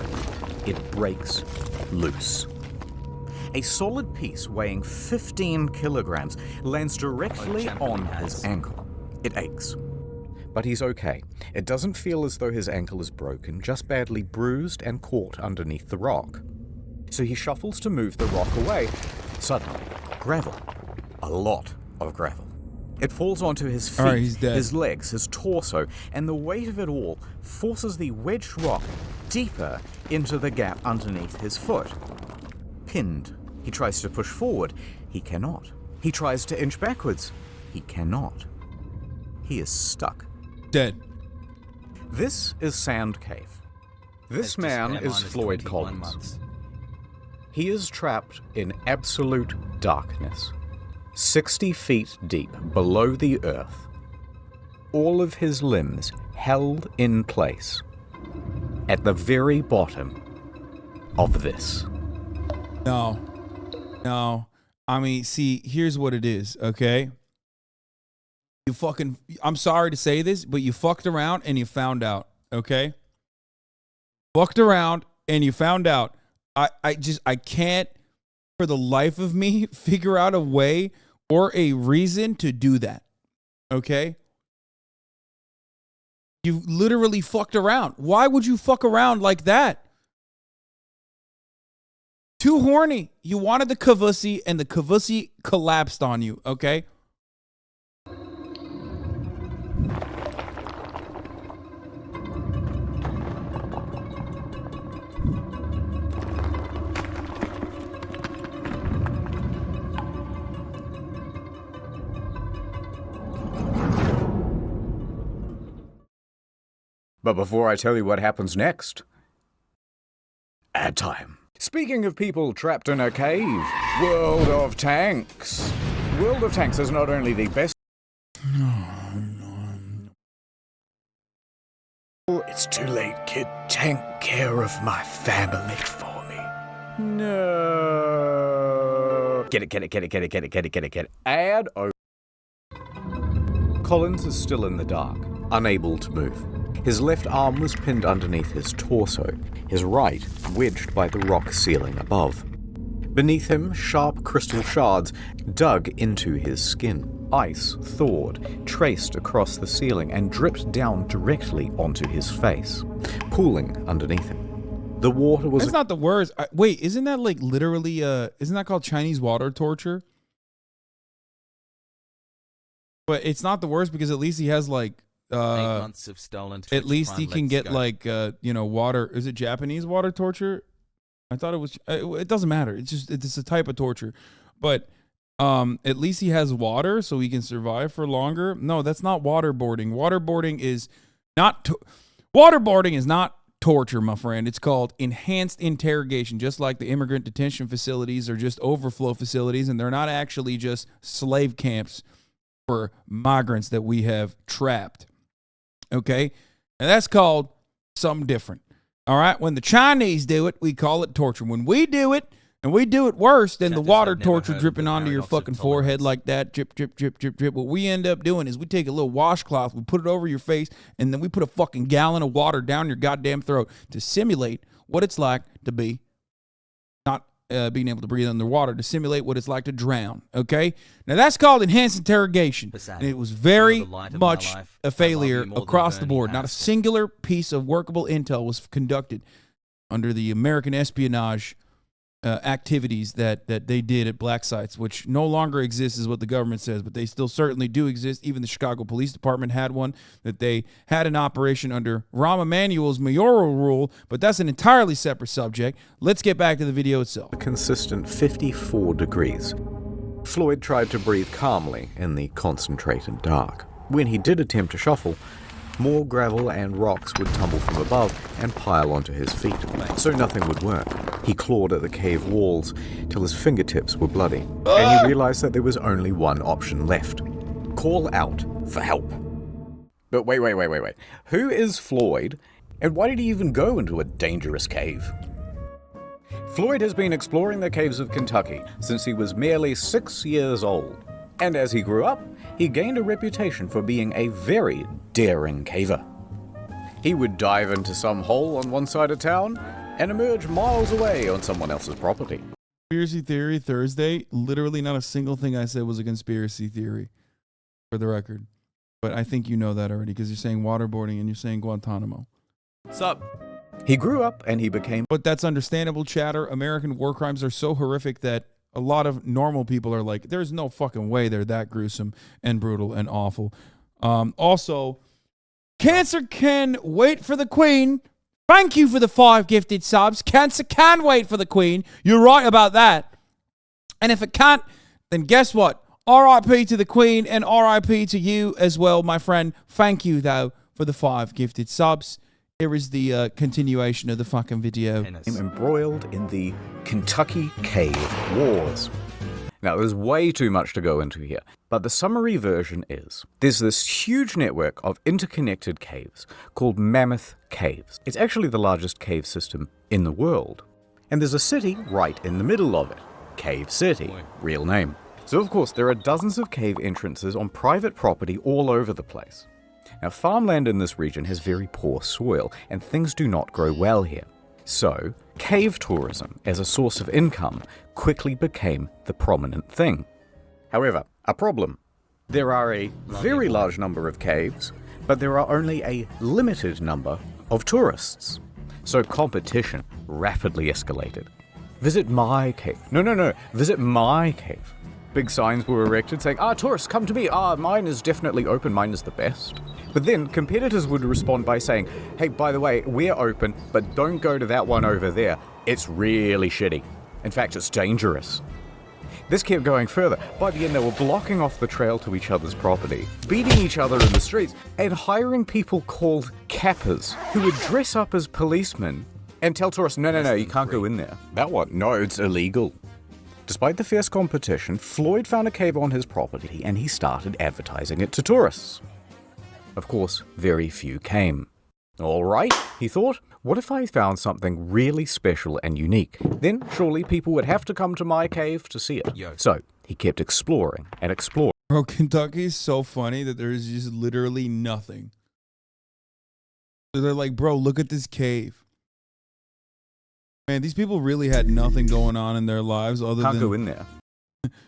it breaks loose. A solid piece weighing 15 kilograms lands directly on his ankle. It aches. But he's okay. It doesn't feel as though his ankle is broken, just badly bruised and caught underneath the rock. So he shuffles to move the rock away. Suddenly, gravel. A lot of gravel. It falls onto his feet, he's dead. His legs, his torso, and the weight of it all forces the wedged rock deeper into the gap underneath his foot. Pinned. He tries to push forward. He cannot. He tries to inch backwards. He cannot. He is stuck. Dead. This is Sand Cave. This man is Floyd Collins. He is trapped in absolute darkness, 60 feet deep below the earth. All of his limbs held in place at the very bottom of this. No. I mean, see, here's what it is, okay? I'm sorry to say this, but you fucked around and you found out, okay? Fucked around and you found out. I can't, for the life of me, figure out a way or a reason to do that, okay? You literally fucked around. Why would you fuck around like that? Too horny. You wanted the kavusi, and the kavusi collapsed on you, okay? But before I tell you what happens next, ad time. Speaking of people trapped in a cave, World of Tanks. World of Tanks is not only the best... It's too late, kid. Tank care of my family for me. No. Get it. Ad over. Collins is still in the dark, unable to move. His left arm was pinned underneath his torso, his right wedged by the rock ceiling above. Beneath him, sharp crystal shards dug into his skin. Ice thawed, traced across the ceiling, and dripped down directly onto his face, pooling underneath him. The water was... That's not the worst. Wait, isn't that like literally, isn't that called Chinese water torture? But it's not the worst because at least he has like... 8 months of stolen Twitch at least he Prime, can let's get go. like you know, water. Is it Japanese water torture? I thought it was. It doesn't matter. It's a type of torture, but at least he has water so he can survive for longer. No, that's not waterboarding. Waterboarding is not torture, my friend. It's called enhanced interrogation, just like the immigrant detention facilities are just overflow facilities, and they're not actually just slave camps for migrants that we have trapped. Okay, and that's called something different. All right, when the Chinese do it, we call it torture. When we do it, and we do it worse than the water torture dripping onto your fucking forehead like that, drip, drip, drip, drip, drip. What we end up doing is we take a little washcloth, we put it over your face, and then we put a fucking gallon of water down your goddamn throat to simulate what it's like to be not being able to breathe underwater, to simulate what it's like to drown. Okay, now that's called enhanced interrogation, and it was very much a failure across the board. Not a singular piece of workable intel was conducted under the American espionage activities that they did at black sites, which no longer exists is what the government says, but they still certainly do exist. Even the Chicago Police Department had one, that they had an operation under Rahm Emanuel's mayoral rule, but that's an entirely separate subject. Let's get back to the video itself. A consistent 54 degrees. Floyd tried to breathe calmly in the concentrated dark. When he did attempt to shuffle, more gravel and rocks would tumble from above and pile onto his feet, so nothing would work. He clawed at the cave walls till his fingertips were bloody, and he realized that there was only one option left. Call out for help. But wait. Who is Floyd, and why did he even go into a dangerous cave? Floyd has been exploring the caves of Kentucky since he was merely 6 years old. And as he grew up, he gained a reputation for being a very daring caver. He would dive into some hole on one side of town and emerge miles away on someone else's property. Conspiracy Theory Thursday, literally not a single thing I said was a conspiracy theory, for the record. But I think you know that already because you're saying waterboarding and you're saying Guantanamo. Sup? He grew up and he became... But that's understandable, chatter. American war crimes are so horrific that a lot of normal people are like, there's no fucking way they're that gruesome and brutal and awful. Also, Cancer can wait for the Queen. Thank you for the 5 gifted subs. Cancer can wait for the Queen. You're right about that. And if it can't, then guess what? RIP to the Queen and RIP to you as well, my friend. Thank you, though, for the 5 gifted subs. Here is the continuation of the fucking video. Embroiled in the Kentucky Cave Wars. Now, there's way too much to go into here, but the summary version is, there's this huge network of interconnected caves called Mammoth Caves. It's actually the largest cave system in the world. And there's a city right in the middle of it. Cave City, real name. So of course, there are dozens of cave entrances on private property all over the place. Now, farmland in this region has very poor soil, and things do not grow well here. So, cave tourism as a source of income quickly became the prominent thing. However, a problem. There are a very large number of caves, but there are only a limited number of tourists. So competition rapidly escalated. Visit my cave. No, visit my cave. Big signs were erected saying, tourists, come to me. Mine is definitely open. Mine is the best. But then competitors would respond by saying, hey, by the way, we're open, but don't go to that one over there. It's really shitty. In fact, it's dangerous. This kept going further. By the end, they were blocking off the trail to each other's property, beating each other in the streets, and hiring people called cappers who would dress up as policemen and tell tourists, no, you can't go in there. That one? No, it's illegal. Despite the fierce competition, Floyd found a cave on his property and he started advertising it to tourists. Of course, very few came. All right, he thought, what if I found something really special and unique? Then surely people would have to come to my cave to see it. So he kept exploring and exploring. Bro, Kentucky is so funny that there is just literally nothing. So they're like, bro, look at this cave. Man, these people really had nothing going on in their lives other than... Can't go in there.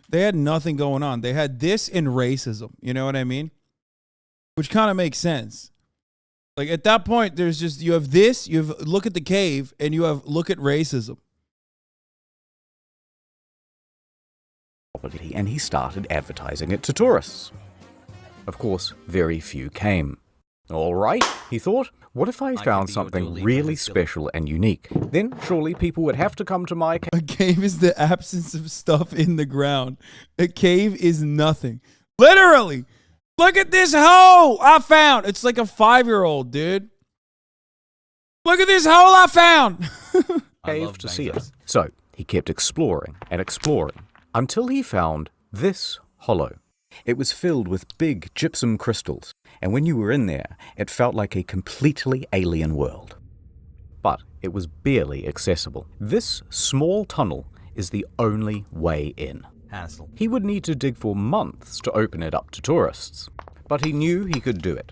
They had nothing going on. They had this and racism. You know what I mean? Which kind of makes sense. Like at that point, there's just, you have this, you have look at the cave, and you have look at racism. And he started advertising it to tourists. Of course, very few came. All right, he thought, what if I found something really special and unique? Then surely people would have to come to my cave. A cave is the absence of stuff in the ground. A cave is nothing. Literally. Look at this hole I found. It's like a 5-year-old, dude. Look at this hole I found. Cave to see it. So he kept exploring and exploring until he found this hollow. It was filled with big gypsum crystals, and when you were in there, it felt like a completely alien world. But it was barely accessible. This small tunnel is the only way in. Hassle. He would need to dig for months to open it up to tourists, but he knew he could do it.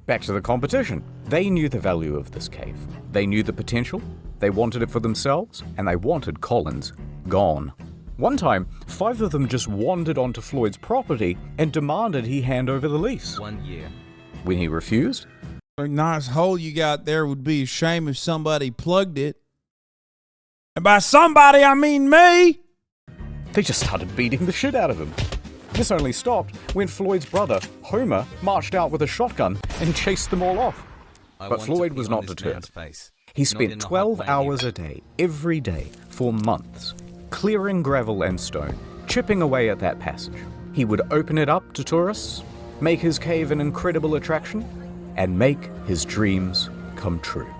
Back to the competition. They knew the value of this cave. They knew the potential, they wanted it for themselves, and they wanted Collins gone. One time, 5 of them just wandered onto Floyd's property and demanded he hand over the lease. 1 year. When he refused, A nice hole you got there would be a shame if somebody plugged it. And by somebody, I mean me. they just started beating the shit out of him. This only stopped when Floyd's brother, Homer, marched out with a shotgun and chased them all off. But Floyd was not deterred. He spent 12 hours a day, every day, for months, clearing gravel and stone, chipping away at that passage. He would open it up to tourists, make his cave an incredible attraction, and make his dreams come true.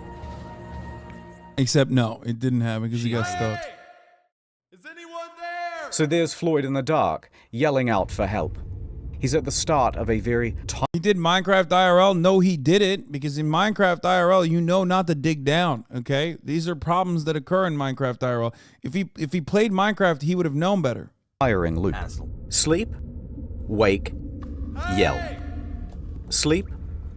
Except no, it didn't happen because he got stuck. So there's Floyd in the dark, yelling out for help. He's at the start of a very He did Minecraft IRL? No, he didn't, because in Minecraft IRL, you know not to dig down, okay? These are problems that occur in Minecraft IRL. If he played Minecraft, he would have known better. Tiring loop. Sleep, wake, yell. Sleep,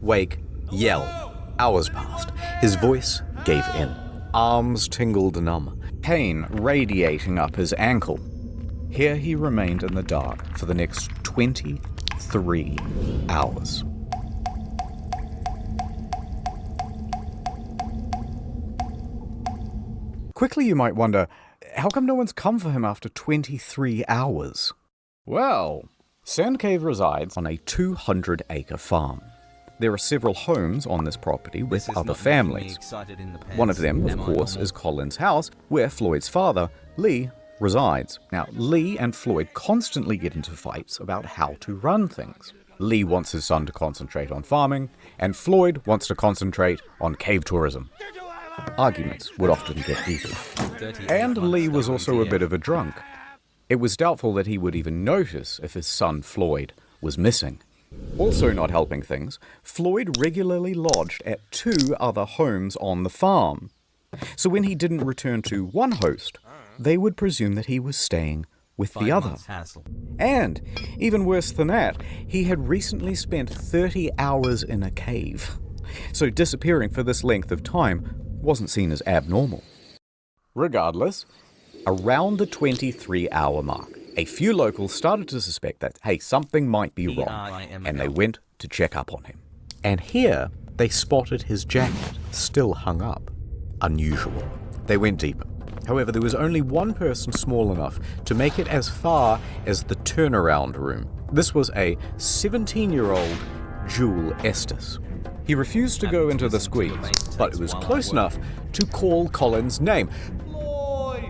wake, yell. Hours passed. His voice gave in. Arms tingled numb. Pain radiating up his ankle. Here he remained in the dark for the next 23 hours. Quickly you might wonder, how come no one's come for him after 23 hours? Well, Sand Cave resides on a 200-acre farm. There are several homes on this property with other families. One of them, of course, is Colin's house, where Floyd's father, Lee, resides. Now, Lee and Floyd constantly get into fights about how to run things. Lee wants his son to concentrate on farming, and Floyd wants to concentrate on cave tourism. Arguments would often get heated. And Lee was also a bit of a drunk. It was doubtful that he would even notice if his son Floyd was missing. Also not helping things, Floyd regularly lodged at 2 other homes on the farm. So when he didn't return to one host, they would presume that he was staying with the other. And, even worse than that, he had recently spent 30 hours in a cave. So disappearing for this length of time wasn't seen as abnormal. Regardless, around the 23-hour mark, a few locals started to suspect that, hey, something might be wrong, and they went to check up on him. And here, they spotted his jacket, still hung up. Unusual. They went deeper. However, there was only one person small enough to make it as far as the turnaround room. This was a 17-year-old Jewel Estes. He refused to go into the squeeze, but it was close enough to call Collins' name. Floyd!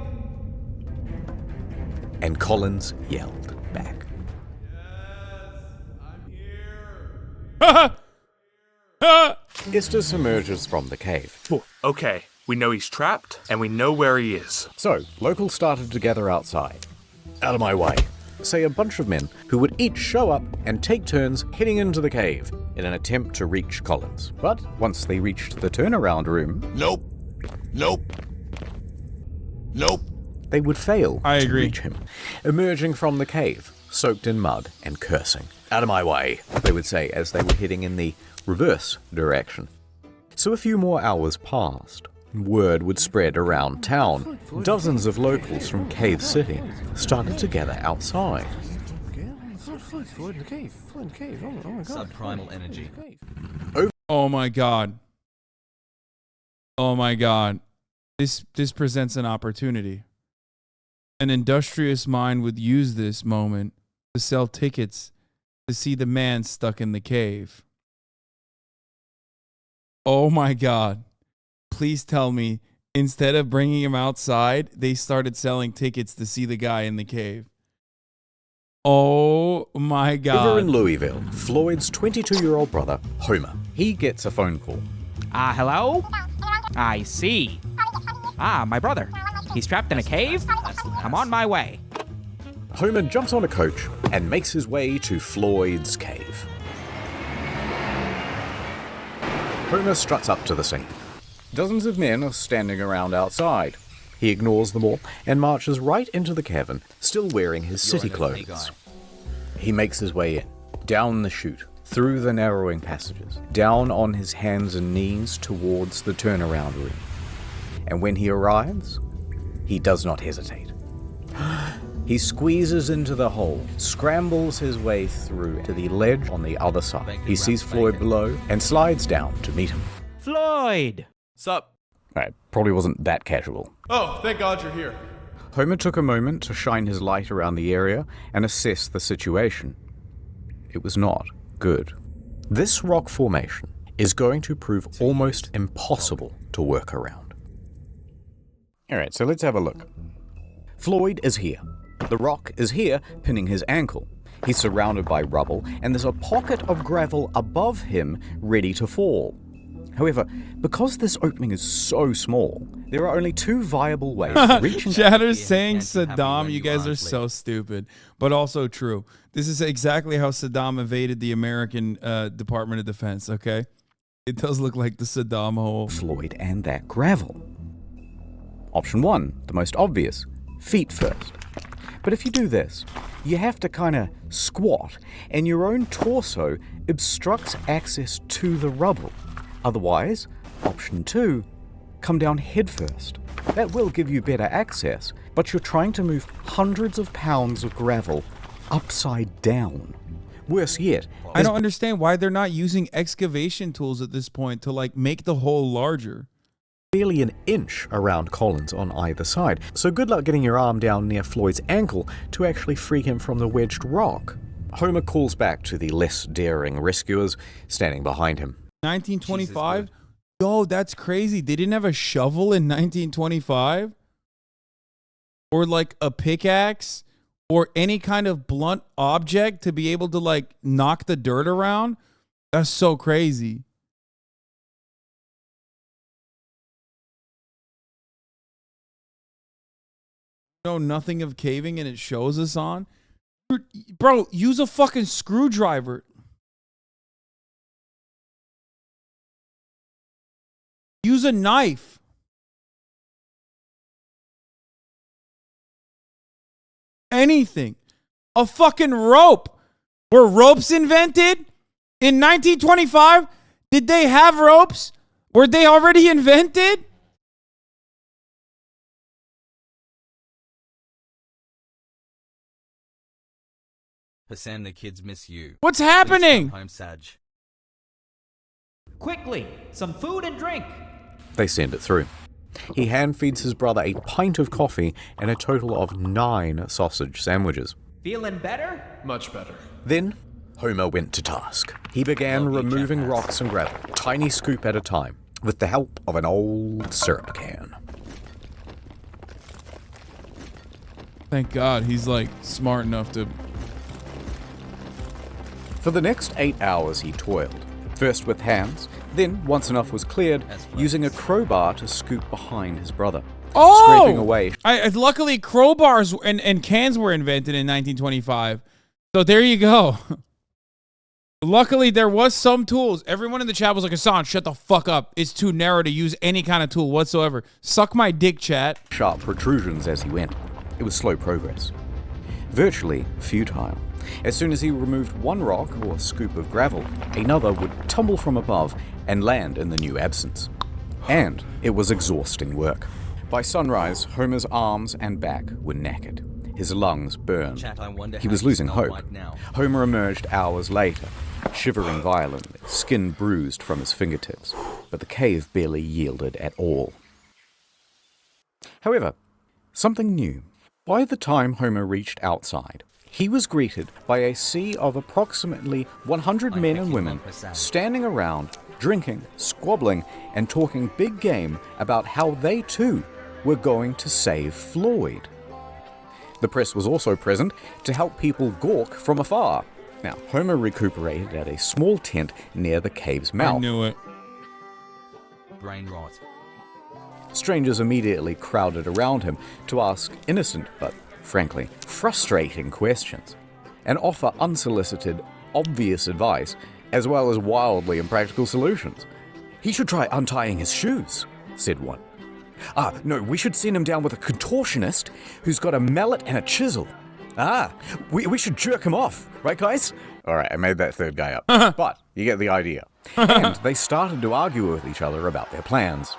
And Collins yelled back. Estes emerges from the cave. Okay, we know he's trapped, and we know where he is. So, locals started to gather outside. Out of my way, say a bunch of men who would each show up and take turns heading into the cave in an attempt to reach Collins. But once they reached the turnaround room... Nope. They would fail to reach him, emerging from the cave, soaked in mud and cursing. Out of my way, they would say as they were heading in the reverse direction. So a few more hours passed. Word would spread around town. Dozens of locals from Cave City started to gather outside. Floyd in the cave. Oh my god. Subprimal energy. Oh my god. Oh my god. This presents an opportunity. An industrious mind would use this moment to sell tickets to see the man stuck in the cave. Oh my god. Please tell me, instead of bringing him outside, they started selling tickets to see the guy in the cave. Oh my god. Over in Louisville, Floyd's 22-year-old brother, Homer, he gets a phone call. Hello? I see. My brother. He's trapped in a cave? I'm on my way. Homer jumps on a coach and makes his way to Floyd's cave. Homer struts up to the scene. Dozens of men are standing around outside. He ignores them all and marches right into the cavern, still wearing his city clothes. He makes his way in, down the chute, through the narrowing passages, down on his hands and knees towards the turnaround room. And when he arrives, he does not hesitate. He squeezes into the hole, scrambles his way through to the ledge on the other side. He sees Floyd below and slides down to meet him. Floyd! Sup? Right, probably wasn't that casual. Oh, thank God you're here. Homer took a moment to shine his light around the area and assess the situation. It was not good. This rock formation is going to prove almost impossible to work around. Alright, so let's have a look. Floyd is here. The rock is here, pinning his ankle. He's surrounded by rubble, and there's a pocket of gravel above him ready to fall. However, because this opening is so small, there are only two viable ways to reach into Chatter's saying Saddam, you guys are so stupid, but also true. This is exactly how Saddam invaded the American Department of Defense, okay? It does look like the Saddam hole. Floyd and that gravel. Option 1, the most obvious, feet first. But if you do this, you have to kind of squat, and your own torso obstructs access to the rubble. Otherwise, option 2, come down head first. That will give you better access, but you're trying to move hundreds of pounds of gravel upside down. Worse yet, I don't understand why they're not using excavation tools at this point to like make the hole larger. Barely an inch around Collins on either side, so good luck getting your arm down near Floyd's ankle to actually free him from the wedged rock. Homer calls back to the less daring rescuers standing behind him. 1925? Yo, that's crazy. They didn't have a shovel in 1925? Or like a pickaxe? Or any kind of blunt object to be able to like knock the dirt around? That's so crazy. Know nothing of caving and it shows us on? Bro, use a fucking screwdriver. Use a knife. Anything. A fucking rope. Were ropes invented in 1925? Did they have ropes? Were they already invented? Hasan, the kids miss you. What's happening? Home, Saj. Quickly, some food and drink. They send it through. He hand-feeds his brother a pint of coffee and a total of 9 sausage sandwiches. Feeling better? Much better. Then, Homer went to task. He began removing rocks and gravel, tiny scoop at a time, with the help of an old syrup can. Thank God he's like smart enough to... For the next 8 hours he toiled, first with hands, then, once enough was cleared, using a crowbar to scoop behind his brother. Oh! Scraping away. Luckily, crowbars and cans were invented in 1925. So there you go. Luckily, there was some tools. Everyone in the chat was like, Hasan, shut the fuck up. It's too narrow to use any kind of tool whatsoever. Suck my dick, chat. Sharp protrusions as he went. It was slow progress. Virtually futile. As soon as he removed one rock or scoop of gravel, another would tumble from above and land in the new absence. And it was exhausting work. By sunrise, Homer's arms and back were knackered. His lungs burned. He was losing hope. Homer emerged hours later, shivering violently, skin bruised from his fingertips, but the cave barely yielded at all. However, something new. By the time Homer reached outside, he was greeted by a sea of approximately 100 men and women standing around, drinking, squabbling, and talking big game about how they too were going to save Floyd. The press was also present to help people gawk from afar. Now, Homer recuperated at a small tent near the cave's mouth. I knew it. Brain rot. Strangers immediately crowded around him to ask innocent but, frankly, frustrating questions, and offer unsolicited, obvious advice, as well as wildly impractical solutions. "He should try untying his shoes," said one. "No, we should send him down with a contortionist who's got a mallet and a chisel. We should jerk him off, right guys?" Alright, I made that third guy up, but you get the idea. And they started to argue with each other about their plans.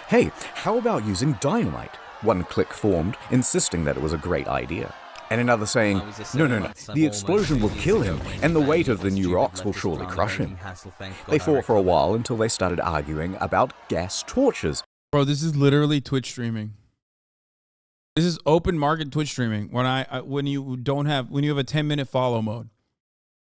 "Hey, how about using dynamite?" One clique formed, insisting that it was a great idea. And another saying, no, the explosion will kill him, and the weight of the new rocks will surely crush him. They fought for a while until they started arguing about gas torches. Bro, this is literally Twitch streaming. This is open market Twitch streaming. When you have a 10-minute follow mode.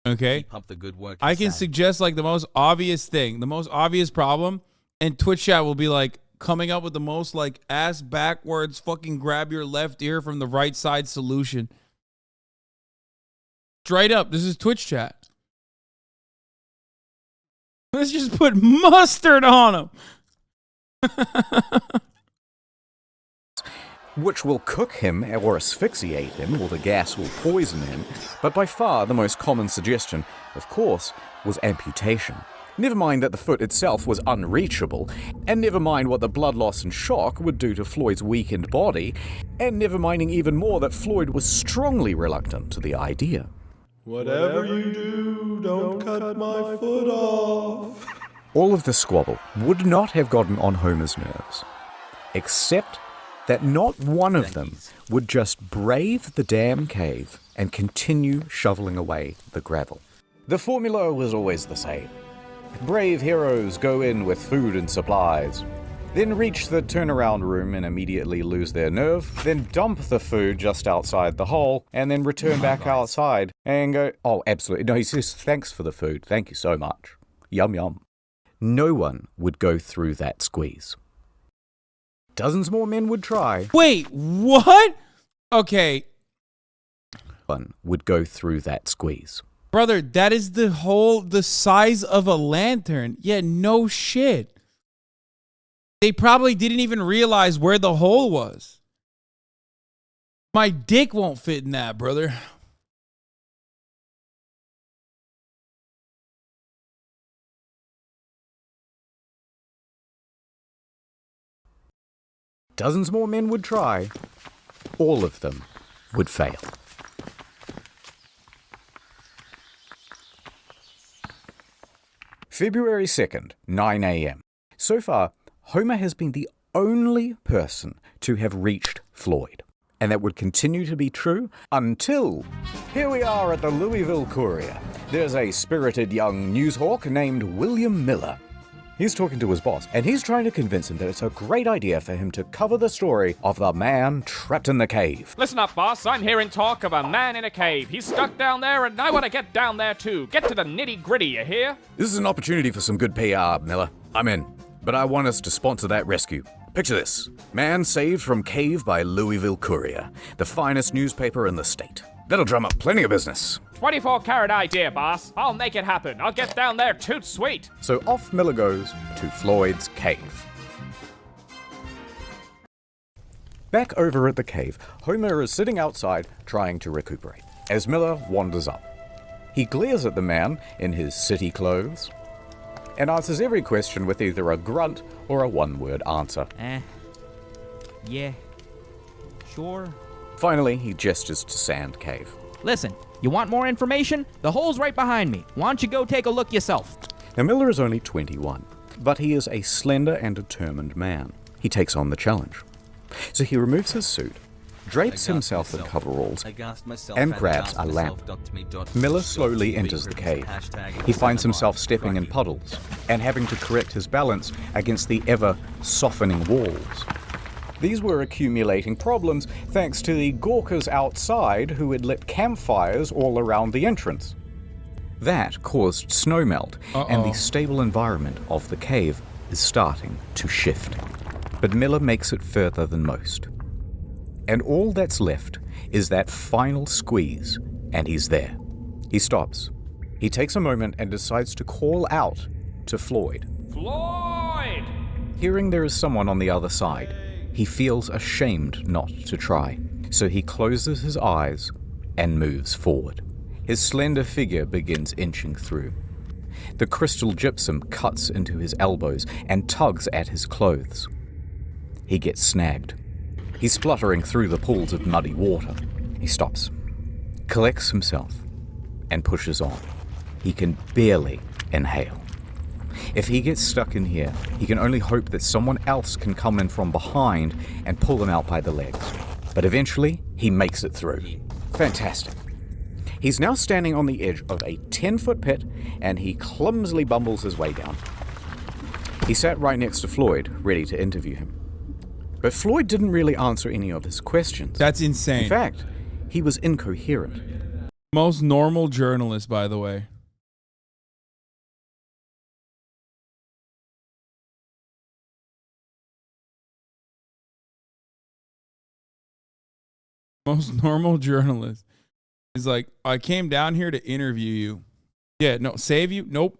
Okay? Keep up the good work. I can suggest like the most obvious thing, the most obvious problem, and Twitch chat will be like coming up with the most like ass backwards fucking grab your left ear from the right side solution. Straight up, this is Twitch chat. Let's just put mustard on him. Which will cook him or asphyxiate him, or the gas will poison him. But by far the most common suggestion, of course, was amputation. Never mind that the foot itself was unreachable, and never mind what the blood loss and shock would do to Floyd's weakened body, and never minding even more that Floyd was strongly reluctant to the idea. "Whatever you do, don't cut my foot off." All of the squabble would not have gotten on Homer's nerves, except that not one of them would just brave the damn cave and continue shoveling away the gravel. The formula was always the same. Brave heroes go in with food and supplies, then reach the turnaround room and immediately lose their nerve, then dump the food just outside the hole, and then return back outside and go, "Oh, absolutely. No," he says, "Thanks for the food. Thank you so much. Yum, yum." No one would go through that squeeze. Dozens more men would try. Wait, what? Okay. One would go through that squeeze. Brother, that is the size of a lantern. Yeah, no shit. They probably didn't even realize where the hole was. My dick won't fit in that, brother. Dozens more men would try. All of them would fail. February 2nd, 9 a.m. So far, Homer has been the only person to have reached Floyd. And that would continue to be true until... Here we are at the Louisville Courier. There's a spirited young newshawk named William Miller. He's talking to his boss, and he's trying to convince him that it's a great idea for him to cover the story of the man trapped in the cave. Listen up, boss. I'm hearing talk of a man in a cave. He's stuck down there, and I want to get down there too. Get to the nitty-gritty, you hear? This is an opportunity for some good PR, Miller. I'm in. But I want us to sponsor that rescue. Picture this. Man saved from cave by Louisville Courier, the finest newspaper in the state. That'll drum up plenty of business. 24-carat idea, boss. I'll make it happen. I'll get down there toot sweet. So off Miller goes to Floyd's cave. Back over at the cave, Homer is sitting outside trying to recuperate as Miller wanders up. He glares at the man in his city clothes and answers every question with either a grunt or a one-word answer. Yeah. Sure. Finally, he gestures to Sand Cave. Listen, you want more information? The hole's right behind me. Why don't you go take a look yourself? Now, Miller is only 21, but he is a slender and determined man. He takes on the challenge. So he removes his suit, drapes himself in coveralls, and grabs a lamp. Miller slowly enters the cave. He finds himself stepping in puddles and having to correct his balance against the ever-softening walls. These were accumulating problems thanks to the gawkers outside who had lit campfires all around the entrance. That caused snowmelt, and the stable environment of the cave is starting to shift. But Miller makes it further than most. And all that's left is that final squeeze, and he's there. He stops. He takes a moment and decides to call out to Floyd. Floyd! Hearing there is someone on the other side, he feels ashamed not to try, so he closes his eyes and moves forward. His slender figure begins inching through. The crystal gypsum cuts into his elbows and tugs at his clothes. He gets snagged. He's spluttering through the pools of muddy water. He stops, collects himself, and pushes on. He can barely inhale. If he gets stuck in here, he can only hope that someone else can come in from behind and pull him out by the legs. But eventually, he makes it through. Fantastic. He's now standing on the edge of a 10-foot pit, and he clumsily bumbles his way down. He sat right next to Floyd, ready to interview him. But Floyd didn't really answer any of his questions. That's insane. In fact, he was incoherent. Most normal journalist, by the way. Most normal journalist is like, I came down here to interview you. Yeah, no, save you? Nope.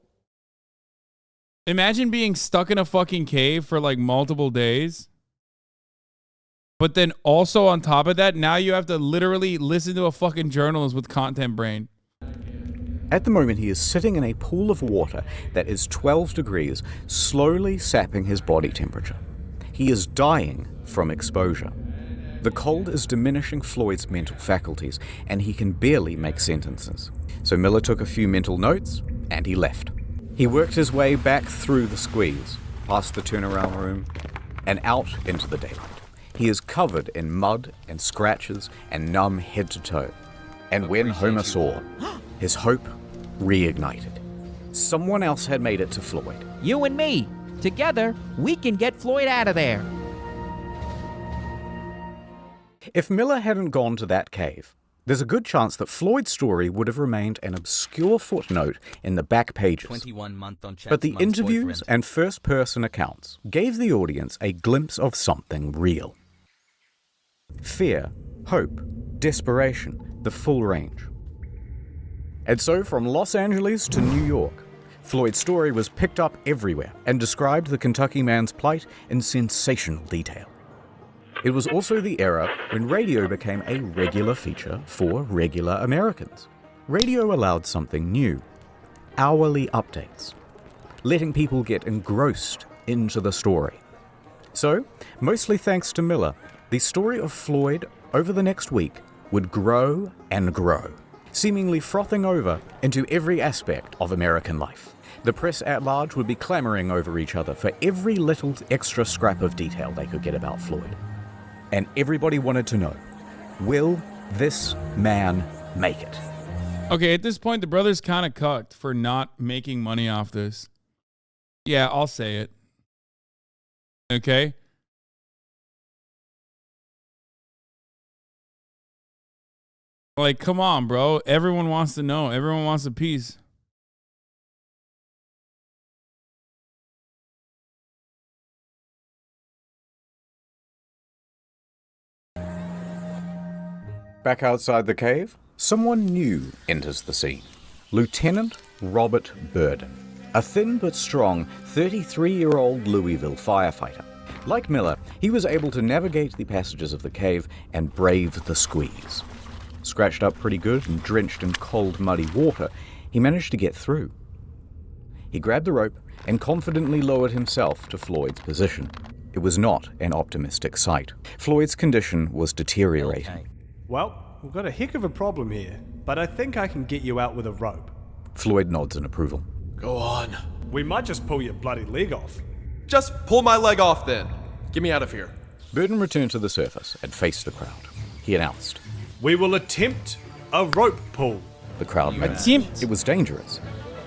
Imagine being stuck in a fucking cave for like multiple days. But then also on top of that, now you have to literally listen to a fucking journalist with content brain. At the moment, he is sitting in a pool of water that is 12 degrees, slowly sapping his body temperature. He is dying from exposure. The cold is diminishing Floyd's mental faculties, and he can barely make sentences. So Miller took a few mental notes, and he left. He worked his way back through the squeeze, past the turnaround room, and out into the daylight. He is covered in mud and scratches and numb head to toe. And when Homer saw, his hope reignited. Someone else had made it to Floyd. You and me. Together, we can get Floyd out of there. If Miller hadn't gone to that cave, there's a good chance that Floyd's story would have remained an obscure footnote in the back pages. But the interviews and first-person accounts gave the audience a glimpse of something real. Fear, hope, desperation, the full range. And so from Los Angeles to New York, Floyd's story was picked up everywhere and described the Kentucky man's plight in sensational detail. It was also the era when radio became a regular feature for regular Americans. Radio allowed something new, hourly updates, letting people get engrossed into the story. So, mostly thanks to Miller, the story of Floyd over the next week would grow and grow, seemingly frothing over into every aspect of American life. The press at large would be clamoring over each other for every little extra scrap of detail they could get about Floyd. And everybody wanted to know, will this man make it? Okay, at this point, the brother's kind of cucked for not making money off this. Yeah, I'll say it. Okay? Like, come on, bro. Everyone wants to know. Everyone wants a piece. Back outside the cave, someone new enters the scene. Lieutenant Robert Burden, a thin but strong 33-year-old Louisville firefighter. Like Miller, he was able to navigate the passages of the cave and brave the squeeze. Scratched up pretty good and drenched in cold, muddy water, he managed to get through. He grabbed the rope and confidently lowered himself to Floyd's position. It was not an optimistic sight. Floyd's condition was deteriorating. Okay. Well, we've got a heck of a problem here, but I think I can get you out with a rope. Floyd nods in approval. Go on. We might just pull your bloody leg off. Just pull my leg off then. Get me out of here. Burden returned to the surface and faced the crowd. He announced, "We will attempt a rope pull." The crowd moved. It was dangerous.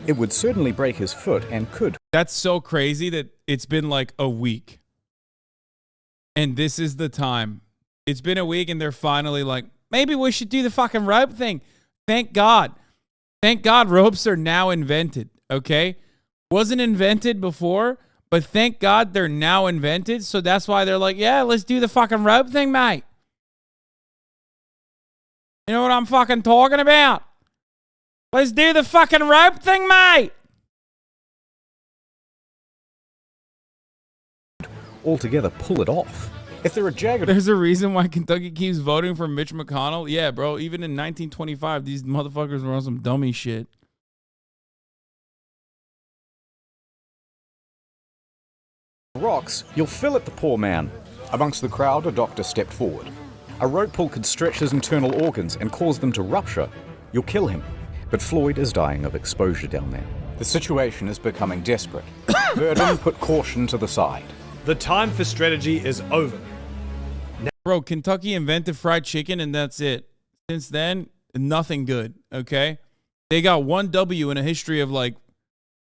It would certainly break his foot and could. That's so crazy that it's been like a week. And this is the time. It's been a week and they're finally like, maybe we should do the fucking rope thing. Thank God. Thank God ropes are now invented, okay? Wasn't invented before, but thank God they're now invented. So that's why they're like, yeah, let's do the fucking rope thing, mate. You know what I'm fucking talking about? Let's do the fucking rope thing, mate. Altogether pull it off. If there are jagged... There's a reason why Kentucky keeps voting for Mitch McConnell. Yeah, bro. Even in 1925, these motherfuckers were on some dummy shit. Rocks, you'll fillet the poor man. Amongst the crowd, a doctor stepped forward. A rope pull could stretch his internal organs and cause them to rupture. You'll kill him. But Floyd is dying of exposure down there. The situation is becoming desperate. Burden put caution to the side. The time for strategy is over. Bro, Kentucky invented fried chicken and that's it. Since then, nothing good, okay? They got one W in a history of like,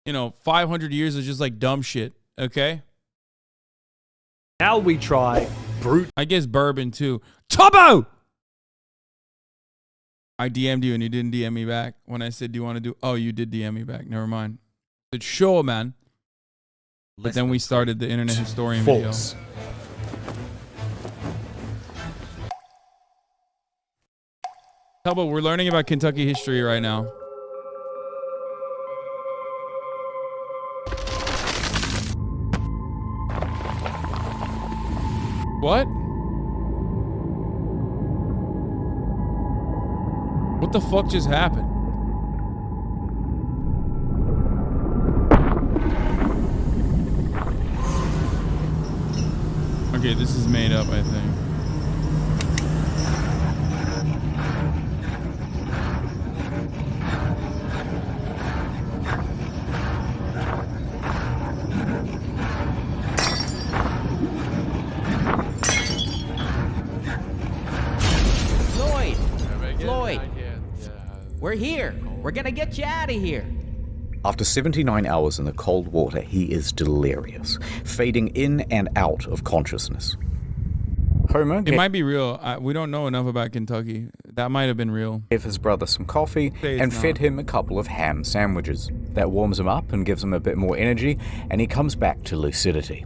500 years of just like dumb shit, okay? Now we try brute. I guess bourbon too. Tubbo! I DM'd you and you didn't DM me back when I said, do you want to do... Oh, you did DM me back. Never mind. I said, sure, man. But then we started the Internet Historian video. Tubbo, we're learning about Kentucky history right now. What? What the fuck just happened? Okay, this is made up, I think. Floyd, we're here. We're gonna get you out of here. After 79 hours in the cold water, he is delirious, fading in and out of consciousness. Homer It might be real. We don't know enough about Kentucky. That might have been real. Gave his brother some coffee and fed him a couple of ham sandwiches. That warms him up and gives him a bit more energy, and he comes back to lucidity.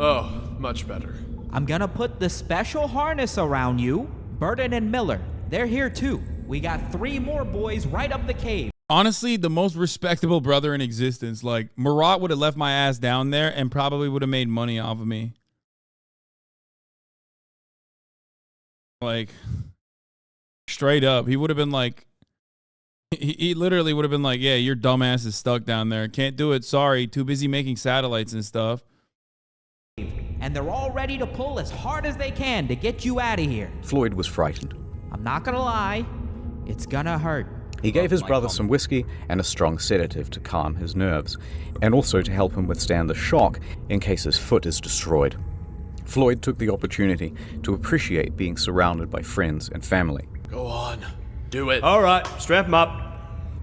Oh, much better. I'm gonna put the special harness around you. Burden and Miller, they're here too. We got 3 more boys right up the cave. Honestly, the most respectable brother in existence. Like, Marat would have left my ass down there and probably would have made money off of me. Like, straight up. He would have been like, he literally would have been like, yeah, your dumbass is stuck down there. Can't do it. Sorry. Too busy making satellites and stuff. And they're all ready to pull as hard as they can to get you out of here. Floyd was frightened. I'm not gonna lie. It's gonna hurt. He gave his brother some whiskey and a strong sedative to calm his nerves, and also to help him withstand the shock in case his foot is destroyed. Floyd took the opportunity to appreciate being surrounded by friends and family. Go on. Do it. All right, strap him up.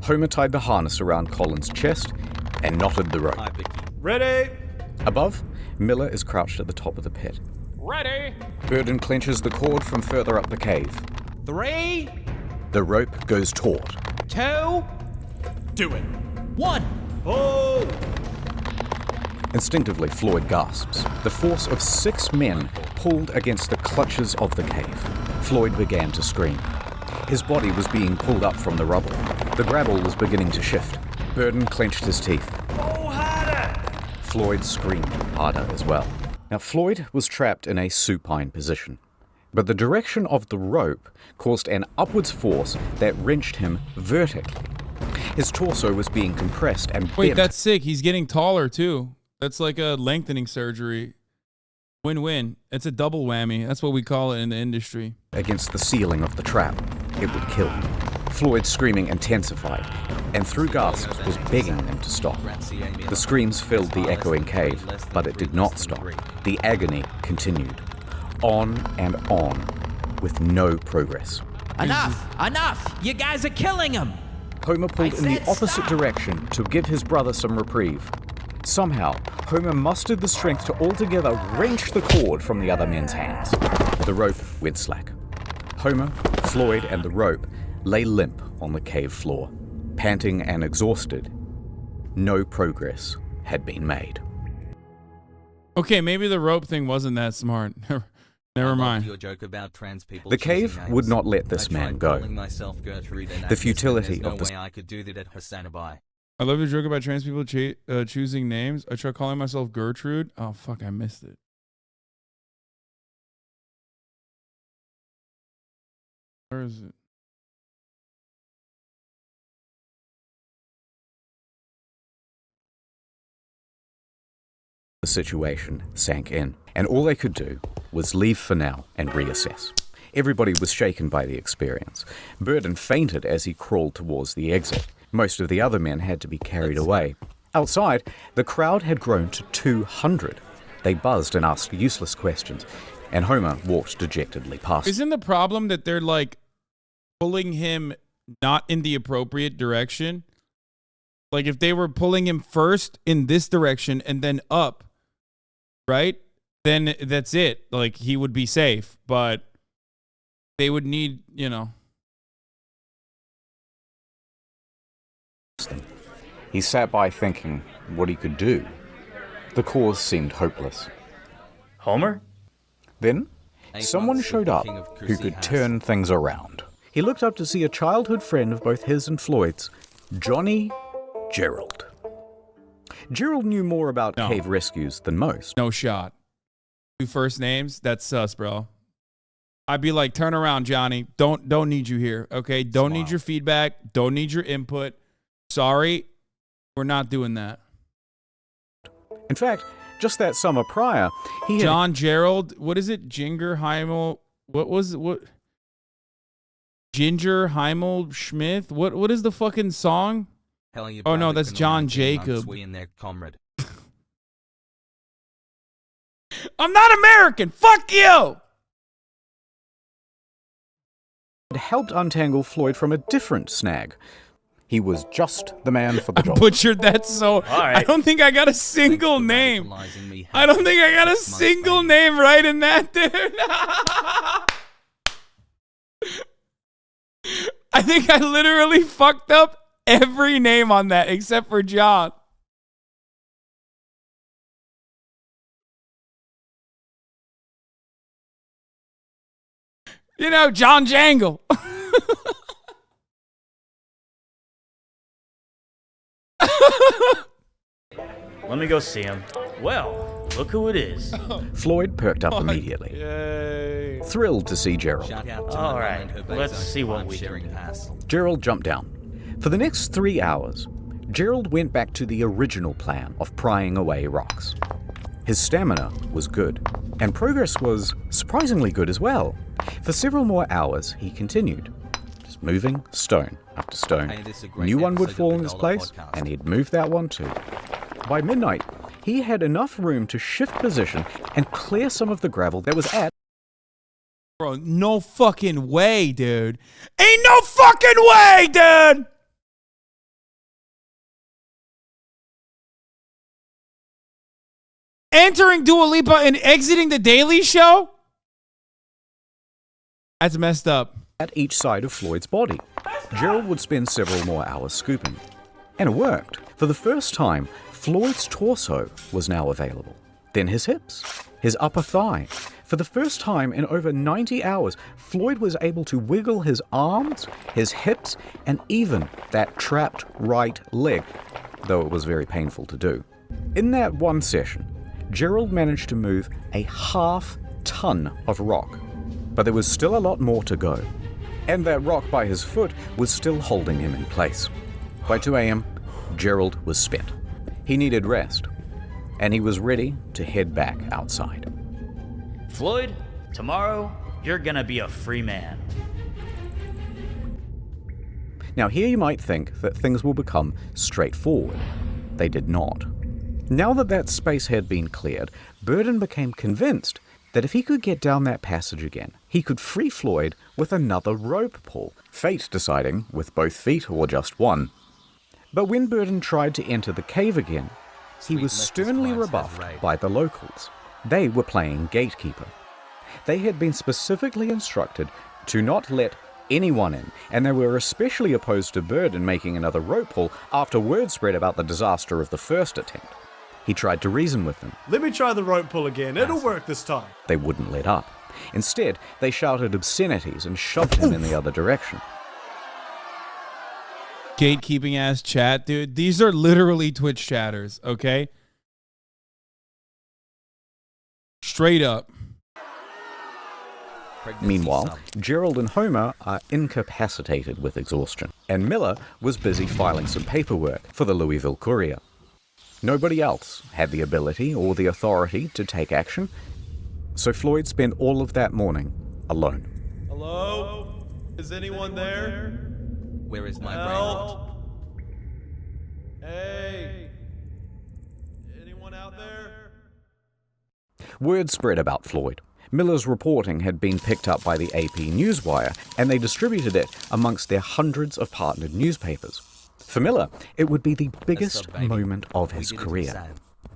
Homer tied the harness around Colin's chest and knotted the rope. Ready? Above, Miller is crouched at the top of the pit. Ready? Burden clenches the cord from further up the cave. 3, The rope goes taut. 2, Do it. 1. Oh! Instinctively, Floyd gasps. The force of 6 men pulled against the clutches of the cave. Floyd began to scream. His body was being pulled up from the rubble. The gravel was beginning to shift. Burden clenched his teeth. Oh, harder! Floyd screamed harder as well. Now, Floyd was trapped in a supine position, but the direction of the rope caused an upwards force that wrenched him vertically. His torso was being compressed and Wait, bent that's sick. He's getting taller too. That's like a lengthening surgery. Win-win. It's a double whammy. That's what we call it in the industry. against the ceiling of the trap. It would kill him. Floyd's screaming intensified, and through gasps was begging them to stop. The screams filled the echoing cave, but it did not stop. The agony continued. On and on, with no progress. Enough! Enough! You guys are killing him! Homer pulled in the opposite direction to give his brother some reprieve. Somehow, Homer mustered the strength to altogether wrench the cord from the other men's hands. The rope went slack. Homer, Floyd, and the rope lay limp on the cave floor, panting and exhausted. No progress had been made. Okay, maybe the rope thing wasn't that smart. Never mind. Your joke about trans people The cave choosing would names. not let this I man tried go. calling myself Gertrude and The Agnes, futility and there's of no the... way I could do that at HasanAbi. I love your joke about trans people choosing names. I tried calling myself Gertrude. Oh, fuck, I missed it. Where is it? The situation sank in, and all they could do was leave for now and reassess. Everybody was shaken by the experience. Burden fainted as he crawled towards the exit. Most of the other men had to be carried away. Outside, the crowd had grown to 200. They buzzed and asked useless questions, and Homer walked dejectedly past. Isn't the problem that they're like pulling him not in the appropriate direction? Like if they were pulling him first in this direction and then up, right? Then that's it. Like he would be safe, but they would need, you know. He sat by thinking what he could do. The cause seemed hopeless. Homer? Then, someone showed up who could turn things around. He looked up to see a childhood friend of both his and Floyd's, Johnny Gerald. Gerald knew more about cave rescues than most. No shot. 2 first names? That's sus, bro. I'd be like, turn around, Johnny. Don't need you here, okay? Don't need your feedback. Don't need your input. Sorry, we're not doing that. In fact, just that summer prior, he had... John Gerald, what is it? Ginger Heimel, what? Ginger Heimel Schmidt? What is the fucking song? Oh no, that's John Jacob. I'm not American. Fuck you. Helped untangle Floyd from a different snag. He was just the man for the job. Butchered that so. right. I don't think I got a single name. I don't think I got a single name right in that, dude. I think I literally fucked up every name on that except for John. You know, John Jangle. Let me go see him. Well, look who it is. Floyd perked up immediately. Yay. Thrilled to see Gerald. All right, let's see what we can do. Gerald jumped down. For the next 3 hours, Gerald went back to the original plan of prying away rocks. His stamina was good, and progress was surprisingly good as well. For several more hours, he continued, just moving stone after stone. New one would fall in its place, and he'd move that one too. By midnight, he had enough room to shift position and clear some of the gravel that was at... Bro, no fucking way, dude. Ain't no fucking way, dude. entering Dua Lipa and exiting the Daily Show? That's messed up. At each side of Floyd's body. Gerald would spend several more hours scooping. And it worked. For the first time, Floyd's torso was now available. Then his hips, his upper thigh. For the first time in over 90 hours, Floyd was able to wiggle his arms, his hips, and even that trapped right leg, though it was very painful to do. In that one session, Gerald managed to move a half-ton of rock, but there was still a lot more to go. And that rock by his foot was still holding him in place. By 2 a.m., Gerald was spent. He needed rest, and he was ready to head back outside. Floyd, tomorrow, you're gonna be a free man. Now here you might think that things will become straightforward. They did not. Now that that space had been cleared, Burden became convinced that if he could get down that passage again, he could free Floyd with another rope pull, fate deciding with both feet or just one. But when Burden tried to enter the cave again, he was sternly rebuffed by the locals. They were playing gatekeeper. They had been specifically instructed to not let anyone in, and they were especially opposed to Burden making another rope pull after word spread about the disaster of the first attempt. He tried to reason with them. Let me try the rope pull again. It'll work this time. They wouldn't let up. Instead, they shouted obscenities and shoved him in the other direction. Gatekeeping ass chat, dude. These are literally Twitch chatters, okay? Straight up. Meanwhile, Gerald and Homer are incapacitated with exhaustion, and Miller was busy filing some paperwork for the Louisville Courier. Nobody else had the ability or the authority to take action, so Floyd spent all of that morning alone. Hello? Is anyone there? Where is my Help? Hey! Anyone out there? Word spread about Floyd. Miller's reporting had been picked up by the AP Newswire, and they distributed it amongst their hundreds of partnered newspapers. For Miller, it would be the biggest moment of his career.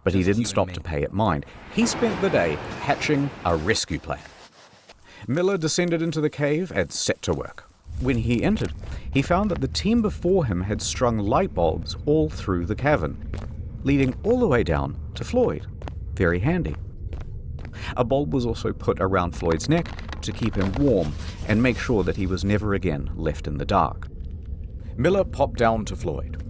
But he didn't stop to pay it mind. He spent the day hatching a rescue plan. Miller descended into the cave and set to work. When he entered, he found that the team before him had strung light bulbs all through the cavern, leading all the way down to Floyd. Very handy. A bulb was also put around Floyd's neck to keep him warm and make sure that he was never again left in the dark. Miller popped down to Floyd.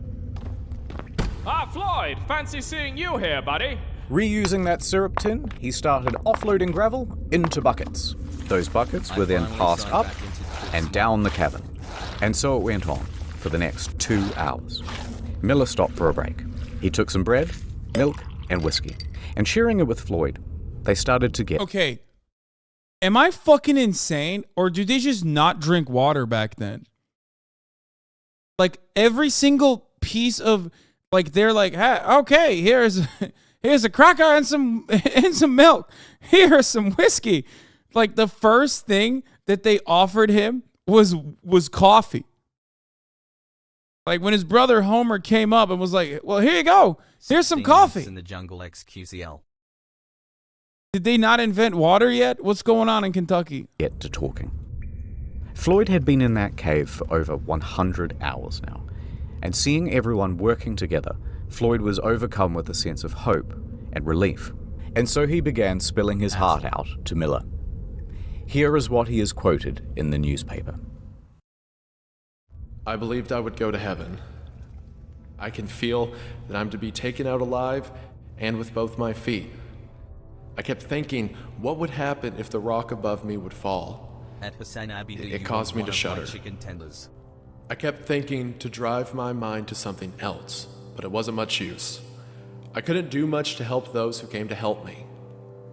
Ah, Floyd, fancy seeing you here, buddy. Reusing that syrup tin, he started offloading gravel into buckets. Those buckets were then passed up and down the cavern. And so it went on for the next 2 hours. Miller stopped for a break. He took some bread, milk, and whiskey, and sharing it with Floyd, they started to get... Okay. Am I fucking insane, or do they just not drink water back then? Like, every single piece of... Like, they're like, hey, okay, here's a cracker and some milk. Here's some whiskey. Like, the first thing that they offered him was coffee. Like, when his brother Homer came up and was like, well, here you go. Here's some coffee. In the jungle XQCL. Did they not invent water yet? What's going on in Kentucky? Get to talking. Floyd had been in that cave for over 100 hours now, and seeing everyone working together, Floyd was overcome with a sense of hope and relief, and so he began spilling his heart out to Miller. Here is what he is quoted in the newspaper. I believed I would go to heaven. I can feel that I'm to be taken out alive and with both my feet. I kept thinking, what would happen if the rock above me would fall? At HasanAbi, It caused me to shudder. Chicken tenders. I kept thinking to drive my mind to something else, but it wasn't much use. I couldn't do much to help those who came to help me,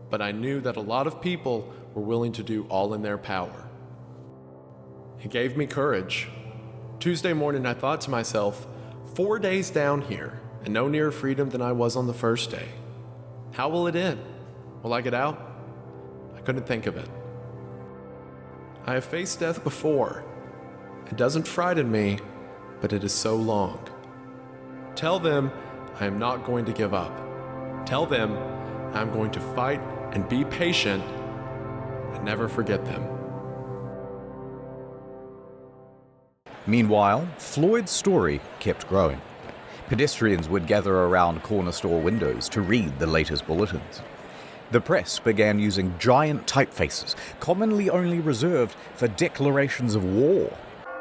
but I knew that a lot of people were willing to do all in their power. It gave me courage. Tuesday morning, I thought to myself, 4 days down here, and no nearer freedom than I was on the first day. How will it end? Will I get out? I couldn't think of it. I have faced death before. It doesn't frighten me, but it is so long. Tell them I am not going to give up. Tell them I'm going to fight and be patient and never forget them. Meanwhile, Floyd's story kept growing. Pedestrians would gather around corner store windows to read the latest bulletins. The press began using giant typefaces, commonly only reserved for declarations of war.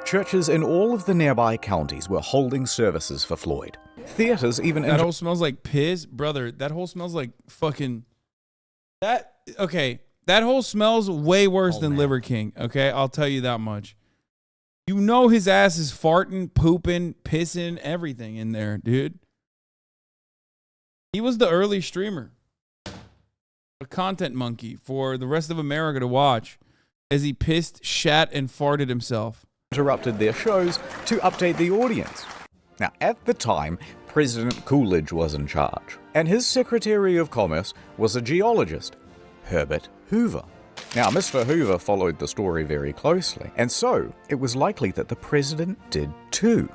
Churches in all of the nearby counties were holding services for Floyd. Theaters even... That whole smells like piss? Brother, that whole smells like fucking... Okay, that whole smells way worse than Liver King, okay? I'll tell you that much. You know his ass is farting, pooping, pissing, everything in there, dude. He was the early streamer. A content monkey for the rest of America to watch as he pissed, shat, and farted himself. Interrupted their shows to update the audience. Now, at the time, President Coolidge was in charge, and his Secretary of Commerce was a geologist, Herbert Hoover. Now, Mr. Hoover followed the story very closely, and so it was likely that the president did too.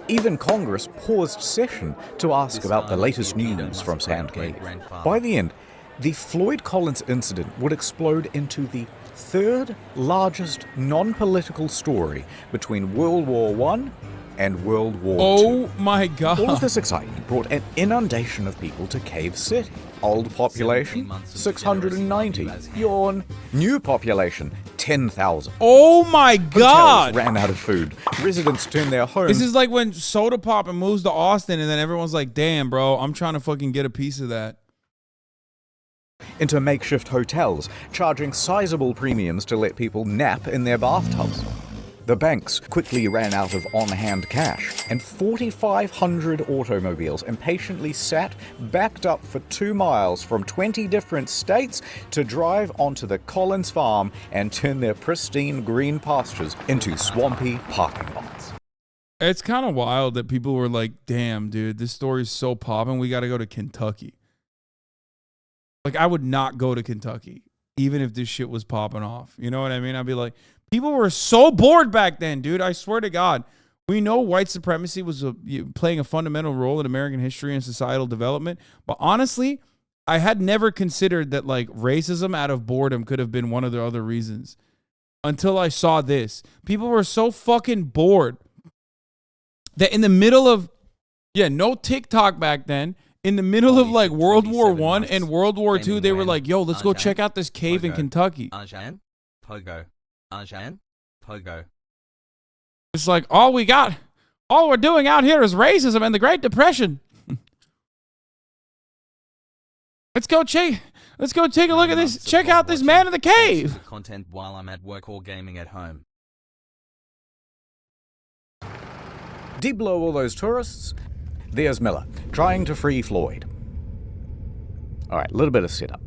Even Congress paused session to ask about the latest news from Sand Cave. By the end, the Floyd Collins incident would explode into the third largest non-political story between World War I and World War II. Oh my God. All of this excitement brought an inundation of people to Cave City. Old population, 690. Yawn. New population, 10,000. Oh my God. Hotels ran out of food. Residents turned their homes... This is like when Soda Pop moves to Austin and then everyone's like, damn, bro, I'm trying to fucking get a piece of that. ...into makeshift hotels, charging sizable premiums to let people nap in their bathtubs. The banks quickly ran out of on-hand cash, and 4,500 automobiles impatiently sat backed up for 2 miles from 20 different states to drive onto the Collins farm and turn their pristine green pastures into swampy parking lots. It's kind of wild that people were like, damn, dude, this story's so popping, we got to go to Kentucky. Like, I would not go to Kentucky, even if this shit was popping off. You know what I mean? I'd be like, people were so bored back then, dude. I swear to God. We know white supremacy was playing a fundamental role in American history and societal development. But honestly, I had never considered that, like, racism out of boredom could have been one of the other reasons. Until I saw this. People were so fucking bored that in the middle of, no TikTok back then, in the middle of like World War I and World War II, they were like, yo, let's go check out this cave in Kentucky. Pogo. Pogo. It's like, all we're doing out here is racism and the Great Depression. Let's go take a look at this. Check out this man in the cave. Content while I'm at work or gaming at home. Deep below all those tourists, there's Miller, trying to free Floyd. Alright, a little bit of setup.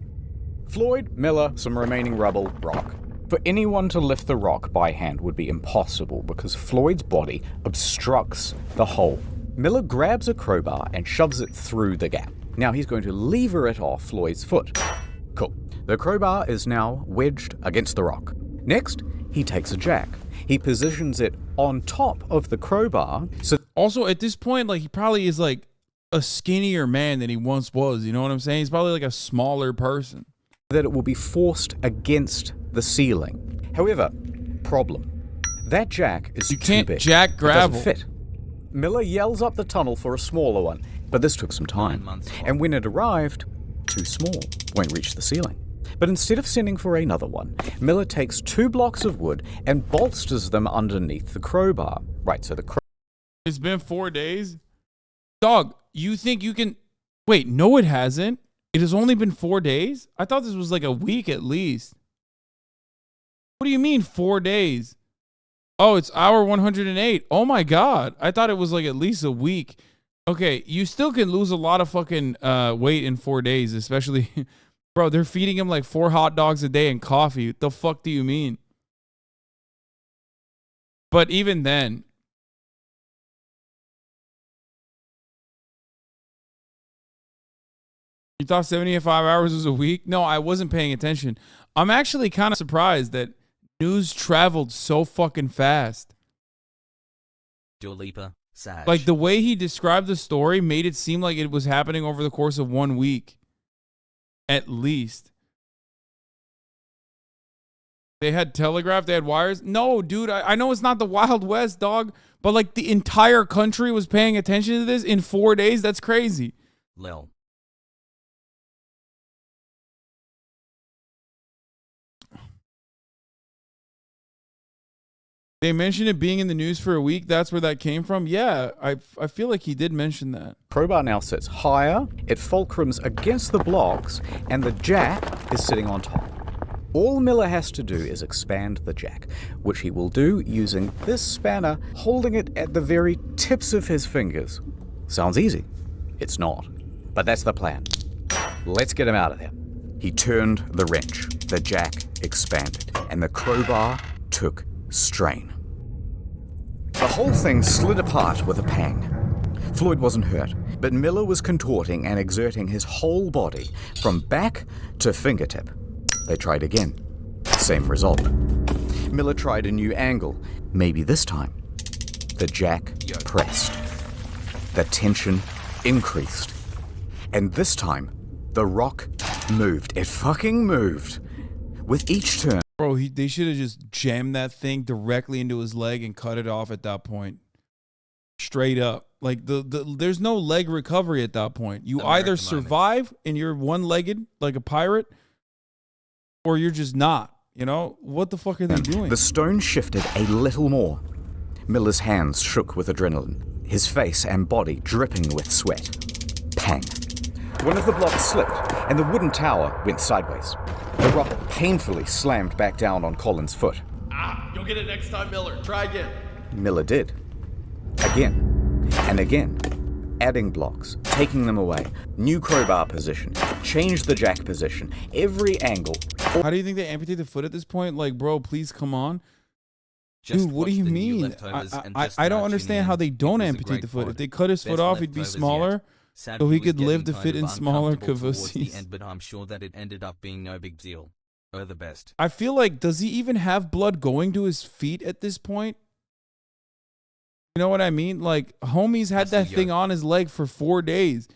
Floyd, Miller, some remaining rubble, rock. For anyone to lift the rock by hand would be impossible because Floyd's body obstructs the hole. Miller grabs a crowbar and shoves it through the gap. Now he's going to lever it off Floyd's foot. Cool. The crowbar is now wedged against the rock. Next, he takes a jack. He positions it on top of the crowbar. So also, at this point, like, he probably is like a skinnier man than he once was. You know what I'm saying? He's probably like a smaller person. That it will be forced against the ceiling. However, problem. That jack is too big. You can't jack gravel. It doesn't fit. Miller yells up the tunnel for a smaller one, but this took some time. And when it arrived, too small. Won't reach the ceiling. But instead of sending for another one, Miller takes 2 blocks of wood and bolsters them underneath the crowbar. Right, so the crowbar... It's been 4 days? Dog, you think you can... Wait, no it hasn't. It has only been 4 days? I thought this was like a week at least. What do you mean 4 days? Oh, it's hour 108. Oh my God. I thought it was like at least a week. Okay, you still can lose a lot of fucking weight in 4 days, especially... Bro, they're feeding him like 4 hot dogs a day and coffee. What the fuck do you mean? But even then... You thought 75 hours was a week? No, I wasn't paying attention. I'm actually kind of surprised that news traveled so fucking fast. Lipa, Sag. Like, the way he described the story made it seem like it was happening over the course of 1 week. At least. They had telegraph, they had wires. No, dude, I know it's not the Wild West, dog, but like the entire country was paying attention to this in 4 days. That's crazy. Lel. They mentioned it being in the news for a week. That's where that came from. Yeah, I feel like he did mention that. Crowbar now sits higher, it fulcrums against the blocks, and the jack is sitting on top. All Miller has to do is expand the jack, which he will do using this spanner, holding it at the very tips of his fingers. Sounds easy. It's not. But that's the plan. Let's get him out of there. He turned the wrench, the jack expanded, and the crowbar took strain. The whole thing slid apart with a pang. Floyd wasn't hurt, but Miller was contorting and exerting his whole body from back to fingertip. They tried again. Same result. Miller tried a new angle. Maybe this time. The jack pressed. The tension increased. And this time, the rock moved. It fucking moved. With each turn. Bro, they should have just jammed that thing directly into his leg and cut it off at that point. Straight up. Like, there's no leg recovery at that point. You either survive and you're one-legged like a pirate, or you're just not. You know? What the fuck are they doing? The stone shifted a little more. Miller's hands shook with adrenaline, his face and body dripping with sweat. Pang. One of the blocks slipped, and the wooden tower went sideways. The rock painfully slammed back down on Colin's foot. You'll get it next time, Miller. Try again. Miller did. Again. And again. Adding blocks, taking them away. New crowbar position. Changed the jack position. Every angle. How do you think they amputate the foot at this point? Like, bro, please come on. Dude, what do you mean? I don't understand how they don't amputate the foot. If they cut his foot off, he'd be smaller. So he could live to fit in smaller cavosies. But I'm sure that it ended up being no big deal. Or the best. I feel like, does he even have blood going to his feet at this point? You know what I mean? Like, homie's had that thing on his leg for 4 days.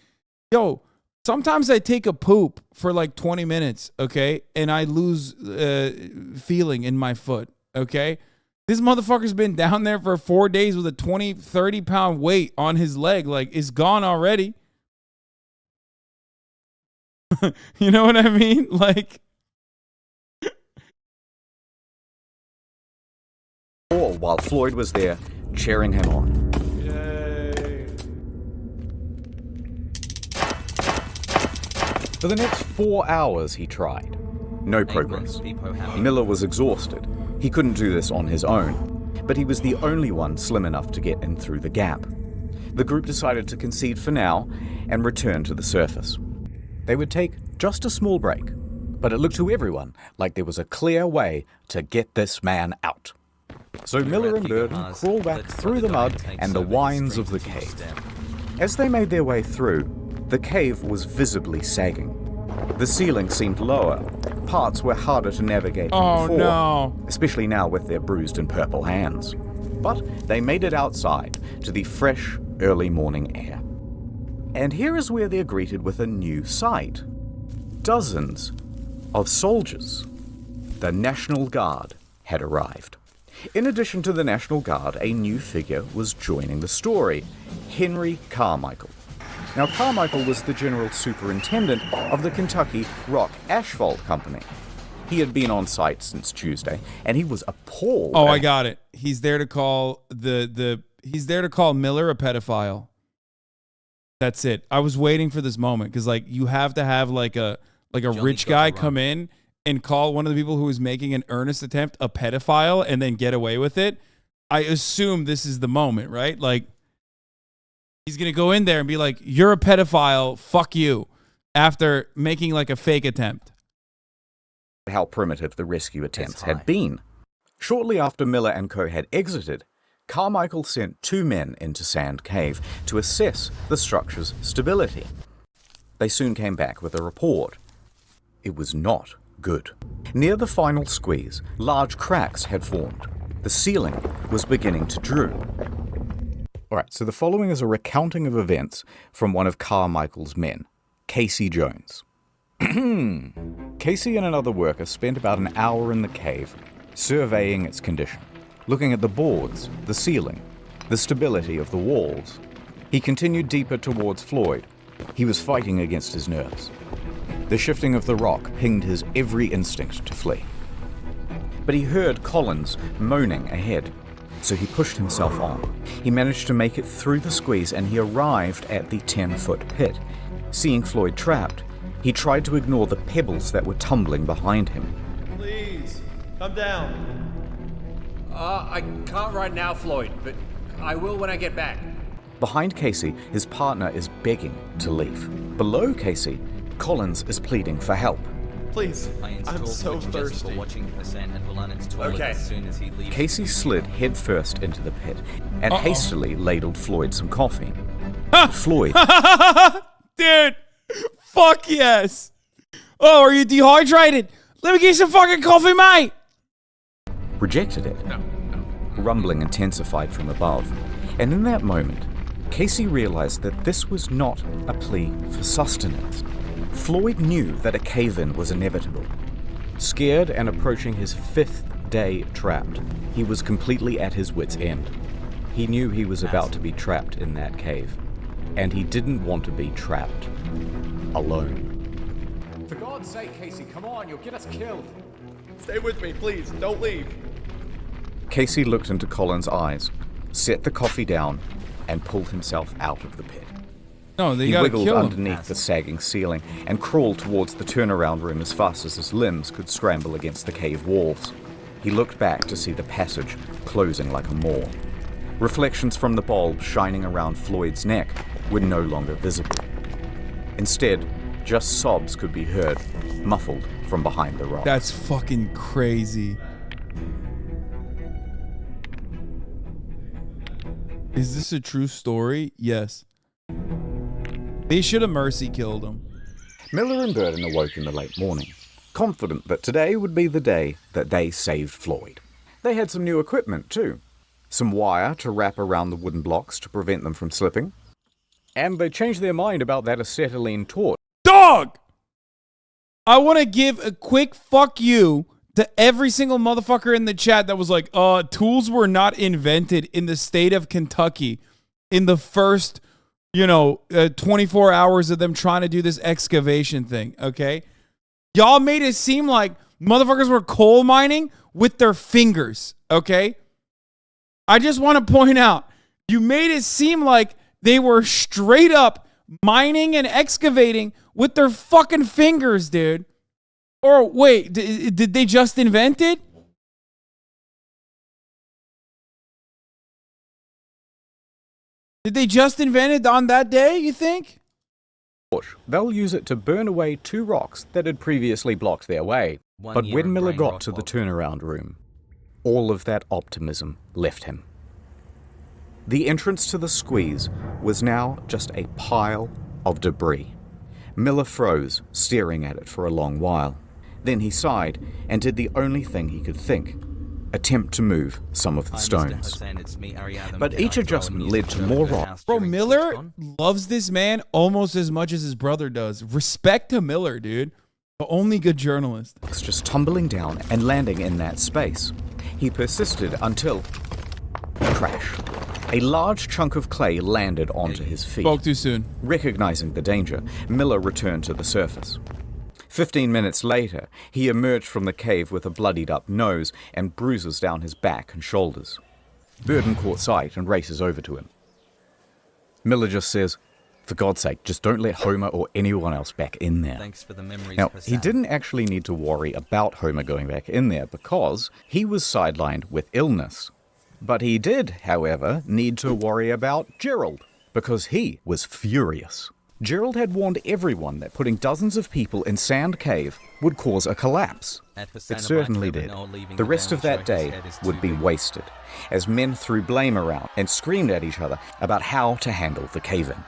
Yo, sometimes I take a poop for like 20 minutes, okay? And I lose feeling in my foot, okay? This motherfucker's been down there for 4 days with a 20, 30-pound weight on his leg. Like, it's gone already. You know what I mean? Like... All while Floyd was there, cheering him on. Yay. For the next 4 hours, he tried. No progress. Miller was exhausted. He couldn't do this on his own, but he was the only one slim enough to get in through the gap. The group decided to concede for now and return to the surface. They would take just a small break, but it looked to everyone like there was a clear way to get this man out. So Miller and Burden crawled back through the mud and the whines of the cave. As they made their way through, the cave was visibly sagging. The ceiling seemed lower. Parts were harder to navigate than before, especially now with their bruised and purple hands. But they made it outside to the fresh, early morning air. And here is where they're greeted with a new sight. Dozens of soldiers. The National Guard had arrived. In addition to the National Guard, a new figure was joining the story, Henry Carmichael. Now, Carmichael was the general superintendent of the Kentucky Rock Asphalt Company. He had been on site since Tuesday, and he was appalled. Oh, I got it. He's there to call he's there to call Miller a pedophile. That's it. I was waiting for this moment because, like, you have to have like a rich guy come in and call one of the people who is making an earnest attempt a pedophile and then get away with it. I assume this is the moment, right? Like, he's going to go in there and be like, you're a pedophile, fuck you, after making like a fake attempt. How primitive the rescue attempts had been. Shortly after Miller and co. had exited, Carmichael sent 2 men into Sand Cave to assess the structure's stability. They soon came back with a report. It was not good. Near the final squeeze, large cracks had formed. The ceiling was beginning to droop. Alright, so the following is a recounting of events from one of Carmichael's men, Casey Jones. Casey and another worker spent about an hour in the cave, surveying its condition, looking at the boards, the ceiling, the stability of the walls. He continued deeper towards Floyd. He was fighting against his nerves. The shifting of the rock pinged his every instinct to flee. But he heard Collins moaning ahead, so he pushed himself on. He managed to make it through the squeeze and he arrived at the 10-foot pit. Seeing Floyd trapped, he tried to ignore the pebbles that were tumbling behind him. Please, come down. I can't right now, Floyd, but I will when I get back. Behind Casey, his partner is begging to leave. Below Casey, Collins is pleading for help. Please, I'm so thirsty. Okay. Casey slid headfirst into the pit and hastily ladled Floyd some coffee. Floyd... Dude, fuck yes. Oh, are you dehydrated? Let me get you some fucking coffee, mate. Rejected it. No. Rumbling intensified from above. And in that moment, Casey realized that this was not a plea for sustenance. Floyd knew that a cave-in was inevitable. Scared and approaching his 5th day trapped, he was completely at his wit's end. He knew he was about to be trapped in that cave, and he didn't want to be trapped alone. For God's sake, Casey, come on, you'll get us killed. Stay with me, please. Don't leave. Casey looked into Colin's eyes, set the coffee down, and pulled himself out of the pit. No, they he gotta wiggled kill him. underneath the sagging ceiling and crawled towards the turnaround room as fast as his limbs could scramble against the cave walls. He looked back to see the passage closing like a maw. Reflections from the bulb shining around Floyd's neck were no longer visible. Instead, just sobs could be heard, muffled from behind the rock. That's fucking crazy. Is this a true story? Yes. They should have mercy killed him. Miller and Burden awoke in the late morning, confident that today would be the day that they saved Floyd. They had some new equipment too. Some wire to wrap around the wooden blocks to prevent them from slipping. And they changed their mind about that acetylene torch. Dog! I want to give a quick fuck you to every single motherfucker in the chat that was like, tools were not invented in the state of Kentucky in the first, 24 hours of them trying to do this excavation thing, okay? Y'all made it seem like motherfuckers were coal mining with their fingers, okay? I just want to point out, you made it seem like they were straight up mining and excavating with their fucking fingers, dude. Or wait, did they just invent it? Did they just invent it on that day, you think? They'll use it to burn away 2 rocks that had previously blocked their way. But when Miller got to the turnaround room, all of that optimism left him. The entrance to the squeeze was now just a pile of debris. Miller froze, staring at it for a long while. Then he sighed and did the only thing he could think, attempt to move some of the stones. But each adjustment led to more rock. Bro, Miller loves this man almost as much as his brother does. Respect to Miller, dude. The only good journalist. Just tumbling down and landing in that space. He persisted until... crash. A large chunk of clay landed onto his feet. Spoke too soon. Recognizing the danger, Miller returned to the surface. 15 minutes later, he emerged from the cave with a bloodied up nose and bruises down his back and shoulders. Burden caught sight and races over to him. Miller just says, "For God's sake, just don't let Homer or anyone else back in there." Thanks for the memories, Now, Hasan. he didn't actually need to worry about Homer going back in there because he was sidelined with illness. But he did, however, need to worry about Gerald, because he was furious. Gerald had warned everyone that putting dozens of people in Sand Cave would cause a collapse. It certainly did. The rest of that day would be wasted, as men threw blame around and screamed at each other about how to handle the cave-in.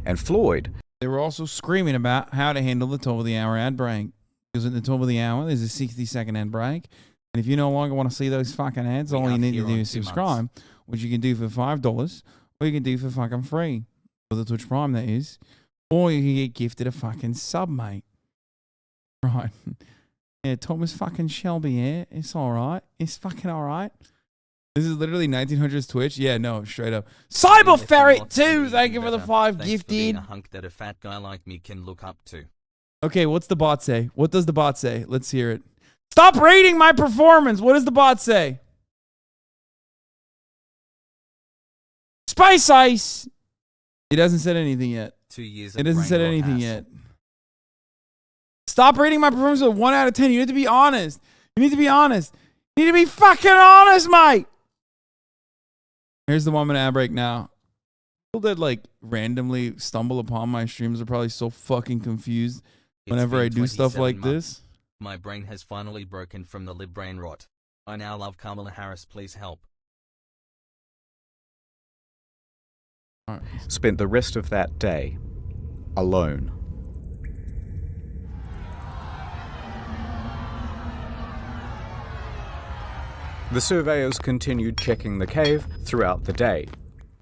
And Floyd... They were also screaming about how to handle the top of the hour ad break. Because at the top of the hour, there's a 60-second ad break. And if you no longer want to see those fucking ads, all you need to do is subscribe, which you can do for $5, or you can do for fucking free. For the Twitch Prime, that is. Or you can get gifted a fucking sub, mate. Right. Yeah, Thomas fucking Shelby here. It's alright. It's fucking alright. This is literally 1900s Twitch. Yeah, no, straight up. Cyber Ferret 2, thank you for the 5 gifted. A hunk that a fat guy like me can look up to. Okay, what's the bot say? What does the bot say? Let's hear it. Stop rating my performance. What does the bot say? Spice Ice. It hasn't said anything yet. 2 years. It hasn't said anything yet. Stop rating my performance with 1 out of 10. You need to be honest. You need to be honest. You need to be fucking honest, mate. Here's the 1 minute ad break now. People that like randomly stumble upon my streams are probably so fucking confused whenever I do stuff like this. My brain has finally broken from the lib brain rot. I now love Kamala Harris. Please help. All right. Spent the rest of that day alone. The surveyors continued checking the cave throughout the day.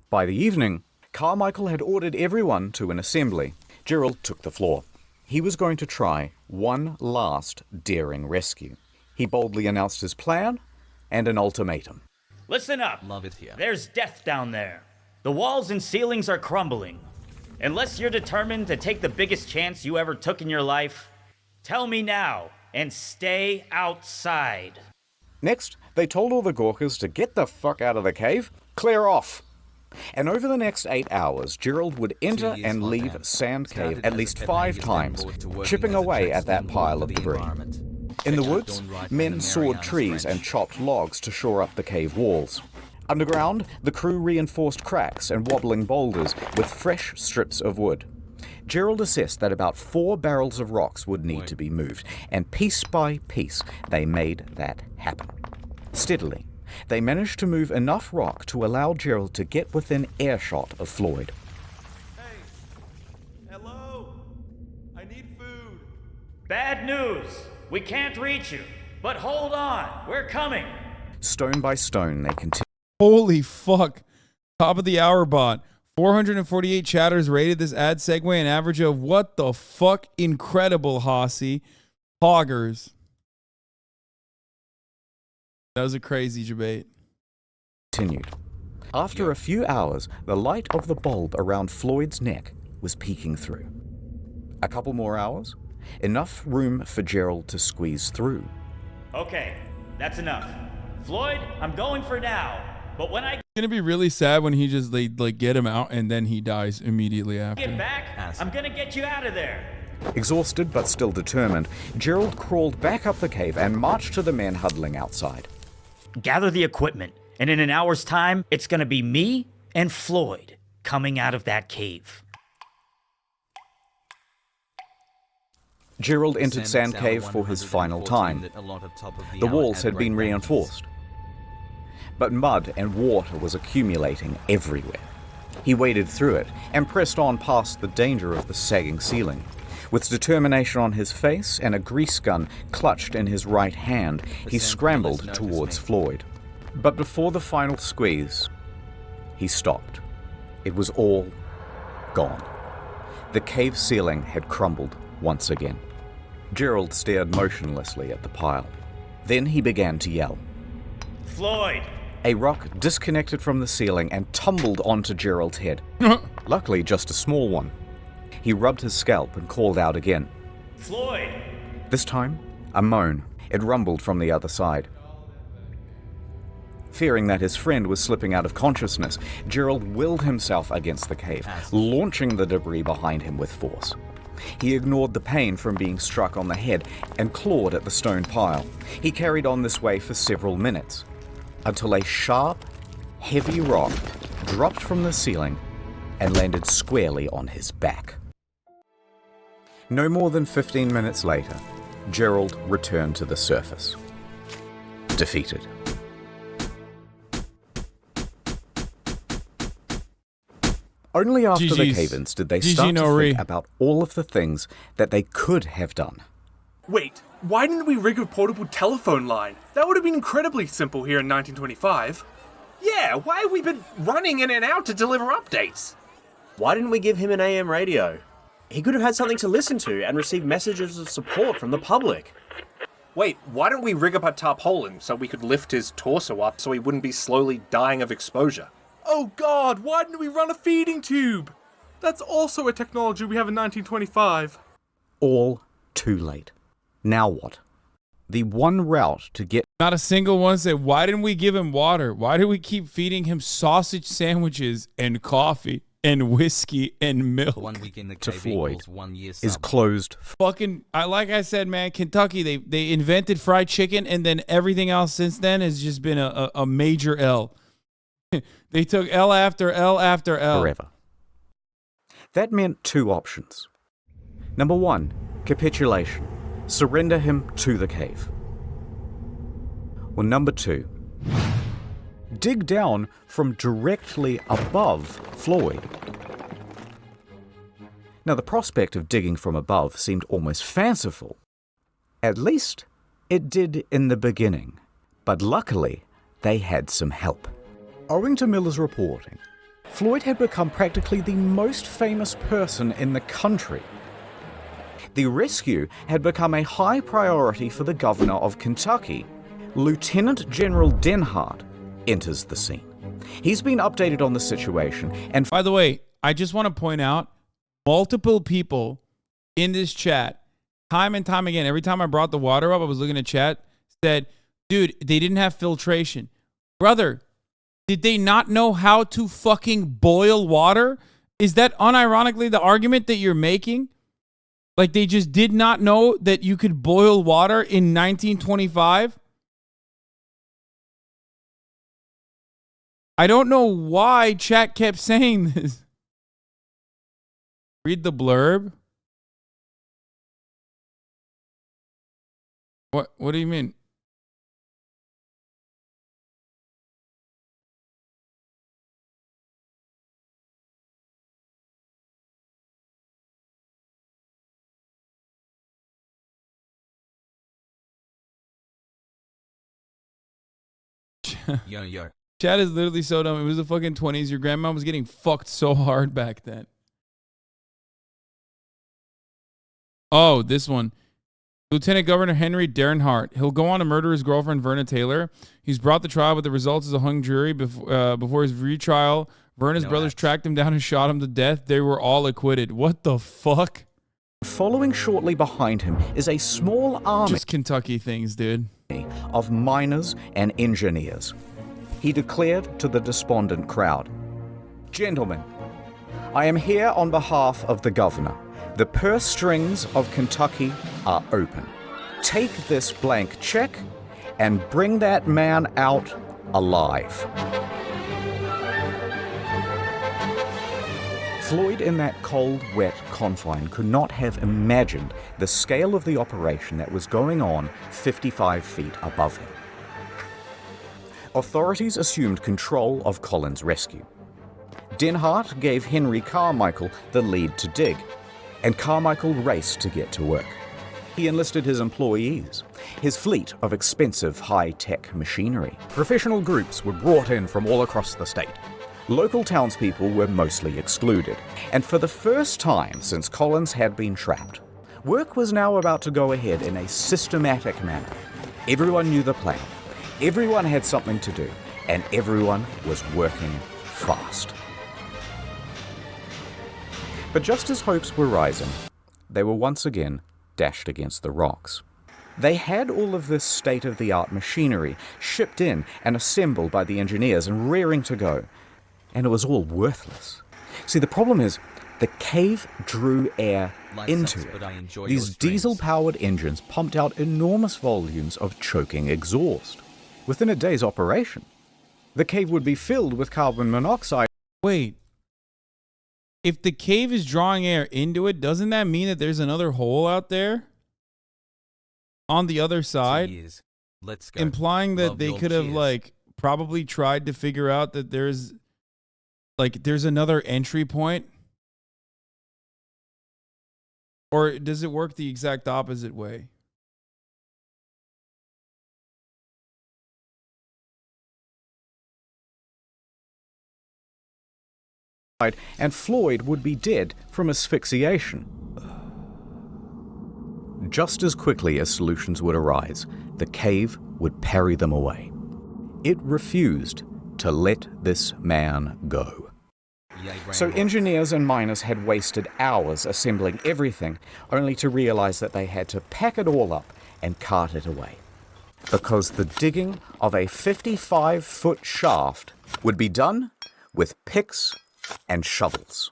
By the evening, Carmichael had ordered everyone to an assembly. Gerald took the floor. He was going to try one last daring rescue. He boldly announced his plan and an ultimatum. Listen up. Love it here. There's death down there. The walls and ceilings are crumbling. Unless you're determined to take the biggest chance you ever took in your life, tell me now and stay outside. Next, they told all the Gawkers to get the fuck out of the cave, clear off. And over the next 8 hours, Gerald would enter and leave Sand Cave at least 5 times, chipping away at that pile of debris. In the woods, men sawed trees and chopped logs to shore up the cave walls. Underground, the crew reinforced cracks and wobbling boulders with fresh strips of wood. Gerald assessed that about 4 barrels of rocks would need to be moved, and piece by piece, they made that happen. Steadily, they managed to move enough rock to allow Gerald to get within earshot of Floyd. Hey, hello? I need food. Bad news. We can't reach you. But hold on. We're coming. Stone by stone, they continued. Holy fuck. Top of the hour bot. 448 chatters rated this ad segue an average of what the fuck? Incredible, Hossie. Hoggers. That was a crazy debate. Continued. After a few hours, the light of the bulb around Floyd's neck was peeking through. A couple more hours, enough room for Gerald to squeeze through. Okay, that's enough. Floyd, I'm going for now. But when I It's gonna be really sad when he just like get him out and then he dies immediately after. get back, I'm gonna get you out of there. Exhausted but still determined, Gerald crawled back up the cave and marched to the men huddling outside. Gather the equipment, and in an hour's time, it's gonna be me and Floyd coming out of that cave. Gerald entered Sand Cave for his final time. The walls had been reinforced, but mud and water was accumulating everywhere. He waded through it and pressed on past the danger of the sagging ceiling. With determination on his face and a grease gun clutched in his right hand, he scrambled towards Floyd. But before the final squeeze, he stopped. It was all gone. The cave ceiling had crumbled once again. Gerald stared motionlessly at the pile. Then he began to yell. Floyd! A rock disconnected from the ceiling and tumbled onto Gerald's head. Luckily, just a small one. He rubbed his scalp and called out again. Floyd! This time, a moan. It rumbled from the other side. Fearing that his friend was slipping out of consciousness, Gerald willed himself against the cave, launching the debris behind him with force. He ignored the pain from being struck on the head and clawed at the stone pile. He carried on this way for several minutes, until a sharp, heavy rock dropped from the ceiling and landed squarely on his back. No more than 15 minutes later, Gerald returned to the surface, defeated. Only after the cave-ins did they start to think about all of the things that they could have done. Wait, why didn't we rig a portable telephone line? That would have been incredibly simple here in 1925. Yeah, why have we been running in and out to deliver updates? Why didn't we give him an AM radio? He could have had something to listen to and receive messages of support from the public. Wait, why don't we rig up a tarpaulin so we could lift his torso up so he wouldn't be slowly dying of exposure? Oh God, why didn't we run a feeding tube? That's also a technology we have in 1925. All too late. Now what? The one route to get... Not a single one said, why didn't we give him water? Why did we keep feeding him sausage sandwiches and coffee and whiskey and milk? 1 week in the to cave Floyd equals 1 year is sub. closed. Fucking, like I said, man, Kentucky, they invented fried chicken, and then everything else since then has just been a major L. They took L after L after L. Forever. That meant two options. Number one, capitulation. Surrender him to the cave. Or number two, dig down from directly above Floyd. Now, the prospect of digging from above seemed almost fanciful. At least, it did in the beginning. But luckily, they had some help. Owing to Miller's reporting, Floyd had become practically the most famous person in the country. The rescue had become a high priority for the governor of Kentucky. Lieutenant General Denhart enters the scene. He's been updated on the situation, and by the way, I just want to point out, multiple people in this chat, time and time again, every time I brought the water up, I was looking at chat, said, dude, they didn't have filtration. Brother, did they not know how to fucking boil water? Is that unironically the argument that you're making? Like, they just did not know that you could boil water in 1925? I don't know why chat kept saying this. Read the blurb. What do you mean? Yo. Chat is literally so dumb. It was the fucking 20s. Your grandma was getting fucked so hard back then. Oh, this one. Lieutenant Governor Henry Denhart. He'll go on to murder his girlfriend, Verna Taylor. He's brought the trial, but the results is a hung jury. Before his retrial, Verna's brothers tracked him down and shot him to death. They were all acquitted. What the fuck? following shortly behind him is a small army. Just Kentucky things, dude. Of miners and engineers. He declared to the despondent crowd, "Gentlemen, I am here on behalf of the governor. The purse strings of Kentucky are open. Take this blank check and bring that man out alive." Floyd, in that cold, wet confine, could not have imagined the scale of the operation that was going on 55 feet above him. Authorities assumed control of Colin's rescue. Denhart gave Henry Carmichael the lead to dig, and Carmichael raced to get to work. He enlisted his employees, his fleet of expensive high-tech machinery. Professional groups were brought in from all across the state. Local townspeople were mostly excluded, and for the first time since Collins had been trapped, work was now about to go ahead in a systematic manner. Everyone knew the plan, everyone had something to do, and everyone was working fast. But just as hopes were rising, they were once again dashed against the rocks. They had all of this state-of-the-art machinery shipped in and assembled by the engineers and rearing to go, and it was all worthless. See, the problem is, the cave drew air into it. These diesel-powered engines pumped out enormous volumes of choking exhaust. Within a day's operation, the cave would be filled with carbon monoxide. Wait. If the cave is drawing air into it, doesn't that mean that there's another hole out there on the other side? Let's go. Implying that Love they your could have, cheers. like, probably tried to figure out that there's another entry point? Or does it work the exact opposite way? And Floyd would be dead from asphyxiation. Just as quickly as solutions would arise, the cave would parry them away. It refused to let this man go. So engineers and miners had wasted hours assembling everything, only to realize that they had to pack it all up and cart it away. Because the digging of a 55-foot shaft would be done with picks and shovels.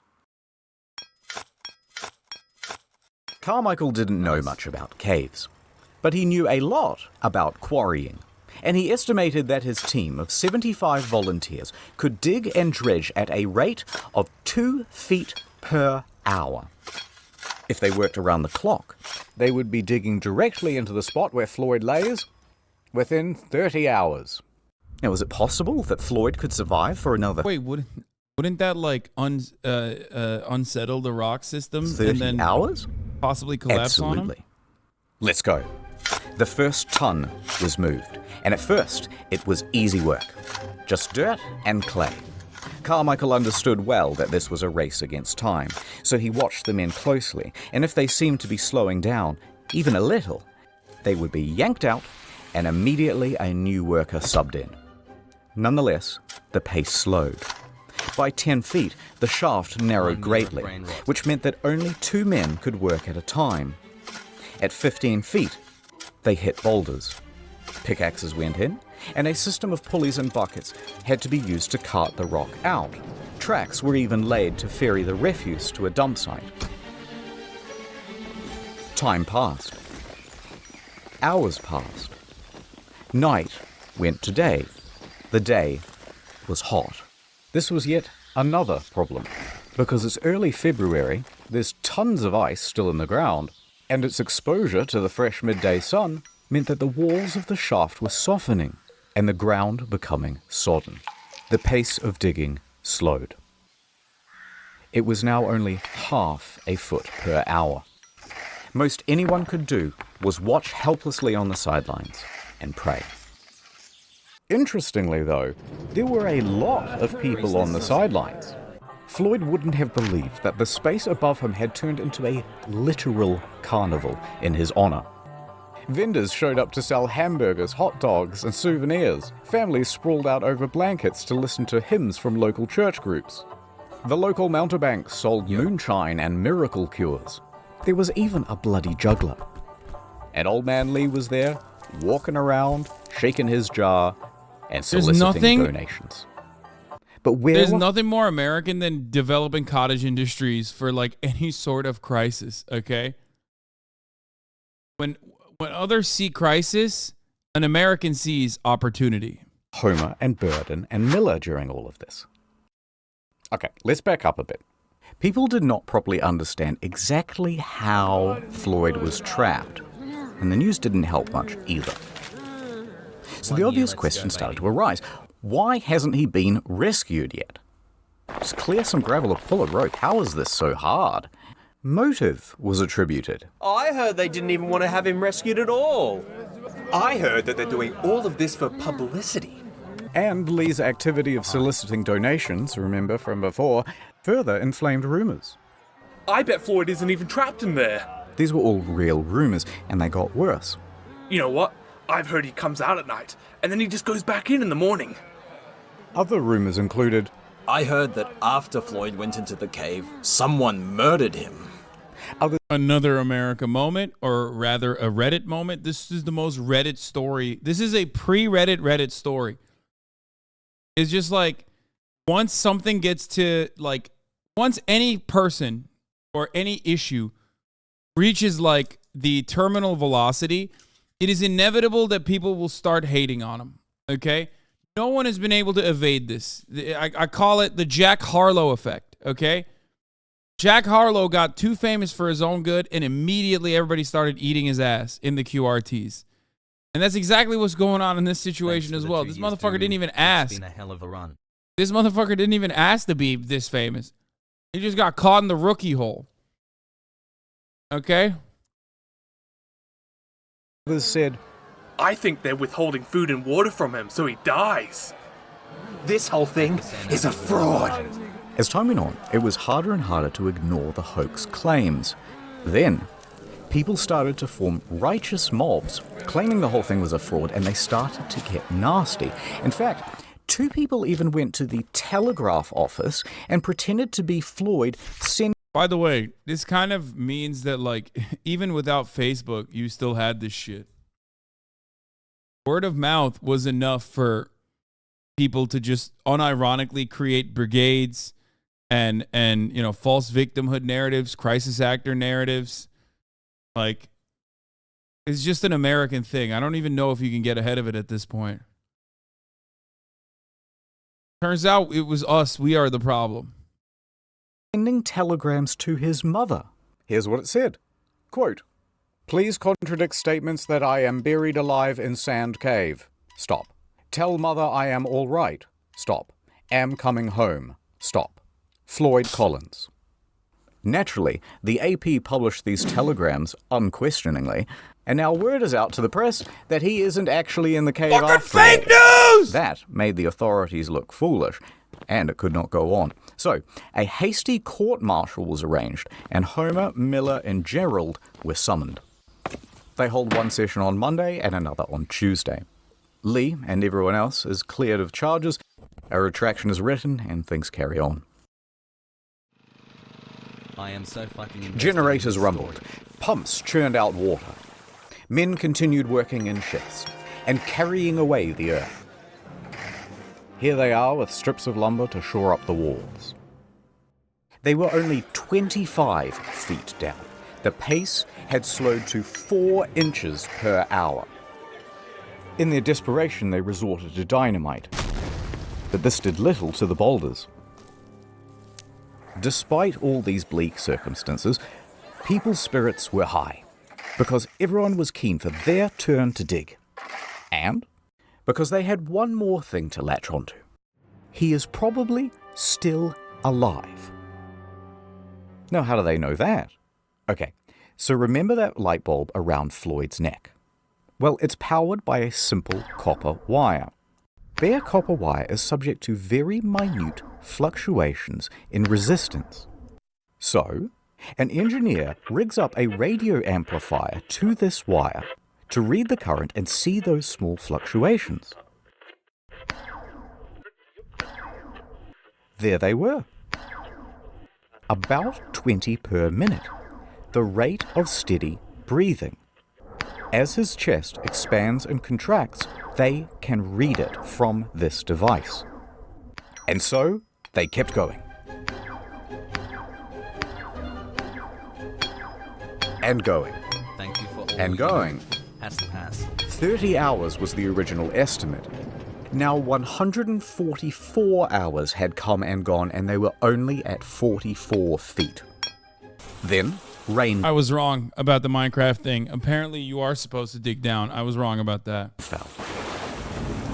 Carmichael didn't know much about caves, but he knew a lot about quarrying, and he estimated that his team of 75 volunteers could dig and dredge at a rate of 2 feet per hour. If they worked around the clock, they would be digging directly into the spot where Floyd lays within 30 hours. Now, is it possible that Floyd could survive for another... Wait, wouldn't that like unsettle the rock system 30 and then hours? Possibly collapse on him? Absolutely. Let's go. The first ton was moved, and at first it was easy work. Just dirt and clay. Carmichael understood well that this was a race against time, so he watched the men closely, and if they seemed to be slowing down, even a little, they would be yanked out, and immediately a new worker subbed in. Nonetheless, the pace slowed. By 10 feet, the shaft narrowed greatly, which meant that only 2 men could work at a time. At 15 feet, they hit boulders. Pickaxes went in, and a system of pulleys and buckets had to be used to cart the rock out. Tracks were even laid to ferry the refuse to a dump site. Time passed. Hours passed. Night went to day. The day was hot. This was yet another problem, because it's early February, there's tons of ice still in the ground, and its exposure to the fresh midday sun meant that the walls of the shaft were softening and the ground becoming sodden. The pace of digging slowed. It was now only half a foot per hour. Most anyone could do was watch helplessly on the sidelines and pray. Interestingly, though, there were a lot of people on the sidelines. Floyd wouldn't have believed that the space above him had turned into a literal carnival in his honor. Vendors showed up to sell hamburgers, hot dogs, and souvenirs. Families sprawled out over blankets to listen to hymns from local church groups. The local mountebanks sold moonshine and miracle cures. There was even a bloody juggler. And Old Man Lee was there, walking around, shaking his jar, and soliciting donations. But there's nothing more American than developing cottage industries for like any sort of crisis, okay? When others see crisis, an American sees opportunity. Homer and Burden and Miller during all of this. Okay, let's back up a bit. People did not properly understand exactly how Floyd was trapped, and the news didn't help much either. So the obvious question started to arise. Why hasn't he been rescued yet? Just clear some gravel or pull a rope. How is this so hard? Motive was attributed. I heard they didn't even want to have him rescued at all. I heard that they're doing all of this for publicity. And Lee's activity of soliciting donations, remember from before, further inflamed rumors. I bet Floyd isn't even trapped in there. These were all real rumors, and they got worse. You know what? I've heard he comes out at night, and then he just goes back in the morning. Other rumors included, I heard that after Floyd went into the cave, someone murdered him. Another America moment, or rather a Reddit moment. This is the most Reddit story. This is a pre-Reddit story. It's just like, once something gets to, like, once any person or any issue reaches, like, the terminal velocity, it is inevitable that people will start hating on him, okay? No one has been able to evade this. I call it the Jack Harlow effect, okay? Jack Harlow got too famous for his own good, and immediately everybody started eating his ass in the QRTs. And that's exactly what's going on in this situation as well. This motherfucker didn't even ask. It's been a hell of a run. This motherfucker didn't even ask to be this famous. He just got caught in the rookie hole. Okay? Others said, I think they're withholding food and water from him so he dies. This whole thing is a fraud. As time went on, it was harder and harder to ignore the hoax claims. Then, people started to form righteous mobs, claiming the whole thing was a fraud, and they started to get nasty. In fact, 2 people even went to the Telegraph office and pretended to be Floyd. By the way, this kind of means that, like, even without Facebook, you still had this shit. Word of mouth was enough for people to just unironically create brigades and you know, false victimhood narratives, crisis actor narratives. Like, it's just an American thing. I don't even know if you can get ahead of it at this point. Turns out it was us. We are the problem. Sending telegrams to his mother. Here's what it said. Quote, "Please contradict statements that I am buried alive in sand cave. Stop. Tell mother I am all right. Stop. Am coming home. Stop. Floyd Collins." Naturally, the AP published these telegrams unquestioningly, and now word is out to the press that he isn't actually in the cave after all. Fake news! That made the authorities look foolish, and it could not go on. So, a hasty court-martial was arranged, and Homer, Miller, and Gerald were summoned. They hold one session on Monday and another on Tuesday. Lee and everyone else is cleared of charges, a retraction is written, and things carry on. I am so fucking Generators rumbled, pumps churned out water. Men continued working in shifts and carrying away the earth. Here they are with strips of lumber to shore up the walls. They were only 25 feet down. The pace had slowed to 4 inches per hour. In their desperation, they resorted to dynamite, but this did little to the boulders. Despite all these bleak circumstances, people's spirits were high, because everyone was keen for their turn to dig. And because they had one more thing to latch onto. He is probably still alive. Now, how do they know that? Okay, so remember that light bulb around Floyd's neck? Well, it's powered by a simple copper wire. Bare copper wire is subject to very minute fluctuations in resistance. So, an engineer rigs up a radio amplifier to this wire to read the current and see those small fluctuations. There they were. About 20 per minute, the rate of steady breathing. As his chest expands and contracts, they can read it from this device. And so, they kept going. And going. Thank you for all and going. Has to pass. 30 hours was the original estimate. Now 144 hours had come and gone, and they were only at 44 feet. Then, rain I was wrong about the Minecraft thing. Apparently, you are supposed to dig down. I was wrong about that. fell.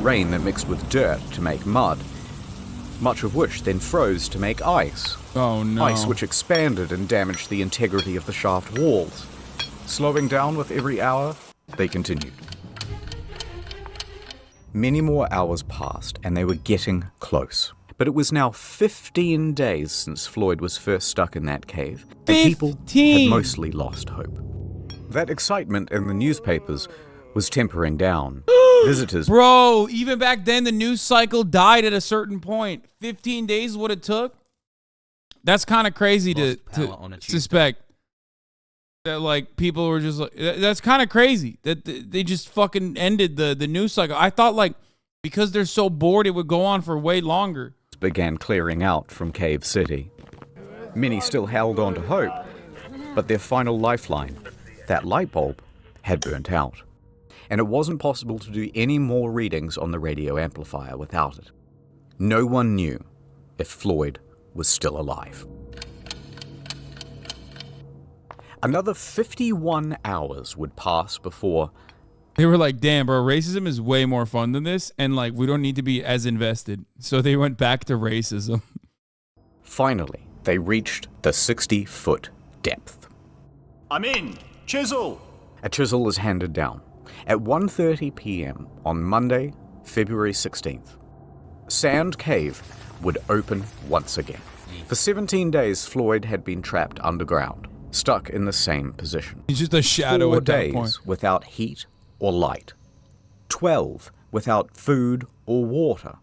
Rain that mixed with dirt to make mud, much of which then froze to make ice. Oh no. Ice which expanded and damaged the integrity of the shaft walls. Slowing down with every hour, they continued. Many more hours passed, and they were getting close. But it was now 15 days since Floyd was first stuck in that cave, and people had mostly lost hope. That excitement in the newspapers was tempering down. Visitors... Bro, even back then, the news cycle died at a certain point. 15 days is what it took? That's kind of crazy to suspect. That, like, people were just like... That's kind of crazy that they just fucking ended the news cycle. I thought, like, because they're so bored, it would go on for way longer. Began clearing out from Cave City. Many still held on to hope, but their final lifeline, that light bulb, had burnt out. And it wasn't possible to do any more readings on the radio amplifier without it. No one knew if Floyd was still alive. Another 51 hours would pass before... They were like, damn, bro, racism is way more fun than this, and, like, we don't need to be as invested. So they went back to racism. Finally, they reached the 60-foot depth. I'm in! Chisel! A chisel is handed down. At 1:30 p.m. on Monday, February 16th, Sand Cave would open once again. For 17 days, Floyd had been trapped underground, stuck in the same position. He's just a shadow 4 at that days point. without heat or light. 12 without food or water.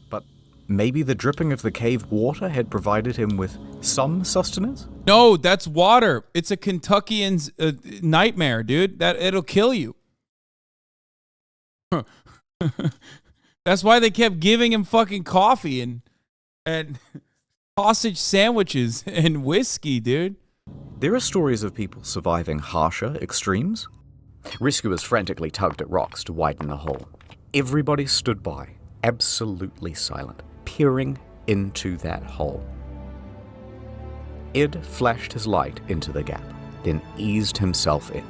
But maybe the dripping of the cave water had provided him with some sustenance? No, that's water. It's a Kentuckian's nightmare, dude. That it'll kill you. That's why they kept giving him fucking coffee and sausage sandwiches and whiskey, dude. There are stories of people surviving harsher extremes. Rescuers frantically tugged at rocks to widen the hole. Everybody stood by, absolutely silent, peering into that hole. Ed flashed his light into the gap, then eased himself in.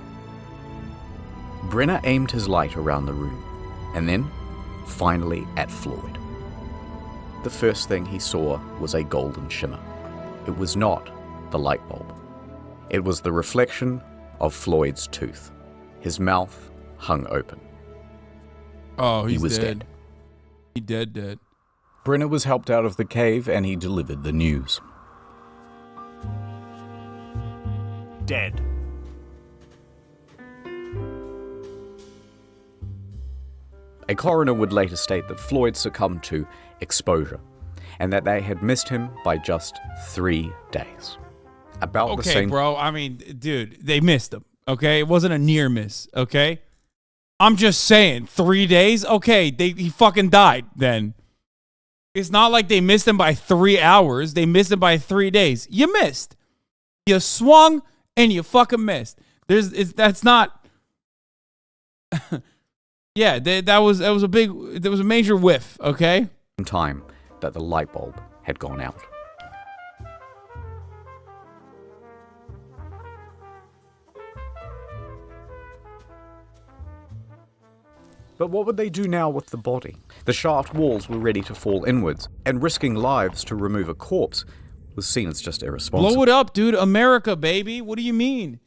Brenner aimed his light around the room, and then, finally, at Floyd. The first thing he saw was a golden shimmer. It was not the light bulb. It was the reflection of Floyd's tooth. His mouth hung open. Oh, he was dead. He dead. Brenner was helped out of the cave and he delivered the news. Dead. A coroner would later state that Floyd succumbed to exposure and that they had missed him by just 3 days. About the same... Okay, bro. I mean, dude, they missed him. Okay, it wasn't a near miss. Okay, I'm just saying, 3 days. Okay, he fucking died. Then it's not like they missed him by 3 hours. They missed him by 3 days. You missed. You swung and you fucking missed. That's not. Yeah, that was a major whiff. Okay. Time that the light bulb had gone out. But what would they do now with the body? The shaft walls were ready to fall inwards, and risking lives to remove a corpse was seen as just irresponsible. Blow it up, dude. America, baby. What do you mean?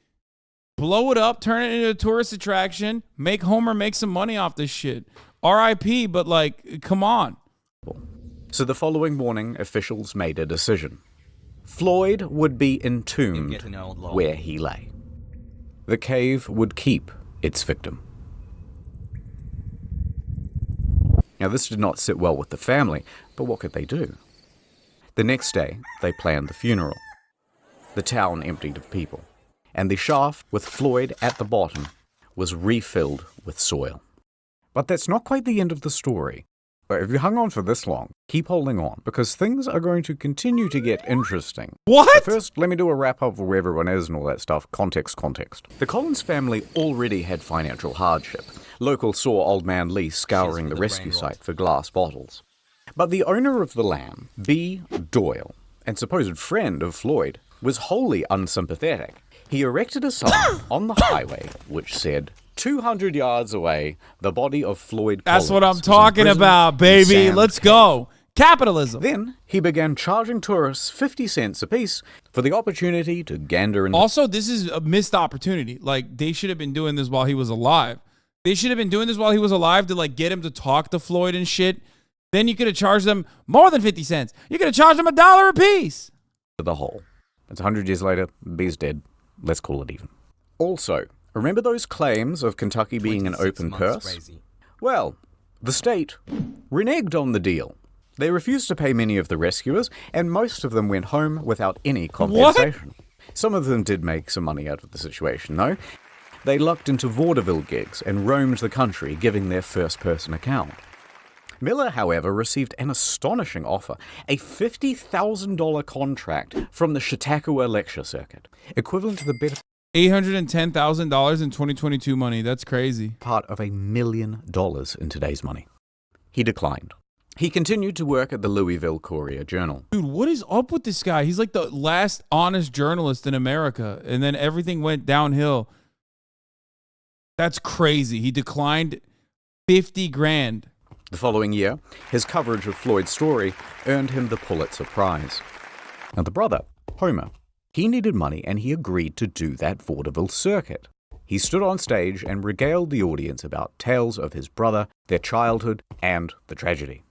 Blow it up, turn it into a tourist attraction, make Homer make some money off this shit. R.I.P., but like, come on. So the following morning, officials made a decision. Floyd would be entombed where he lay. The cave would keep its victim. Now, this did not sit well with the family, but what could they do? The next day, they planned the funeral. The town emptied of people, and the shaft with Floyd at the bottom was refilled with soil. But that's not quite the end of the story. But if you hung on for this long, keep holding on, because things are going to continue to get interesting. What? But first, let me do a wrap-up of where everyone is and all that stuff. Context. The Collins family already had financial hardship. Locals saw Old Man Lee scouring the rescue site for glass bottles. But the owner of the land, B. Doyle, and supposed friend of Floyd, was wholly unsympathetic. He erected a sign on the highway which said, 200 yards away, the body of Floyd Collins. That's what I'm talking about, baby. Let's go. Capitalism. Then he began charging tourists 50 cents apiece for the opportunity to gander in. Also, this is a missed opportunity. Like, they should have been doing this while he was alive. They should have been doing this while he was alive to, like, get him to talk to Floyd and shit. Then you could have charged them more than 50 cents. You could have charged them $1 a piece. The hole. It's 100 years later. B's dead. Let's call it even. Also, remember those claims of Kentucky being an open purse? Crazy. Well, the state reneged on the deal. They refused to pay many of the rescuers, and most of them went home without any compensation. What? Some of them did make some money out of the situation, though. They lucked into vaudeville gigs and roamed the country, giving their first-person account. Miller, however, received an astonishing offer, a $50,000 contract from the Chautauqua Lecture Circuit, equivalent to the better $810,000 in 2022 money. That's crazy. part of $1 million in today's money. He declined. He continued to work at the Louisville Courier-Journal. Dude, what is up with this guy? He's like the last honest journalist in America, and then everything went downhill. That's crazy. He declined $50,000. The following year, his coverage of Floyd's story earned him the Pulitzer Prize. Now, the brother, Homer, he needed money and he agreed to do that vaudeville circuit. He stood on stage and regaled the audience about tales of his brother, their childhood, and the tragedy.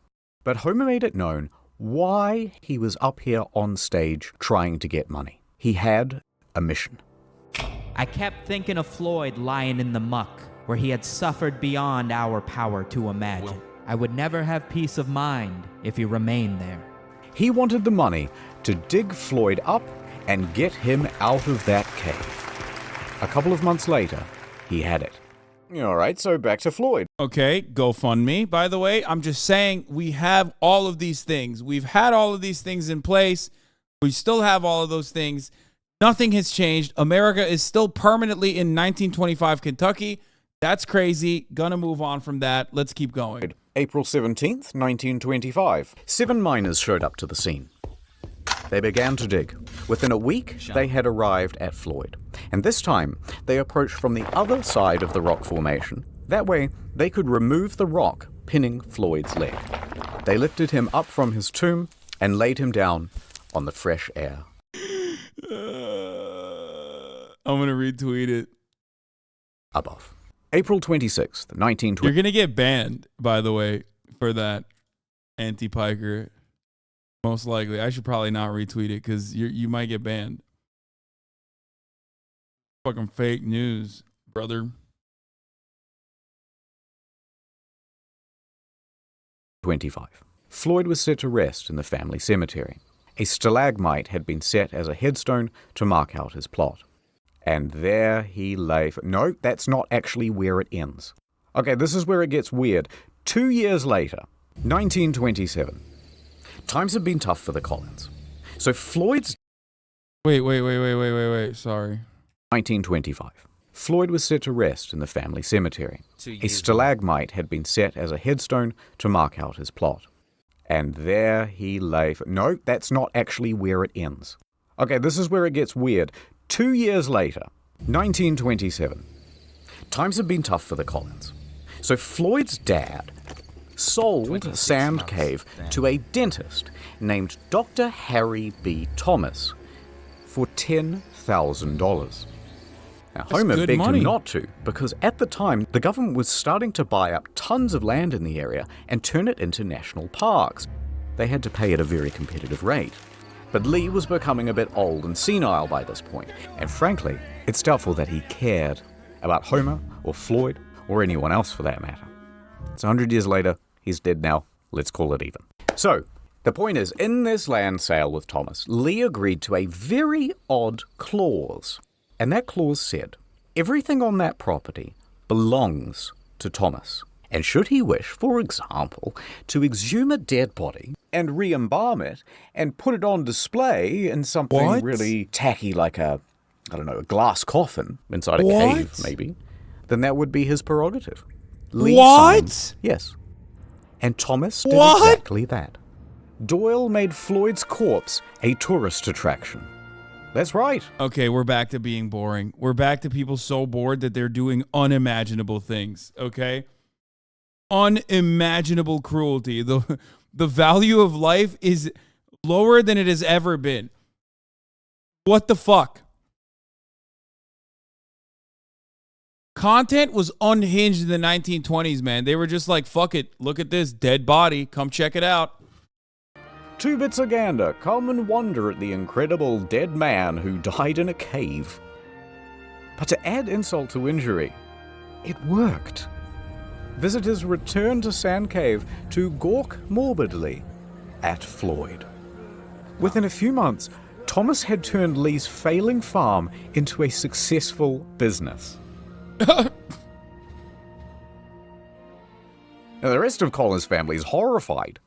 But Homer made it known why he was up here on stage trying to get money. He had a mission. I kept thinking of Floyd lying in the muck, where he had suffered beyond our power to imagine. I would never have peace of mind if he remained there. He wanted the money to dig Floyd up and get him out of that cave. A couple of months later, he had it. All right, so back to Floyd. Okay, GoFundMe. By the way, I'm just saying we have all of these things. We've had all of these things in place. We still have all of those things. Nothing has changed. America is still permanently in 1925 Kentucky. That's crazy. Gonna move on from that. Let's keep going. April 17th, 1925. 7 miners showed up to the scene. They began to dig. Within a week, they had arrived at Floyd. And this time, they approached from the other side of the rock formation. That way, they could remove the rock pinning Floyd's leg. They lifted him up from his tomb and laid him down on the fresh air. I'm going to retweet it. Above. April 26th, 1920. You're going to get banned, by the way, for that anti-piker. Most likely. I should probably not retweet it because you might get banned. Fucking fake news, brother. 25. Floyd was set to rest in the family cemetery. A stalagmite had been set as a headstone to mark out his plot. And there he lay. No, that's not actually where it ends. Okay, this is where it gets weird. 2 years later, 1927. Times have been tough for the Collins. So Floyd's... Wait. Sorry. 1925. Floyd was set to rest in the family cemetery. A stalagmite had been set as a headstone to mark out his plot. And there he lay. No, that's not actually where it ends. Okay, this is where it gets weird. 2 years later, 1927. Times have been tough for the Collins. So Floyd's dad sold Sand Cave to a dentist named Dr. Harry B. Thomas for $10,000. Now, Homer begged him not to, because at the time, the government was starting to buy up tons of land in the area and turn it into national parks. They had to pay at a very competitive rate. But Lee was becoming a bit old and senile by this point, and frankly, it's doubtful that he cared about Homer or Floyd or anyone else for that matter. It's 100 years later, he's dead now, let's call it even. So, the point is, in this land sale with Thomas, Lee agreed to a very odd clause. And that clause said, everything on that property belongs to Thomas. And should he wish, for example, to exhume a dead body and re-embalm it and put it on display in something really tacky like a glass coffin inside a cave, maybe, then that would be his prerogative. Lee signed, yes. And Thomas did exactly that. Doyle made Floyd's corpse a tourist attraction. That's right. Okay, we're back to being boring. We're back to people so bored that they're doing unimaginable things, okay? Unimaginable cruelty. The value of life is lower than it has ever been. What the fuck? Content was unhinged in the 1920s, man. They were just like, fuck it. Look at this dead body. Come check it out. 2 bits of gander, come and wonder at the incredible dead man who died in a cave. But to add insult to injury, it worked. Visitors returned to Sand Cave to gawk morbidly at Floyd. Within a few months, Thomas had turned Lee's failing farm into a successful business. Now, the rest of Colin's family is horrified.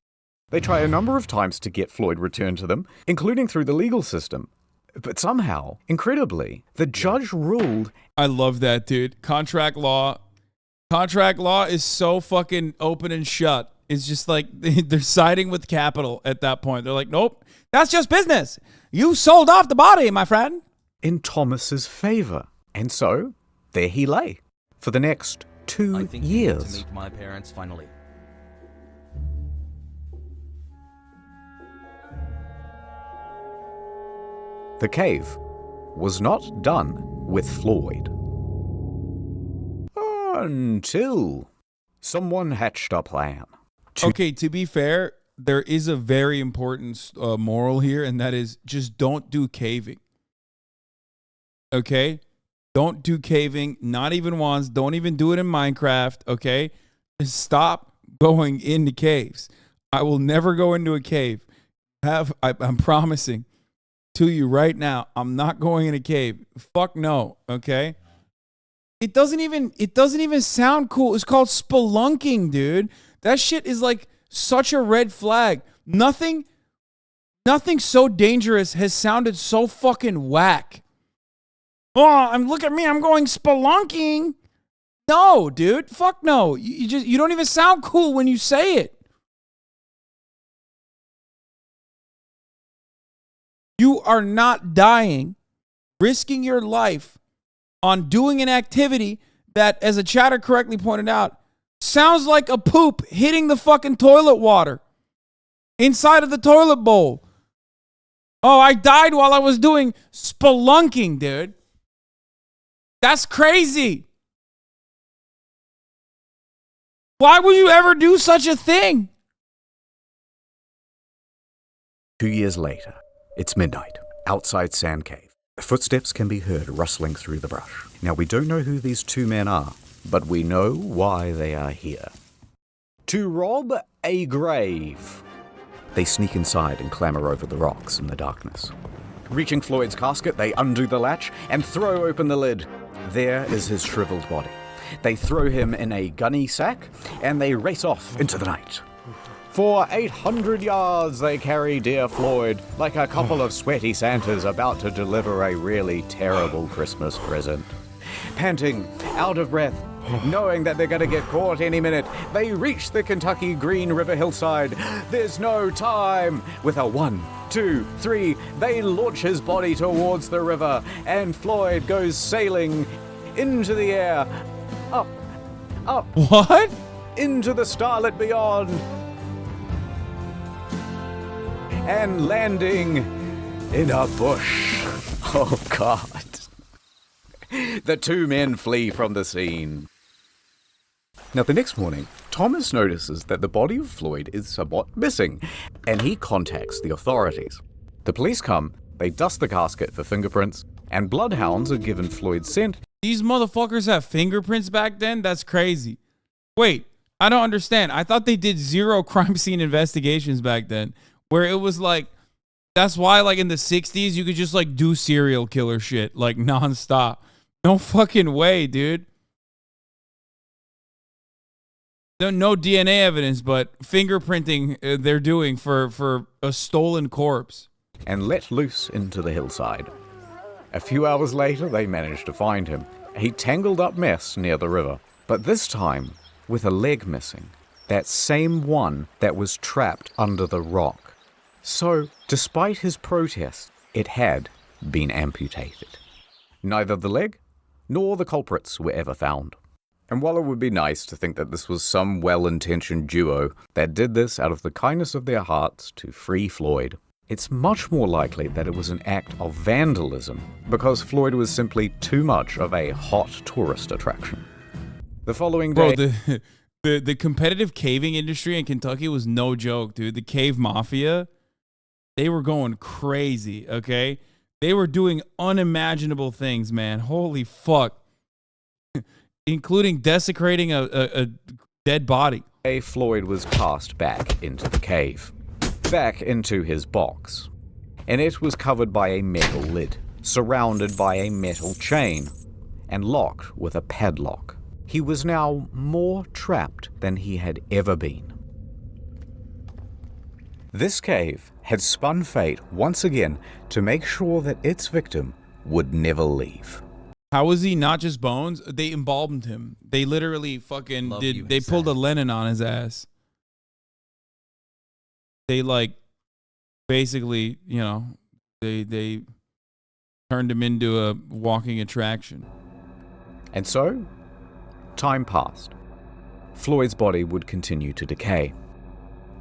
They try a number of times to get Floyd returned to them, including through the legal system. But somehow, incredibly, the judge ruled... I love that, dude. Contract law is so fucking open and shut. It's just like they're siding with capital at that point. They're like, nope, that's just business. You sold off the body, my friend. In Thomas's favor. And so, there he lay for the next 2 years. To meet my parents finally. The cave was not done with Floyd. Until someone hatched a plan. Okay, to be fair, there is a very important moral here, and that is just don't do caving. Okay? Don't do caving, not even once. Don't even do it in Minecraft, okay? Just stop going into caves. I will never go into a cave. I'm promising to you right now, I'm not going in a cave. Fuck no, okay? It doesn't even sound cool. It's called spelunking, dude. That shit is like such a red flag. Nothing so dangerous has sounded so fucking whack. Oh, look at me, I'm going spelunking. No, dude. Fuck no. You don't even sound cool when you say it. You are not dying, risking your life on doing an activity that, as a chatter correctly pointed out, sounds like a poop hitting the fucking toilet water inside of the toilet bowl. Oh, I died while I was doing spelunking, dude. That's crazy. Why would you ever do such a thing? 2 years later, it's midnight, outside Sand Cave. Footsteps can be heard rustling through the brush. Now, we don't know who these two men are, but we know why they are here. To rob a grave. They sneak inside and clamber over the rocks in the darkness. Reaching Floyd's casket, they undo the latch and throw open the lid. There is his shriveled body. They throw him in a gunny sack and they race off into the night. For 800 yards they carry dear Floyd like a couple of sweaty Santas about to deliver a really terrible Christmas present. Panting, out of breath, knowing that they're going to get caught any minute, they reach the Kentucky Green River hillside. There's no time. With a 1, 2, 3, they launch his body towards the river, and Floyd goes sailing into the air, up, what? Into the starlit beyond, and landing in a bush. Oh, God. The two men flee from the scene. Now, the next morning, Thomas notices that the body of Floyd is somewhat missing, and he contacts the authorities. The police come, they dust the casket for fingerprints, and bloodhounds are given Floyd's scent. These motherfuckers have fingerprints back then? That's crazy. Wait, I don't understand. I thought they did 0 crime scene investigations back then, where it was like, that's why like in the 60s, you could just like do serial killer shit, like nonstop. No fucking way, dude. No DNA evidence, but fingerprinting they're doing for a stolen corpse. And let loose into the hillside. A few hours later, they managed to find him, a tangled up mess near the river, but this time with a leg missing, that same one that was trapped under the rock. So, despite his protest, it had been amputated. Neither the leg nor the culprits were ever found. And while it would be nice to think that this was some well-intentioned duo that did this out of the kindness of their hearts to free Floyd, it's much more likely that it was an act of vandalism because Floyd was simply too much of a hot tourist attraction. The following day... Bro, the competitive caving industry in Kentucky was no joke, dude. The cave mafia, they were going crazy, okay? They were doing unimaginable things, man. Holy fuck. Including desecrating a dead body. Floyd was cast back into the cave, back into his box, and it was covered by a metal lid, surrounded by a metal chain, and locked with a padlock. He was now more trapped than he had ever been. This cave had spun fate once again to make sure that its victim would never leave. How was he not just bones? They embalmed him. They literally fucking they pulled a Lennon on his ass. They like basically, you know, they turned him into a walking attraction. And so, time passed. Floyd's body would continue to decay.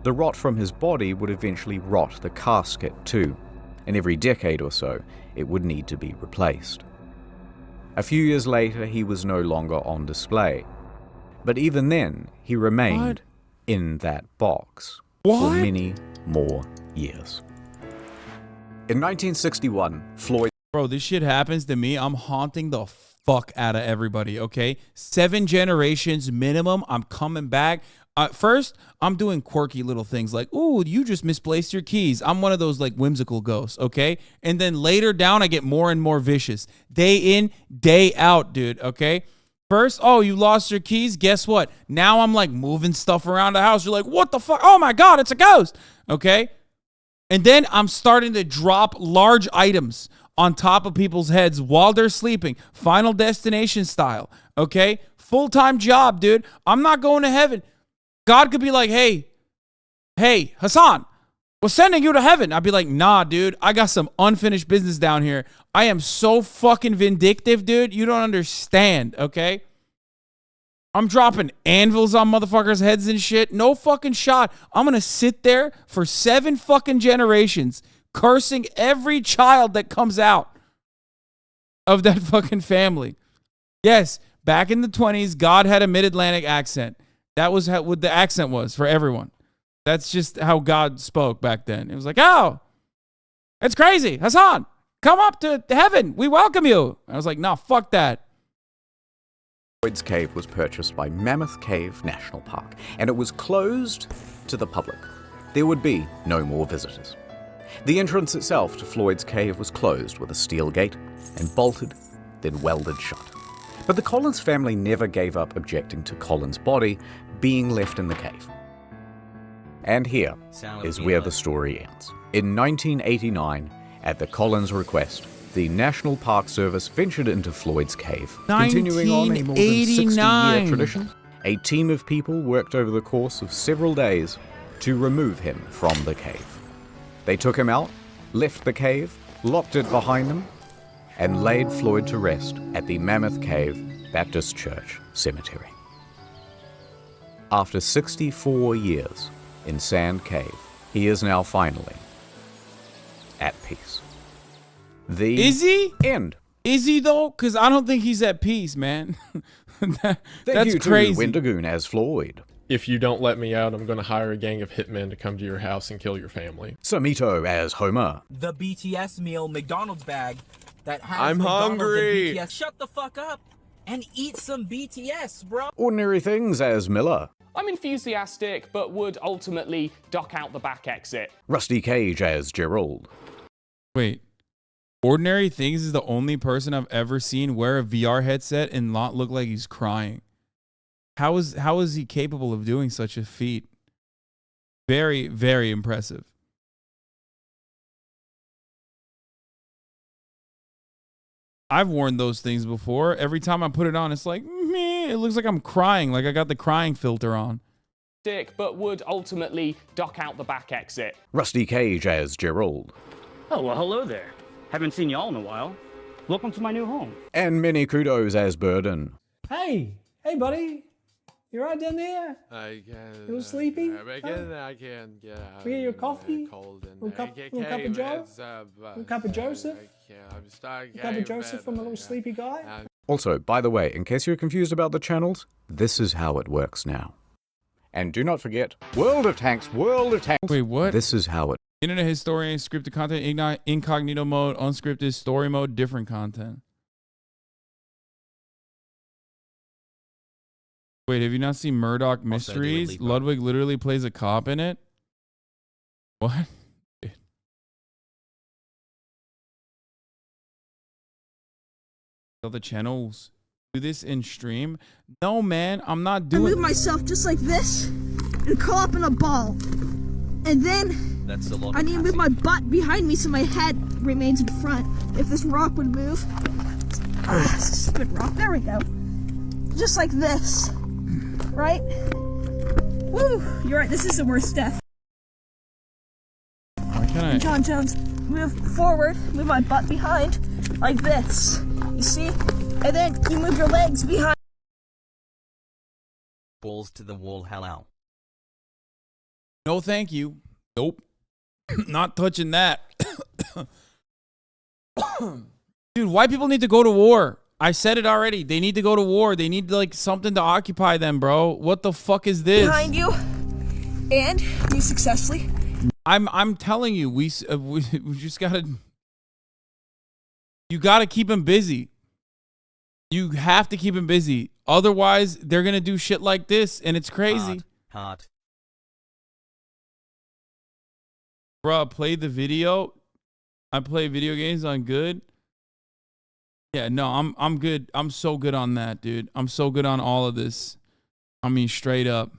The rot from his body would eventually rot the casket too, and every decade or so, it would need to be replaced. A few years later, he was no longer on display. But even then, he remained in that box for many more years. In 1961, Floyd... Bro, this shit happens to me. I'm haunting the fuck out of everybody, okay? 7 generations minimum. I'm coming back. First, I'm doing quirky little things like, ooh, you just misplaced your keys. I'm one of those like whimsical ghosts, okay? And then later down, I get more and more vicious. Day in, day out, dude, okay? First, oh, you lost your keys. Guess what? Now I'm like moving stuff around the house. You're like, what the fuck? Oh my God, it's a ghost, okay? And then I'm starting to drop large items on top of people's heads while they're sleeping. Final Destination style, okay? Full-time job, dude. I'm not going to heaven. God could be like, hey, Hasan, we're sending you to heaven. I'd be like, nah, dude. I got some unfinished business down here. I am so fucking vindictive, dude. You don't understand, okay? I'm dropping anvils on motherfuckers' heads and shit. No fucking shot. I'm going to sit there for 7 fucking generations cursing every child that comes out of that fucking family. Yes, back in the 20s, God had a mid-Atlantic accent. That was what the accent was for everyone. That's just how God spoke back then. It was like, oh, it's crazy. Hasan, come up to heaven. We welcome you. I was like, nah, fuck that. Floyd's Cave was purchased by Mammoth Cave National Park, and it was closed to the public. There would be no more visitors. The entrance itself to Floyd's Cave was closed with a steel gate and bolted, then welded shut. But the Collins family never gave up objecting to Collins' body being left in the cave. And here is where the story ends. In 1989, at the Collins' request, the National Park Service ventured into Floyd's Cave, continuing on a more than 60-year tradition. A team of people worked over the course of several days to remove him from the cave. They took him out, left the cave, locked it behind them, and laid Floyd to rest at the Mammoth Cave Baptist Church Cemetery. After 64 years in Sand Cave, he is now finally at peace. Is he? End. Is he though? Because I don't think he's at peace, man. Thank That's you crazy. to Wendigoon as Floyd. If you don't let me out, I'm going to hire a gang of hitmen to come to your house and kill your family. Samito as Homer. The BTS meal McDonald's bag that has I'm McDonald's hungry. And BTS. Shut the fuck up and eat some BTS, bro. Ordinary Things as Miller. I'm enthusiastic, but would ultimately duck out the back exit. Rusty Cage as Gerald. Wait. Ordinary Things is the only person I've ever seen wear a VR headset and not look like he's crying. How is he capable of doing such a feat? Very, very impressive. I've worn those things before. Every time I put it on, it's like, meh, it looks like I'm crying, like I got the crying filter on. But would ultimately duck out the back exit. Rusty Cage as Gerald. Oh, well, hello there. Haven't seen y'all in a while. Welcome to my new home. And many kudos as Burden. Hey, buddy. You right down there? I can. You little sleepy? I can get out. We get you a coffee? Cold and Little cup of Joe? Little cup of Joseph? I'm starting. A cup of Joseph from a little sleepy guy? Also, by the way, in case you're confused about the channels, this is how it works now. And do not forget, World of Tanks. Wait, what? This is how it. Internet historian, scripted content, incognito mode, unscripted, story mode, different content. Wait, have you not seen Murdoch Mysteries? Ludwig literally plays a cop in it? What? Tell the channels do this in stream? No, man, I'm not doing. I move myself just like this and curl up in a ball. And then That's a lot I need to move my butt behind me so my head remains in front. If this rock would move. Stupid rock. There we go. Just like this. Right? Woo! You're right, this is the worst death. Why can't I? John Jones, move forward, move my butt behind, like this. You see? And then you move your legs behind. Balls to the wall, hello. No, thank you. Nope. Not touching that. Dude, white people need to go to war. I said it already. They need to go to war. They need like something to occupy them, bro. What the fuck is this? Behind you. And you successfully. I'm telling you, we just gotta. You got to keep him busy. You have to keep him busy. Otherwise, they're going to do shit like this, and it's crazy. Heart. Bruh, played the video. I play video games on good. Yeah, no, I'm good. I'm so good on that, dude. I'm so good on all of this. I mean, straight up.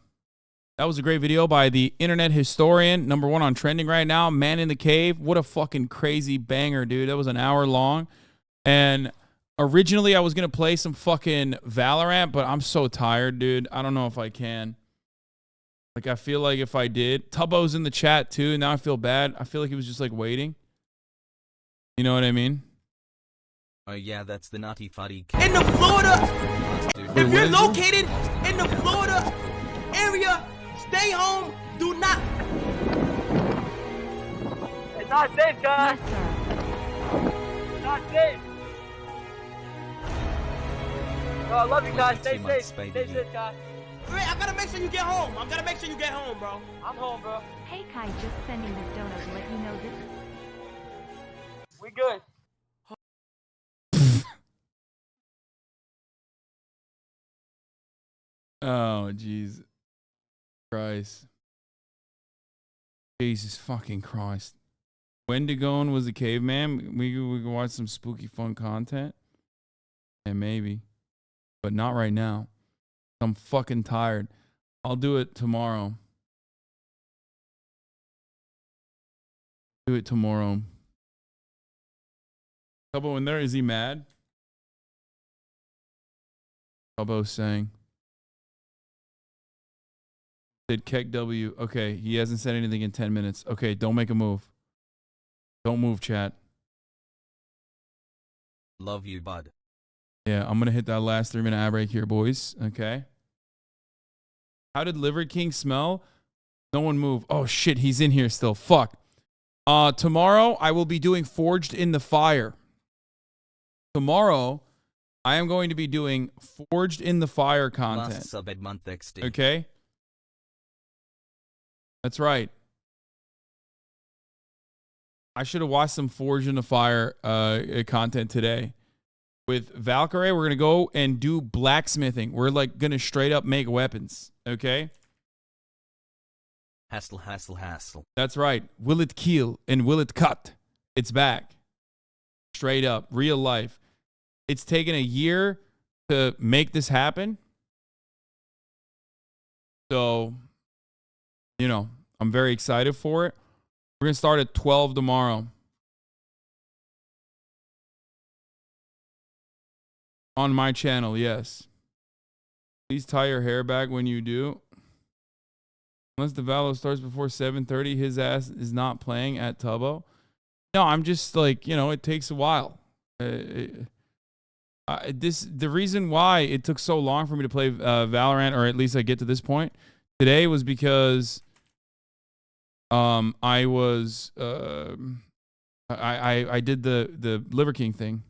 That was a great video by the internet historian, #1 on trending right now, Man in the Cave. What a fucking crazy banger, dude. That was an hour long. And originally I was going to play some fucking Valorant, but I'm so tired, dude. I don't know if I can. Like, I feel like if I did. Tubbo's in the chat, too. Now I feel bad. I feel like he was just, like, waiting. You know what I mean? Oh, yeah, that's the nutty fuddy. In the Florida, Wait, if you're what is it? located in the Florida area, stay home. Do not. It's not safe, guys. It's not safe. Oh, I love you guys. Stay safe. Stay safe, guys. Wait, I gotta make sure you get home. I gotta make sure you get home, bro. I'm home, bro. Hey Kai, just sending this donut to let you know this. We good. Oh, jeez. Christ. Jesus fucking Christ. Wendigo was a caveman. We could watch some spooky fun content. And maybe. But not right now. I'm fucking tired. I'll do it tomorrow. Do it tomorrow. Tubbo in there, is he mad? Tubbo's saying. Did Keck W. Okay, he hasn't said anything in 10 minutes. Okay, don't make a move. Don't move, chat. Love you, bud. Yeah, I'm going to hit that last 3-minute ad break here, boys. Okay. How did Liver King smell? No one move. Oh, shit, he's in here still. Fuck. Tomorrow, I will be doing Forged in the Fire. Tomorrow, I am going to be doing Forged in the Fire content. Last sub-ed month XD. Okay? That's right. I should have watched some Forged in the Fire content today. With Valkyrae, we're going to go and do blacksmithing. We're like going to straight up make weapons. Okay? Hassle, hassle, hassle. That's right. Will it kill and will it cut? It's back. Straight up. Real life. It's taken a year to make this happen. So, you know, I'm very excited for it. We're going to start at 12 tomorrow. On my channel, yes. Please tie your hair back when you do. Unless the Valo starts before 7:30, his ass is not playing at Tubbo. No, I'm just like, you know, it takes a while. The reason why it took so long for me to play Valorant, or at least I get to this point today, was because I did the Liver King thing.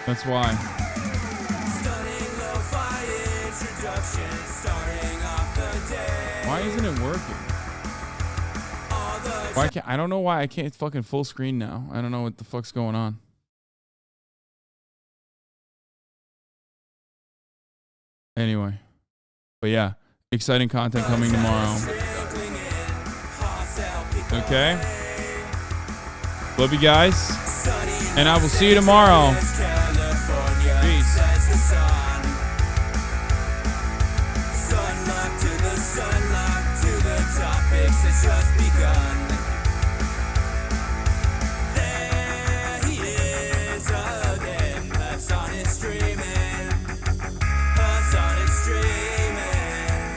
That's why. Why isn't it working? Why can't I don't know why I can't fucking full screen now. I don't know what the fuck's going on. Anyway. But yeah, exciting content coming tomorrow. Okay? Love you guys. And I will see you tomorrow. Peace. It's just begun. There he is again. Hasan is streaming. Hasan is streaming.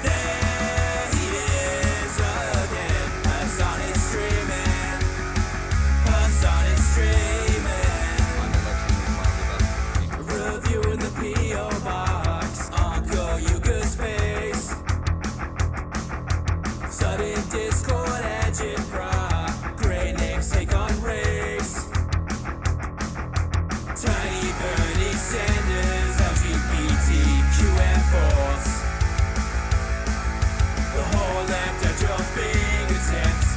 There he is again. Hasan is streaming. Hasan is streaming. Review in the P.O. box. Uncle Yuga's face. Sudden Discord, Agit Prop, Great Nicks take on race. Tiny Bernie Sanders, LGBTQ and force. The whole left at your fingertips.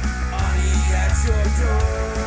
door.